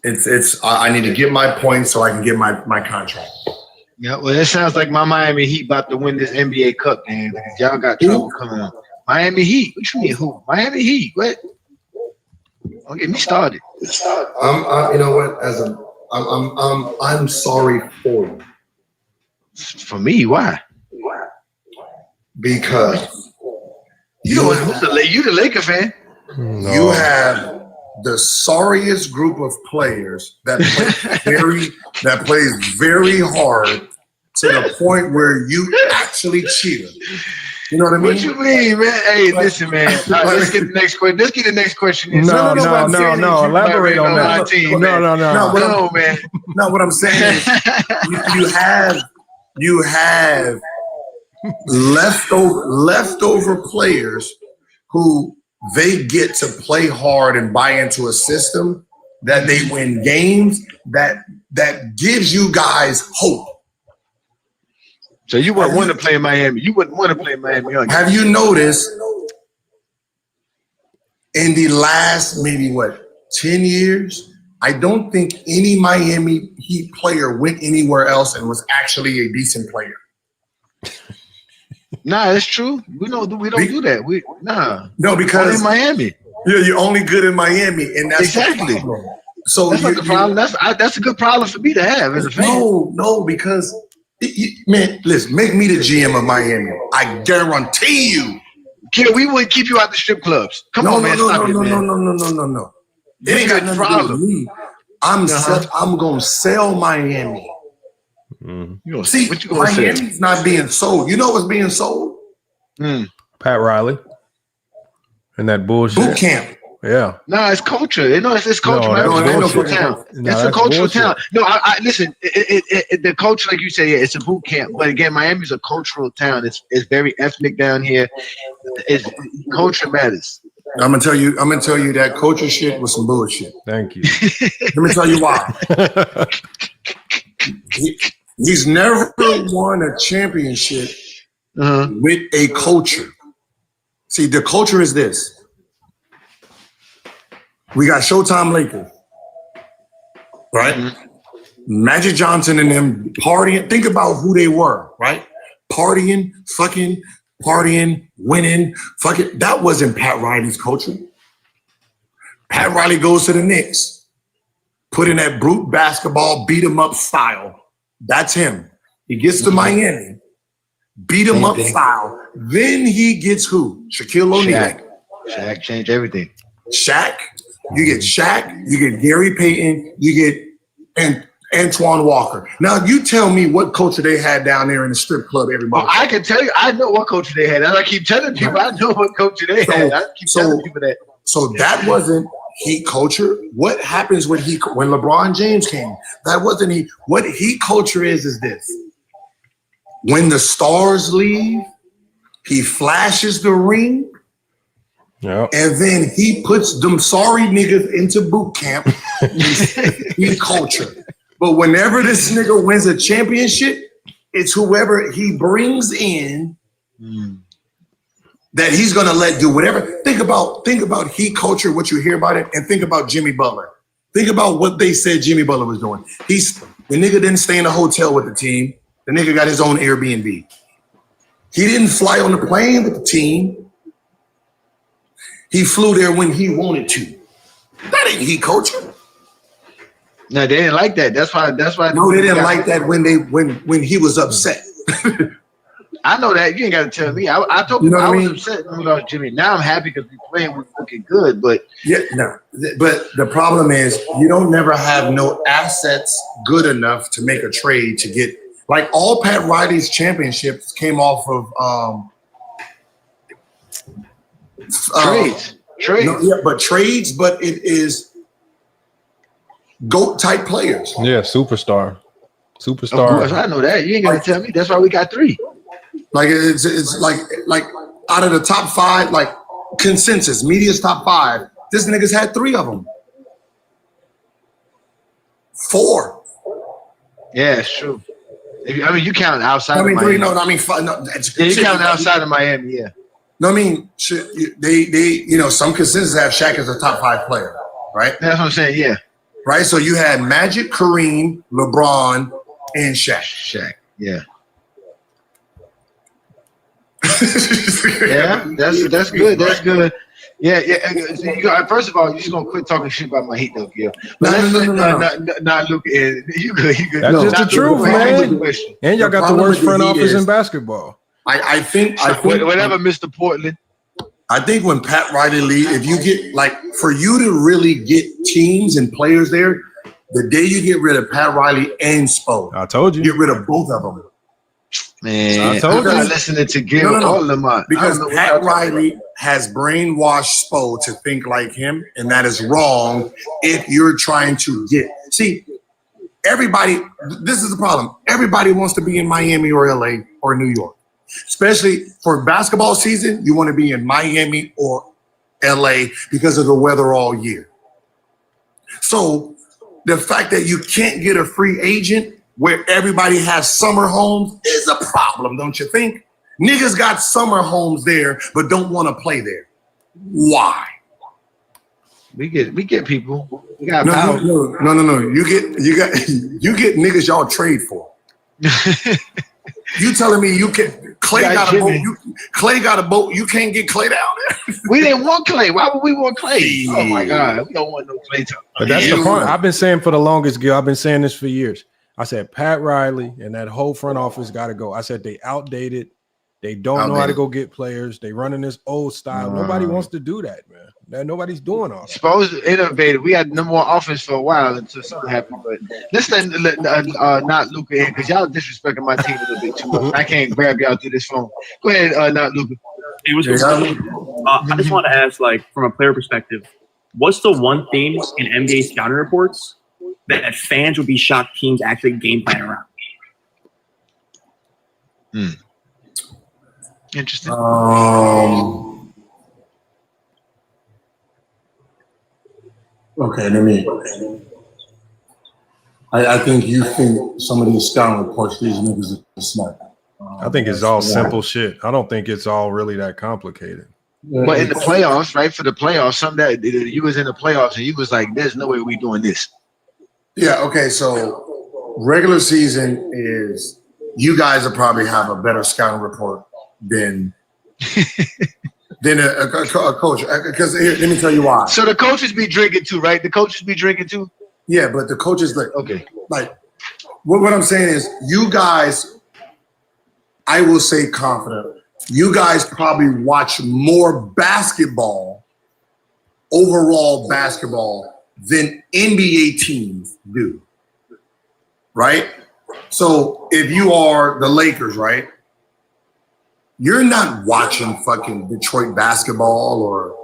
I need to get my points so I can get my contract. Yeah, well, it sounds like my Miami Heat about to win this NBA Cup, man. Y'all got trouble coming up. Miami Heat? What you mean, who? Miami Heat? What? Don't get me started. You know what? I'm sorry for you. For me, why? Because you the Laker fan. No. You have the sorriest group of players that plays very hard to the point where you actually cheer. You know what I mean? What you mean, man? Hey, listen, man. Let's get the next question. Let's get the next question. No. Elaborate on that. No, man. No, what I'm saying is you have leftover players who they get to play hard and buy into a system that they win games that gives you guys hope. So you wouldn't want to play in Miami. You wouldn't want to play in Miami. Have you noticed in the last maybe 10 years, I don't think any Miami Heat player went anywhere else and was actually a decent player. Nah, that's true. We don't do that. No, because only in Miami. Yeah, you're only good in Miami, and that's exactly. So that's not the problem. That's a good problem for me to have as a fan. No, because man, listen, make me the GM of Miami. I guarantee you. Kid, we wouldn't keep you out the strip clubs. Come on, man. No. It ain't got nothing to do with me. I'm gonna sell Miami. See, what you gonna Miami's not being sold. You know what's being sold? Pat Riley and that bullshit. Boot camp. Yeah. No, it's culture. It's culture. It's a cultural town. No, I listen. The culture, like you said, it's a boot camp. But again, Miami's a cultural town. It's very ethnic down here. Culture matters. I'm gonna tell you that culture shit was some bullshit. Thank you. Let me tell you why. He's never won a championship with a culture. See, the culture is this. We got Showtime Lakers, right? Magic Johnson and them partying. Think about who they were, right? Partying, fucking, winning, fucking. That wasn't Pat Riley's culture. Pat Riley goes to the Knicks, put in that brute basketball, beat 'em up style. That's him. He gets to Miami, beat 'em up style. Then he gets who? Shaquille O'Neal. Shaq changed everything. Shaq. You get Shaq. You get Gary Payton. You get Antoine Walker. Now you tell me what culture they had down there in the strip club. Everybody. I can tell you. I know what culture they had. And I keep telling people I know what culture they had. I keep telling people that. So that wasn't Heat culture. What happens when LeBron James came? That wasn't Heat. What Heat culture is this. When the stars leave, he flashes the ring, and then he puts them sorry niggas into boot camp. Heat culture. But whenever this nigga wins a championship, it's whoever he brings in that he's gonna let do whatever. Think about Heat culture, what you hear about it, and think about Jimmy Butler. Think about what they said Jimmy Butler was doing. The nigga didn't stay in a hotel with the team. The nigga got his own Airbnb. He didn't fly on the plane with the team. He flew there when he wanted to. That ain't Heat culture. No, they didn't like that. That's why. No, they didn't like that when he was upset. I know that. You ain't got to tell me. I told you I was upset without Jimmy. Now I'm happy because we playing. We're looking good. But But the problem is you don't never have no assets good enough to make a trade to get like all Pat Riley's championships came off of trades. But trades. But it is GOAT type players. Yeah, superstar. Of course, I know that. You ain't got to tell me. That's why we got 3. Like it's like out of the top 5, like consensus, media's top 5. This nigga's had 3 of them. 4. Yeah, it's true. You count outside. I mean, of Miami. 3. No, I mean 5. No, you count outside of Miami. Yeah. No, I mean they some consensus have Shaq as a top 5 player, right? That's what I'm saying. Yeah. Right. So you had Magic, Kareem, LeBron, and Shaq. Yeah. Yeah, that's good. That's good. Yeah. First of all, you're just gonna quit talking shit about my Heat, though, Gil. Not Luka. You good? That's just the truth, man. And y'all got the worst front office in basketball. I think whatever, Mr. Portland. I think when Pat Riley leaves, if you get for you to really get teams and players there, the day you get rid of Pat Riley and Spo, I told you, get rid of both of them. Man, I'm not listening to Gil. All of them because Pat Riley has brainwashed Spo to think like him, and that is wrong. If you're trying to everybody, this is the problem. Everybody wants to be in Miami or LA or New York. Especially for basketball season, you want to be in Miami or LA because of the weather all year. So the fact that you can't get a free agent where everybody has summer homes is a problem, don't you think? Niggas got summer homes there, but don't want to play there. Why? We get people. We got no. You get niggas y'all trade for. You telling me you can Clay got a boat? Clay got a boat. You can't get Clay down there. We didn't want Clay. Why would we want Clay? Oh my God, we don't want no Clay. But that's the point. I've been saying for the longest, Gil. I've been saying this for years. I said Pat Riley and that whole front office got to go. I said they outdated. They don't know how to go get players. They running this old style. Nobody wants to do that, man. Nobody's doing all that. Supposed innovative. We had no more offense for a while until something happened. But let's let not Luka in because y'all disrespecting my team a little bit too much. I can't grab y'all through this phone. Go ahead, not Luka. It was I just want to ask, from a player perspective, what's the one thing in NBA scouting reports that fans would be shocked teams actually game plan around? Interesting. Okay, let me. I think you think some of these scouting reports, these niggas are smart. I think it's all simple shit. I don't think it's all really that complicated. But in the playoffs, right? For the playoffs, some that you was in the playoffs and you was like, "There's no way we doing this." Yeah. Okay. So regular season is you guys will probably have a better scouting report than a coach. Because let me tell you why. So the coaches be drinking too, right? The coaches be drinking too. Yeah, but the coaches what I'm saying is you guys. I will say confident. You guys probably watch more basketball, overall basketball, than NBA teams do. Right? So if you are the Lakers, right? You're not watching fucking Detroit basketball or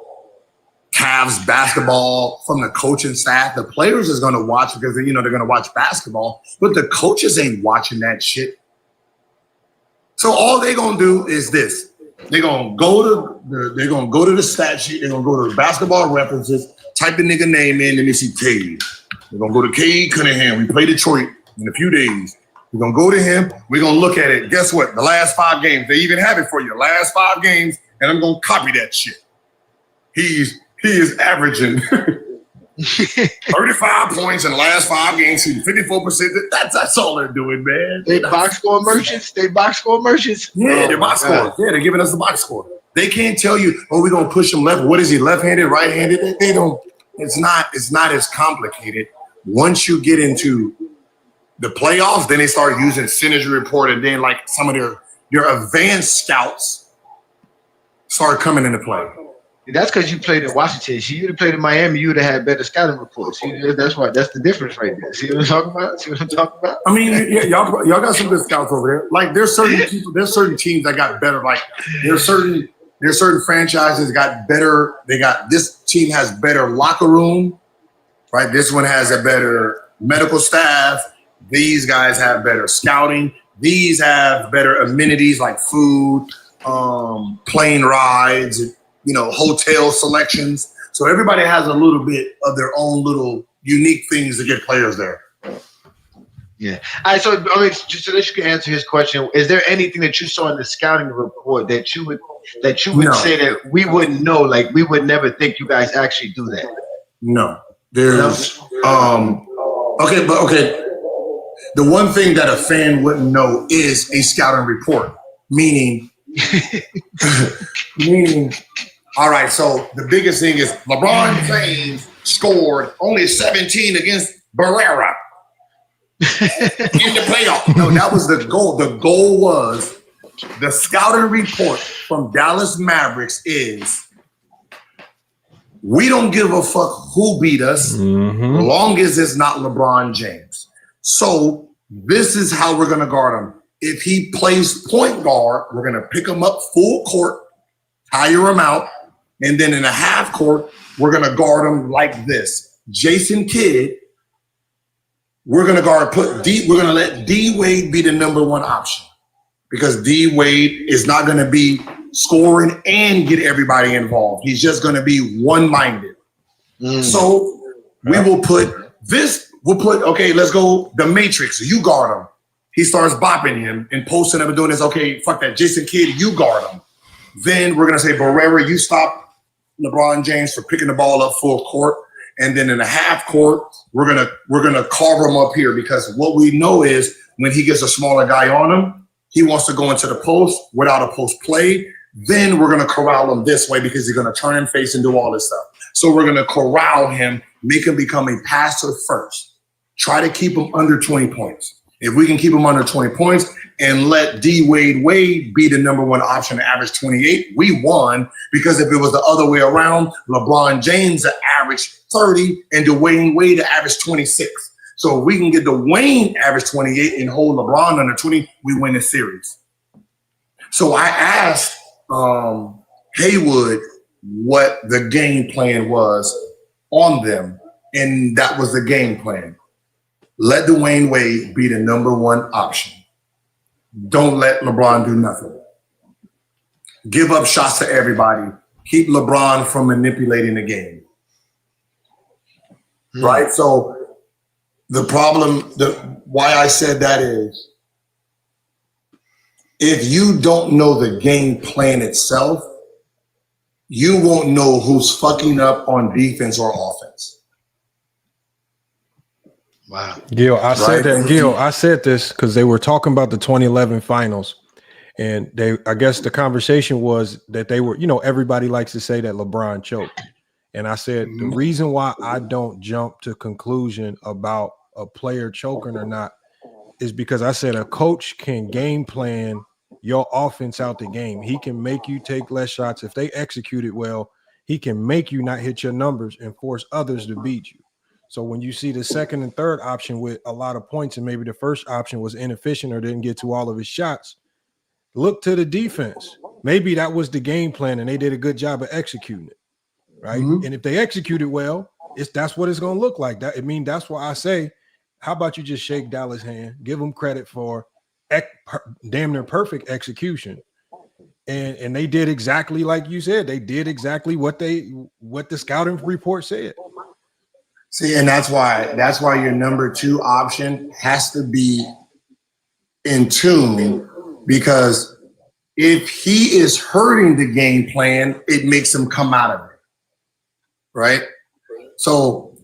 Cavs basketball from the coaching staff. The players is going to watch because they're going to watch basketball, but the coaches ain't watching that shit. So all they're gonna do is this: they're gonna go to the stat sheet. They're gonna go to the basketball references, type the nigga name in, and they see Cade. They're gonna go to Cade Cunningham. We play Detroit in a few days. We're gonna go to him. We're gonna look at it. Guess what? The last 5 games. They even have it for you. Last 5 games, and I'm gonna copy that shit. He is averaging 35 points in the last 5 games, 54%. That's all they're doing, man. They box score merchants. Yeah, they're box score. Yeah, they're giving us the box score. They can't tell you, oh, we're gonna push him left. What is he, left-handed, right-handed? They don't. It's not as complicated. Once you get into the playoffs, then they start using synergy report, and then like some of their your advanced scouts start coming into play. That's because you played in Washington. If you'd have played in Miami, you would have had better scouting reports. That's why. That's the difference right there. See what I'm talking about? See what I'm talking about? I mean, yeah, y'all got some good scouts over there. Like there's certain people, there's certain teams that got better. Like there's certain franchises got better. This team has better locker room, right? This one has a better medical staff. These guys have better scouting. These have better amenities like food, plane rides, hotel selections. So everybody has a little bit of their own little unique things to get players there. Yeah. All right. So just so that you can answer his question, is there anything that you saw in the scouting report that you would No. say that we wouldn't know? Like we would never think you guys actually do that. No. There's okay. The one thing that a fan wouldn't know is a scouting report, meaning, all right, so the biggest thing is LeBron James scored only 17 against Barrera in the playoff. No, that was the goal. The goal was the scouting report from Dallas Mavericks is we don't give a fuck who beat us, as long as it's not LeBron James. So this is how we're going to guard him. If he plays point guard, we're going to pick him up full court, tire him out, and then in a half court, we're going to guard him like this. Jason Kidd, we're going to let D Wade be the number one option because D Wade is not going to be scoring and get everybody involved. He's just going to be one-minded. So we will put this. Okay, let's go the Matrix. You guard him. He starts bopping him and posting him and doing this. Okay, fuck that. Jason Kidd, you guard him. Then we're going to say, Barrera, you stop LeBron James for picking the ball up full court. And then in the half court, we're gonna carve him up here because what we know is when he gets a smaller guy on him, he wants to go into the post without a post play. Then we're going to corral him this way because he's going to turn and face and do all this stuff. So we're going to corral him, make him become a passer first. Try to keep him under 20 points. If we can keep him under 20 points and let D Wade be the number one option to average 28, we won. Because if it was the other way around, LeBron James averaged 30 and Dwayne Wade averaged 26. So if we can get Dwayne average 28 and hold LeBron under 20, we win the series. So I asked Haywood what the game plan was on them, and that was the game plan. Let Dwayne Wade be the number one option. Don't let LeBron do nothing. Give up shots to everybody. Keep LeBron from manipulating the game. Right? So the problem, why I said that is, if you don't know the game plan itself, you won't know who's fucking up on defense or offense. Wow. Gil, I said this because they were talking about the 2011 finals. And I guess the conversation was that they were, everybody likes to say that LeBron choked. And I said, the reason why I don't jump to conclusion about a player choking or not is because I said a coach can game plan your offense out the game. He can make you take less shots. If they execute it well, he can make you not hit your numbers and force others to beat you. So when you see the second and third option with a lot of points and maybe the first option was inefficient or didn't get to all of his shots, look to the defense. Maybe that was the game plan and they did a good job of executing it, right? And if they execute it well, that's what it's going to look like. That's why I say, how about you just shake Dallas' hand, give them credit for damn near perfect execution. And they did exactly like you said. They did exactly what the scouting report said. See, and that's why your number two option has to be in tune, because if he is hurting the game plan, it makes him come out of it. Right? So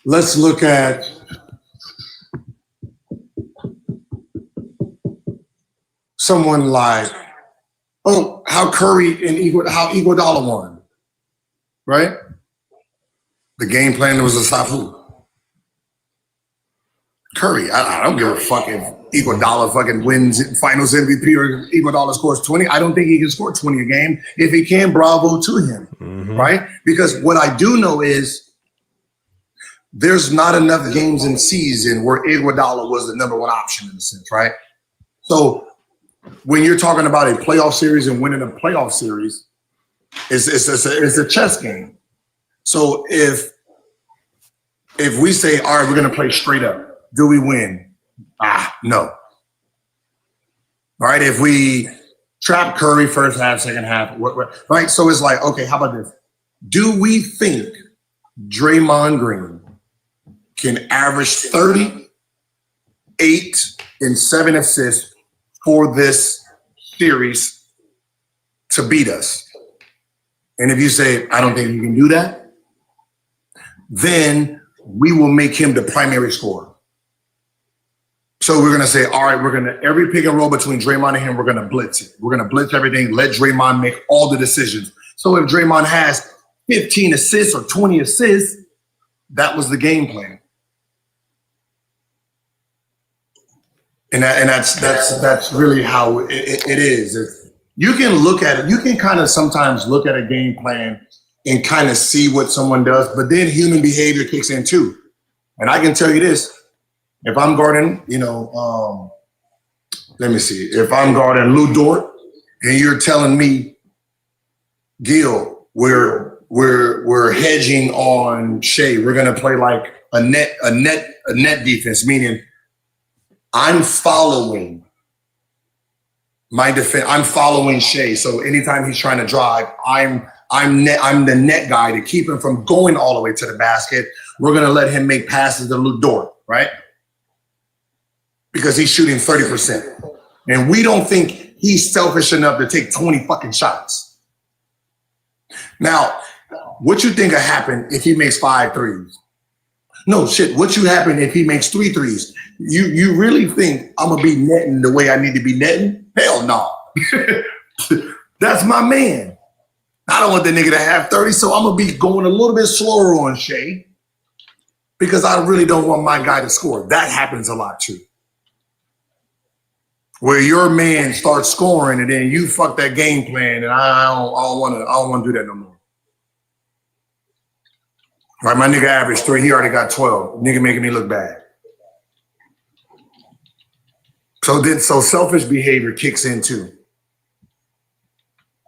let's look at someone like, how Curry and how Iguodala won, right? The game plan was to stop who? Curry. I don't give a fuck Iguodala fucking wins Finals MVP or Iguodala scores 20. I don't think he can score 20 a game. If he can, bravo to him, right? Because what I do know is there's not enough games in season where Iguodala was the number one option in a sense, right? So when you're talking about a playoff series and winning a playoff series, it's a chess game. So if we say, all right, we're going to play straight up, do we win? No. All right, if we trap Curry first half, second half, right? So it's like, okay, how about this? Do we think Draymond Green can average 30, 8, and 7 assists for this series to beat us? And if you say, I don't think you can do that, then we will make him the primary scorer. So we're going to say, all right, we're going to, every pick and roll between Draymond and him, we're going to blitz it. We're going to blitz everything, let Draymond make all the decisions. So if Draymond has 15 assists or 20 assists, that was the game plan. And that's really how it is. You can look at it. You can kind of sometimes look at a game plan and kind of see what someone does, but then human behavior kicks in too. And I can tell you this. If I'm guarding, let me see. If I'm guarding Lou Dort, and you're telling me, Gil, we're hedging on Shea. We're gonna play like a net defense, meaning I'm following my defense. I'm following Shea. So anytime he's trying to drive, I'm the net guy to keep him from going all the way to the basket. We're gonna let him make passes to Lou Dort, right? Because he's shooting 30%. And we don't think he's selfish enough to take 20 fucking shots. Now, what you think will happen if he makes 5 threes? No, shit, what you happen if he makes 3 threes? You really think I'm going to be netting the way I need to be netting? Hell no. That's my man. I don't want the nigga to have 30, so I'm going to be going a little bit slower on Shea because I really don't want my guy to score. That happens a lot too. Where your man starts scoring and then you fuck that game plan, and I don't want to do that no more. Right, my nigga averaged 3, he already got 12. Nigga making me look bad. So selfish behavior kicks in too.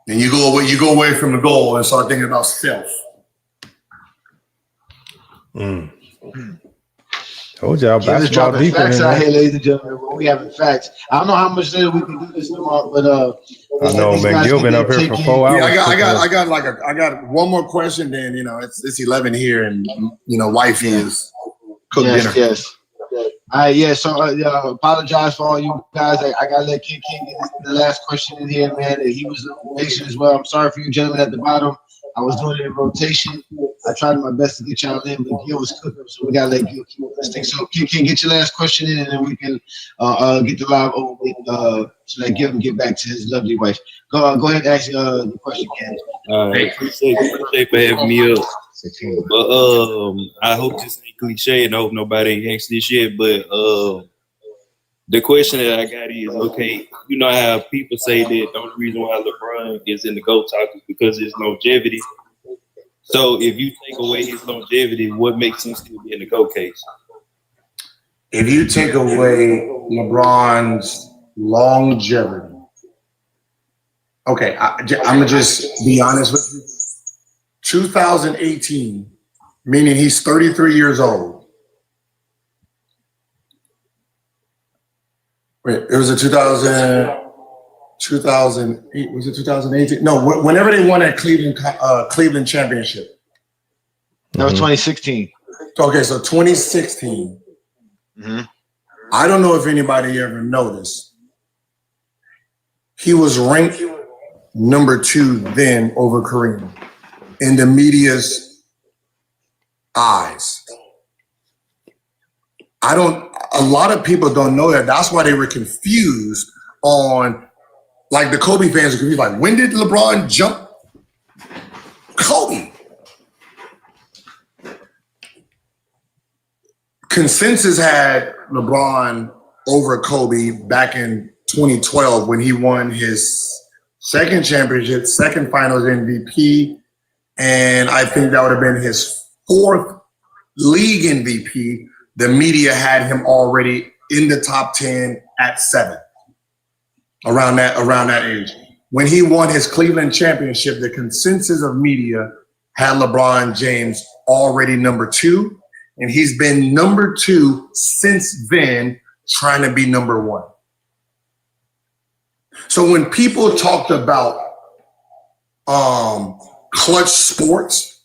And you go away from the goal and start thinking about self. Told y'all Just basketball dropping deeper facts than out that. here, ladies and gentlemen. When we having facts, I don't know how much later we can do this tomorrow, but I know, man. Gil been up here for 4 hours. Yeah, I got one more question. Then it's 11 here, and wifey is cooking dinner. Yes. All right, yeah. So apologize for all you guys. I gotta let King get the last question in here, man. And he was patient as well. I'm sorry for you gentlemen at the bottom. I was doing it in rotation. I tried my best to get y'all in, but Gil was cooking, so we gotta let Gil keep this thing. So King, get your last question in, and then we can get the live over with, so that Gil can get back to his lovely wife. Go ahead and ask the question, Ken. Appreciate for having me up. But I hope this ain't cliche, and I hope nobody asks this yet. But the question that I got is, okay, you know how people say that the only reason why LeBron is in the GOAT talk is because of his longevity. So if you take away his longevity, what makes him still be in the GOAT case? If you take away LeBron's longevity, okay, I'm gonna just be honest with you. 2018, meaning he's 33 years old. Wait, it was a 2008, was it 2018? No, whenever they won that Cleveland championship. That was 2016. Okay, so 2016. I don't know if anybody ever noticed. He was ranked number 2 then over Kareem in the media's eyes. A lot of people don't know that. That's why they were confused on, like the Kobe fans are confused, like, when did LeBron jump Kobe? Consensus had LeBron over Kobe back in 2012 when he won his second championship, second finals MVP, and I think that would have been his fourth league MVP. The media had him already in the top 10 at 7, around that age. When he won his Cleveland championship, the consensus of media had LeBron James already number 2, and he's been number 2 since then, trying to be number 1. So when people talked about clutch sports,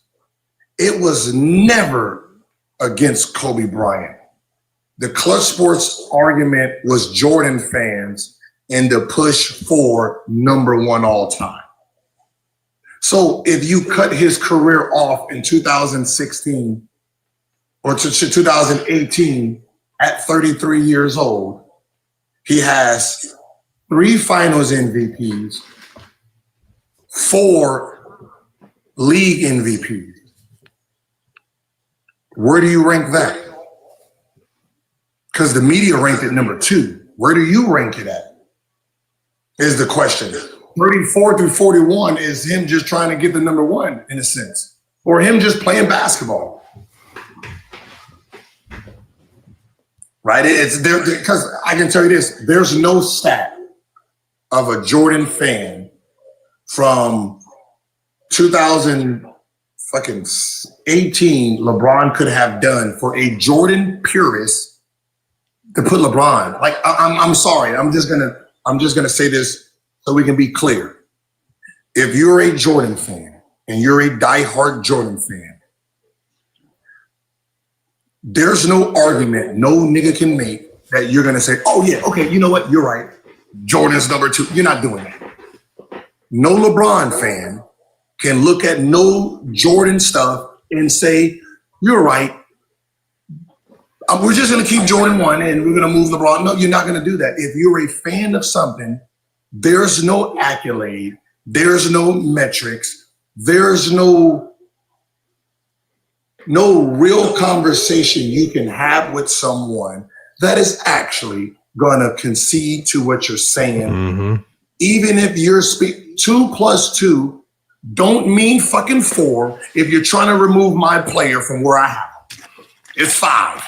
it was never against Kobe Bryant. The clutch sports argument was Jordan fans and the push for number 1 all time. So if you cut his career off in 2016 or to 2018 at 33 years old, he has 3 finals MVPs, 4 league MVPs. Where do you rank that? Because the media ranked it number 2. Where do you rank it at? Is the question. 34 through 41 is him just trying to get the number 1 in a sense, or him just playing basketball. Right? It's there because I can tell you this: there's no stat of a Jordan fan from 2018 LeBron could have done for a Jordan purist to put LeBron. Like I'm sorry, I'm just gonna say this so we can be clear. If you're a Jordan fan and you're a diehard Jordan fan, there's no argument no nigga can make that you're gonna say, oh yeah, okay, you know what, you're right. Jordan's number 2. You're not doing that. No LeBron fan can look at no Jordan stuff and say, you're right. We're just going to keep Jordan 1 and we're going to move LeBron. No, you're not going to do that. If you're a fan of something, there's no accolade, there's no metrics, there's no real conversation you can have with someone that is actually going to concede to what you're saying. Mm-hmm. Even if you're 2 plus 2 don't mean fucking 4 if you're trying to remove my player from where I have him. It's 5.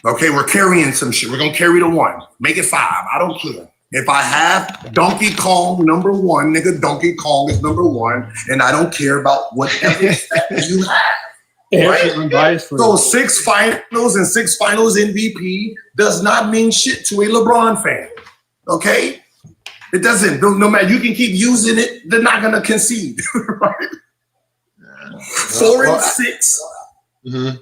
Okay, we're carrying some shit. We're going to carry the 1. Make it 5. I don't care. If I have Donkey Kong number 1, nigga, Donkey Kong is number 1, and I don't care about whatever stat you have. Right? So 6 finals and 6 finals MVP does not mean shit to a LeBron fan. Okay? It doesn't. No matter, you can keep using it, they're not going to concede. Right? 4 and 6. Mm-hmm.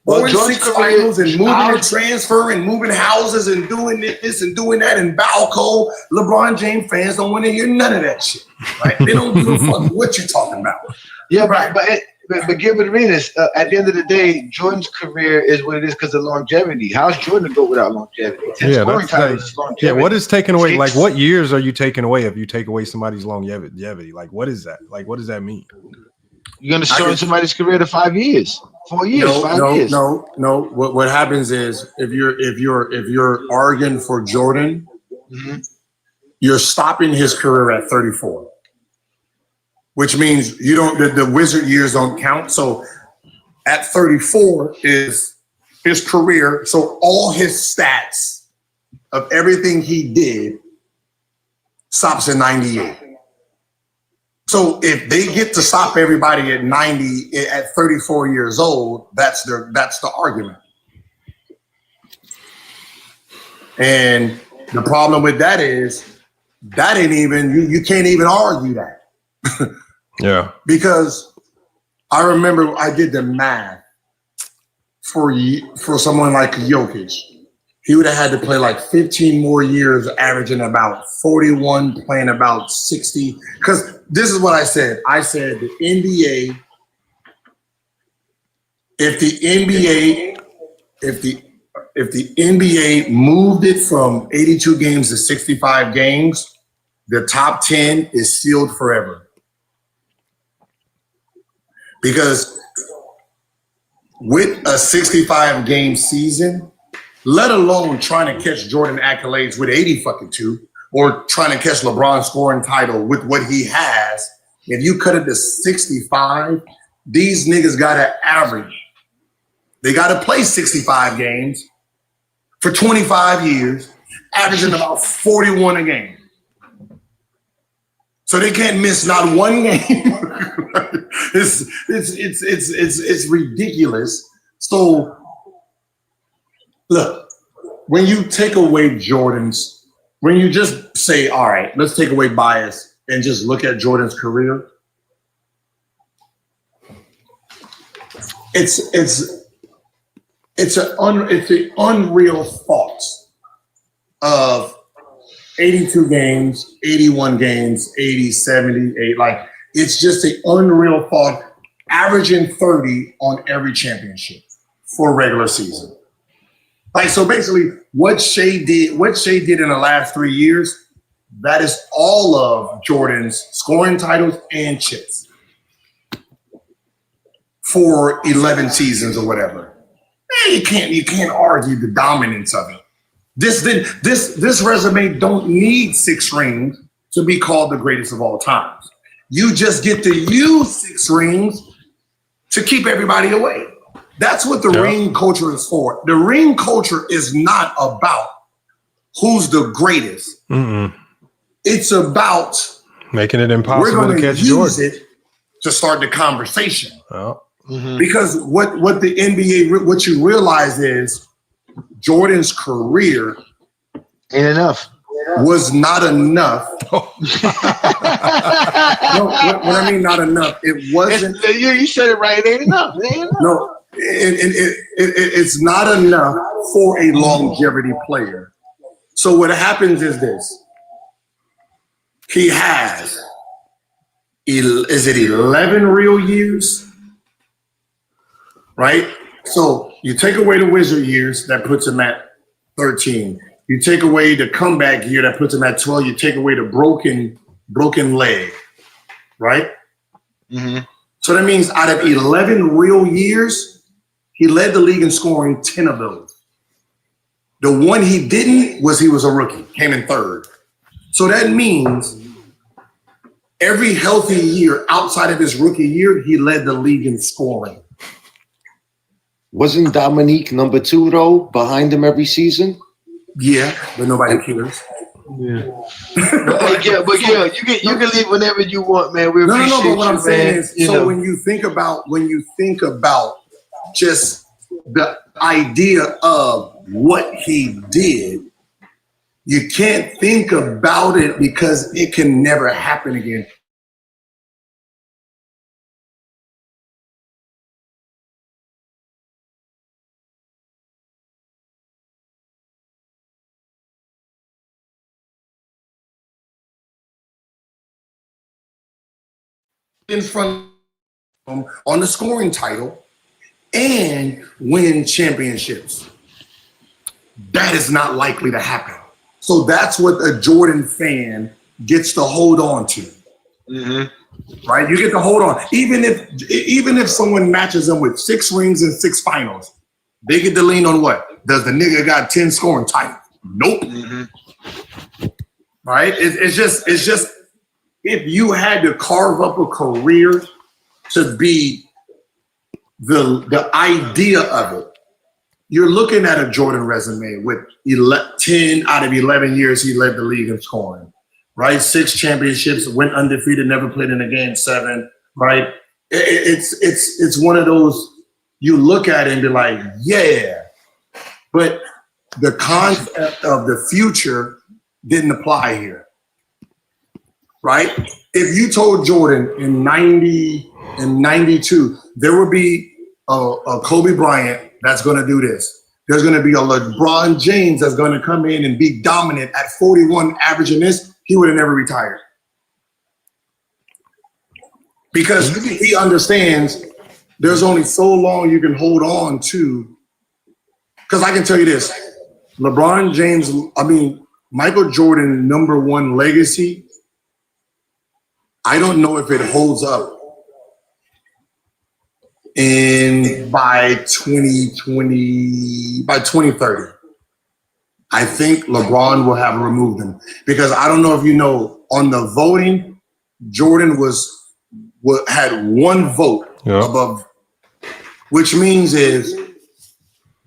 4 and 6 finals and moving and transfer and moving houses and doing this and doing that and Balco. LeBron James fans don't want to hear none of that shit. Right? They don't give a fuck what you're talking about. Yeah, right. But Gilbert Arenas, at the end of the day, Jordan's career is what it is because of longevity. How's Jordan go without longevity? 10 scoring titles is longevity. Yeah, what is taken away? Like, what years are you taking away if you take away somebody's longevity? Like, what is that? Like, what does that mean? You're going to shorten somebody's career to 5 years, 4 years, 5 years. No. What happens is if you're arguing for Jordan, mm-hmm. you're stopping his career at 34. Which means you don't. The Wizard years don't count. So at 34 is his career. So all his stats of everything he did stops at 98. So if they get to stop everybody at 90 at 34 years old, that's the argument. And the problem with that is that ain't even you can't even argue that. Yeah. Because I remember I did the math for someone like Jokic. He would have had to play like 15 more years, averaging about 41, playing about 60. Because this is what I said. I said the NBA, if the NBA moved it from 82 games to 65 games, the top 10 is sealed forever. Because with a 65-game season, let alone trying to catch Jordan accolades with 80 fucking 2 or trying to catch LeBron scoring title with what he has. If you cut it to 65, these niggas got to average. They got to play 65 games for 25 years, averaging about 41 a game. So they can't miss not one game. It's ridiculous. So look, when you take away Jordan's, when you just say, all right, let's take away bias and just look at Jordan's career, it's the unreal thoughts of 82 games, 81 games, 80, 78. Like, it's just an unreal thought, averaging 30 on every championship for regular season. Like, so basically what Shea did in the last 3 years, that is all of Jordan's scoring titles and chips for 11 seasons or whatever. You can't argue the dominance of it. This resume don't need 6 rings to be called the greatest of all times. You just get to use 6 rings to keep everybody away. That's what the ring culture is for. The ring culture is not about who's the greatest. It's about making it impossible to catch use Jordan. it to start the conversation. Oh. Because what the NBA, what you realize is Jordan's career ain't enough. Was not enough. No, what I mean not enough, it wasn't. You said it right. It ain't enough. It ain't enough. No, it's not enough for a longevity player. So what happens is this. He has, is it 11 real years? Right? So you take away the Wizard years, that puts him at 13. You take away the comeback year, that puts him at 12. You take away the broken leg, right? So that means out of 11 real years, he led the league in scoring 10 of those. The one he didn't was he was a rookie, came in 3rd. So that means every healthy year outside of his rookie year, he led the league in scoring. Wasn't Dominique number 2 though, behind him every season? Yeah, but nobody cares. Yeah. but Gil, you can leave whenever you want, man. We appreciate No. But what I'm saying man. is, so when you think about just the idea of what he did, you can't think about it because it can never happen again. In front of him on the scoring title and win championships. That is not likely to happen. So that's what a Jordan fan gets to hold on to. Right? You get to hold on. Even if someone matches them with 6 rings and 6 finals, they get to lean on what? Does the nigga got 10 scoring titles? Nope. Right? It's just if you had to carve up a career to be the idea of it, you're looking at a Jordan resume with 10 out of 11 years he led the league in scoring, right? 6 championships, went undefeated, never played in a game 7, right? It's one of those you look at it and be like, yeah, but the concept of the future didn't apply here. Right? If you told Jordan in 90 and 92, there would be a Kobe Bryant that's going to do this. There's going to be a LeBron James that's going to come in and be dominant at 41, averaging this, he would have never retired. Because he understands there's only so long you can hold on to. Because I can tell you this, LeBron James, Michael Jordan #1 legacy, I don't know if it holds up by 2030. I think LeBron will have removed him because I don't know if you know on the voting, Jordan had one vote above, which means is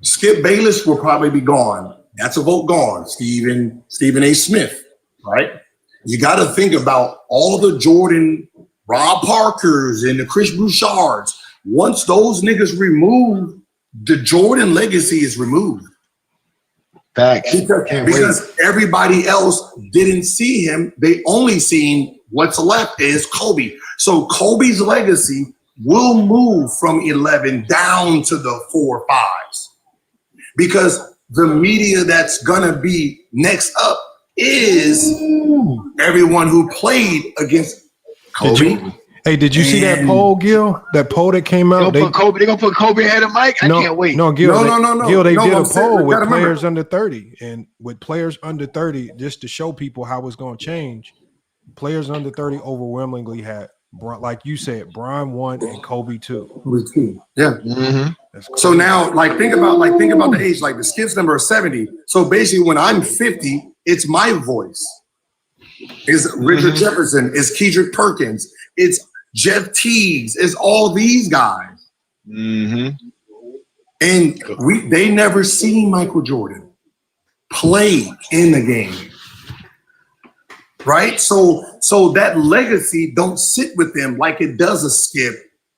Skip Bayless will probably be gone. That's a vote gone. Stephen A. Smith, right? You got to think about all the Jordan, Rob Parkers, and the Chris Bouchards. Once those niggas remove, the Jordan legacy is removed. Facts. Because everybody else didn't see him. They only seen what's left is Kobe. So Kobe's legacy will move from 11 down to the 4 or 5s. Because the media that's gonna be next up is everyone who played against Kobe. Did you see that poll, Gil? That poll that came out? They gonna put Kobe ahead of Mike? I can't wait. No, Gil. Gil, they did a poll with remember. players under 30. And with players under 30, just to show people how it's going to change, players under 30 overwhelmingly had, like you said, Bron 1 and Kobe 2. Yeah. So now, think about the age. Like the Skips number is 70. So basically, when I'm 50, it's my voice. It's Richard Jefferson. It's Kedrick Perkins. It's Jeff Teagues. It's all these guys. And they never seen Michael Jordan play in the game. Right? So that legacy don't sit with them like it does a Skip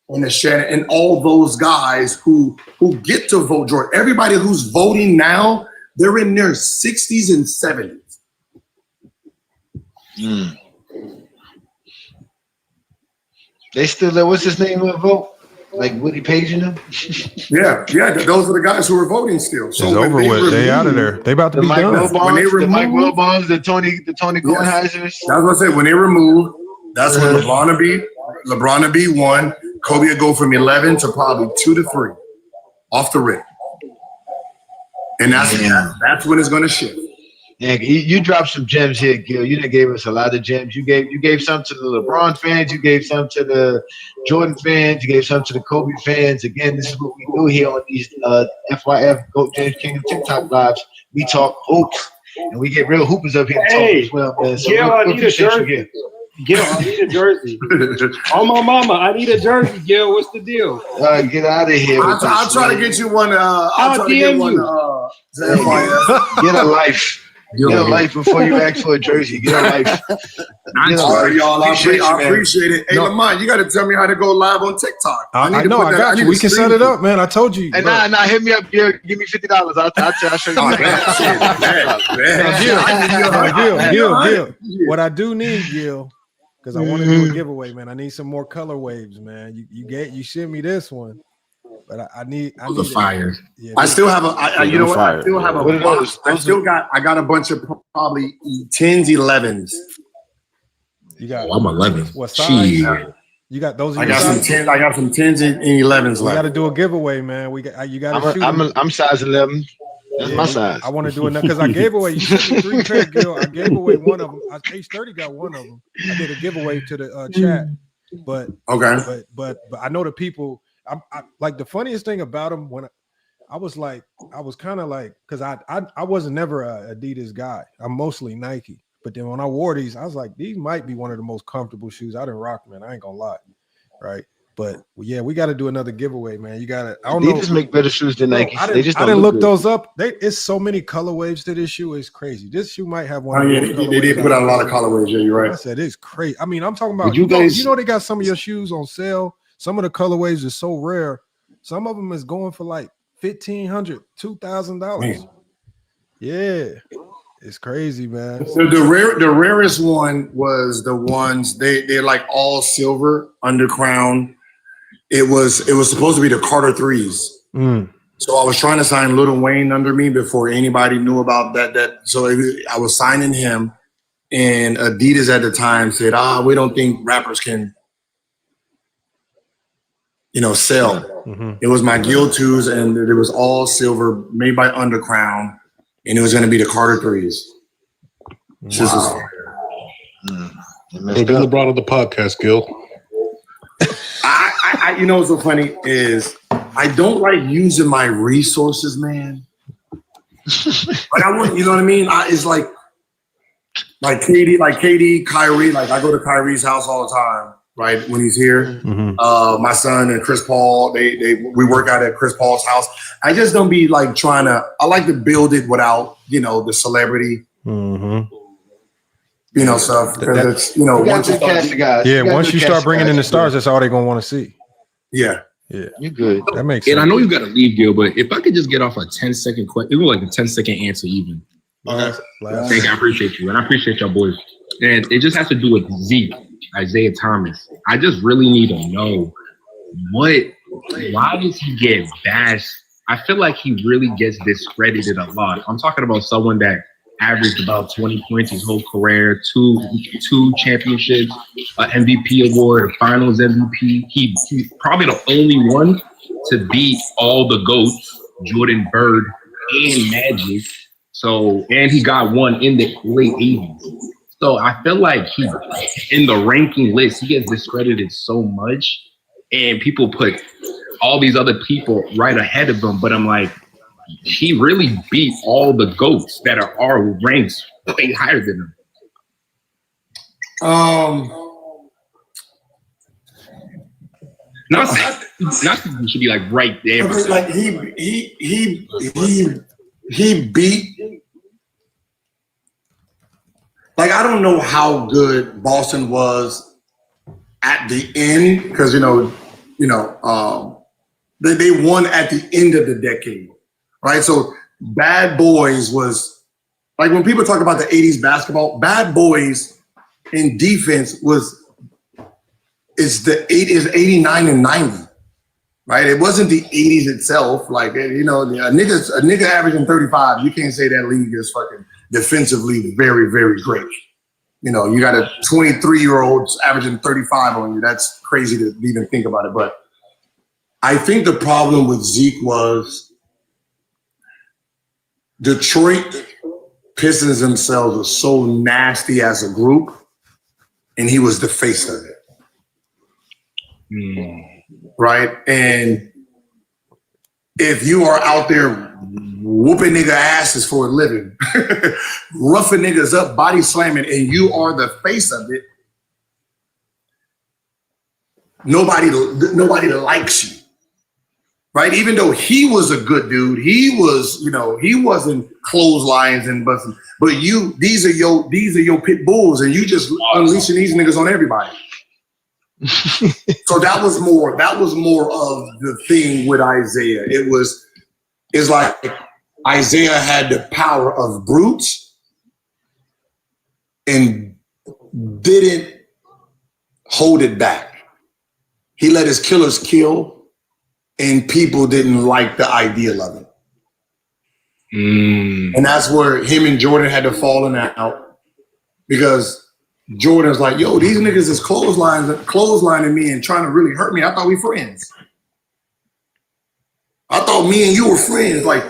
and a Shannon and all those guys who get to vote Jordan. Everybody who's voting now, they're in their 60s and 70s. They still let what's his name vote? Like Woody Page and them? Yeah. Those are the guys who are voting still. So it's over with. They out of there. They about to be done. The Mike Wilbons, the Tony Kornheisers. That's what I say. When they remove, that's when LeBron will be 1. Kobe will go from 11 to probably 2 to 3 off the rip. And that's when it's going to shift. Yeah, you dropped some gems here, Gil. You done gave us a lot of gems. You gave some to the LeBron fans. You gave some to the Jordan fans. You gave some to the Kobe fans. Again, this is what we do here on these FYF Goat James Kingdom TikTok lives. We talk hoops, and we get real hoopers up here to talk as well, man. So Gil, I need a jersey. Gil, I need a jersey. Oh, my mama, I need a jersey, Gil. What's the deal? Get out of here. I'll try to get you one. I'll try to get one. Get a life. Get a life before you ask for a jersey. Get a life. I'm sorry, y'all. I appreciate it. Hey, Lamont, you got to tell me how to go live on TikTok. I know. I got you. We can set it up, man. I told you. Hey, nah, hit me up, Gil. Give me $50. I'll show you. Gil. What I do need, Gil, because I want to do a giveaway, man. I need some more color waves, man. You sent me this one. But I need fire. Yeah, I still have you know what? I still have a box. I got a bunch of probably 10s, 11s. You got I'm 11. What size? You got those? I got some 10s. I got some 10s and 11s left. We got to do a giveaway, man. You got to. I'm size 11. That's my size. I want to do it now because I gave away. You sent me 3 pair, Gil. I gave away one of them. Age 30 got one of them. I did a giveaway to the chat, but okay. But I know the people. I like the funniest thing about him when I was kind of like, because I wasn't never a Adidas guy. I'm mostly Nike. But then when I wore these, I was like, these might be one of the most comfortable shoes I done rock, man. I ain't gonna lie, right? But yeah, we got to do another giveaway, man. You got to. I don't know. Adidas make better shoes than Nike. I didn't look those up. It's so many colorways to this shoe. It's crazy. This shoe might have one. They did put out a lot of colorways. Yeah, you're right. I said it's crazy. I mean, I'm talking about. You know, they got some of your shoes on sale. Some of the colorways are so rare. Some of them is going for like $1,500, $2,000. Yeah, it's crazy, man. So the rarest one was the ones they're like all silver undercrown. It was supposed to be the Carter 3s. So I was trying to sign Lil Wayne under me before anybody knew about that. So I was signing him, and Adidas at the time said, we don't think rappers can, sell. It was my Gil 2s, and it was all silver, made by Undercrown, and it was going to be the Carter 3s. Wow. Bring LeBron on the podcast, Gil. You know what's so funny is I don't like using my resources, man. Like I want, you know what I mean? It's like KD, Kyrie. Like I go to Kyrie's house all the time, right? When he's here, my son and Chris Paul, we work out at Chris Paul's house. I just don't be like trying to. I like to build it without, the celebrity. Stuff because it's once you start, once you start bringing in the stars, that's all they're gonna want to see. Yeah, you're good. That makes And sense. I know you got to leave, Gil, but if I could just get off a 10-second question, it was like a 10-second answer, even. Okay. Thank you. I appreciate you, and I appreciate y'all boys. And it just has to do with Zeke, Isaiah Thomas. I just really need to know why does he get bashed? I feel like he really gets discredited a lot. I'm talking about someone that averaged about 20 points his whole career, two championships, an MVP award, a finals MVP. He's probably the only one to beat all the GOATs, Jordan, Bird, and Magic. So, and he got one in the late 80s. So I feel like he, in the ranking list, he gets discredited so much, and people put all these other people right ahead of him. But I'm like, he really beat all the GOATs that are ranked way higher than him. Not that he should be like right there. Like he beat. Like I don't know how good Boston was at the end because they won at the end of the decade. Right, so Bad Boys was like when people talk about the '80s basketball. Bad Boys in defense is 89 and 90, right? It wasn't the '80s itself. Like a nigga averaging 35. You can't say that league is fucking defensively very, very great. You got a 23-year-old averaging 35 on you. That's crazy to even think about it. But I think the problem with Zeke was Detroit Pistons themselves are so nasty as a group, and he was the face of it. Right? And if you are out there whooping nigga asses for a living, roughing niggas up, body slamming, and you are the face of it, nobody likes you. Right, even though he was a good dude, he wasn't clotheslines and busting. But these are your pit bulls, and you just unleashing these niggas on everybody. So that was more of the thing with Isaiah. It's like Isaiah had the power of brutes and didn't hold it back. He let his killers kill. And people didn't like the ideal of it. And that's where him and Jordan had to falling out because Jordan's like, yo, these niggas is clotheslining me and trying to really hurt me. I thought we friends. I thought me and you were friends. Like,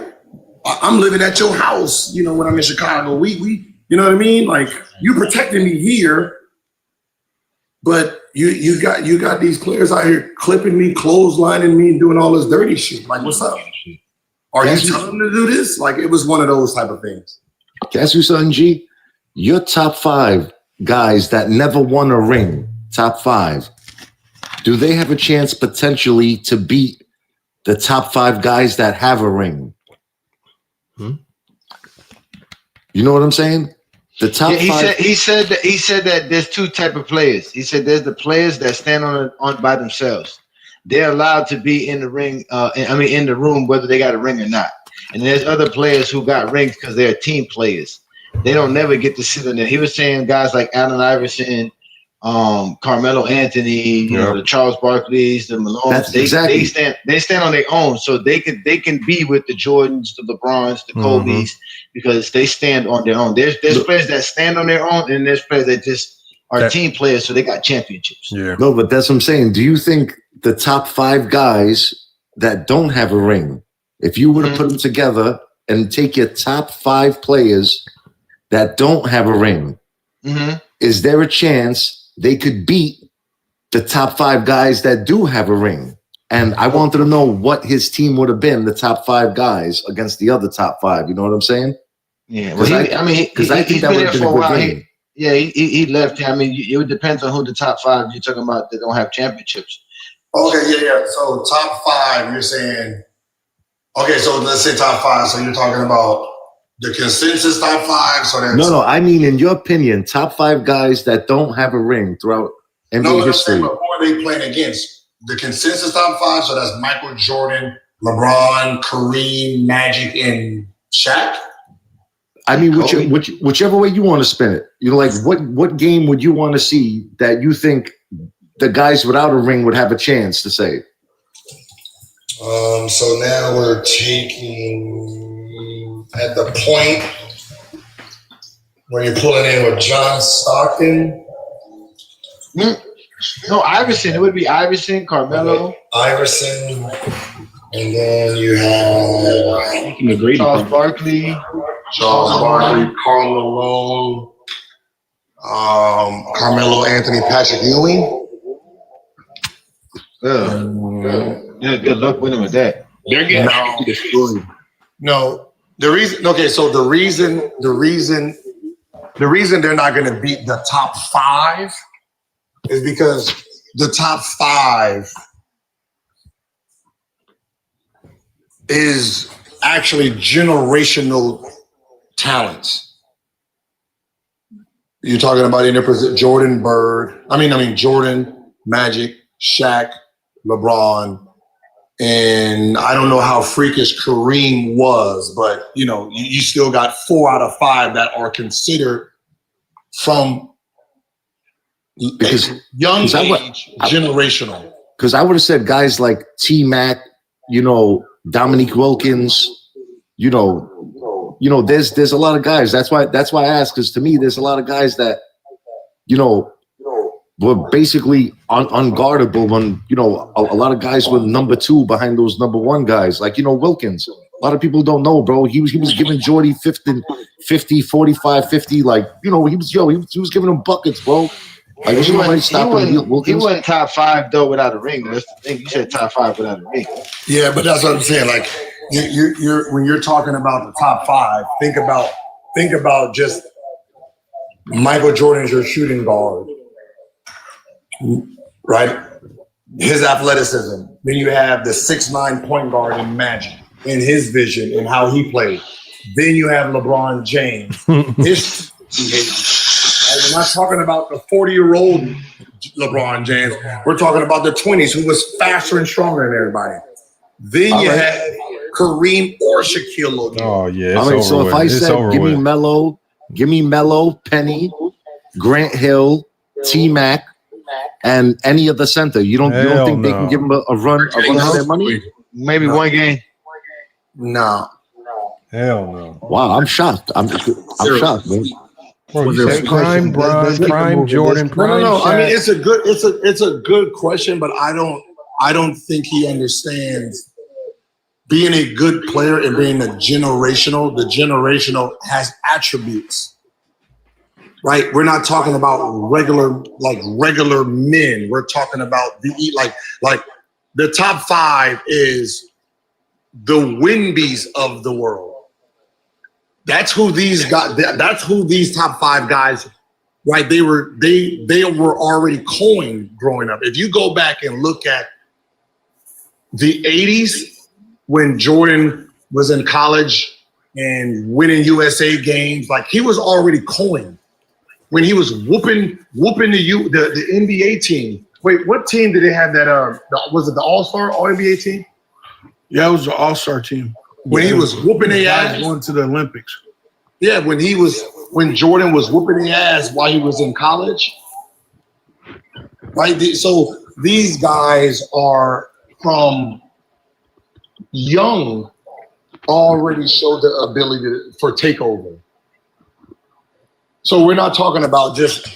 I'm living at your house, when I'm in Chicago. We you know what I mean? Like, you protecting me here, but you got these players out here clipping me, clotheslining me, and doing all this dirty shit. Like, what's up? Are you telling them to do this? Like, it was one of those type of things. Can I ask you something, G? Your top 5 guys that never won a ring, top 5, do they have a chance potentially to beat the top 5 guys that have a ring? You know what I'm saying? The top 5. He said that there's two type of players. He said there's the players that stand on by themselves. They're allowed to be in the ring. In the room, whether they got a ring or not. And there's other players who got rings because they're team players. They don't never get to sit in there. He was saying guys like Allen Iverson, Carmelo Anthony, the Charles Barkleys, the Malones. They stand on their own, so they can be with the Jordans, the LeBrons, the Kobe's, because they stand on their own. There's players that stand on their own, and there's players that just are team players, so they got championships. Yeah. No, but that's what I'm saying. Do you think the top 5 guys that don't have a ring, if you were to put them together and take your top 5 players that don't have a ring, is there a chance they could beat the top 5 guys that do have a ring? And I wanted to know what his team would have been, the top 5 guys against the other top 5. You know what I'm saying? Yeah, well, because I think that would have been a good game. He left. I mean, it depends on who the top 5 you're talking about that don't have championships. Okay, yeah. So top 5, you're saying. Okay, so let's say top 5. So you're talking about the consensus top 5. So that's No. I mean, in your opinion, top 5 guys that don't have a ring throughout NBA history. But who are they playing against? The consensus top 5. So that's Michael Jordan, LeBron, Kareem, Magic, and Shaq. I mean, whichever way you want to spin it. You know, like what game would you want to see that you think the guys without a ring would have a chance to say? So now we're taking at the point where you're pulling in with John Stockton. No, Iverson. It would be Iverson, Carmelo. Iverson. And then you have Charles Barkley. Carmelo, Carmelo Anthony, Patrick Ewing. Yeah, good luck with him with that. They're getting destroyed. No, the reason they're not going to beat the top 5 is because the top 5 is actually generational talents. You're talking about in their Jordan, Jordan, Magic, Shaq, LeBron, and I don't know how freakish Kareem was, but you still got 4 out of 5 that are considered from young age generational. Because I would have said guys like T-Mac, Dominique Wilkins, there's a lot of guys. That's why I asked, because to me, there's a lot of guys that, were basically unguardable when, a lot of guys were number 2 behind those number 1 guys. Like, Wilkins. A lot of people don't know, bro. He was giving Jordy 50, 45, 50. Like, he was giving him buckets, bro. Like, He went top 5 though without a ring. That's the thing. You said top 5 without a ring. Yeah, but that's what I'm saying. Like, you're when you're talking about the top 5, think about just Michael Jordan's your shooting guard, right? His athleticism. Then you have the 6'9" point guard in Magic, in his vision and how he played. Then you have LeBron James. His behavior. We're not talking about the 40-year-old LeBron James. We're talking about the 20s, who was faster and stronger than everybody. Then you have Kareem or Shaquille O'Neal. Oh yeah. All right, so if I said give me Melo, Penny, Grant Hill, T-Mac, and any other center, you don't think they can give him a run of their money? Maybe one game. No. Hell no. Wow, I'm shocked. I'm shocked, man. Bro, you said prime Jordan, prime No. Shaq. I mean, it's a good question, but I don't think he understands being a good player and being a generational. The generational has attributes, right? We're not talking about regular men. We're talking about like the top 5 is the Wimbies of the world. That's who these guys. That's who these top 5 guys, right? They were already coined growing up. If you go back and look at the 80s when Jordan was in college and winning USA games, like he was already coined when he was whooping the NBA team. Wait, what team did they have that? Was it the All-Star All-NBA team? Yeah, it was the All-Star team. When he was whooping their ass, going to the Olympics. Yeah, when Jordan was whooping their ass while he was in college, right? So these guys are from young, already showed the ability for takeover. So we're not talking about just,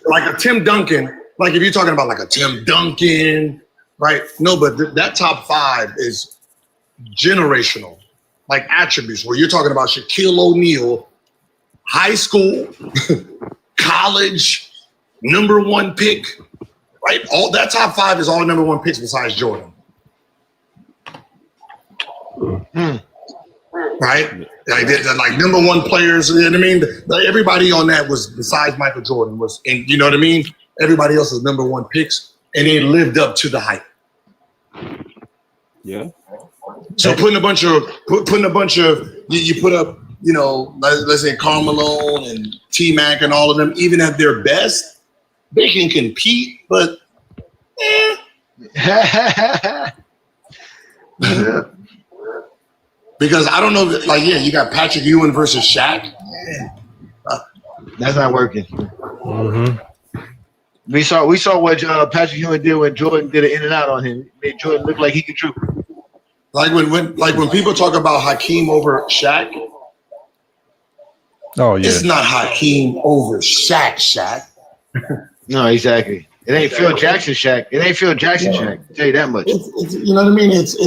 like a Tim Duncan. Like if you're talking about like a Tim Duncan. Right? No, but that top 5 is generational, like attributes. Where you're talking about Shaquille O'Neal, high school, college, number 1 pick, right? All that top 5 is all number 1 picks besides Jordan. Right? Like number 1 players, you know what I mean? Like everybody on that was, besides Michael Jordan, was, and you know what I mean? Everybody else was number 1 picks, and they lived up to the hype. Yeah. So putting a bunch of you put up, you know, let's say Karl Malone and T-Mac and all of them, even at their best, they can compete, but because I don't know, like, yeah, you got Patrick Ewing versus Shaq. That's not working. Mm-hmm. We saw what Patrick Ewing did when Jordan did an in and out on him. It made Jordan look like he could dribble. Like when people talk about Hakeem over Shaq, oh yeah, it's not Hakeem over Shaq. No, exactly. It ain't Phil Jackson Shaq. It ain't Phil Jackson Shaq. I'll tell you that much. It's, you know what I mean? It's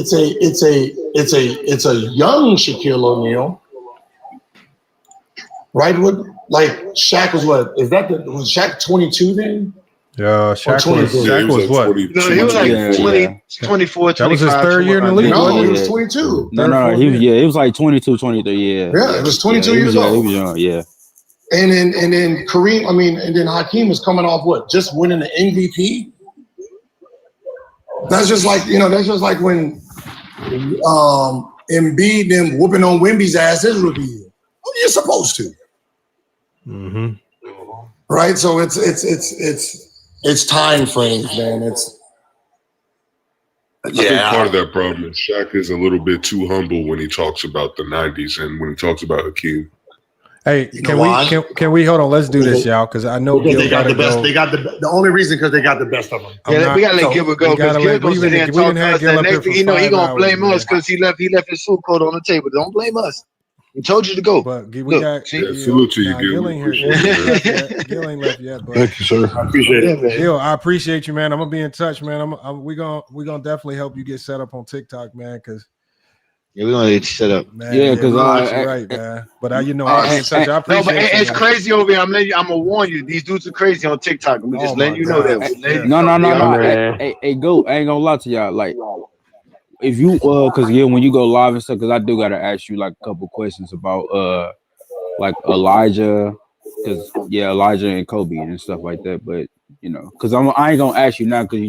a young Shaquille O'Neal, right? Like Shaq was what? Was Shaq 22 then? Yeah, Shaq was what? No, he was like 20, 24, 25. That was his 3rd year in the league. No, he was 22. No, he was like 22, 23. Yeah, yeah, it was 22 years old. old. He was young. Yeah. And then Kareem, and then Hakeem was coming off what? Just winning the MVP. That's just like when Embiid them whooping on Wemby's ass his rookie year. What are you supposed to? Mm-hmm. Right. So it's time frames, man. I think part of that problem is Shaq is a little bit too humble when he talks about the 90s and when he talks about Hakeem. Hey, can we hold on? Let's do this, y'all, because I know they got the best. Go. They got the only reason because they got the best of them. Yeah, we gotta let Gilbert go because Gilbert goes in there and talk to us. And next thing you know, he gonna blame us because he left his food coat on the table. Don't blame us. He told you to go. But we got salute to you, Gil ain't here. Gil ain't left yet. But thank you, sir. I appreciate it. Gil, I appreciate you, man. I'm gonna be in touch, man. We gonna definitely help you get set up on TikTok, man. Because yeah, we're gonna get you set up. Man, yeah, because right, man. But I'll be in touch. I appreciate. No, but it's crazy over here. I'm gonna warn you. These dudes are crazy on TikTok. I'm just letting you know that. No. Hey, go. I ain't gonna lie to y'all. Like, if you because when you go live and stuff, because I do gotta ask you like a couple questions about like Elijah, because Elijah and Kobe and stuff like that. But you know, because I ain't gonna ask you now because you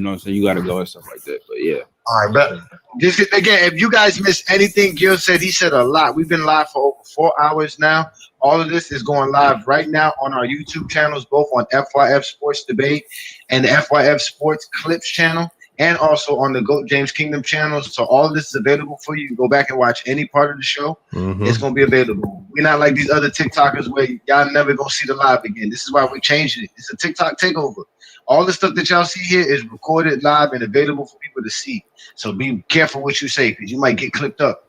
know, so you gotta go and stuff like that. But yeah. All right, but just again, if you guys missed anything, Gil said he said a lot. We've been live for over 4 hours now. All of this is going live right now on our YouTube channels, both on FYF Sports Debate and the FYF Sports Clips channel, and also on the GOAT James Kingdom channel. So all of this is available for you. You can go back and watch any part of the show. Mm-hmm. It's going to be available. We're not like these other TikTokers where y'all never going to see the live again. This is why we're changing it. It's a TikTok takeover. All the stuff that y'all see here is recorded live and available for people to see. So be careful what you say because you might get clipped up.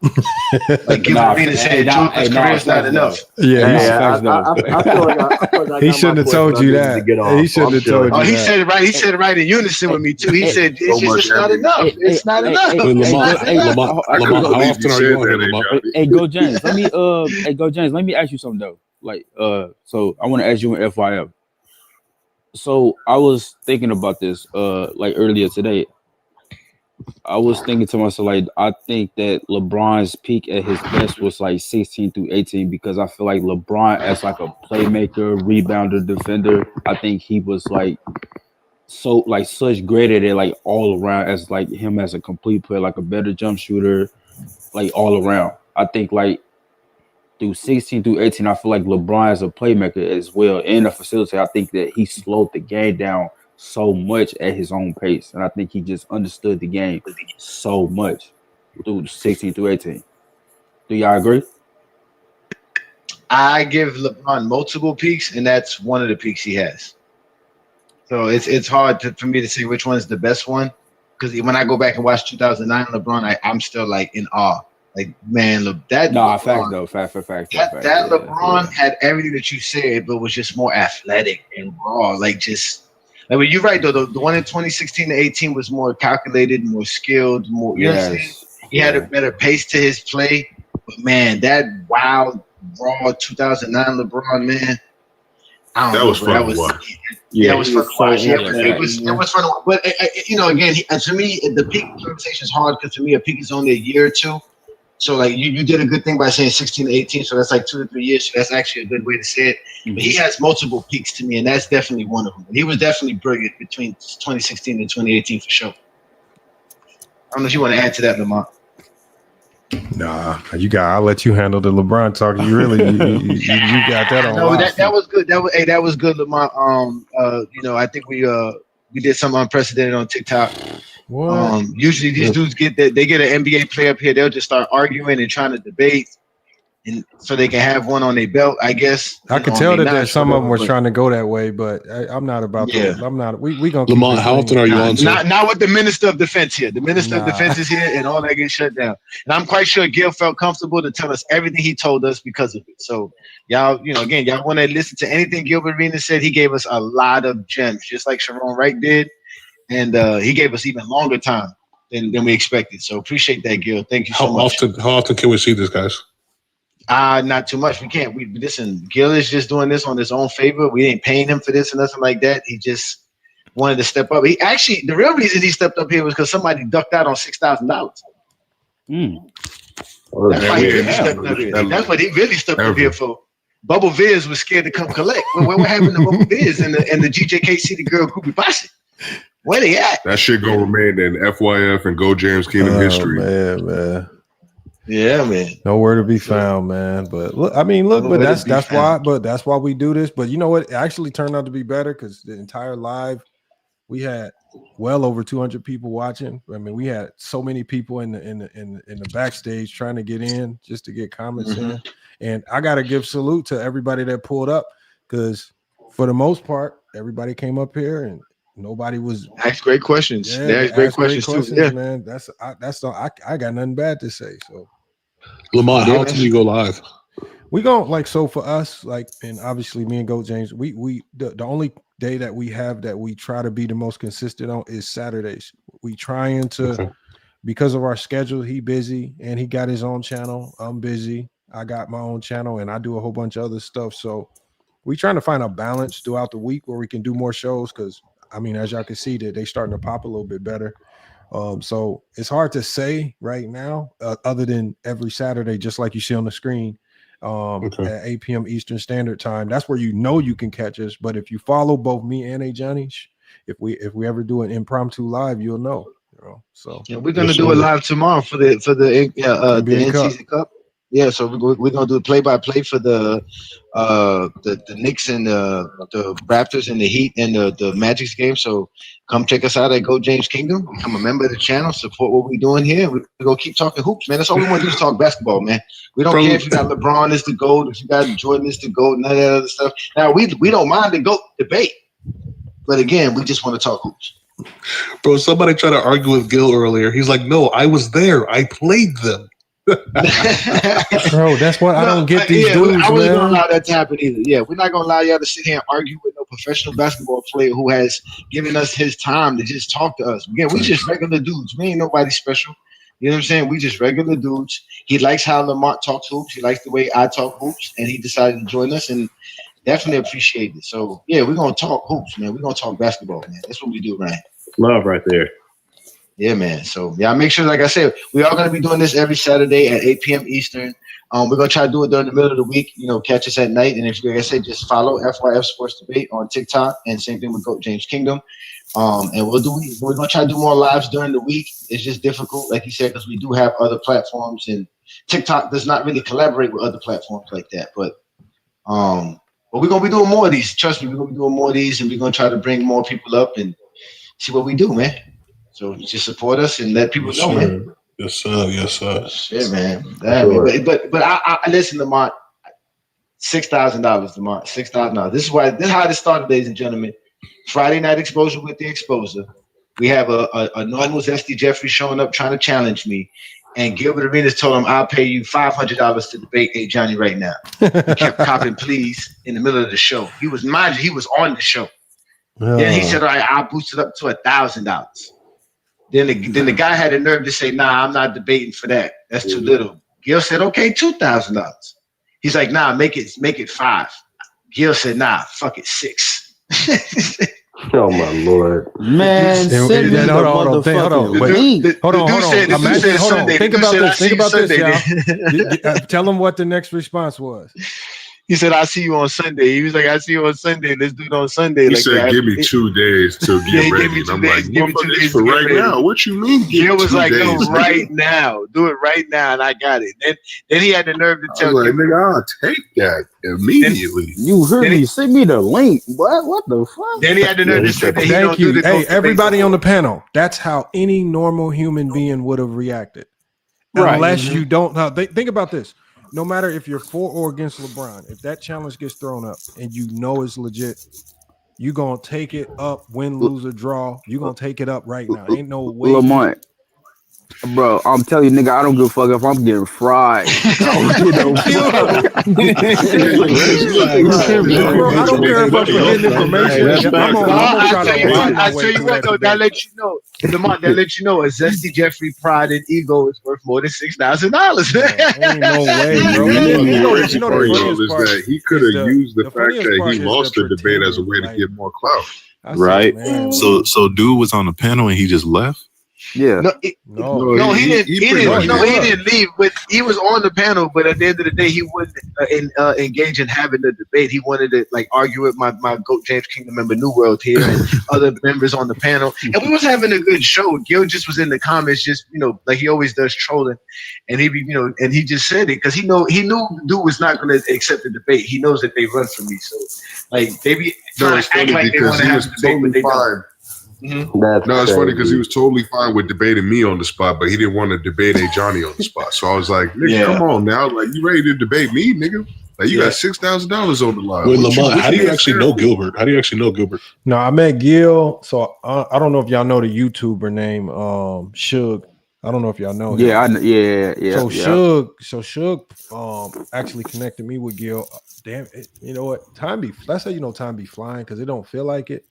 Like Gilbert Arenas said, Jordan's career is not enough. I feel like he shouldn't have told you that. He shouldn't have told you that. He said it right. He said it right in unison with me too. He said it's just not enough. It's not enough. Lamont, how often are you on here, Lamont? Hey, Go James. Let me ask you something though. Like, so I want to ask you in FYF. So I was thinking about this like earlier today. I was thinking to myself, like, I think that LeBron's peak at his best was like 16 through 18 because I feel like LeBron as like a playmaker, rebounder, defender, I think he was like so like such great at it, like all around as like him as a complete player, like a better jump shooter, like all around. I think like through 16 through 18, I feel like LeBron as a playmaker as well and a facilitator. I think that he slowed the game down so much at his own pace. And I think he just understood the game so much through 16 through 18. Do y'all agree? I give LeBron multiple peaks, and that's one of the peaks he has. So it's hard for me to say which one is the best one. Because when I go back and watch 2009 LeBron, I'm still like in awe. Like, man, look, that LeBron, fact. That LeBron had everything that you said, but was just more athletic and raw. Like, just like, you're right though. The one in 2016 to 18 was more calculated, more skilled, more. You know what I'm saying? He had a better pace to his play. But man, that wild, raw 2009 LeBron, man, I don't That know, was but fun that to was watch. yeah, it was fun to watch. Yeah, Yeah, but it was fun to watch. But again, and to me, the peak conversation is hard because to me, a peak is only a year or two. So like you did a good thing by saying 16 to 18. So that's like 2 to 3 years. So that's actually a good way to say it. But he has multiple peaks to me, and that's definitely one of them. He was definitely brilliant between 2016 and 2018 for sure. I don't know if you want to add to that, Lamont. Nah, I'll let you handle the LeBron talk. You really, you got that on. No, that was good. That was good, Lamont. I think we did something unprecedented on TikTok. What? Usually these dudes get an NBA player up here, they'll just start arguing and trying to debate, and so they can have one on their belt, I guess. I could tell that some of them were trying to go that way, but I'm not about to. I'm not. We gonna. Lamont, how often are you on? Not with the Minister of Defense here. The Minister of Defense is here, and all that gets shut down. And I'm quite sure Gil felt comfortable to tell us everything he told us because of it. So y'all, again, y'all want to listen to anything Gilbert Arenas said? He gave us a lot of gems, just like Sharon Wright did, and he gave us even longer time than we expected. So appreciate that, Gil. Thank you so much. How often can we see this, guys? Not too much. We can't. Listen, Gil is just doing this on his own favor. We ain't paying him for this or nothing like that. He just wanted to step up. He actually, the real reason he stepped up here was because somebody ducked out on $6,000. That's why he really stepped up here. That's what he really stepped up here for. Bubble Viz was scared to come collect. What happened to Bubble Viz and the GJKC, the girl Groupie Posse? Where they at? That shit gonna remain in FYF and Go James Kingdom history. Man. Yeah, man. Nowhere to be found, man. But look, but that's why we do this. But you know what? It actually turned out to be better because the entire live, we had well over 200 people watching. I mean, we had so many people in the backstage trying to get in just to get comments in. And I gotta give salute to everybody that pulled up because for the most part, everybody came up here and nobody was asked great questions. Yeah, they asked great questions too. Yeah, man. I got nothing bad to say. So Lamont, how often do you go live? We go so for us, and obviously me and Go James, we the only day that we have that we try to be the most consistent on is Saturdays. We trying to because of our schedule, he busy and he got his own channel. I'm busy. I got my own channel and I do a whole bunch of other stuff. So we trying to find a balance throughout the week where we can do more shows because as y'all can see that they starting to pop a little bit better. So it's hard to say right now, other than every Saturday, just like you see on the screen, at 8 p.m. Eastern Standard Time. That's where you can catch us. But if you follow both me and Johnny, if we ever do an impromptu live, you'll know. So yeah, we're gonna do it live tomorrow for the in-season cup. Yeah, so we're gonna do a play-by-play for the Knicks and the Raptors and the Heat and the Magic's game. So come check us out at Go James Kingdom. Become a member of the channel. Support what we're doing here. We're gonna keep talking hoops, man. That's all we want to do is talk basketball, man. We don't care if you got LeBron is the GOAT, if you got Jordan is the GOAT, none of that other stuff. Now we don't mind the GOAT debate, but again, we just want to talk hoops. Bro, somebody tried to argue with Gil earlier. He's like, "No, I was there. I played them." Bro, that's what I don't get these dudes, I wasn't man. gonna allow that to happen either. Yeah, we're not gonna allow y'all to sit here and argue with no professional basketball player who has given us his time to just talk to us. Again, we just regular dudes. We ain't nobody special. You know what I'm saying? We just regular dudes. He likes how Lamont talks hoops. He likes the way I talk hoops, and he decided to join us, and definitely appreciate it. So yeah, we're gonna talk hoops, man. We're gonna talk basketball, man. That's what we do, right? Love right there. Yeah, man. So yeah, make sure, like I said, we are gonna be doing this every Saturday at 8 p.m. Eastern. We're gonna try to do it during the middle of the week. Catch us at night. And if you, like I said, just follow FYF Sports Debate on TikTok, and same thing with Go James Kingdom. And we're gonna try to do more lives during the week. It's just difficult, like you said, because we do have other platforms, and TikTok does not really collaborate with other platforms like that. But we're gonna be doing more of these. Trust me, we're gonna be doing more of these, and we're gonna try to bring more people up and see what we do, man. So just support us and let people know, man. Yes, sir. Yes, sir. Yeah, man. But I listen, Lamont. $6,000, Lamont. $6,000. This is how this started, ladies and gentlemen. Friday night exposure with the exposer. We have a normal Zesty Jeffrey showing up trying to challenge me, and Gilbert Arenas told him, "I'll pay you $500 to debate A. Johnny right now." He kept copping pleas in the middle of the show. He was on the show. Then he said, "All right, I'll boost it up to $1,000." Then the guy had the nerve to say, "Nah, I'm not debating for that. That's too little." Gil said, "Okay, $2,000." He's like, "Nah, make it $5,000." Gil said, nah, fuck it, 6. Oh my lord, Man, send me the motherfucking link. Hold on. Imagine, hold on. Sunday. Think The dude about said, this. "I see Think you about this, Sunday." y'all. Tell him what the next response was. He said, "I see you on Sunday." He was like, "I see you on Sunday." This dude on Sunday. He like, said, "Give me 2 days to Yeah, get he gave ready." me And 2 I'm days. like, Give me 2 "Motherfucker, days it's for to get right ready. now. What you mean? Gil was 2 like, "No, days, right now. Do it right now," and I got it. Then he had the nerve to I tell was like, Gilbert. "Nigga, I'll take that immediately." You heard me. Send me the link. What the fuck? Then he had the nerve to say that he Thank don't do you. the Hey, debate everybody no on more. the panel. That's how any normal human being would have reacted. Right. Unless you don't know. Think about this. No matter if you're for or against LeBron, if that challenge gets thrown up and you know it's legit, you're going to take it up, win, lose, or draw. You're going to take it up right now. Ain't no way. Lamont. Bro, I'm telling you, nigga, I don't give a fuck if I'm getting fried. I don't give a fuck. Bro, I don't care if I'm forgetting information. I'm gonna try to lie my I way tell you through what, that though, that debate. let you know. Lamont, that let you know a zesty Jeffrey pride and ego is worth more than $6,000. Ain't no way, bro. The And then you know crazy the part, y'all, funniest is part that he could have used the fact funniest that part he is lost the the debate as a way pretending, to get more clout. Right. Man, So dude was on the panel and he just left. Yeah. No, he didn't. He didn't leave. But he was on the panel. But at the end of the day, he wouldn't engage in having the debate. He wanted to like argue with my GOAT James Kingdom member New World here and other members on the panel. And we was having a good show. Gil just was in the comments, just like he always does, trolling. And he be and he just said it because he knew dude was not going to accept the debate. He knows that they run for me. So like they be trying to act like they want to have the debate, but they don't. No, it's funny because he was totally fine with debating me on the spot, but he didn't want to debate A. Johnny on the spot. So I was like, nigga, come on now. Like, you ready to debate me, nigga? Like, you got $6,000 on the line. Wait, Lamont, how do you actually know Gilbert? How do you actually know Gilbert? No, I met Gil. So I don't know if y'all know the YouTuber name Suge. I don't know if y'all know him. Yeah, yeah. So Suge actually connected me with Gil. Damn it, you know what? That's how you know time be flying because it don't feel like it.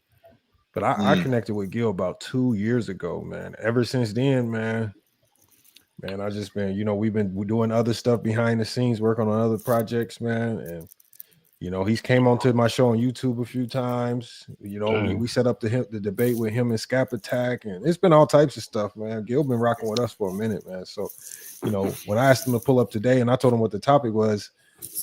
But I connected with Gil about 2 years ago, man. Ever since then, man, I just been, we're doing other stuff behind the scenes, working on other projects, man. And, he's came onto my show on YouTube a few times. We set up the debate with him and Scap Attack, and it's been all types of stuff, man. Gil been rocking with us for a minute, man. So, when I asked him to pull up today and I told him what the topic was,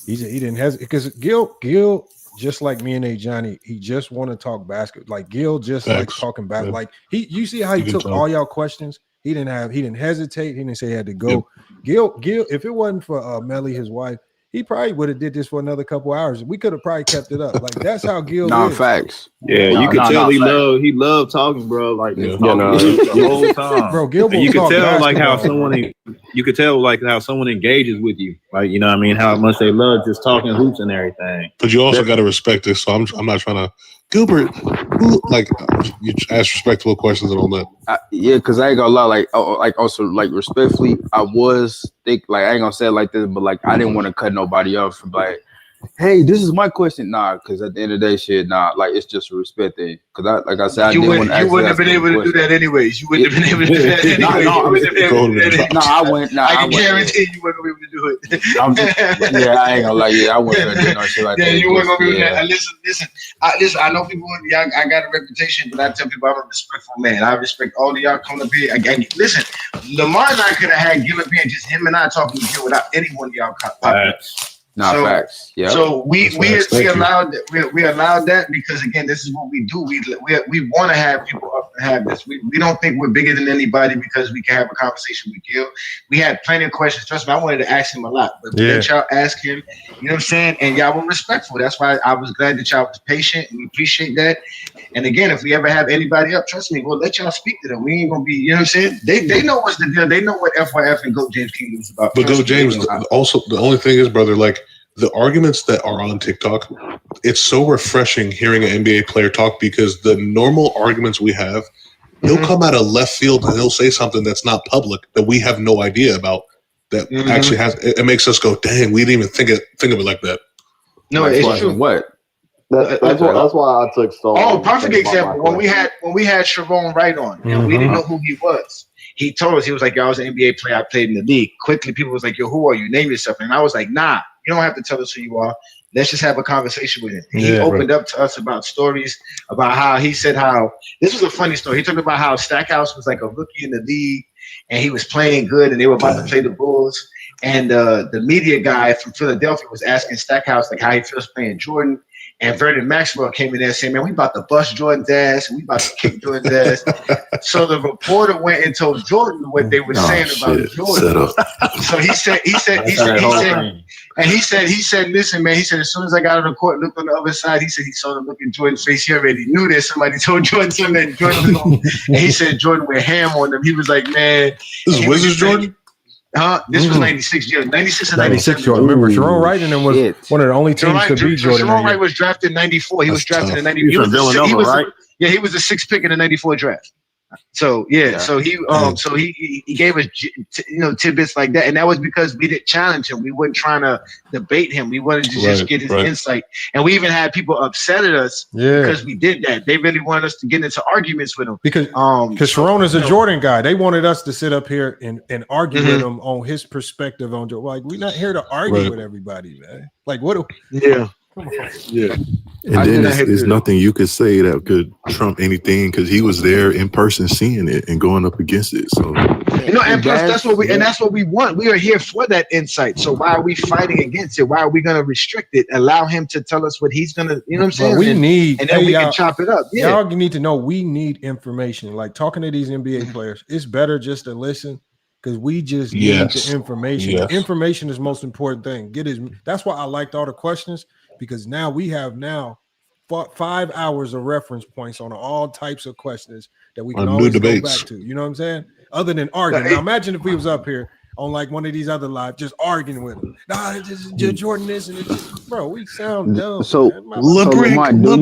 he didn't hesitate because Gil, just like me and A. Johnny, he just want to talk basketball. Like Gil just likes talking basketball. Like you see how he took all y'all questions. He didn't hesitate. He didn't say he had to go. Yep. Gil, if it wasn't for Melly, his wife, he probably would have did this for another couple hours. We could have probably kept it up. Like that's how Gil is. Facts. Yeah, you could tell he loved talking, bro. Like the whole time, bro. Gil, you could tell like how someone engages with you, like what I mean, how much they love just talking hoops and everything. But you also got to respect this. So I'm not trying to Gilbert. You ask respectable questions and all that. Yeah, because I ain't gonna lie, also respectfully, I was think I ain't gonna say it like this, but I didn't want to cut nobody off from hey, this is my question. Nah, because at the end of the day, it's just a respect thing. Because I said, you wouldn't have been able to do that anyways. You wouldn't have been able to do that anyways. I wouldn't. I can guarantee you weren't gonna be able to do it. I ain't gonna lie. Yeah, I wasn't gonna do no shit like that. Yeah, you weren't gonna be able to. Listen. I know people. I got a reputation, but I tell people I'm a respectful man. I respect all of y'all coming up here. Listen, Lamar and I could have had Gilbert and just him and I talking to you without any one of y'all popping. Facts. Yeah. So we allowed that because again, this is what we do. We want to have people up to have this. We don't think we're bigger than anybody because we can have a conversation with Gil. We had plenty of questions. Trust me, I wanted to ask him a lot, but let y'all ask him. You know what I'm saying? And y'all were respectful. That's why I was glad that y'all was patient. And we appreciate that. And again, if we ever have anybody up, trust me, we'll let y'all speak to them. We ain't gonna be. You know what I'm saying? They know what's the deal. They know what FYF and GOAT James Kingdom is about. But GOAT James, also the only thing is, brother, the arguments that are on TikTok, it's so refreshing hearing an NBA player talk because the normal arguments we have, he'll come out of left field and he'll say something that's not public that we have no idea about that actually has. It makes us go, dang, we didn't even think of it like that. No, it's true. What? That's why I took so. Oh, perfect example. When we had Sharon Wright on, and we didn't know who he was. He told us, he was like, yo, I was an NBA player. I played in the league. Quickly, people was like, yo, who are you? Name yourself. And I was like, nah, you don't have to tell us who you are. let's just have a conversation with him. He opened up to us about stories about how he said how this was a funny story. He talked about how Stackhouse was like a rookie in the league and he was playing good and they were about to play the Bulls. And the media guy from Philadelphia was asking Stackhouse like how he feels playing Jordan. And Vernon Maxwell came in there saying, man, we about to bust Jordan's ass and we about to kick Jordan's ass. So the reporter went and told Jordan what they were saying about Jordan. So he said, listen, man, he said, as soon as I got on the court, looked on the other side, he said he saw the look in Jordan's face. He already knew that somebody told Jordan something that Jordan was on. And he said Jordan went ham on him. He was like, man. This is Wizards Jordan? This was 96, yeah, 96 and 96 Jordan. Remember, Sharon Wright and them was one of the only teams to beat Jordan. Sharon Wright was drafted in 94. He was drafted in 94. He was Villanova, right? Yeah, he was the 6th pick in the 94 draft. So so he gave us tidbits like that, and that was because we didn't challenge him. We weren't trying to debate him. We wanted to just get his insight, and we even had people upset at us because we did that. They really wanted us to get into arguments with him because Sharon is a Jordan guy. They wanted us to sit up here and argue with him on his perspective on Jordan. Like, we're not here to argue with everybody, man. Like, what? Yeah. And then there's nothing you could say that could trump anything because he was there in person seeing it and going up against it. So and plus that's what we want. We are here for that insight. So why are we fighting against it? Why are we gonna restrict it? Allow him to tell us what he's gonna, you know what I'm saying? And then we can chop it up. Yeah. Y'all need to know we need information. Like talking to these NBA players, it's better just to listen. Because we just need the information. Yes. The information is the most important thing. That's why I liked all the questions, because now we have 5 hours of reference points on all types of questions that we can always go back to. You know what I'm saying? Other than arguing. Now imagine if we was up here on like one of these other live just arguing with him. Nah, this is Jordan this and it's bro, we sound dumb. So Lamont, do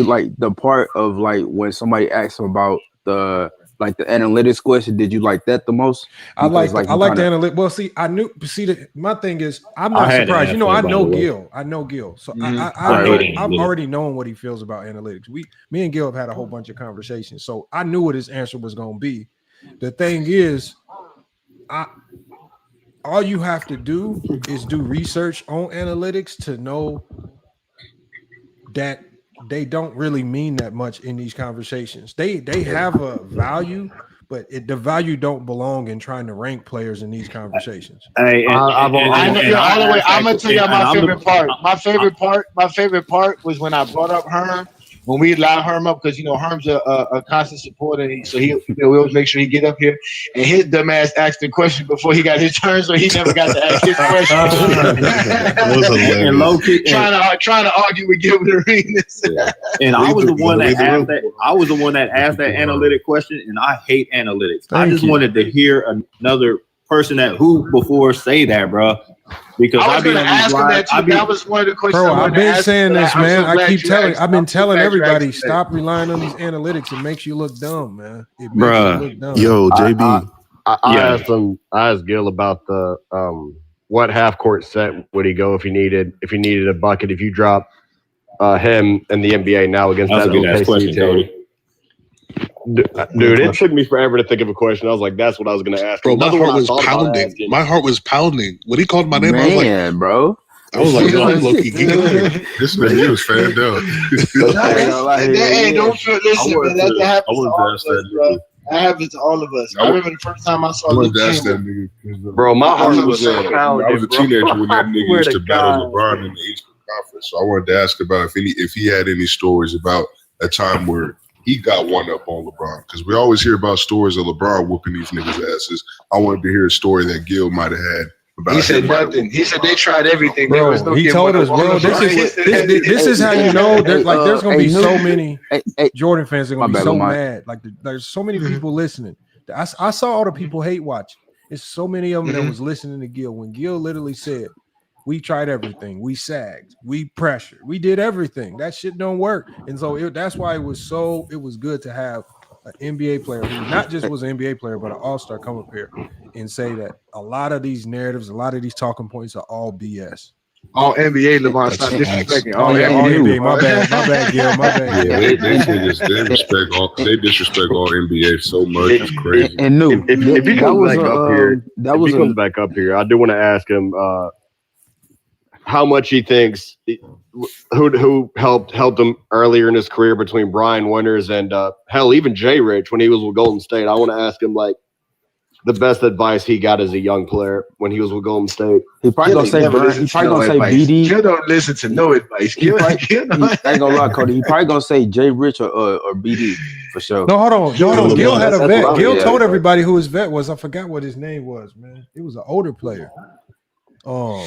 like the part of like when somebody asks him about the analytics question, did you like that the most? I like the analytics. Well, see, my thing is, I'm not surprised. You know, I know Gil. So I've already known what he feels about analytics. Me and Gil have had a whole bunch of conversations. So I knew what his answer was going to be. The thing is, all you have to do is do research on analytics to know that they don't really mean that much in these conversations. They have a value, but the value don't belong in trying to rank players in these conversations. I'm gonna tell you my favorite part. My favorite part was when I brought up Herm. When we allow Herm up, because Herm's a constant supporter, so we always make sure he get up here. And his dumb ass asked the question before he got his turn, so he never got to ask his question. And low key, trying to argue with Gilbert Arenas. And I was the one that asked that. I was the one that asked that analytic question, and I hate analytics. I just wanted to hear another person that before say that, bro. Because I was going to ask him that too. That was one of the questions. Bro, I've been saying this, man. I've been telling everybody, stop relying on these analytics. It makes you look dumb, man. It makes you look dumb. Yo, JB. I asked Gil about the what half court set would he go if he needed a bucket, if you drop him in the NBA now against that OKC team. Dude, it took me forever to think of a question. I was like, that's what I was going to ask. Bro, my heart was pounding. My heart was pounding. When he called my name, I was like, bro. I was like, yo, I'm low-key geeking. This man, he was fanned out. Hey, don't feel this, man. That happens to all of us, bro. That happens to all of us. I remember the first time I saw that nigga. Bro, my heart was pounding. I was a teenager when that nigga used to battle LeBron in the Eastern Conference. So I wanted to ask about if he had any stories about a time where he got one up on LeBron, because we always hear about stories of LeBron whooping these niggas' asses. I wanted to hear a story that Gil might have had about. He said nothing. He said they tried everything. Bro, he told us, bro. This is how you know. There's gonna be so many Jordan fans are gonna be so mad. Like there's so many people listening. I saw all the people hate watching. It's so many of them that was listening to Gil when Gil literally said, we tried everything. We sagged. We pressured. We did everything. That shit don't work. And so that's why it was good to have an NBA player who not just was an NBA player, but an all-star come up here and say that a lot of these narratives, a lot of these talking points are all BS. All NBA, LeBron, stop disrespecting. All NBA. My bad, Gil. My bad. Yeah, they disrespect all NBA so much. It's crazy. And if he comes back up here, I do want to ask him. how much he thinks who helped him earlier in his career between Brian Winters and hell, even Jay Rich when he was with Golden State. I want to ask him like the best advice he got as a young player when he was with Golden State. He probably gonna say BD. Gil don't listen to no advice. I ain't gonna lie, Cody. He probably gonna say Jay Rich or BD for sure. No, hold on. Gil had a vet. Gil told everybody who his vet was. I forgot what his name was, man. He was an older player. Mo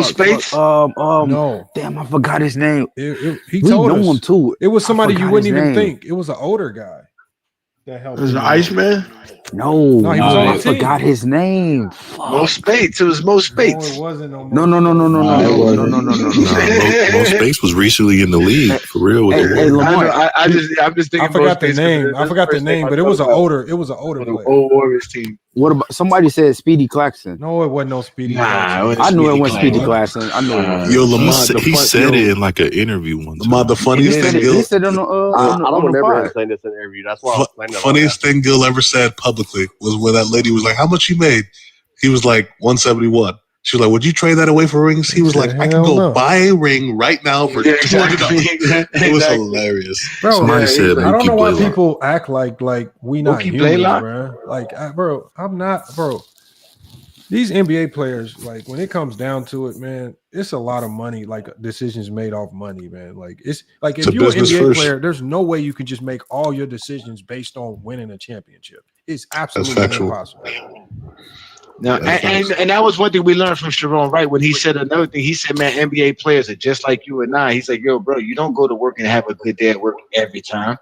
Spates? No. Damn, I forgot his name. He told us him too. It was somebody you wouldn't even think. It was an older guy that helped. Was it Iceman? No, he was on I the team. forgot his name. Mo Spates. It was Mo Spates. No, it wasn't. No. Mo Spates was recently in the league for real. With Hey, Lamar. I'm just thinking. I forgot the name. I forgot the name, but it was an older. It was an older player. Old Warriors team. What about somebody said Speedy Claxton? No, it wasn't no Speedy. I knew it wasn't Speedy Claxton. I knew it was. Yo, Lamar, he said it in like an interview once. Lamar, the funniest thing, He said on the I don't remember him pod. saying this in an interview. That's why I was playing that. funniest thing Gil ever said publicly was when that lady was like, "How much you made?" He was like, 171. She was like, "Would you trade that away for rings?" He was like, "I can go buy a ring right now for $200." It was hilarious. Bro, Somebody said I don't know why Mookie people act like we not Mookie human, Blaylock? bro. Like, bro, I'm not, bro. These NBA players, like, when it comes down to it, man, it's a lot of money. Like, decisions made off money, man. Like, it's like if you're an NBA player, there's no way you can just make all your decisions based on winning a championship. It's absolutely impossible. Now, and that was one thing we learned from Sharon Wright when he said another thing. He said, "Man, NBA players are just like you and I." He's like, "Yo, bro, you don't go to work and have a good day at work every time."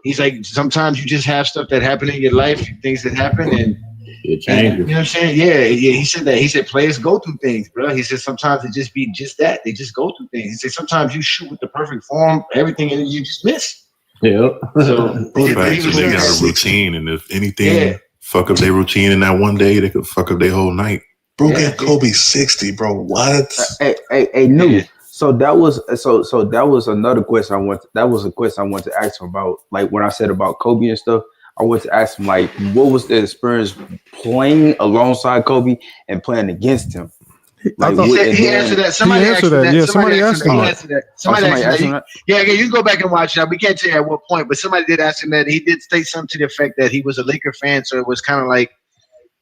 He's like, "Sometimes you just have stuff that happen in your life, things that happen, and it changes. you know what I'm saying? Yeah. He said that. He said players go through things, bro. He said sometimes it just be just that. They just go through things. He said sometimes you shoot with the perfect form, everything, and you just miss." Yeah. So they got a routine, and if anything fuck up their routine in that one day, they could fuck up their whole night. Bro, get Kobe 60, bro. What? Hey, new. So that was that was another question that was a question I wanted to ask him about, like when I said about Kobe and stuff. I wanted to ask him like, what was the experience playing alongside Kobe and playing against him? Like, he answered that. Somebody answered that. Yeah, somebody asked him that. Somebody asked him that. Yeah, you can go back and watch that. We can't tell you at what point, but somebody did ask him that. He did state something to the effect that he was a Laker fan, so it was kind of like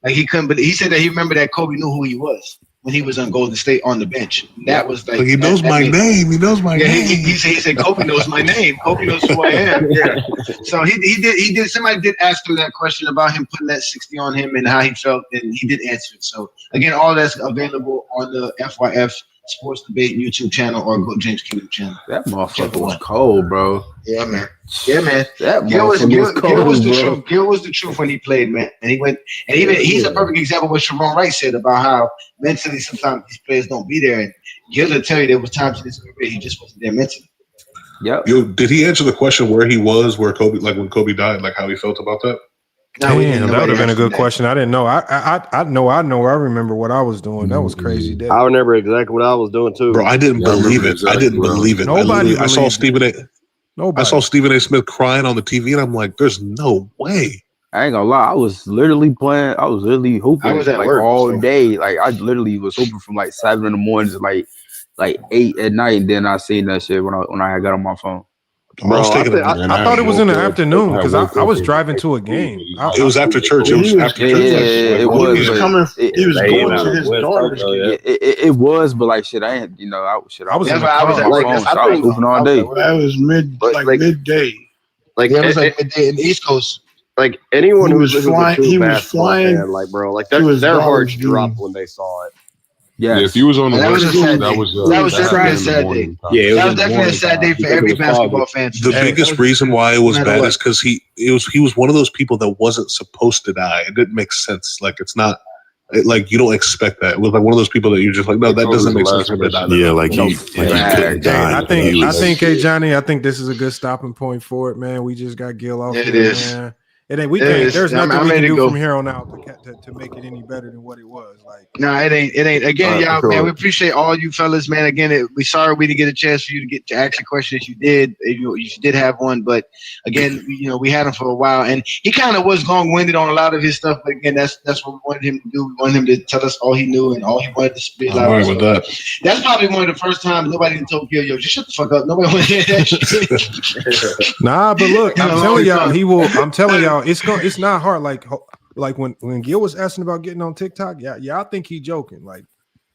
he couldn't believe. He said that he remembered that Kobe knew who he was when he was on Golden State on the bench. That was like he knows my name. He knows my name. He said Kobe knows my name. Kobe knows who I am. Yeah. So he did. Somebody did ask him that question about him putting that 60 on him and how he felt, and he did answer it. So again, all that's available on the FYF Sports Debate YouTube channel or Go James Kingdom channel. That motherfucker was cold, bro. Yeah, man. Yeah, man. That Gil was the bro. truth. Gil was the truth when he played, man. And he went, and even he's a perfect example of what Sharon Wright said about how mentally sometimes these players don't be there. And Gil will tell you there was times in his career he just wasn't there mentally. Yep. Yo, did he answer the question where he was, where Kobe, like when Kobe died, like how he felt about that? Damn, that would have been a good question. I didn't know. I know. I remember what I was doing. That was crazy. I remember exactly what I was doing too. Bro, I didn't believe it. I didn't believe it. I saw Stephen A. Nobody. I saw Stephen A. Smith crying on the TV, and I'm like, "There's no way." I ain't gonna lie. I was literally playing. I was literally hooping. I was at like work, all so. day. Like I literally was hooping from like 7 in the morning to like 8 at night. And then I seen that shit when I got on my phone. Bro, I thought it was in the afternoon because I was driving to a game. It was after church. It was after church. It was. He was coming. He was going to his daughter's game. It was, but like shit, I ain't. You know, I was. That's why I was at work. I was hooping all day. That was midday. Like it was like midday in the East Coast. Like anyone who was flying, he was flying. Fan, like bro, like their hearts dropped when they saw it. Yeah, if you was on the that was West a Coast, that was definitely a sad day. Yeah, that was definitely a sad day for every basketball fan. The biggest reason why it was bad is because he was one of those people that wasn't supposed to die. It didn't make sense. Like it's not. Like you don't expect that. It was like one of those people that you're just like, no, that doesn't make sense for me to die. Yeah, like he couldn't die. I think, hey Johnny, I think this is a good stopping point for it, man. We just got Gil off. It here, is. man. And then we can't. There's nothing we can do from here on out to make it any better than what it was. Like, it ain't. Again, y'all, man, we appreciate all you fellas, man. Again, we sorry we didn't get a chance for you to ask a question that you did. You did have one, but again, we had him for a while, and he kind of was long-winded on a lot of his stuff. But again, that's what we wanted him to do. We wanted him to tell us all he knew and all he wanted to spit out. Right with that. That's probably one of the first times nobody told Gil, yo, just shut the fuck up. Nobody want to hear that shit. Nah, but look, I'm telling y'all, I'm telling y'all, it's not hard. Like when Gil was asking about getting on TikTok, I think he joking. Like,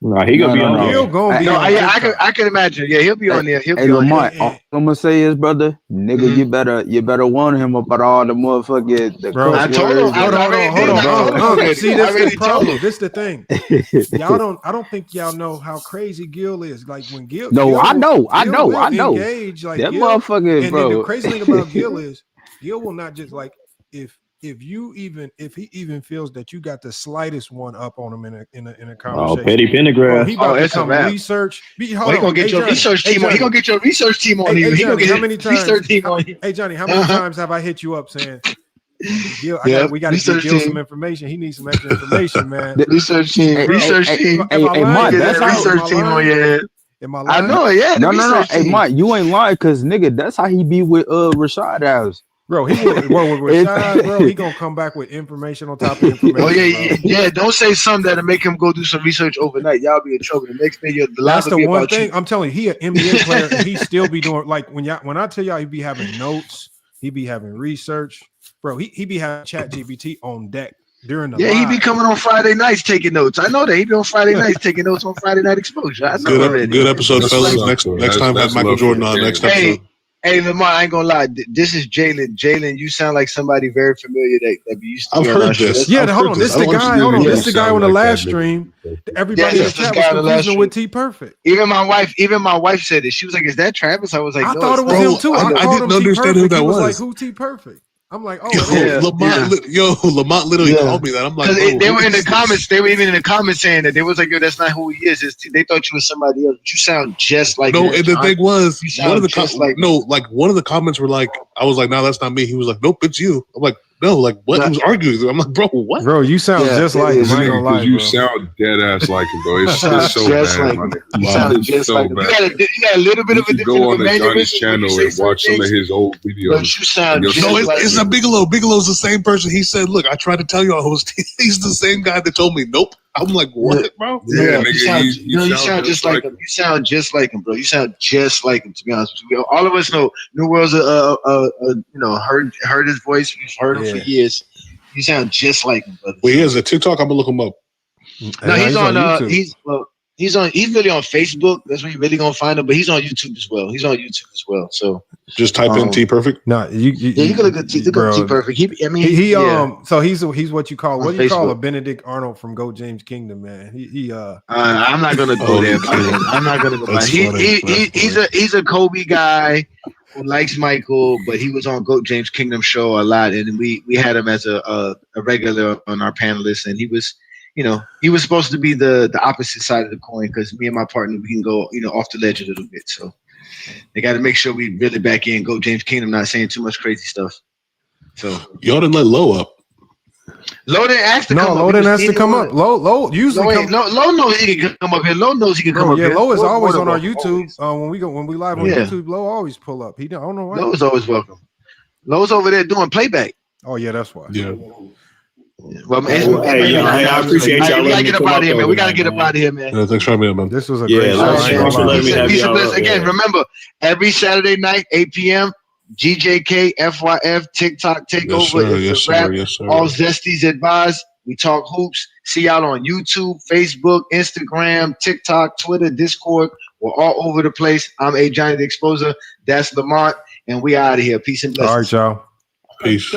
nah, he gonna be on there. Gil gonna be on I can imagine. Yeah, he'll be on there. He'll be on Lamar, there. all I'm gonna say is, brother, nigga, you better warn him about all the motherfucking. Bro, I told him. Hold on. See, this is the problem. This is the thing. I don't think y'all know how crazy Gil is. Like when Gil. No, I know. Engage, like that Gil, motherfucker, bro. And the crazy thing about Gil is Gil will not just like if he even feels that you got the slightest one up on him in a conversation. Oh, petty pentagram. He about to come research. He gonna get your research team on. He gonna get your research team on you. He gonna get how many times? Research team on you. Hey Johnny, how many times have I hit you up saying, Gil, we got to give Gil some information. He needs some extra information, man. The research team. Hey, Mike, that's how research team on your head. I know it. Yeah. No. Hey, Mike, you ain't lying, cause nigga, that's how he be with Rashad House. Bro, he will, bro, he gonna come back with information on top of information. Oh yeah. Don't say something that'll make him go do some research overnight. Y'all be in trouble. The next thing that's the one thing I'm telling you. He an NBA player, and he still be doing like when I tell y'all he be having notes, he be having research, bro. He be having ChatGPT on deck during the he be coming on Friday nights taking notes. I know that he be on Friday nights taking notes on Friday Night Exposure. I know good episode, fellas. Next time have Michael Jordan on. Next episode. Hey, Lamar, I ain't gonna lie. This is Jalen. Jalen, you sound like somebody very familiar that we used to. I've heard this. Yeah, hold on. This the guy. Hold on. This the guy on the last stream. Everybody in the chat was confusing with T Perfect. Even my wife said it. She was like, "Is that Travis?" I was like, "I thought it was him too." I didn't understand who that was. Like, who T Perfect? I'm like, Lamont literally called me that. I'm like, they were in the comments. They were even in the comments saying that they was like, yo, that's not who he is. They thought you was somebody else. But you sound just like no. And the thing was, one of the comments were like, I was like, no, that's not me. He was like, nope, it's you. I'm like, no, like what? Who's arguing? I'm like, bro, what? Bro, you sound just like him. You sound dead ass like him, bro. It's so bad. You sound just like him. You got a little bit of a different. Go on the Johnny's channel and watch some of his old videos. But you sound just like it's not Bigelow. Bigelow's the same person. He said, look, I tried to tell you he's the same guy that told me nope. I'm like, what, bro? Yeah, you sound just like him. You sound just like him, bro. You sound just like him. To be honest with you, all of us know New World's heard his voice. We've heard him for years. You sound just like him, brother. Well, he has a TikTok. I'm gonna look him up. No, he's on YouTube. He's really on Facebook. That's where you're really gonna find him. But he's on YouTube as well. So just type in T Perfect. No, you can look at T Perfect. So he's what you call a Benedict Arnold from Go James Kingdom, man. I'm not gonna go there. I'm not gonna go back. He's a Kobe guy who likes Michael, but he was on Go James Kingdom show a lot, and we had him as a regular on our panelists, and he was. He was supposed to be the opposite side of the coin because me and my partner, we can go, off the ledge a little bit. So they got to make sure we really back in. Go James Kingdom, not saying too much crazy stuff. So y'all didn't let Low up. Low didn't ask to come up. Low didn't ask to come up. Low usually Low knows he can come up here. Low knows he can come up here. Low is always on our YouTube. When we live on YouTube, Low always pull up. I don't know why. Low is always welcome. Low's over there doing playback. Oh yeah, that's why. Yeah. Well, I appreciate y'all. We gotta get up out of here, man. We gotta get up out of here, man. Thanks for having me, man. This was a great show. Again, remember, every Saturday night, 8 p.m., GJK, FYF, TikTok Takeover. Yes, sir. All Zesties advised. We talk hoops. See y'all on YouTube, Facebook, Instagram, TikTok, Twitter, Discord. We're all over the place. I'm Johnny the Exposer. That's Lamont, and we out of here. Peace and blessings. All right, y'all. Peace.